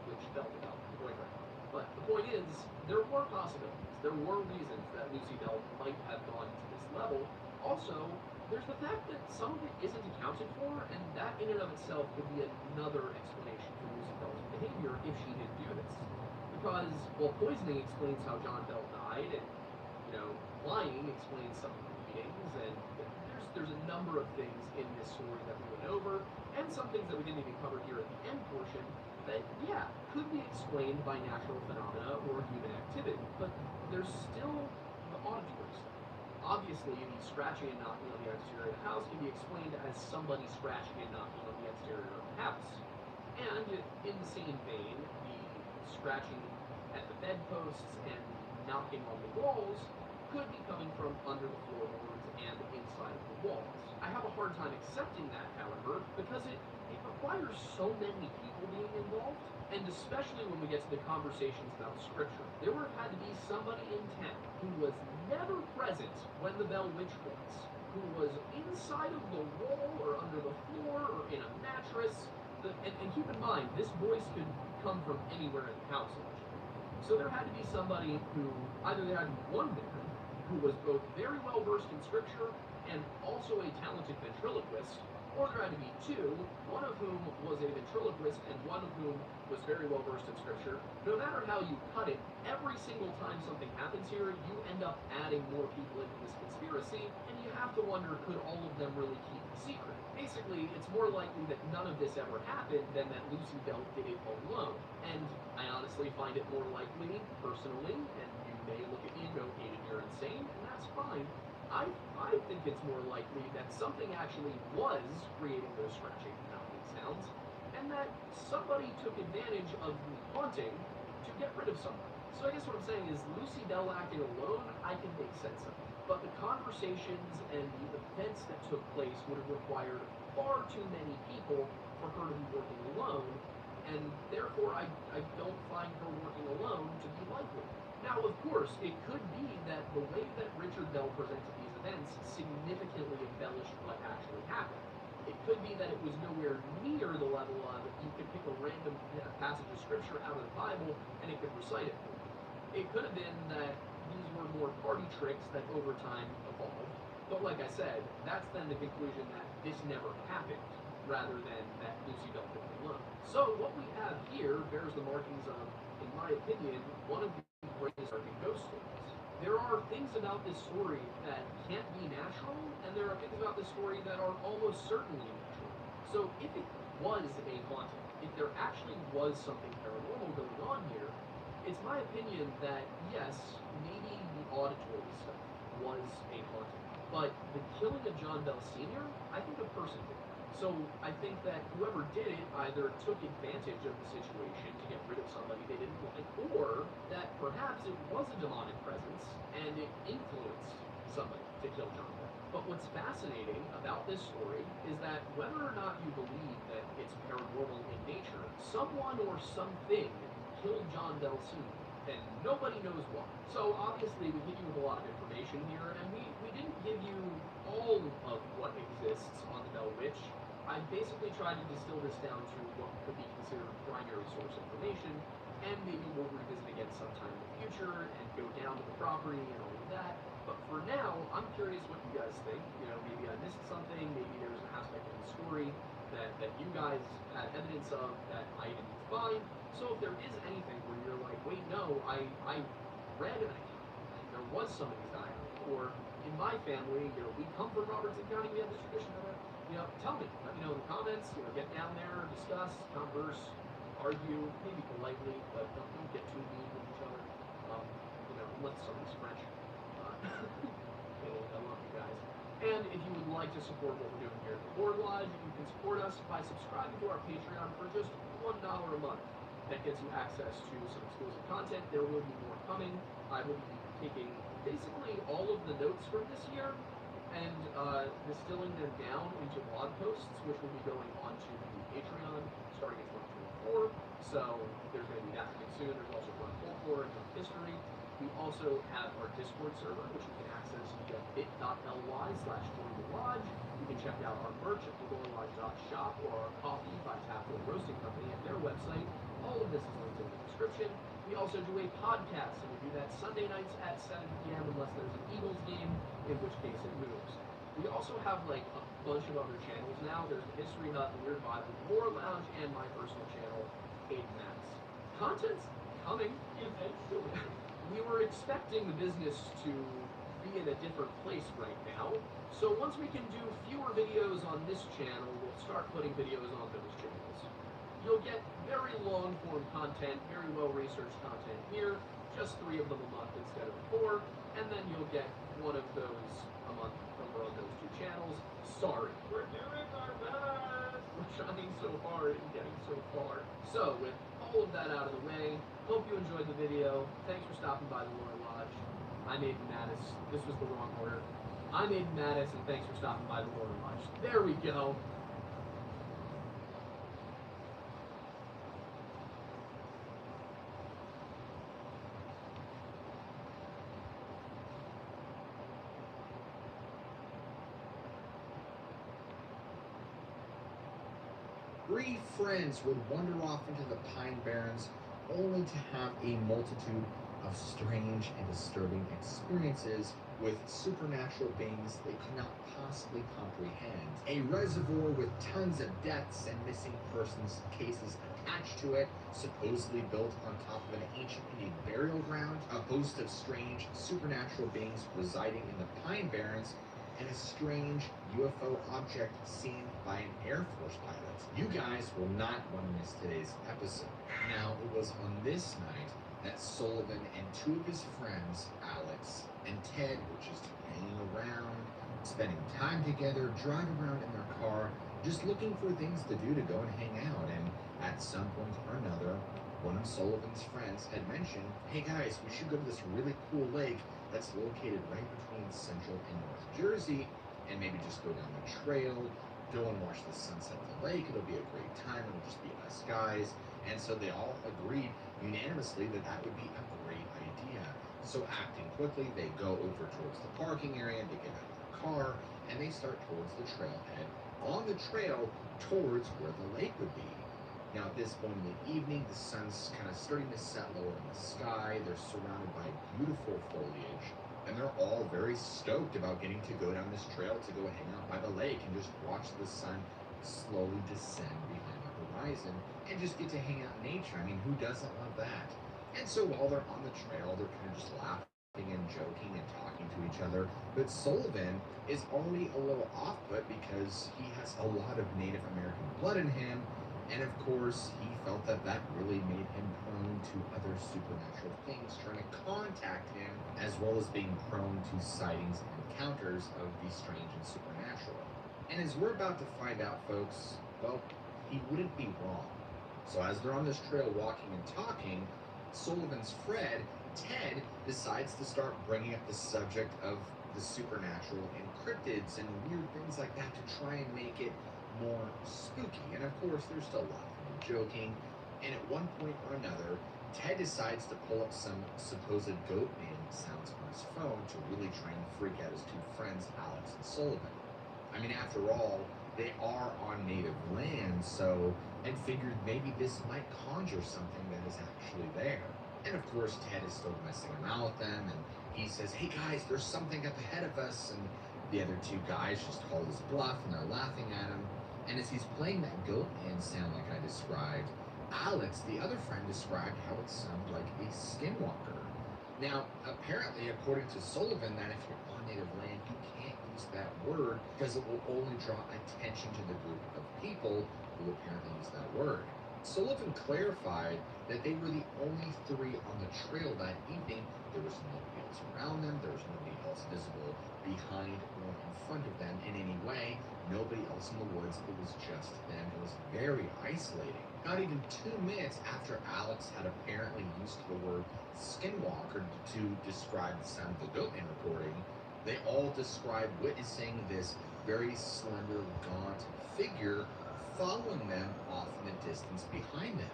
[SPEAKER 4] witch felt about the boyfriend. But the point is, there were possibilities. There were reasons that Lucy Bell might have gone to this level. Also, there's the fact that some of it isn't accounted for, and that in and of itself could be another explanation for Lucy Bell's behavior if she didn't do this. Because, well, poisoning explains how John Bell died, and, lying explains some of the beatings, and there's a number of things in this story that we went over, and some things that we didn't even cover here at the end portion, that, could be explained by natural phenomena or human activity. But there's still the auditory stuff. Obviously, the scratching and knocking on the exterior of the house can be explained as somebody scratching and knocking on the exterior of the house. And in the same vein, the scratching at the bedposts and knocking on the walls could be coming from under the floorboards and inside of the walls. I have a hard time accepting that, however, because it requires so many people being involved, and especially when we get to the conversations about scripture. There would have had to be somebody in town who was never present when the Bell Witch was, who was inside of the wall or under the floor or in a mattress. And keep in mind, this voice could come from anywhere in the house. So there had to be somebody who, either there had to be one man who was both very well versed in scripture and also a talented ventriloquist, or there had to be two, one of whom was a ventriloquist and one of whom was very well versed in scripture. No matter how you cut it, every single time something happens here, you end up adding more people into this conspiracy, and you have to wonder, could all of them really keep the secret? Basically, it's more likely that none of this ever happened than that Lucy Bell did it alone. And I honestly find it more likely, personally, and you may look at me and go, Aiden, you're insane, and that's fine. I think it's more likely that something actually was creating those scratching and knocking sounds, and that somebody took advantage of the haunting to get rid of somebody. So I guess what I'm saying is Lucy Bell acting alone, I can make sense of. But the conversations and the events that took place would have required far too many people for her to be working alone, and therefore I don't find her working alone to be likely. Now, of course, it could be that the way that Richard Bell presented these events significantly embellished what actually happened. It could be that it was nowhere near the level of you could pick a random passage of scripture out of the Bible and it could recite it for you. It could have been that these were more party tricks that over time evolved. But like I said, that's then the conclusion that this never happened, rather than that Lucy Bell did it alone. So what we have here bears the markings of, in my opinion, one of the greatest American ghost stories. There are things about this story that can't be natural, and there are things about this story that are almost certainly natural. So if it was a haunting, if there actually was something paranormal going on here, it's my opinion that yes, maybe the auditory stuff was a haunting, but the killing of John Bell Sr., I think a person did. So I think that whoever did it either took advantage of the situation to get rid of somebody they didn't like, or that perhaps it was a demonic presence and it influenced somebody to kill John Bell. But what's fascinating about this story is that whether or not you believe that it's paranormal in nature, someone or something killed John Bell Sr., and nobody knows why. So obviously we hit you with a lot of information here, and we didn't give you all of what exists on the Bell Witch. I basically tried to distill this down to what could be considered primary source information, and maybe we'll revisit again sometime in the future and go down to the property and all of that. But for now, I'm curious what you guys think. You know, maybe I missed something, maybe there's an aspect of the story that you guys had evidence of that I didn't find. So if there is anything where you're like, wait, no, I read and there was somebody dying, or in my family, you know, we come from Robertson County, we have this tradition of it. You know, tell me. Let me know in the comments. You know, get down there, discuss, converse, argue, maybe politely, but don't get too mean with each other. You know, unless somebody's French. I love you guys. And if you would like to support what we're doing here at the Lore Lodge, you can support us by subscribing to our Patreon for just $1 a month. That gets you access to some exclusive content. There will be more coming. I will be taking basically all of the notes from this year and distilling them down into blog posts, which will be going onto the Patreon starting in 2024. So there's going to be that coming soon. There's also Run Folklore and Run History. We also have our Discord server, which you can access via bit.ly/JoinTheLodge. You can check out our merch at thelorelodge.shop or our coffee by Taproot Roasting Company at their website. All of this is linked in the description. We also do a podcast, and we do that Sunday nights at 7 p.m. unless there's an Eagles game, in which case it moves. We also have like a bunch of other channels now. There's the History Hut, the Weird Bible, the Lore Lounge, and my personal channel, Aiden Max. Content's coming eventually. We were expecting the business to be in a different place right now. So once we can do fewer videos on this channel, we'll start putting videos on those channels. You'll get very long-form content, very well-researched content here, just 3 of them a month instead of 4. and then you'll get one of those a month over on those two channels. Sorry, we're doing our best. We're trying so hard and getting so far. So with all of that out of the way, hope you enjoyed the video. Thanks for stopping by the Lore Lodge. I'm Aiden Mattis. This was the wrong order. I'm Aiden Mattis, and thanks for stopping by the Lore Lodge. There we go.
[SPEAKER 3] Three friends would wander off into the Pine Barrens only to have a multitude of strange and disturbing experiences with supernatural beings they could not possibly comprehend. A reservoir with tons of deaths and missing persons cases attached to it, supposedly built on top of an ancient Indian burial ground, a host of strange supernatural beings residing in the Pine Barrens, and a strange UFO object seen by an Air Force pilot. You guys will not want to miss today's episode. Now, it was on this night that Sullivan and two of his friends, Alex and Ted, were just hanging around, spending time together, driving around in their car, just looking for things to do to go and hang out. And at some point or another, one of Sullivan's friends had mentioned, hey guys, we should go to this really cool lake that's located right between Central and North Jersey, and maybe just go down the trail, go and watch the sunset at the lake. It'll be a great time. It'll just be us guys. And so they all agreed unanimously that that would be a great idea. So acting quickly, they go over towards the parking area, they get out of their car, and they start towards the trailhead on the trail towards where the lake would be. Now at this point in the evening, the sun's kind of starting to set lower in the sky. They're surrounded by beautiful foliage, and they're all very stoked about getting to go down this trail to go hang out by the lake and just watch the sun slowly descend behind the horizon and just get to hang out in nature. I mean, who doesn't love that? And so while they're on the trail, they're kind of just laughing and joking and talking to each other. But Sullivan is already a little off put because he has a lot of Native American blood in him. And of course, he felt that that really made him prone to other supernatural things trying to contact him, as well as being prone to sightings and encounters of the strange and supernatural. And as we're about to find out, folks, well, he wouldn't be wrong. So as they're on this trail walking and talking, Sullivan's friend, Ted, decides to start bringing up the subject of the supernatural and cryptids and weird things like that to try and make it more spooky. And of course, they're still laughing and joking. And at one point or another, Ted decides to pull up some supposed goat man sounds on his phone to really try and freak out his two friends, Alex and Sullivan. I mean, after all, they are on native land, so Ed figured maybe this might conjure something that is actually there. And of course, Ted is still messing around with them, and he says, hey guys, there's something up ahead of us. And the other two guys just call his bluff, and they're laughing at him. And as he's playing that goat man sound like I described, Alex, the other friend, described how it sounded like a skinwalker. Now, apparently, according to Sullivan, that if you're on native land, you can't use that word because it will only draw attention to the group of people who apparently use that word. Sullivan clarified that they were the only three on the trail that evening. There was nobody else around them. There was nobody else visible behind or in front of them in any way. Nobody else in the woods. It was just them. It was very isolating. Not even 2 minutes after Alex had apparently used the word skinwalker to describe the sound of the goatman recording, they all described witnessing this very slender, gaunt figure following them off in the distance behind them.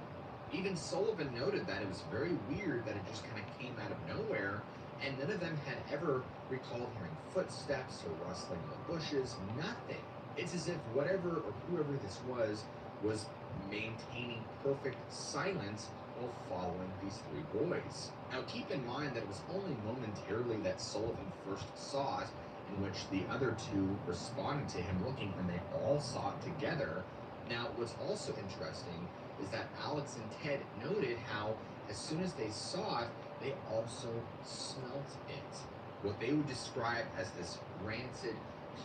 [SPEAKER 3] Even Sullivan noted that it was very weird that it just kind of came out of nowhere, and none of them had ever recalled hearing footsteps or rustling in the bushes, nothing. It's as if whatever or whoever this was maintaining perfect silence while following these three boys. Now keep in mind that it was only momentarily that Sullivan first saw it, in which the other two responded to him looking, and they all saw it together. Now what's also interesting is that Alex and Ted noted how as soon as they saw it, they also smelt it. What they would describe as this rancid,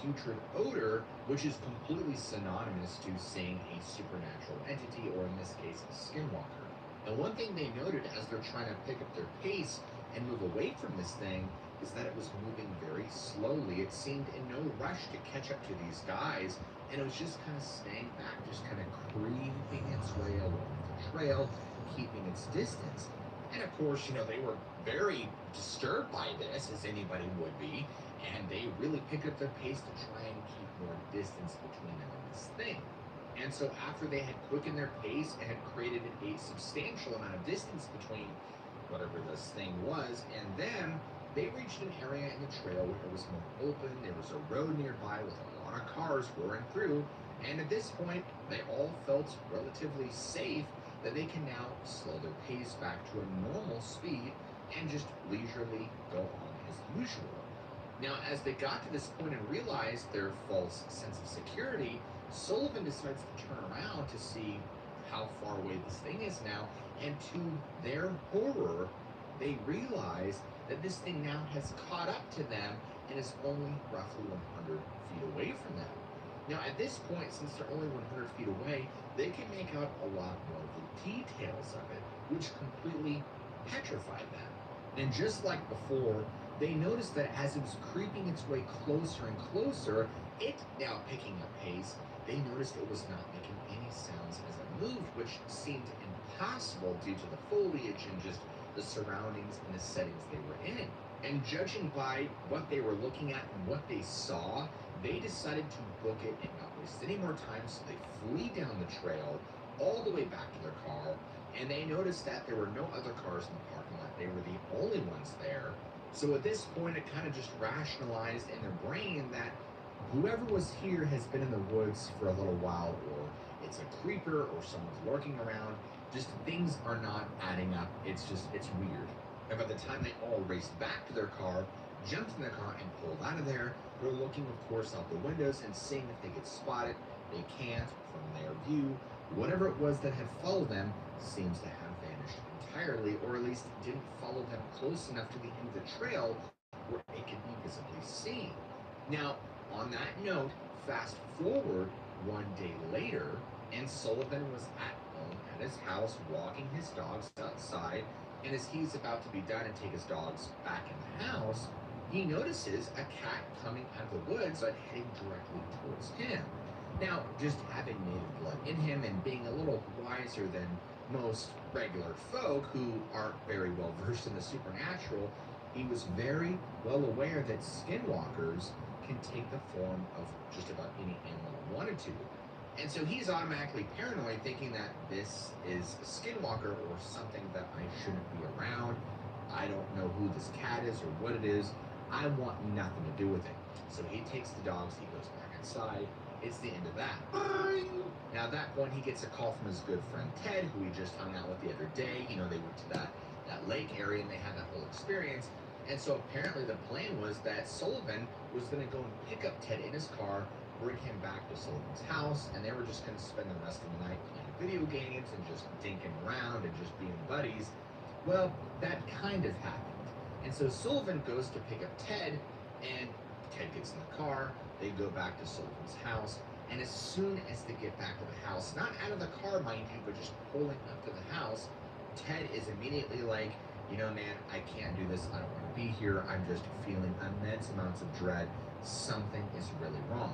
[SPEAKER 3] putrid odor, which is completely synonymous to seeing a supernatural entity, or in this case, a skinwalker. And one thing they noted as they're trying to pick up their pace and move away from this thing is that it was moving very slowly. It seemed in no rush to catch up to these guys, and it was just kind of staying back, just kind of creeping its way along the trail, keeping its distance. And of course, they were very disturbed by this, as anybody would be, and they really picked up their pace to try and keep more distance between them and this thing. And so after they had quickened their pace and had created a substantial amount of distance between whatever this thing was and them, they reached an area in the trail where it was more open. There was a road nearby with a lot of cars roaring through, and at this point, they all felt relatively safe that they can now slow their pace back to a normal speed and just leisurely go on as usual. Now, as they got to this point and realized their false sense of security, Sullivan decides to turn around to see how far away this thing is now, and to their horror, they realize that this thing now has caught up to them and is only roughly 100 feet away from them. Now, at this point, since they're only 100 feet away, they can make out a lot more of the details of it, which completely petrified them. And just like before, they noticed that as it was creeping its way closer and closer, it now picking up pace, they noticed it was not making any sounds as it moved, which seemed impossible due to the foliage and just the surroundings and the settings they were in. And judging by what they were looking at and what they saw, they decided to book it and not waste any more time, so they flee down the trail all the way back to their car, and they noticed that there were no other cars in the parking lot. They were the only ones there. So at this point, it kind of just rationalized in their brain that whoever was here has been in the woods for a little while, or it's a creeper, or someone's lurking around. Just things are not adding up. It's weird. And by the time they all raced back to their car, jumped in their car and pulled out of there, they're looking, of course, out the windows and seeing if they could spot it. They can't from their view. Whatever it was that had followed them seems to have vanished entirely, or at least didn't follow them close enough to the end of the trail where it could be visibly seen. Now, on that note, fast forward one day later, and Sullivan was at home at his house walking his dogs outside, and as he's about to be done and take his dogs back in the house, he notices a cat coming out of the woods and heading directly towards him. Now, just having native blood in him and being a little wiser than most regular folk who aren't very well versed in the supernatural, he was very well aware that skinwalkers can take the form of just about any animal it wanted to. And so he's automatically paranoid, thinking that this is a skinwalker or something that I shouldn't be around. I don't know who this cat is or what it is. I want nothing to do with it. So he takes the dogs, he goes back inside. It's the end of that. Now at that point, he gets a call from his good friend Ted, who he just hung out with the other day. They went to that lake area and they had that whole experience. And so apparently the plan was that Sullivan was going to go and pick up Ted in his car, bring him back to Sullivan's house, and they were just going to spend the rest of the night playing video games and just dinking around and just being buddies. Well, that kind of happened. And so Sullivan goes to pick up Ted, and Ted gets in the car. They go back to Sullivan's house, and as soon as they get back to the house, not out of the car, mind you, but just pulling up to the house, Ted is immediately like, man, I can't do this. I don't want to be here. I'm just feeling immense amounts of dread. Something is really wrong.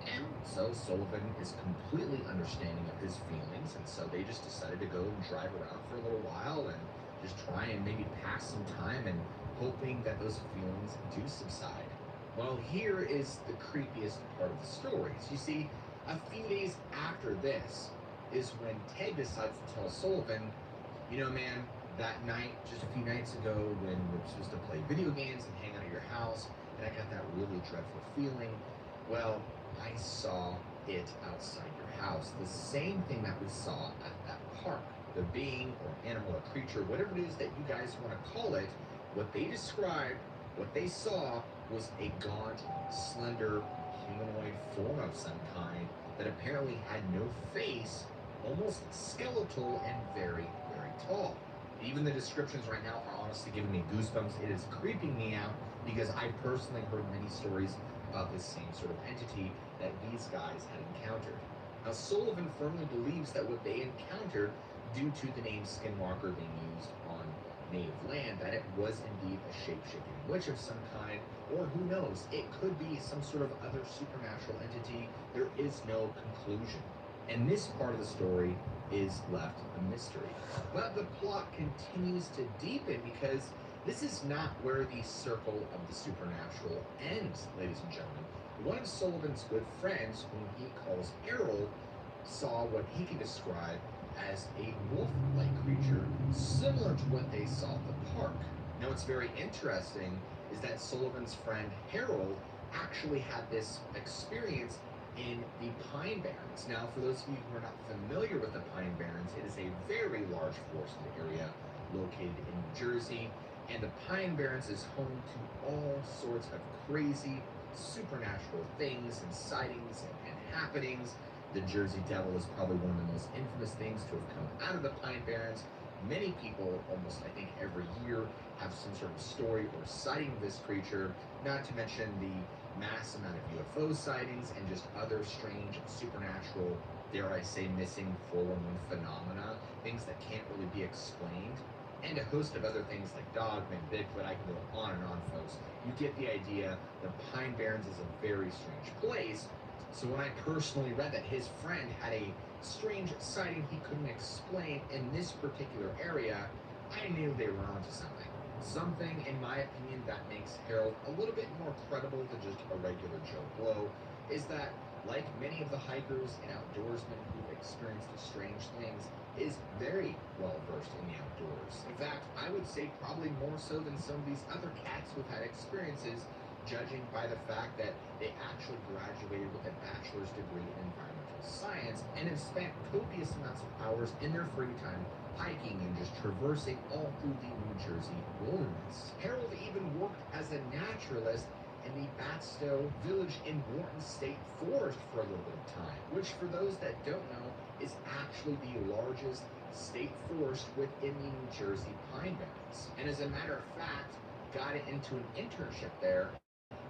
[SPEAKER 3] And so Sullivan is completely understanding of his feelings, and so they just decided to go and drive around for a little while and just try and maybe pass some time and hoping that those feelings do subside. Well, here is the creepiest part of the stories. You see, a few days after this is when Ted decides to tell Sullivan, man, that night, just a few nights ago, when we were supposed to play video games and hang out at your house, and I got that really dreadful feeling, well, I saw it outside your house. The same thing that we saw at that park. The being or animal or creature, whatever it is that you guys want to call it, what they described, what they saw was a gaunt, slender, humanoid form of some kind that apparently had no face, almost skeletal and very, very tall. Even the descriptions right now are honestly giving me goosebumps. It is creeping me out because I personally heard many stories about this same sort of entity that these guys had encountered. Now, Sullivan firmly believes that what they encountered, due to the name Skinwalker being used on native land that it was indeed a shape-shifting witch of some kind, or who knows, it could be some sort of other supernatural entity. There is no conclusion. And this part of the story is left a mystery. But the plot continues to deepen because this is not where the circle of the supernatural ends, ladies and gentlemen. One of Sullivan's good friends, whom he calls Harold, saw what he can describe as a wolf-like creature, similar to what they saw at the park. Now, what's very interesting is that Sullivan's friend Harold actually had this experience in the Pine Barrens. Now, for those of you who are not familiar with the Pine Barrens, it is a very large forested area located in New Jersey, and the Pine Barrens is home to all sorts of crazy supernatural things and sightings and happenings. The Jersey Devil is probably one of the most infamous things to have come out of the Pine Barrens. Many people, almost I think every year, have some sort of story or sighting of this creature, not to mention the mass amount of UFO sightings and just other strange supernatural, dare I say, missing 411 phenomena, things that can't really be explained, and a host of other things like Dogman, Bigfoot. I can go on and on, folks. You get the idea. The Pine Barrens is a very strange place. So when I personally read that his friend had a strange sighting he couldn't explain in this particular area, I knew they were onto something. Something, in my opinion, that makes Harold a little bit more credible than just a regular Joe Blow is that, like many of the hikers and outdoorsmen who've experienced strange things, is very well versed in the outdoors. In fact, I would say probably more so than some of these other cats who've had experiences, judging by the fact that they actually graduated with a bachelor's degree in environmental science and have spent copious amounts of hours in their free time hiking and just traversing all through the New Jersey wilderness. Harold even worked as a naturalist in the Batstow Village in Wharton State Forest for a little bit of time, which for those that don't know is actually the largest state forest within the New Jersey Pine Barrens. And as a matter of fact, got into an internship there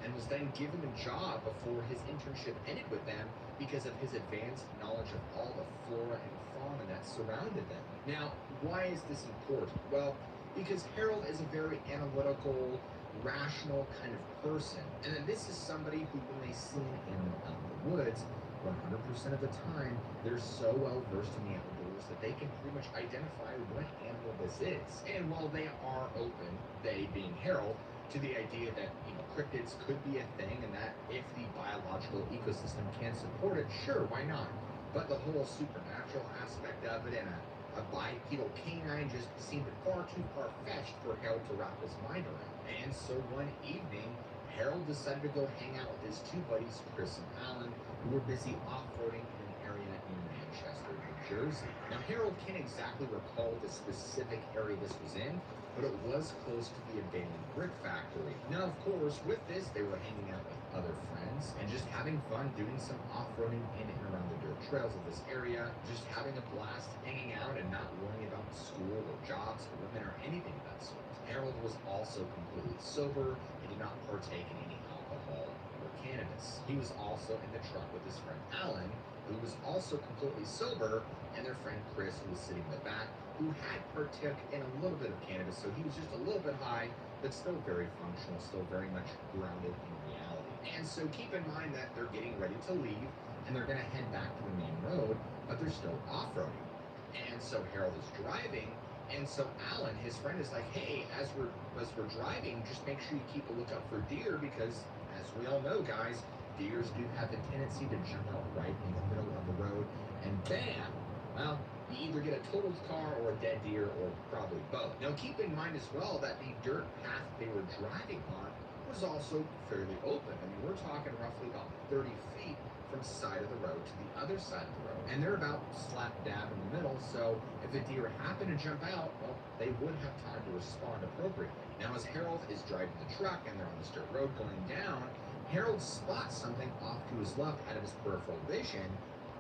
[SPEAKER 3] and was then given a job before his internship ended with them because of his advanced knowledge of all the flora and fauna that surrounded them. Now, why is this important? Well, because Harold is a very analytical, rational kind of person. And then this is somebody who, when they see an animal out in the woods, 100% of the time, they're so well versed in the outdoors that they can pretty much identify what animal this is. And while they are open, they being Harold, to the idea that, cryptids could be a thing and that if the biological ecosystem can support it, sure, why not? But the whole supernatural aspect of it and a bipedal canine just seemed far too far-fetched for Harold to wrap his mind around. And so one evening, Harold decided to go hang out with his two buddies, Chris and Alan, who were busy off-roading in an area near Manchester, New Jersey. Now, Harold can't exactly recall the specific area this was in, but it was close to the abandoned brick factory. Now, of course, with this, they were hanging out with other friends and just having fun doing some off-roading in and around the dirt trails of this area, just having a blast hanging out and not worrying about school or jobs or women or anything of that sort. Harold was also completely sober and did not partake in any alcohol or cannabis. He was also in the truck with his friend Alan, who was also completely sober, and their friend Chris, who was sitting in the back, who had partook in a little bit of cannabis, so he was just a little bit high, but still very functional, still very much grounded in reality. And so keep in mind that they're getting ready to leave, and they're going to head back to the main road, but they're still off-roading. And so Harold is driving, and so Alan, his friend, is like, hey, as we're driving, just make sure you keep a lookout for deer, because as we all know, guys, deers do have a tendency to jump out right in the middle of the road, and bam, well, you either get a totaled car or a dead deer, or probably both. Now, keep in mind as well that the dirt path they were driving on was also fairly open. I mean, we're talking roughly about 30 feet from side of the road to the other side of the road. And they're about slap dab in the middle, so if a deer happened to jump out, well, they would have time to respond appropriately. Now, as Harold is driving the truck and they're on this dirt road going down, Harold spots something off to his left out of his peripheral vision,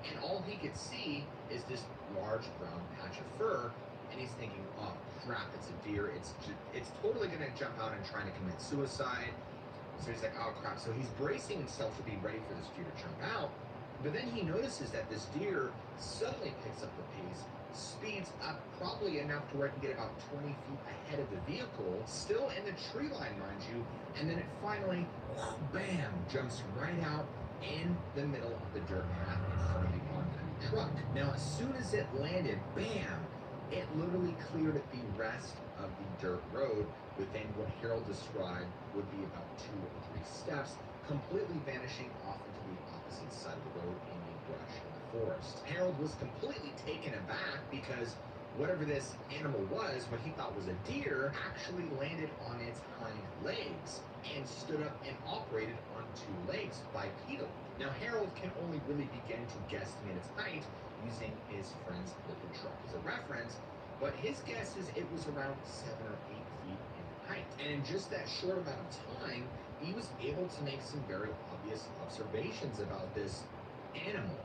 [SPEAKER 3] and all he could see is this large brown patch of fur, and he's thinking, oh crap, it's a deer, it's totally gonna jump out and trying to commit suicide. So he's like, oh crap. So he's bracing himself to be ready for this deer to jump out, But then he notices that this deer suddenly picks up the pace, speeds up probably enough to where it can get about 20 feet ahead of the vehicle, still in the tree line, mind you, and then it finally, bam, jumps right out in the middle of the dirt path in front of the oncoming truck. Now, as soon as it landed, bam, it literally cleared the rest of the dirt road within what Harold described would be about 2 or 3 steps, completely vanishing off into the opposite side of the road in the brush in the forest. Harold was completely taken aback because whatever this animal was, what he thought was a deer, actually landed on its hind legs and stood up and operated on 2 legs bipedal. Now Harold can only really begin to guesstimate its height using his friend's liquor truck as a reference, but his guess is it was around 7 or 8 feet in height. And in just that short amount of time, he was able to make some very obvious observations about this animal,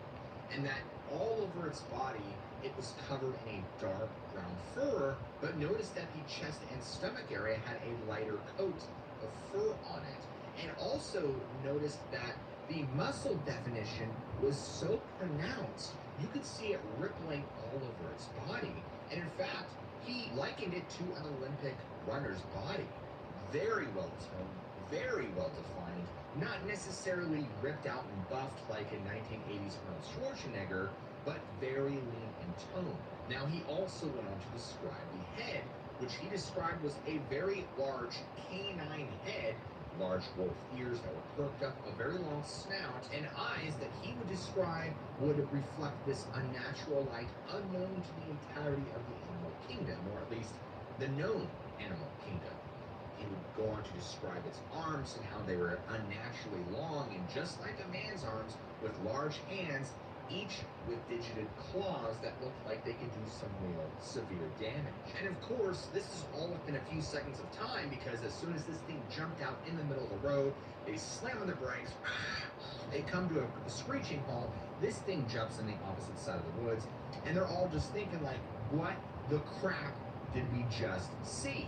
[SPEAKER 3] and that all over its body, it was covered in a dark brown fur, but notice that the chest and stomach area had a lighter coat of fur on it. And also noticed that the muscle definition was so pronounced, you could see it rippling all over its body. And in fact, he likened it to an Olympic runner's body. Very well toned, very well defined, not necessarily ripped out and buffed like in 1980s Arnold Schwarzenegger, but very lean in tone. Now he also went on to describe the head, which he described was a very large canine head, large wolf ears that were perked up, a very long snout, and eyes that he would describe would reflect this unnatural light unknown to the entirety of the animal kingdom, or at least the known animal kingdom. He would go on to describe its arms and how they were unnaturally long and just like a man's arms, with large hands, each with digited claws that looked like they could do some real severe damage. And of course, this is all within a few seconds of time, because as soon as this thing jumped out in the middle of the road, they slam on the brakes, they come to a screeching halt, this thing jumps in the opposite side of the woods, and they're all just thinking like, what the crap did we just see?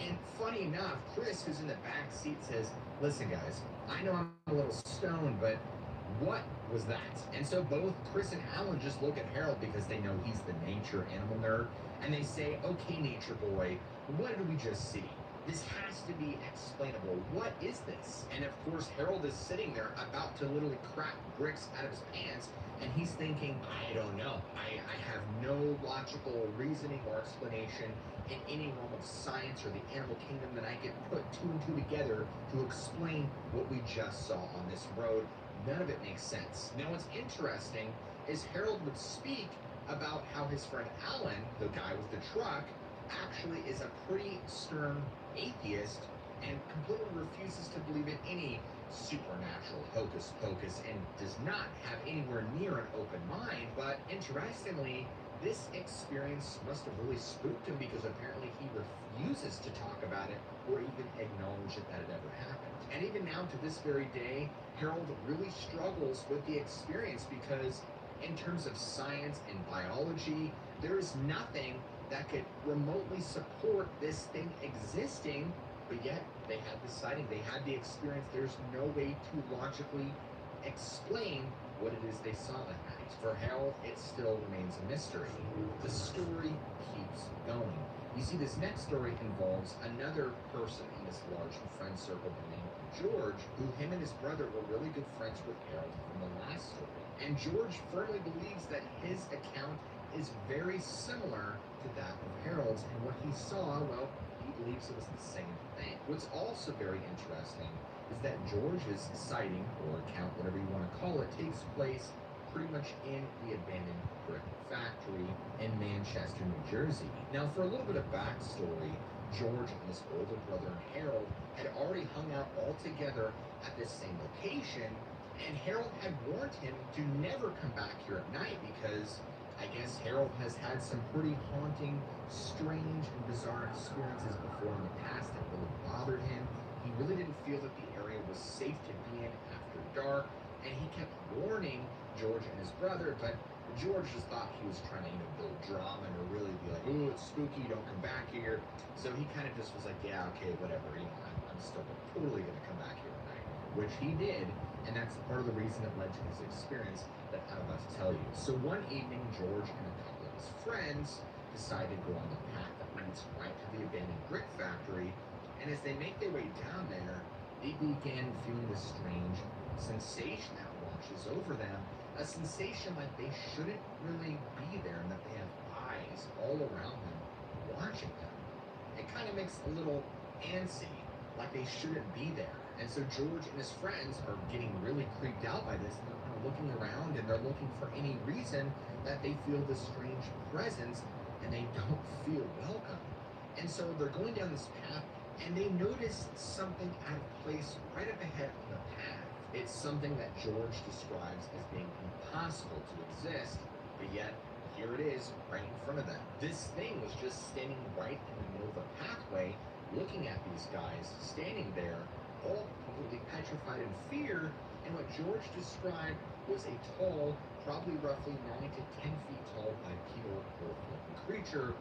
[SPEAKER 3] And funny enough, Chris, who's in the back seat, says, listen guys, I know I'm a little stoned, but what was that? And so both Chris and Alan just look at Harold because they know he's the nature animal nerd, and they say, okay, nature boy, what did we just see? This has to be explainable. What is this? And of course, Harold is sitting there about to literally crack bricks out of his pants, and he's thinking, I don't know. I have no logical reasoning or explanation in any realm of science or the animal kingdom that I can put 2 and 2 together to explain what we just saw on this road. None of it makes sense. Now, what's interesting is Harold would speak about how his friend Alan, the guy with the truck, actually is a pretty stern atheist and completely refuses to believe in any supernatural hocus pocus and does not have anywhere near an open mind. But interestingly, this experience must have really spooked him, because apparently he refuses to talk about it or even acknowledge that it ever happened. And even now, to this very day, Harold really struggles with the experience, because in terms of science and biology, there is nothing that could remotely support this thing existing, but yet they had the sighting, they had the experience. There's no way to logically explain what it is they saw that night. For Harold, it still remains a mystery. The story keeps going. You see, this next story involves another person in this large friend circle by the name of George, who him and his brother were really good friends with Harold from the last story. And George firmly believes that his account is very similar to that of Harold's, and what he saw, well, he believes it was the same thing. What's also very interesting is that George's sighting, or account, whatever you want to call it, takes place pretty much in the abandoned brick factory in Manchester, New Jersey. Now, for a little bit of backstory, George and his older brother Harold had already hung out all together at this same location, and Harold had warned him to never come back here at night because I guess Harold has had some pretty haunting, strange, and bizarre experiences before in the past that really bothered him. He really didn't feel that the area was safe to be in after dark, and he kept warning George and his brother, but George just thought he was trying to, build drama and really be like, oh, it's spooky, don't come back here. So he kind of just was like, yeah, okay, whatever, I'm still totally gonna come back here tonight, which he did. And that's part of the reason it led to his experience that I'm about to tell you. So one evening, George and a couple of his friends decide to go on the path that leads right to the abandoned brick factory. And as they make their way down there, they begin feeling this strange sensation that washes over them. A sensation like they shouldn't really be there and that they have eyes all around them watching them. It kind of makes a little antsy, like they shouldn't be there. And so George and his friends are getting really creeped out by this, and they're kind of looking around and they're looking for any reason that they feel this strange presence and they don't feel welcome. And so they're going down this path and they notice something out of place right up ahead on the path. It's something that George describes as being impossible to exist, but yet here it is right in front of them. This thing was just standing right in the middle of the pathway, looking at these guys standing there, all completely petrified in fear. And what George described was a tall, probably roughly 9 to 10 feet tall bipedal wolf-looking creature,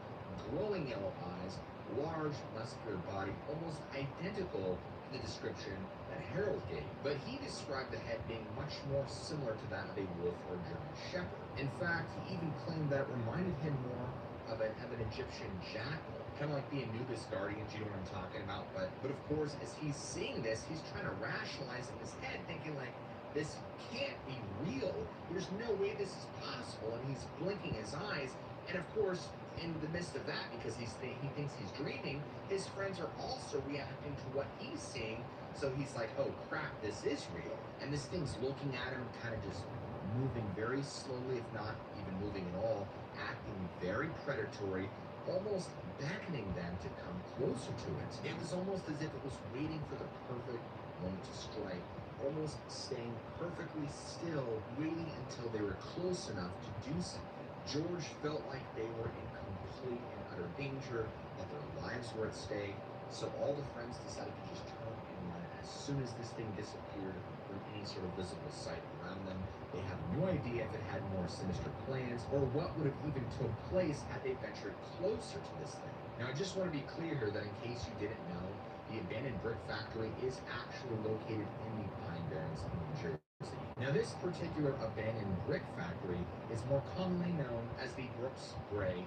[SPEAKER 3] glowing yellow eyes, large, muscular body, almost identical to the description that Harold gave. But he described the head being much more similar to that of a wolf or German shepherd. In fact, he even claimed that it reminded him more of an Egyptian jackal, kind of like the Anubis guardians, you know what I'm talking about. But of course, as he's seeing this, he's trying to rationalize in his head, thinking like, this can't be real. There's no way this is possible. And he's blinking his eyes. And of course, in the midst of that, because he thinks he's dreaming, his friends are also reacting to what he's seeing. So he's like, oh crap, this is real. And this thing's looking at him, kind of just moving very slowly, if not even moving at all, acting very predatory, almost beckoning them to come closer to it. It was almost as if it was waiting for the perfect moment to strike, almost staying perfectly still, waiting until they were close enough to do something. George felt like they were in complete and utter danger, that their lives were at stake, so all the friends decided to just turn and run as soon as this thing disappeared from any sort of visible sight around them. They have no idea if it had more sinister plans or what would have even took place had they ventured closer to this thing. Now, I just want to be clear here that in case you didn't know, the abandoned brick factory is actually located in the Pine Barrens in New Jersey. Now, this particular abandoned brick factory is more commonly known as the Brooks Gray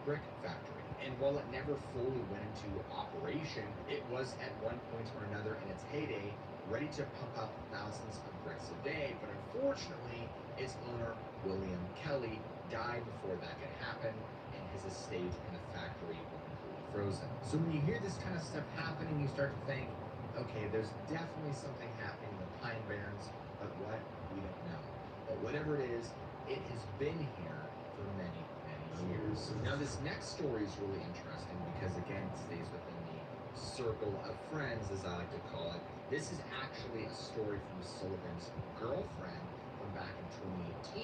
[SPEAKER 3] Brick Factory. And while it never fully went into operation, it was at one point or another in its heyday ready to pump out thousands of bricks a day. But unfortunately, its owner, William Kelly, died before that could happen, and his estate and the factory were completely frozen. So when you hear this kind of stuff happening, you start to think, okay, there's definitely something happening in the Pine Barrens, but what? We don't know. But whatever it is, it has been here for many, many years. Now, this next story is really interesting because, again, it stays within the circle of friends, as I like to call it. This is actually a story from Sullivan's girlfriend from back in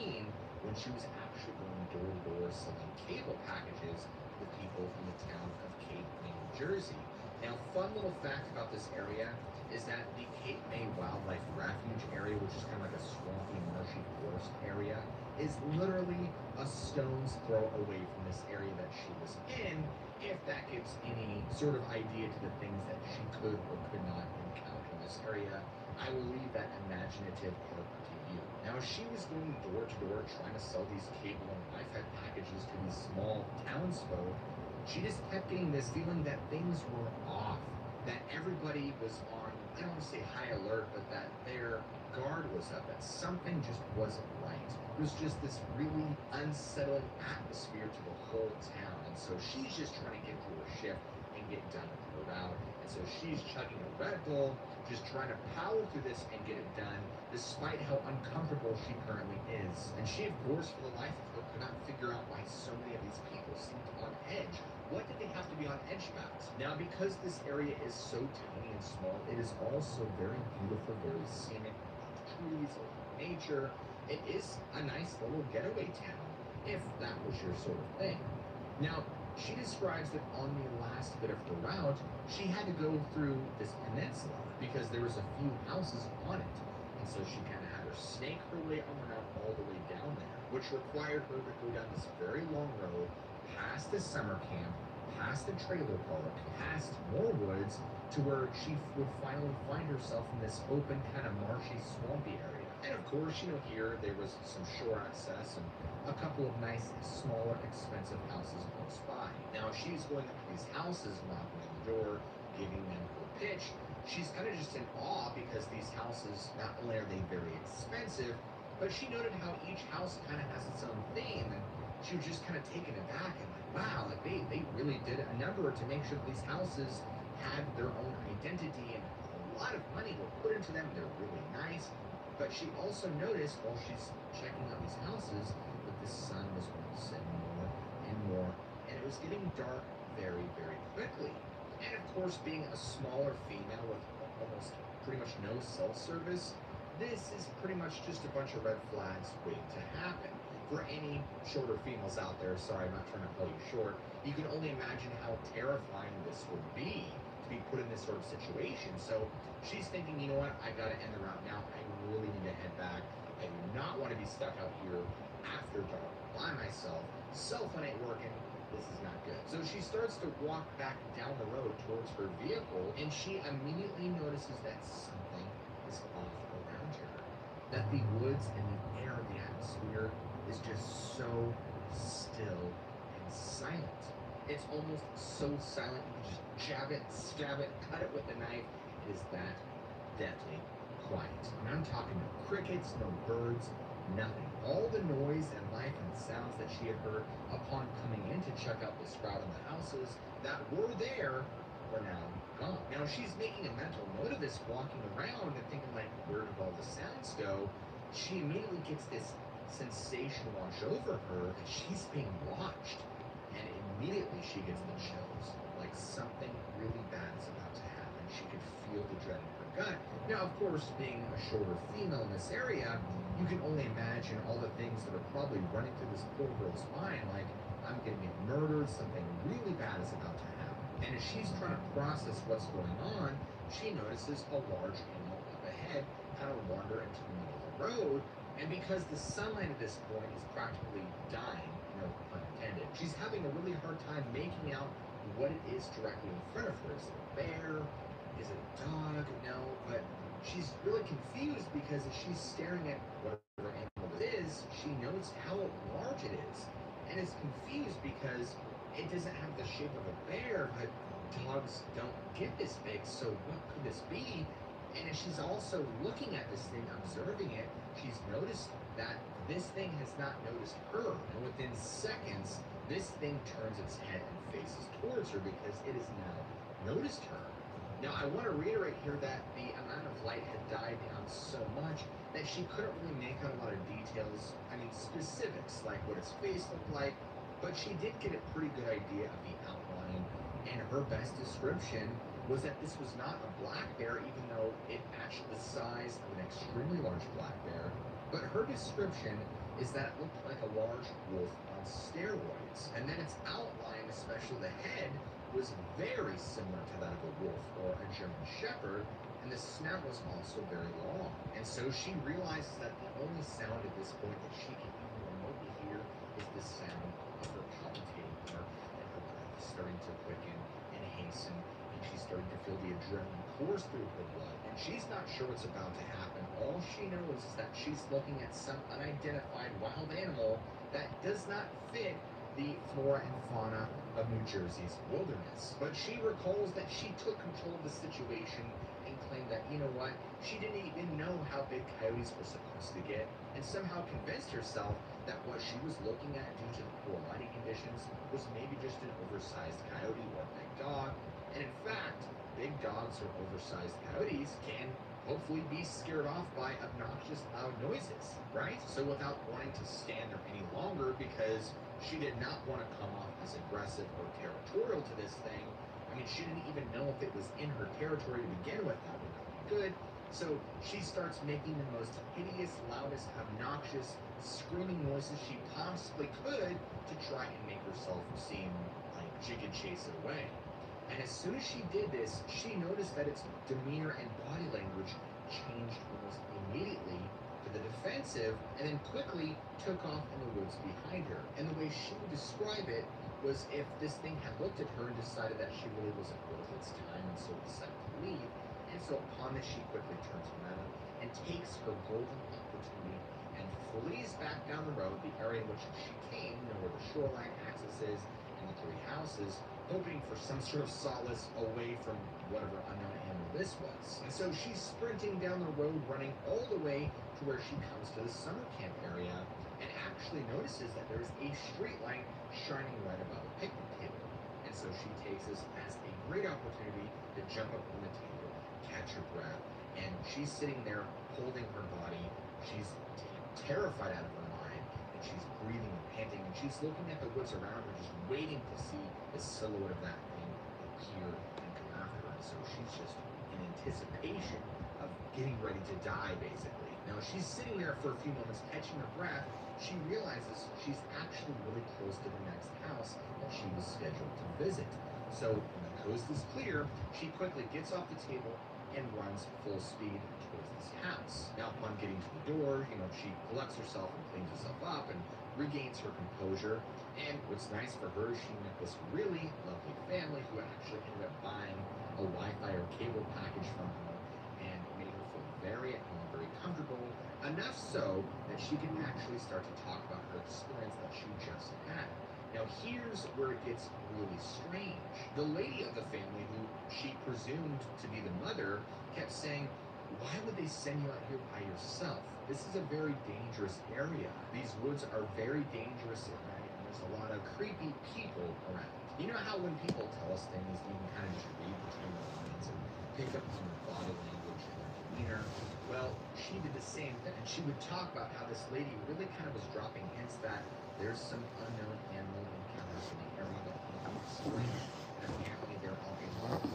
[SPEAKER 3] 2018 when she was actually going door to door selling cable packages to people from the town of Cape May, New Jersey. Now, fun little fact about this area is that the Cape May Wildlife Refuge area, which is kind of like a swampy, marshy forest area, is literally a stone's throw away from this area that she was in, if that gives any sort of idea to the things that she could or could not encounter in this area. I will leave that imaginative part to you. Now, as she was going door to door trying to sell these cable and Wi-Fi packages to these small townsfolk, she just kept getting this feeling that things were off, that everybody was on, I don't want to say high alert, but that their guard was up, that something just wasn't right. It was just this really unsettling atmosphere to the whole town. And so she's just trying to get through her shift and get done with her route. And so she's chugging a Red Bull, just trying to power through this and get it done, despite how uncomfortable she currently is. And she, of course, for the life of her, could not figure out why so many of these people seemed on edge. What did they have to be on edge about? Now, because this area is so tiny and small, it is also very beautiful, very scenic, trees, nature. It is a nice little getaway town, if that was your sort of thing. Now, she describes that on the last bit of the route, she had to go through this peninsula because there was a few houses on it. And so she kind of had her snake her way around all the way down there, which required her to go down this very long road, past the summer camp, past the trailer park, past more woods, to where she would finally find herself in this open, kind of marshy, swampy area. And of course, here there was some shore access and a couple of nice, smaller, expensive houses close by. Now, she's going up to these houses, knocking on the door, giving them her pitch. She's kind of just in awe because these houses, not only are they very expensive, but she noted how each house kind of has its own theme, and she was just kind of taken aback and like, wow, like they really did a number to make sure that these houses had their own identity, and a lot of money were put into them. They're really nice. But she also noticed while she's checking out these houses that the sun was going to set more and more, and it was getting dark very, very quickly. And of course, being a smaller female with almost pretty much no cell service, this is pretty much just a bunch of red flags waiting to happen. For any shorter females out there, sorry, I'm not trying to call you short, you can only imagine how terrifying this would be to be put in this sort of situation. So she's thinking, you know what, I gotta end the route now. I really need to head back. I do not want to be stuck out here after dark by myself. Cell phone ain't working. This is not good. So she starts to walk back down the road towards her vehicle, and she immediately notices that something is off around her. That the woods and the air, the atmosphere is just so still and silent. It's almost so silent you can just jab it, stab it, cut it with a knife. It is that deathly quiet. And I'm talking no crickets, no birds, nothing. All the noise and life and sounds that she had heard upon coming in to check out this crowd in the houses that were there were now gone. Now she's making a mental note of this, walking around and thinking like, where did all the sounds go? She immediately gets this sensation wash over her that she's being watched. And immediately she gets the chills, like something really bad is about to happen. She could feel the dread in her gut. Now, of course, being a shorter female in this area, you can only imagine all the things that are probably running through this poor girl's mind, like, I'm gonna get murdered, something really bad is about to happen. And as she's trying to process what's going on, she notices a large animal up ahead kind of wander into the middle of the road. And because the sunlight at this point is practically dying, no pun intended, she's having a really hard time making out what it is directly in front of her. Is it a bear? Is it a dog? No, but she's really confused because as she's staring at whatever animal it is, she notes how large it is. And is confused because it doesn't have the shape of a bear, but dogs don't get this big, so what could this be? And as she's also looking at this thing, observing it, she's noticed that this thing has not noticed her. And within seconds, this thing turns its head and faces towards her because it has now noticed her. Now, I want to reiterate here that the amount of light had died down so much that she couldn't really make out a lot of details, specifics, like what its face looked like, but she did get a pretty good idea of the outline, and her best description was that this was not a black bear, even though it matched the size of an extremely large black bear, but her description is that it looked like a large wolf on steroids, and then its outline, especially the head, was very similar to that of a wolf or a German shepherd, and the snout was also very long. And so she realizes that the only sound at this point that she can even remotely hear is the sound of her palpitating heart and her breath starting to quicken and hasten, and she's starting to feel the adrenaline course through her blood. And she's not sure what's about to happen. All she knows is that she's looking at some unidentified wild animal that does not fit the flora and fauna of New Jersey's wilderness. But she recalls that she took control of the situation and claimed that, you know what, she didn't even know how big coyotes were supposed to get, and somehow convinced herself that what she was looking at due to the poor lighting conditions was maybe just an oversized coyote or a big dog. And in fact, big dogs or oversized coyotes can hopefully be scared off by obnoxious loud noises, right? So without wanting to stand there any longer, because she did not want to come off as aggressive or territorial to this thing. She didn't even know if it was in her territory to begin with. That would not be good. So she starts making the most hideous, loudest, obnoxious, screaming noises she possibly could to try and make herself seem like she could chase it away. And as soon as she did this, she noticed that its demeanor and body language changed almost immediately to the defensive, and then quickly took off in the woods behind her. And the way she would describe it was if this thing had looked at her and decided that she really wasn't worth its time and so decided to leave. And so upon this, she quickly turns around and takes her golden opportunity and flees back down the road, the area in which she came, where the shoreline access is and the three houses, hoping for some sort of solace away from whatever unknown animal this was. And so she's sprinting down the road, running all the way to where she comes to the summer camp area and actually notices that there's a street light shining right above a picnic table. And so she takes this as a great opportunity to jump up on the table, catch her breath, and she's sitting there holding her body. She's terrified out of her mind, and she's breathing and panting, and she's looking at the woods around her, just waiting to see the silhouette of that thing appear and come after her. And so she's just in anticipation of getting ready to die, basically. Now, she's sitting there for a few moments, catching her breath. She realizes she's actually really close to the next house that she was scheduled to visit. So when the coast is clear, she quickly gets off the table and runs full speed towards this house. Now, upon getting to the door, she collects herself and cleans herself up and regains her composure. And what's nice for her, she met this really lovely family who actually ended up buying a Wi-Fi or cable package from her and made her feel very at home, very comfortable, enough so that she can actually start to talk about her experience that she just had. Now, here's where it gets really strange. The lady of the family, who she presumed to be the mother, kept saying, "Why would they send you out here by yourself? This is a very dangerous area. These woods are very dangerous at night, and there's a lot of creepy people around." You know how when people tell us things, you can kind of just read between the lines and pick up on their body language and their demeanor? Well, she did the same thing. And she would talk about how this lady really kind of was dropping hints that there's some unknown animal encounters in the area that need to be explained. And apparently there are a lot of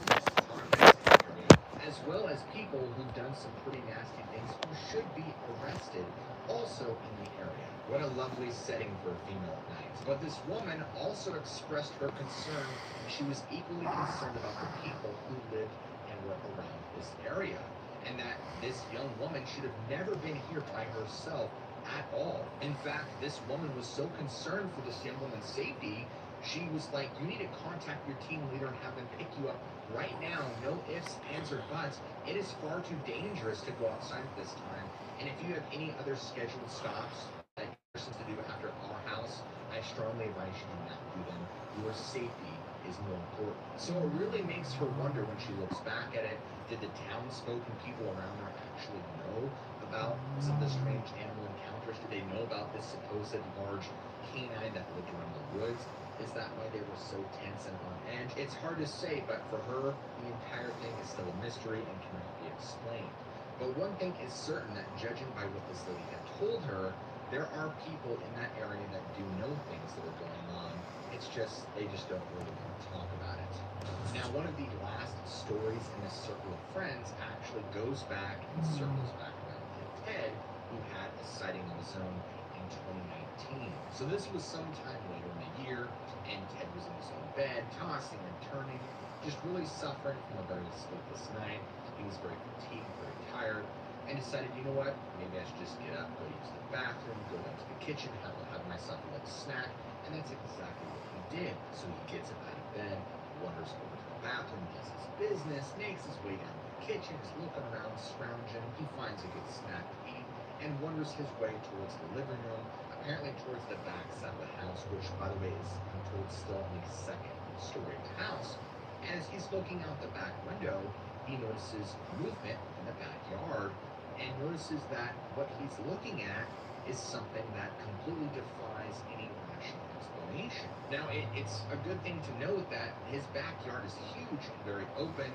[SPEAKER 3] area, as well as people who've done some pretty nasty things who should be arrested also in the area. What a lovely setting for a female at night. But this woman also expressed her concern. She was equally concerned about the people who lived and were around this area, and that this young woman should have never been here by herself at all. In fact, this woman was so concerned for this young woman's safety, she was like, "You need to contact your team leader and have them pick you up right now. No ifs, ands, or buts. It is far too dangerous to go outside at this time. And if you have any other scheduled stops that you're supposed to do after our house, I strongly advise you to not do them. Your safety is more important." So it really makes her wonder when she looks back at it, did the townsfolk and people around her actually know about some of the strange animal encounters? Did they know about this supposed large canine that lived around the woods? Is that why they were so tense and on edge? It's hard to say, but for her, the entire thing is still a mystery and cannot be explained. But one thing is certain, that judging by what this lady had told her, there are people in that area that do know things that are going on. It's just, they just don't really want to talk about it. Now, one of the last stories in this circle of friends actually goes back and circles back around to Ted, who had a sighting of his own in 2019. So this was sometime later in the year, and Ted was in his own bed, tossing and turning, just really suffering from a very sleepless night. He was very fatigued, very tired, and decided, you know what, maybe I should just get up, go use the bathroom, go down to the kitchen, have myself a little snack, and that's exactly what he did. So he gets up out of bed, wanders over to the bathroom, does his business, makes his way down to the kitchen, is looking around, scrounging, he finds a good snack to eat, and wanders his way towards the living room, apparently towards the back side of the house, which, by the way, is, I'm told, still on the second story of the house. And as he's looking out the back window, he notices movement in the backyard, and notices that what he's looking at is something that completely defies any rational explanation. Now, it's a good thing to note that his backyard is huge and very open,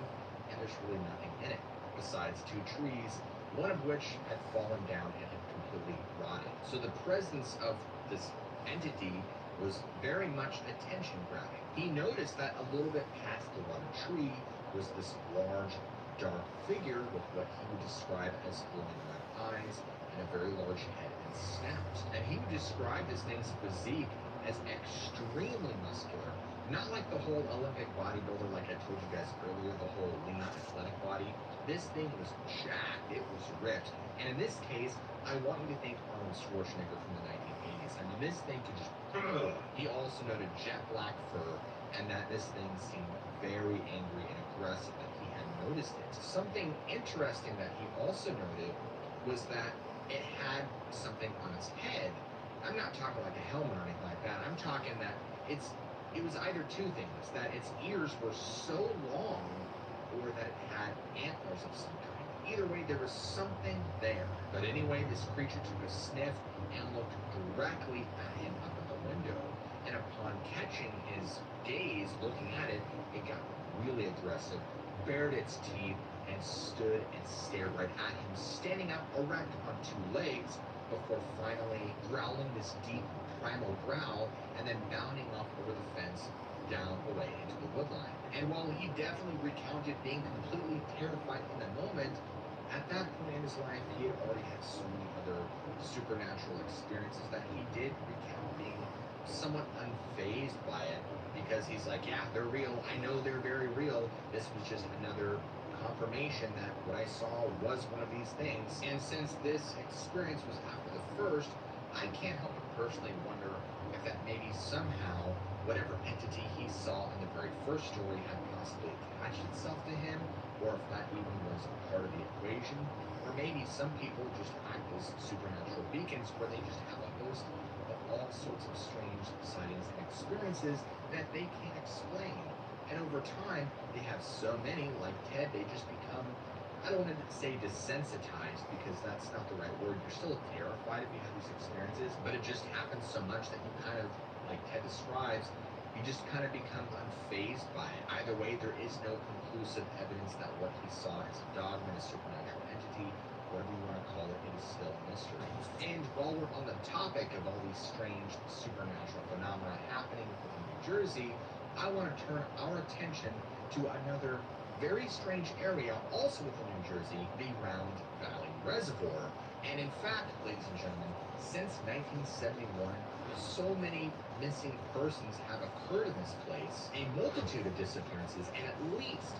[SPEAKER 3] and there's really nothing in it besides two trees, one of which had fallen down and had completely rotted. So the presence of this entity was very much attention-grabbing. He noticed that a little bit past the rotted tree was this large, dark figure with what he would describe as glowing red eyes and a very large head and snout. And he would describe this thing's physique as extremely muscular, not like the whole Olympic bodybuilder like I told you guys earlier, the whole lean athletic body. This thing was jacked, it was ripped, and in this case, I want you to think Arnold Schwarzenegger from the 1980s. I mean, this thing could just... He also noted jet black fur, and that this thing seemed very angry and aggressive, that he had noticed it. Something interesting that he also noted was that it had something on its head. I'm not talking like a helmet or anything like that. I'm talking that it was either two things, that its ears were so long or that it had antlers of some kind. Either way, there was something there. But anyway, this creature took a sniff and looked directly at him up in the window. And upon catching his gaze, looking at it, it got really aggressive, bared its teeth, and stood and stared right at him, standing up erect on two legs, before finally growling this deep primal growl and then bounding off over the fence down away into the woodline. And while he definitely recounted being completely terrified in the moment, at that point in his life, he had already had so many other supernatural experiences that he did recount being somewhat unfazed by it, because he's like, yeah, they're real. I know they're very real. This was just another confirmation that what I saw was one of these things. And since this experience was after the first, I can't help but personally wonder if that maybe somehow whatever entity he saw in the very first story had possibly attached itself to him, or if that even was a part of the equation, or maybe some people just act as supernatural beacons where they just have a host of all sorts of strange sightings and experiences that they can't explain. And over time, they have so many, like Ted, they just become, I don't want to say desensitized, because that's not the right word. You're still terrified if you have these experiences, but it just happens so much that you kind of, like Ted describes, you just kind of become unfazed by it. Either way, there is no conclusive evidence that what he saw is a dogma, a supernatural entity, whatever you want to call it, it is still a mystery. And while we're on the topic of all these strange supernatural phenomena happening within New Jersey, I want to turn our attention to another very strange area also within New Jersey, the Round Valley Reservoir. And in fact, ladies and gentlemen, since 1971, so many missing persons have occurred in this place, a multitude of disappearances, and at least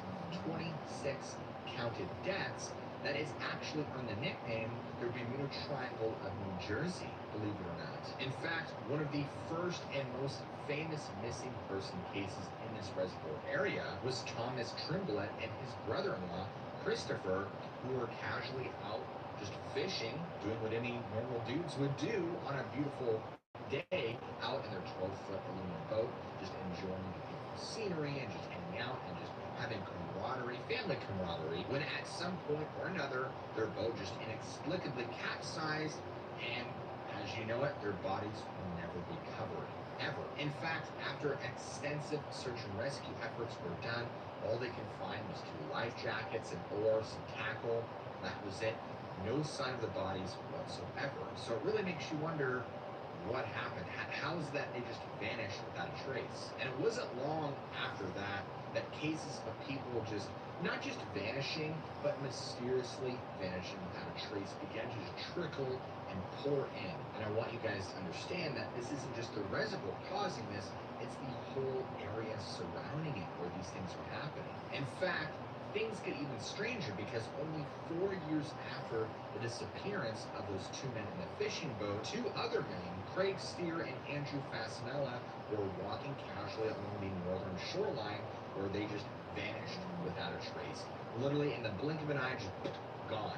[SPEAKER 3] 26 counted deaths, that is actually on the nickname the Bermuda Triangle of New Jersey, believe it or not. In fact, one of the first and most famous missing person cases in this reservoir area was Thomas Trimblett and his brother-in-law, Christopher, who were casually out just fishing, doing what any normal dudes would do on a beautiful day, out in their 12-foot aluminum boat, just enjoying the beautiful scenery and just hanging out and just having camaraderie, family camaraderie, when at some point or another, their boat just inexplicably capsized, and as you know it, their bodies will never be recovered, ever. In fact, after extensive search and rescue efforts were done, all they could find was 2 life jackets, an oar, some tackle. That was it. No sign of the bodies whatsoever. So it really makes you wonder what happened. How is that they just vanished without a trace? And it wasn't long after that that cases of people just, not just vanishing, but mysteriously vanishing without a trace began to just trickle and pour in. And I want you guys to understand that this isn't just the reservoir causing this, it's the whole area surrounding it where these things are happening. In fact, things get even stranger, because only 4 years after the disappearance of those 2 men in the fishing boat, 2 other men, Craig Steer and Andrew Fasanella, were walking casually along the northern shoreline, where they just vanished without a trace. Literally in the blink of an eye, just gone.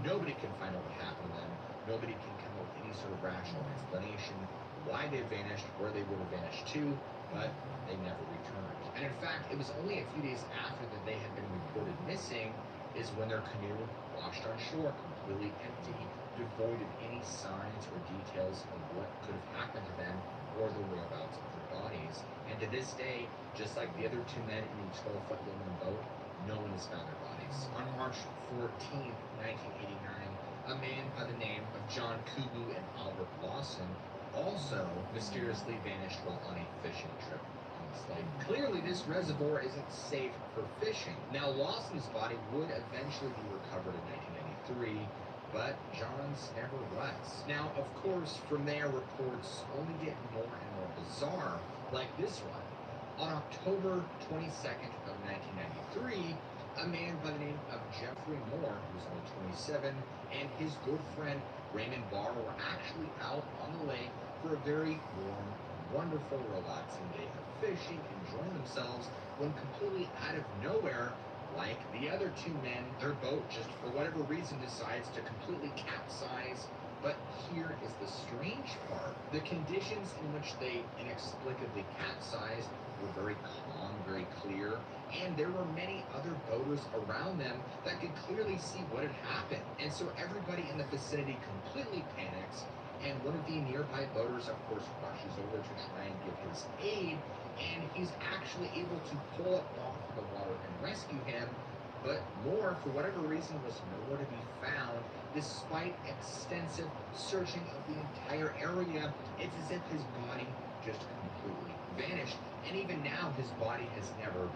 [SPEAKER 3] Nobody can find out what happened to them. Nobody can come up with any sort of rational explanation why they vanished, where they would have vanished to, but they never returned. And in fact, it was only a few days after that they had been reported missing is when their canoe washed on shore, completely empty, devoid of any signs or details of what could have happened to them or the whereabouts of their bodies. And to this day, just like the other 2 men in the 12-foot aluminum boat, no one has found their bodies. On March 14th, 1989, a man by the name of John Kubu and Albert Lawson also mysteriously vanished while on a fishing trip on this lake. Clearly, this reservoir isn't safe for fishing. Now, Lawson's body would eventually be recovered in 1993, but John's never was. Now, of course, from there, reports only get more and more bizarre, like this one. On October 22nd of 1993, A man by the name of Jeffrey Moore, who was only 27, and his good friend Raymond Barr were actually out on the lake for a very warm, wonderful, relaxing day of fishing, enjoying themselves, when completely out of nowhere, like the other two men, their boat just for whatever reason decides to completely capsize. But here is the strange part. The conditions in which they inexplicably capsized were very calm, very clear, and there were many other boaters around them that could clearly see what had happened. And so everybody in the vicinity completely panics, and one of the nearby boaters, of course, rushes over to try and give his aid, and he's actually able to pull up off the water and rescue him. But Moore, for whatever reason, was nowhere to be found, despite extensive searching of the entire area. It's as if his body just completely vanished, and even now his body has never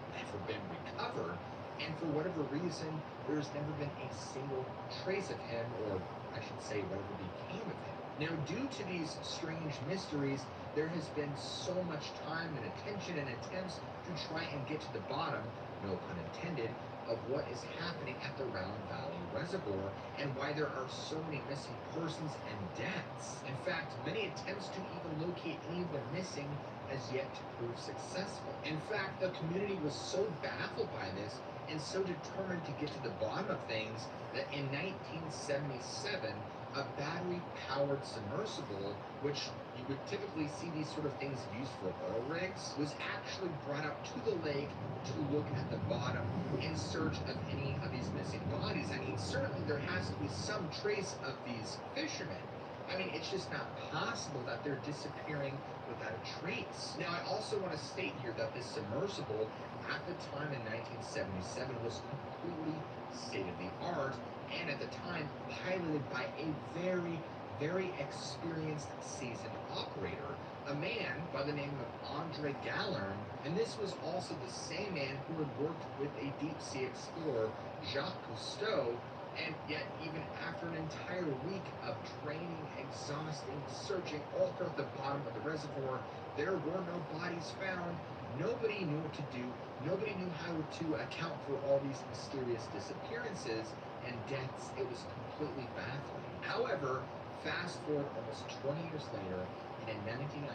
[SPEAKER 3] been recovered, and for whatever reason, there's never been a single trace of him, or I should say, whatever became of him. Now, due to these strange mysteries, there has been so much time and attention and attempts to try and get to the bottom, no pun intended, of what is happening at the Round Valley Reservoir and why there are so many missing persons and deaths. In fact, many attempts to even locate any of the missing has yet to prove successful. In fact, the community was so baffled by this and so determined to get to the bottom of things that in 1977, a battery-powered submersible, which you would typically see these sort of things used for oil rigs, was actually brought up to the lake to look at the bottom in search of any of these missing bodies. I mean, certainly there has to be some trace of these fishermen. I mean, it's just not possible that they're disappearing without a trace. Now, I also want to state here that this submersible, at the time in 1977, was completely state-of-the-art, and at the time piloted by a very, very experienced seasoned operator, a man by the name of Andre Galern, and this was also the same man who had worked with a deep-sea explorer, Jacques Cousteau, and yet even after an entire week of training, exhausting, searching all throughout the bottom of the reservoir, there were no bodies found. Nobody knew what to do. Nobody knew how to account for all these mysterious disappearances and deaths. It was completely baffling. However, fast forward almost 20 years later, and in 1999,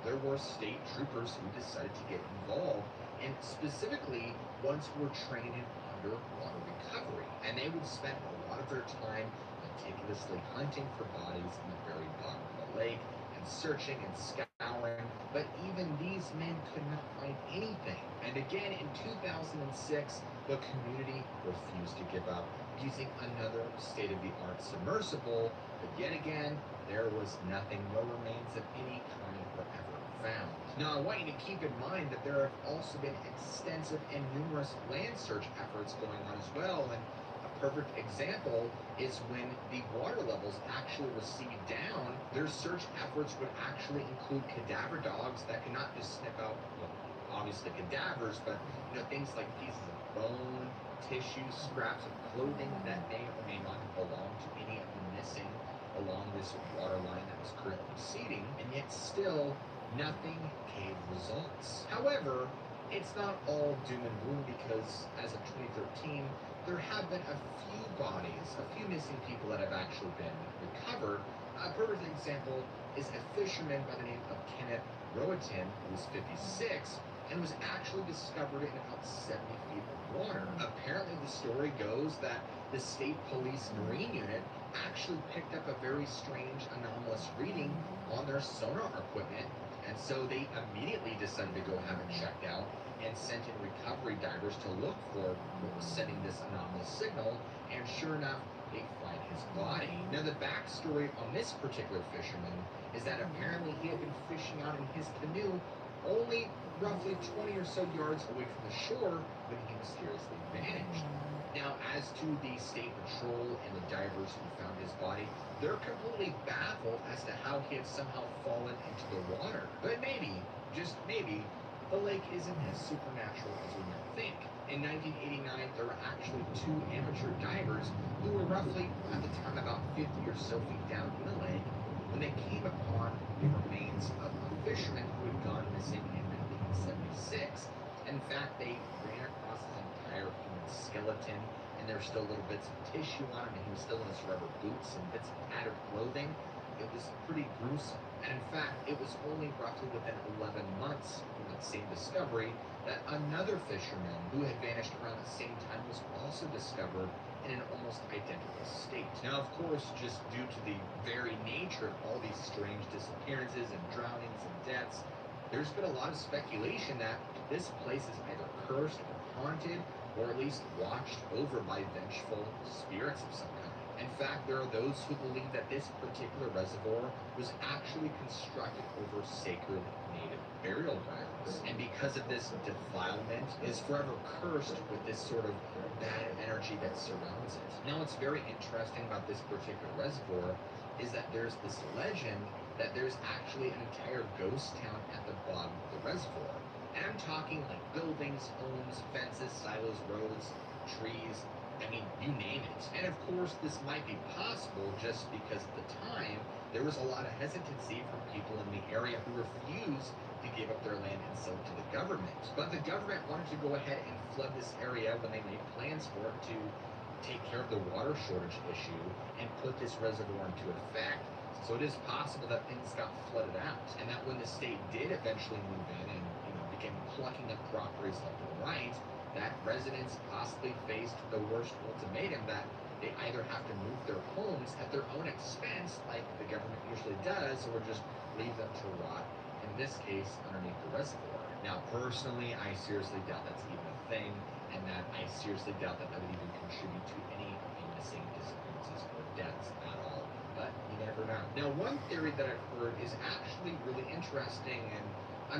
[SPEAKER 3] there were state troopers who decided to get involved, and specifically ones who were trained in underwater recovery. And they would spend a lot of their time meticulously hunting for bodies in the very bottom of the lake and searching and scouring, but even these men could not find anything. And again, in 2006, the community refused to give up, using another state-of-the-art submersible, but yet again, there was nothing. No remains of any kind were ever found. Now, I want you to keep in mind that there have also been extensive and numerous land search efforts going on as well, and a perfect example is when the water levels actually recede down, their search efforts would actually include cadaver dogs that can not just sniff out, well, obviously cadavers, but things like pieces of bone, tissue, scraps of clothing that may or may not belong to any of the missing along this water line that was currently receding, and yet still nothing gave results. However, it's not all doom and gloom, because as of 2013, there have been a few bodies, a few missing people that have actually been recovered. A perfect example is a fisherman by the name of Kenneth Roatan, who was 56, and was actually discovered in about 70 feet of water. Apparently, the story goes that the state police marine unit actually picked up a very strange, anomalous reading on their sonar equipment, and so they immediately decided to go have it checked out and sent in recovery divers to look for what was sending this anomalous signal, and sure enough, they find his body. Now, the backstory on this particular fisherman is that apparently he had been fishing out in his canoe only roughly 20 or so yards away from the shore when he mysteriously vanished. Now, as to the state patrol and the divers who found his body, they're completely baffled as to how he had somehow fallen into the water. But maybe, just maybe, the lake isn't as supernatural as we might think. In 1989, there were actually 2 amateur divers who were roughly, at the time, about 50 or so feet down in the lake when they came upon the remains of a fisherman who had gone missing in 1976. In fact, they ran across his entire human skeleton skeleton, and there's still little bits of tissue on him, and he was still in his rubber boots and bits of tattered clothing. It was pretty gruesome. And in fact, it was only roughly within 11 months from that same discovery that another fisherman who had vanished around the same time was also discovered in an almost identical state. Now, of course, just due to the very nature of all these strange disappearances and drownings and deaths, there's been a lot of speculation that this place is either cursed or haunted, or at least watched over by vengeful spirits of some kind. In fact, there are those who believe that this particular reservoir was actually constructed over sacred native burial grounds, and because of this defilement, is forever cursed with this sort of bad energy that surrounds it. Now, what's very interesting about this particular reservoir is that there's this legend that there's actually an entire ghost town at the bottom of the reservoir. And I'm talking like buildings, homes, fences, silos, roads, trees, I mean, you name it. And of course, this might be possible just because at the time, there was a lot of hesitancy from people in the area who refused to give up their land and sell it to the government. But the government wanted to go ahead and flood this area when they made plans for it to take care of the water shortage issue and put this reservoir into effect. So it is possible that things got flooded out, and that when the state did eventually move in and began plucking up properties left and right, that residents possibly faced the worst ultimatum that they either have to move their homes at their own expense, like the government usually does, or just leave them to rot, in this case, underneath the reservoir. Now, personally, I seriously doubt that's even a thing, and that I seriously doubt that that would even contribute to any of the missing disappearances or deaths at all, but you never know. Now, one theory that I've heard is actually really interesting and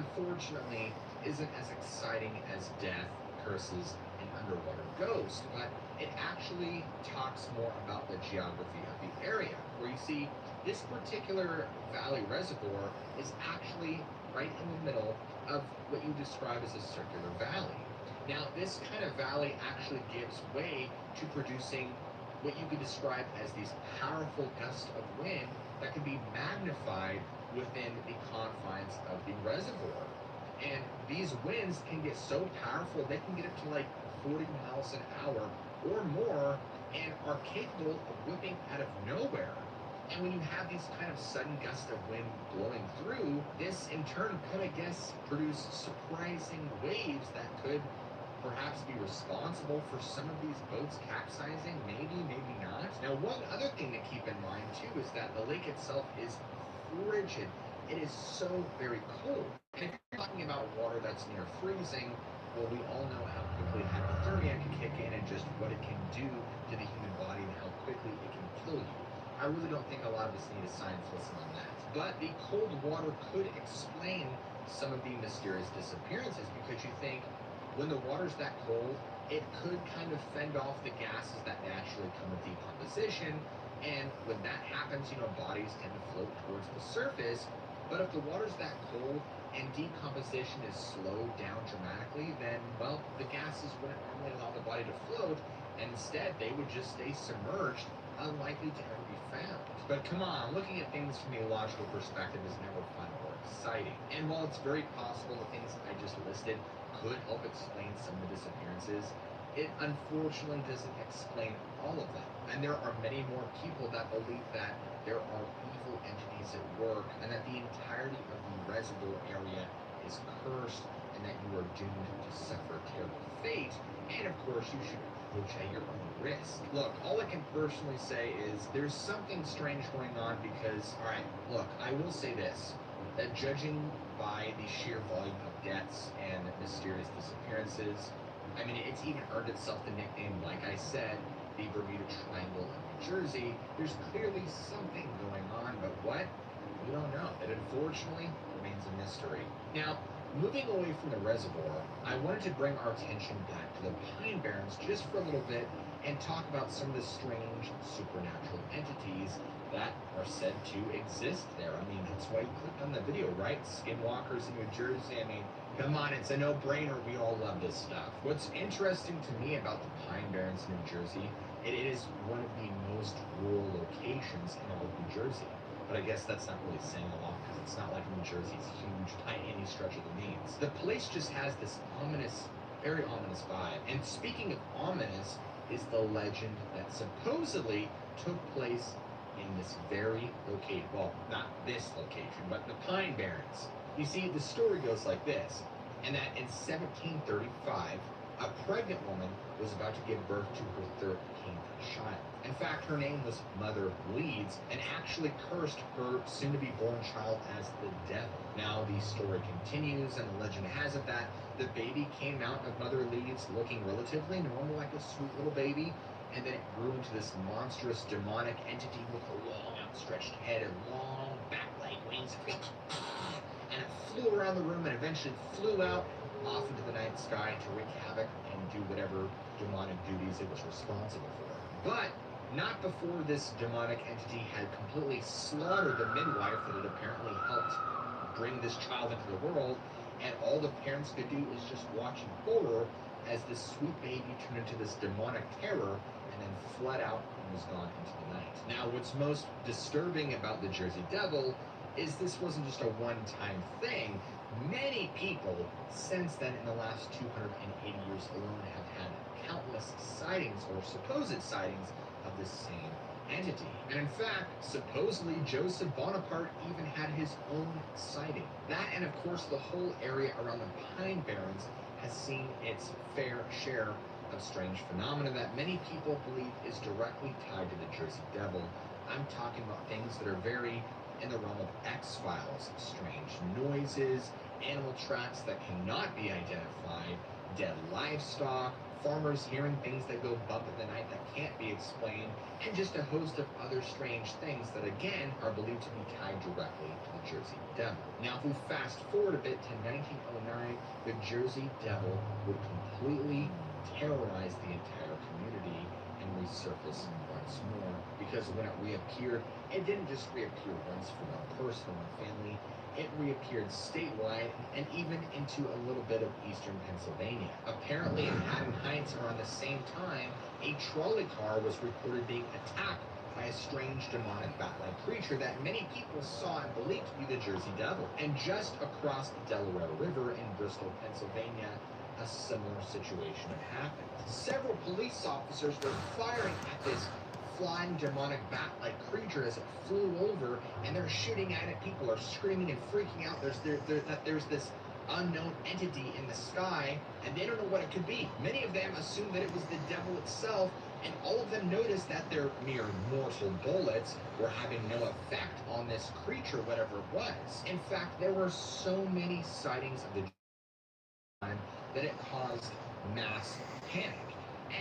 [SPEAKER 3] unfortunately isn't as exciting as death, curses, and underwater ghosts, but it actually talks more about the geography of the area, where you see this particular valley reservoir is actually right in the middle of what you describe as a circular valley. Now, this kind of valley actually gives way to producing what you could describe as these powerful gusts of wind that can be magnified within the confines of the reservoir. And these winds can get so powerful, they can get up to like 40 miles an hour or more, and are capable of whipping out of nowhere. And when you have these kind of sudden gusts of wind blowing through, this in turn could, I guess, produce surprising waves that could perhaps be responsible for some of these boats capsizing, maybe, maybe not. Now, one other thing to keep in mind too is that the lake itself is frigid. It is so very cold. And if you're talking about water that's near freezing, well, we all know how quickly hypothermia can kick in and just what it can do to the human body and how quickly it can kill you. I really don't think a lot of us need a science lesson on that. But the cold water could explain some of the mysterious disappearances, because you think when the water's that cold, it could kind of fend off the gases that naturally come with decomposition. And when that happens, bodies tend to float towards the surface. But if the water's that cold and decomposition is slowed down dramatically, then, well, the gases wouldn't normally allow the body to float, and instead they would just stay submerged, unlikely to ever be found. But come on, looking at things from a logical perspective is never fun or exciting. And while it's very possible the things I just listed could help explain some of the disappearances, it unfortunately doesn't explain all of them. And there are many more people that believe that there are evil entities at work, and that the entirety of the reservoir area is cursed, and that you are doomed to suffer terrible fate. And of course, you should approach at your own risk. Look, all I can personally say is there's something strange going on, because, alright, look, I will say this, that judging by the sheer volume of deaths and mysterious disappearances, I mean, it's even earned itself the nickname, like I said, the Bermuda Triangle of New Jersey. There's clearly something going on, but what? We don't know. It unfortunately remains a mystery. Now, moving away from the reservoir, I wanted to bring our attention back to the Pine Barrens just for a little bit and talk about some of the strange supernatural entities that are said to exist there. I mean, that's why you clicked on the video, right? Skinwalkers in New Jersey. I mean, come on, it's a no-brainer. We all love this stuff. What's interesting to me about the Pine Barrens in New Jersey, it is one of the most rural locations in all of New Jersey. But I guess that's not really saying a lot, because it's not like New Jersey's huge by any stretch of the means. The place just has this ominous very ominous vibe. And speaking of ominous, is the legend that supposedly took place in this very location. Well, not this location, but the Pine Barrens. You see, the story goes like this, and that in 1735, a pregnant woman was about to give birth to her 13th child. In fact, her name was Mother Leeds, and actually cursed her soon-to-be-born child as the devil. Now, the story continues, and the legend has it that the baby came out of Mother Leeds looking relatively normal, like a sweet little baby, and then it grew into this monstrous demonic entity with a long outstretched head and long bat-like wings, and it flew around the room and eventually flew out off into the night sky to wreak havoc and do whatever demonic duties it was responsible for. But not before this demonic entity had completely slaughtered the midwife that had apparently helped bring this child into the world, and all the parents could do is just watch in horror as this sweet baby turned into this demonic terror and then fled out and was gone into the night. Now, what's most disturbing about the Jersey Devil is this wasn't just a one-time thing. Many people since then, in the last 280 years alone, have had countless sightings or supposed sightings of this same entity. And in fact, supposedly Joseph Bonaparte even had his own sighting. That, and of course the whole area around the Pine Barrens, has seen its fair share of strange phenomena that many people believe is directly tied to the Jersey Devil. I'm talking about things that are very in the realm of X-Files, strange noises, animal tracks that cannot be identified, dead livestock, farmers hearing things that go bump in the night that can't be explained, and just a host of other strange things that again are believed to be tied directly to the Jersey Devil. Now, if we fast forward a bit to 1909, the Jersey Devil would completely terrorize the entire community and resurface once more, because when it reappeared, it didn't just reappear once for one person or one family. It reappeared statewide and even into a little bit of eastern Pennsylvania. Apparently in Haddon Heights around the same time, a trolley car was reported being attacked by a strange demonic bat-like creature that many people saw and believed to be the Jersey Devil. And just across the Delaware River in Bristol, Pennsylvania, a similar situation had happened. Several police officers were firing at this flying demonic bat-like creature as it flew over, and they're shooting at it. People are screaming and freaking out. There's this unknown entity in the sky, and they don't know what it could be. Many of them assumed that it was the devil itself, and all of them noticed that their mere mortal bullets were having no effect on this creature, whatever it was. In fact, there were so many sightings of the time that it caused mass panic.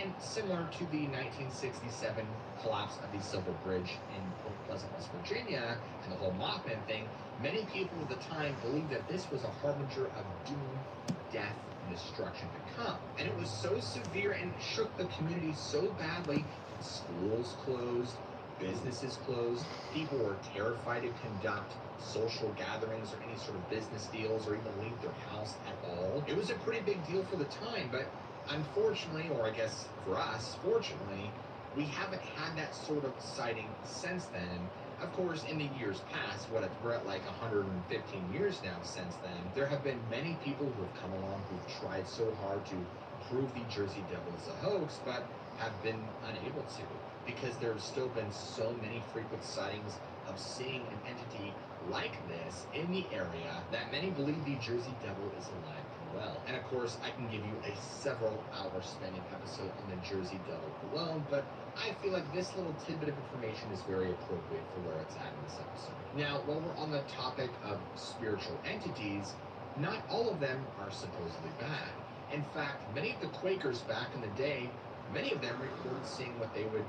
[SPEAKER 3] And similar to the 1967 collapse of the Silver Bridge in Point Pleasant, West Virginia, and the whole Mothman thing, many people at the time believed that this was a harbinger of doom, death, and destruction to come. And it was so severe and shook the community so badly, schools closed, businesses closed, people were terrified to conduct social gatherings or any sort of business deals or even leave their house at all. It was a pretty big deal for the time, but unfortunately, or I guess for us, fortunately, we haven't had that sort of sighting since then. Of course, in the years past, we're at like 115 years now since then, there have been many people who have come along who've tried so hard to prove the Jersey Devil is a hoax, but have been unable to, because there's still been so many frequent sightings of seeing an entity like this in the area that many believe the Jersey Devil is alive and well. And of course, I can give you a several-hour spending episode on the Jersey Devil alone, but I feel like this little tidbit of information is very appropriate for where it's at in this episode. Now, while we're on the topic of spiritual entities, not all of them are supposedly bad. In fact, many of the Quakers back in the day, many of them reported seeing what they would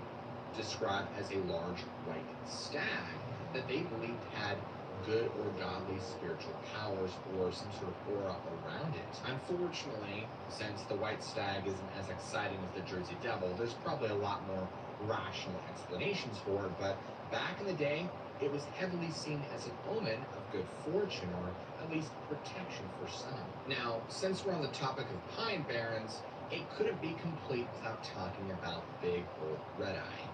[SPEAKER 3] describe as a large white stag that they believed had good or godly spiritual powers or some sort of aura around it. Unfortunately, since the white stag isn't as exciting as the Jersey Devil, there's probably a lot more rational explanations for it, but back in the day, it was heavily seen as an omen of good fortune, or at least protection for some. Now, since we're on the topic of Pine Barrens, it couldn't be complete without talking about Big Old Red Eye.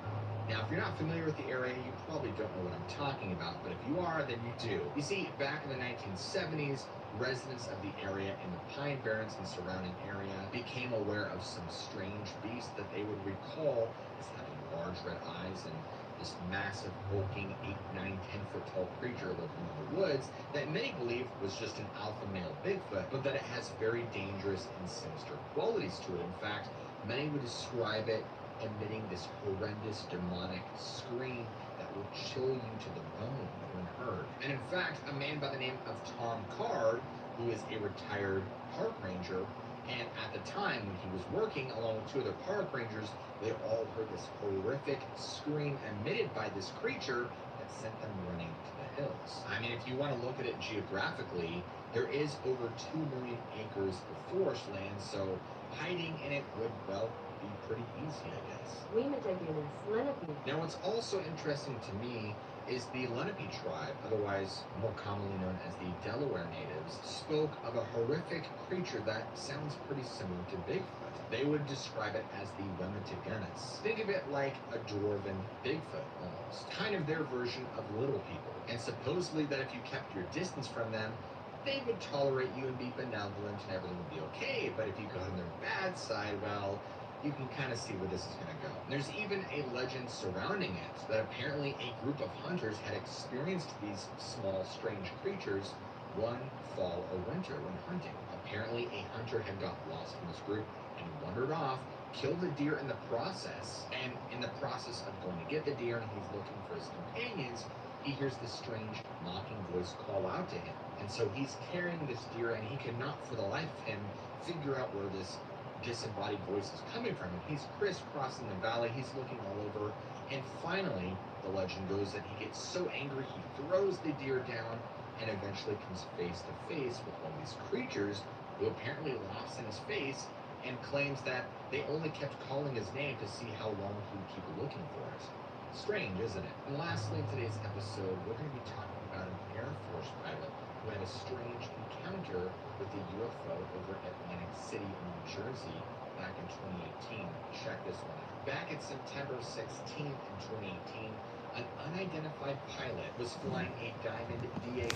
[SPEAKER 3] Now, if you're not familiar with the area, you probably don't know what I'm talking about, but if you are, then you do. You see, back in the 1970s, residents of the area in the Pine Barrens and surrounding area became aware of some strange beast that they would recall as having large red eyes and this massive, hulking 8, 9, 10-foot tall creature living in the woods that many believe was just an alpha male Bigfoot, but that it has very dangerous and sinister qualities to it. In fact, many would describe it emitting this horrendous demonic scream that will chill you to the bone when heard. And in fact, a man by the name of Tom Card, who is a retired park ranger, and at the time when he was working along with 2 other park rangers, they all heard this horrific scream emitted by this creature that sent them running to the hills. I mean, if you want to look at it geographically, there is over 2 million acres of forest land, so hiding in it would, well, be pretty easy, I guess. Now, what's also interesting to me is the Lenape tribe, otherwise more commonly known as the Delaware natives, spoke of a horrific creature that sounds pretty similar to Bigfoot. They would describe it as the Wemetigunus. Think of it like a dwarven Bigfoot, almost. Kind of their version of little people. And supposedly that if you kept your distance from them, they would tolerate you and be benevolent and everything would be okay. But if you got on their bad side, well, you can kind of see where this is going to go. There's even a legend surrounding it that apparently a group of hunters had experienced these small, strange creatures one fall or winter when hunting. Apparently, a hunter had got lost from this group and wandered off, killed a deer in the process, and in the process of going to get the deer and he's looking for his companions, he hears this strange mocking voice call out to him. And so he's carrying this deer and he cannot for the life of him figure out where this disembodied voice is coming from. And he's crisscrossing the valley, he's looking all over, and finally, the legend goes that he gets so angry he throws the deer down and eventually comes face to face with one of these creatures who apparently laughs in his face and claims that they only kept calling his name to see how long he would keep looking for it. Strange, isn't it? And lastly, in today's episode, we're going to be talking about an Air Force pilot who had a strange encounter with a UFO over at Atlantic City, New Jersey, back in 2018. Check this one out. Back in September 16th in 2018, an unidentified pilot was flying a Diamond DA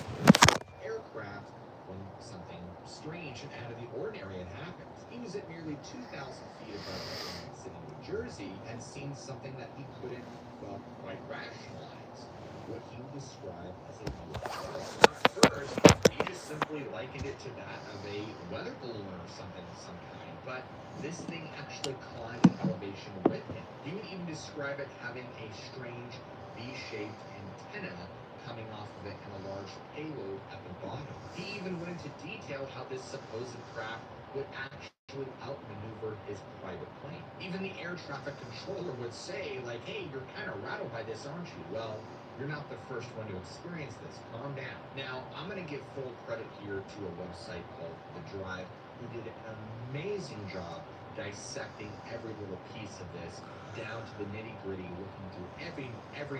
[SPEAKER 3] aircraft when something strange and out of the ordinary had happened. He was at nearly 2,000 feet above Atlantic City, New Jersey, and seen something that he couldn't, well, quite rationalize. What he would describe as a UFO. At first, he just simply likened it to that of a weather balloon or something of some kind, but this thing actually climbed an elevation with him. He would even describe it having a strange V-shaped antenna coming off of it and a large payload at the bottom. He even went into detail how this supposed craft would actually outmaneuver his private plane. Even the air traffic controller would say, like, hey, you're kind of rattled by this, aren't you? Well, you're not the first one to experience this. Calm down. Now, I'm going to give full credit here to a website called The Drive, who did an amazing job dissecting every little piece of this down to the nitty-gritty, looking through every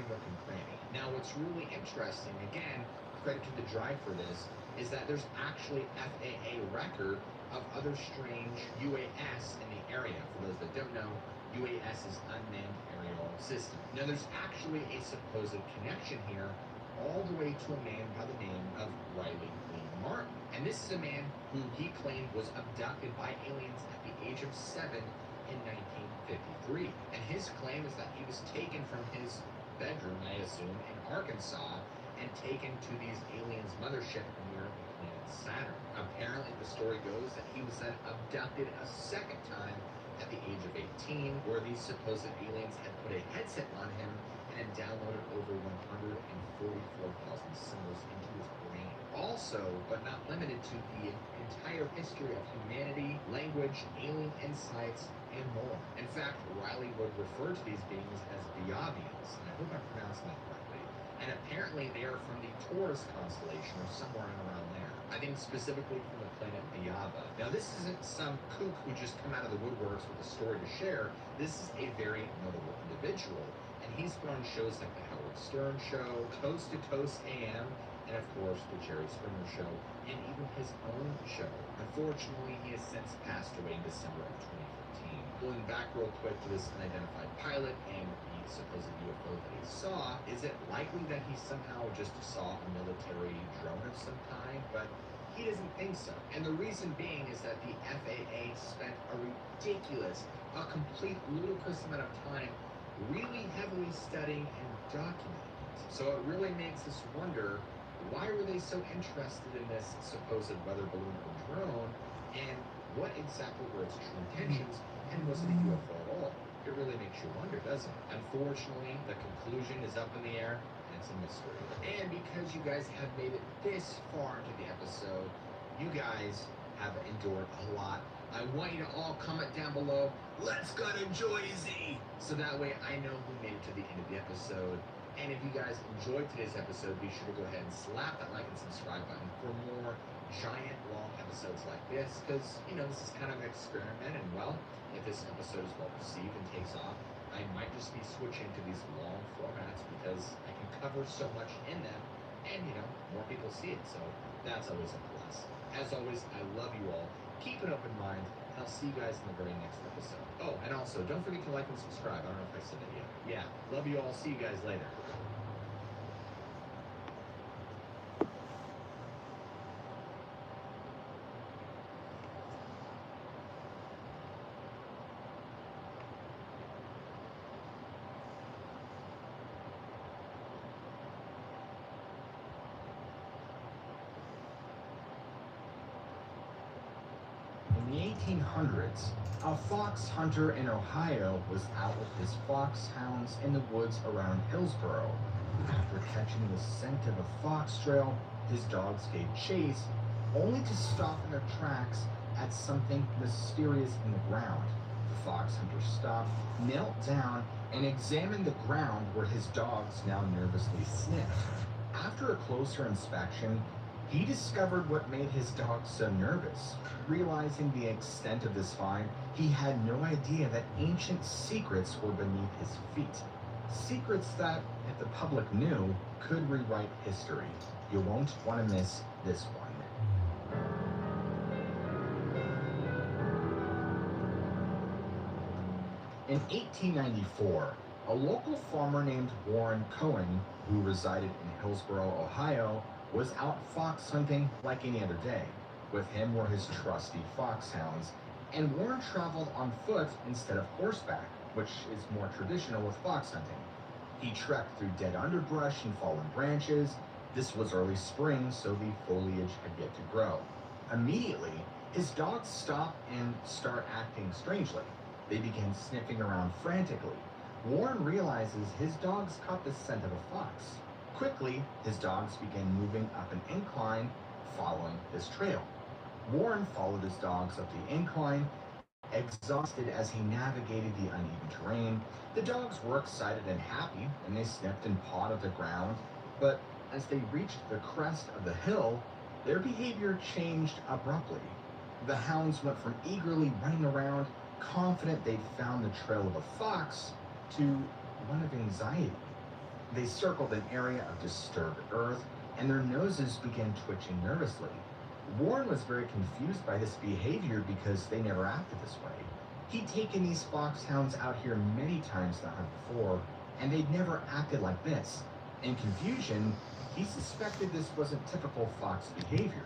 [SPEAKER 3] nook and cranny. Now, what's really interesting, again, credit to The Drive for this, is that there's actually FAA record of other strange UAS in the area. For those that don't know, UAS is unmanned aerial system. Now, there's actually a supposed connection here all the way to a man by the name of Riley Lee Martin. And this is a man who he claimed was abducted by aliens at the age of 7 in 1953. And his claim is that he was taken from his bedroom, I assume, in Arkansas, and taken to these aliens' mothership near the planet Saturn. Apparently, the story goes that he was then abducted a second time at the age of 18, where these supposed aliens had put a headset on him and had downloaded over 144,000 symbols into his brain. Also, but not limited to, the entire history of humanity, language, alien insights, and more. In fact, Riley would refer to these beings as Biavians, and I hope I'm pronouncing that correctly. And apparently they are from the Taurus constellation, or somewhere in around there. I think specifically from the planet Biava. Now, this isn't some kook who just come out of the woodworks with a story to share. This is a very notable individual, and he's been on shows like The Howard Stern Show, Coast to Coast AM, and of course the Jerry Springer Show, and even his own show. Unfortunately, he has since passed away in December of 2015. Going back real quick to this unidentified pilot and the supposed UFO that he saw, is it likely that he somehow just saw a military drone of some kind? But he doesn't think so. And the reason being is that the FAA spent a ridiculous, a complete ludicrous amount of time really heavily studying and documenting it. So it really makes us wonder, why were they so interested in this supposed weather balloon or drone, and what exactly were its true intentions, and was it a UFO at all? It really makes you wonder, doesn't it? Unfortunately, the conclusion is up in the air, and it's a mystery. And because you guys have made it this far into the episode, you guys have endured a lot. I want you to all comment down below, let's go to Joyzy! So that way I know who made it to the end of the episode. And if you guys enjoyed today's episode, be sure to go ahead and slap that like and subscribe button for more giant long episodes like this, because, you know, this is kind of an experiment, and well, if this episode is well received and takes off, I might just be switching to these long formats because I can cover so much in them, and, you know, more people see it, so that's always a plus. As always, I love you all. Keep an open mind, and I'll see you guys in the very next episode. Oh, and also, don't forget to like and subscribe. I don't know if I said that yet. Yeah, love you all. See you guys later. In the 1800s, a fox hunter in Ohio was out with his foxhounds in the woods around Hillsboro. After catching the scent of a fox trail, his dogs gave chase, only to stop in their tracks at something mysterious in the ground. The fox hunter stopped, knelt down, and examined the ground where his dogs now nervously sniffed. After a closer inspection, he discovered what made his dogs so nervous. Realizing the extent of this find, he had no idea that ancient secrets were beneath his feet. Secrets that, if the public knew, could rewrite history. You won't want to miss this one. In 1894, a local farmer named Warren Cohen, who resided in Hillsboro, Ohio, was out fox hunting like any other day. With him were his trusty foxhounds, and Warren traveled on foot instead of horseback, which is more traditional with fox hunting. He trekked through dead underbrush and fallen branches. This was early spring, so the foliage had yet to grow. Immediately, his dogs stop and start acting strangely. They begin sniffing around frantically. Warren realizes his dogs caught the scent of a fox. Quickly, his dogs began moving up an incline, following this trail. Warren followed his dogs up the incline, exhausted as he navigated the uneven terrain. The dogs were excited and happy, and they sniffed and pawed at the ground, but as they reached the crest of the hill, their behavior changed abruptly. The hounds went from eagerly running around, confident they'd found the trail of a fox, to one of anxiety. They circled an area of disturbed earth, and their noses began twitching nervously. Warren was very confused by this behavior because they never acted this way. He'd taken these foxhounds out here many times the hunt before, and they'd never acted like this. In confusion, he suspected this wasn't typical fox behavior.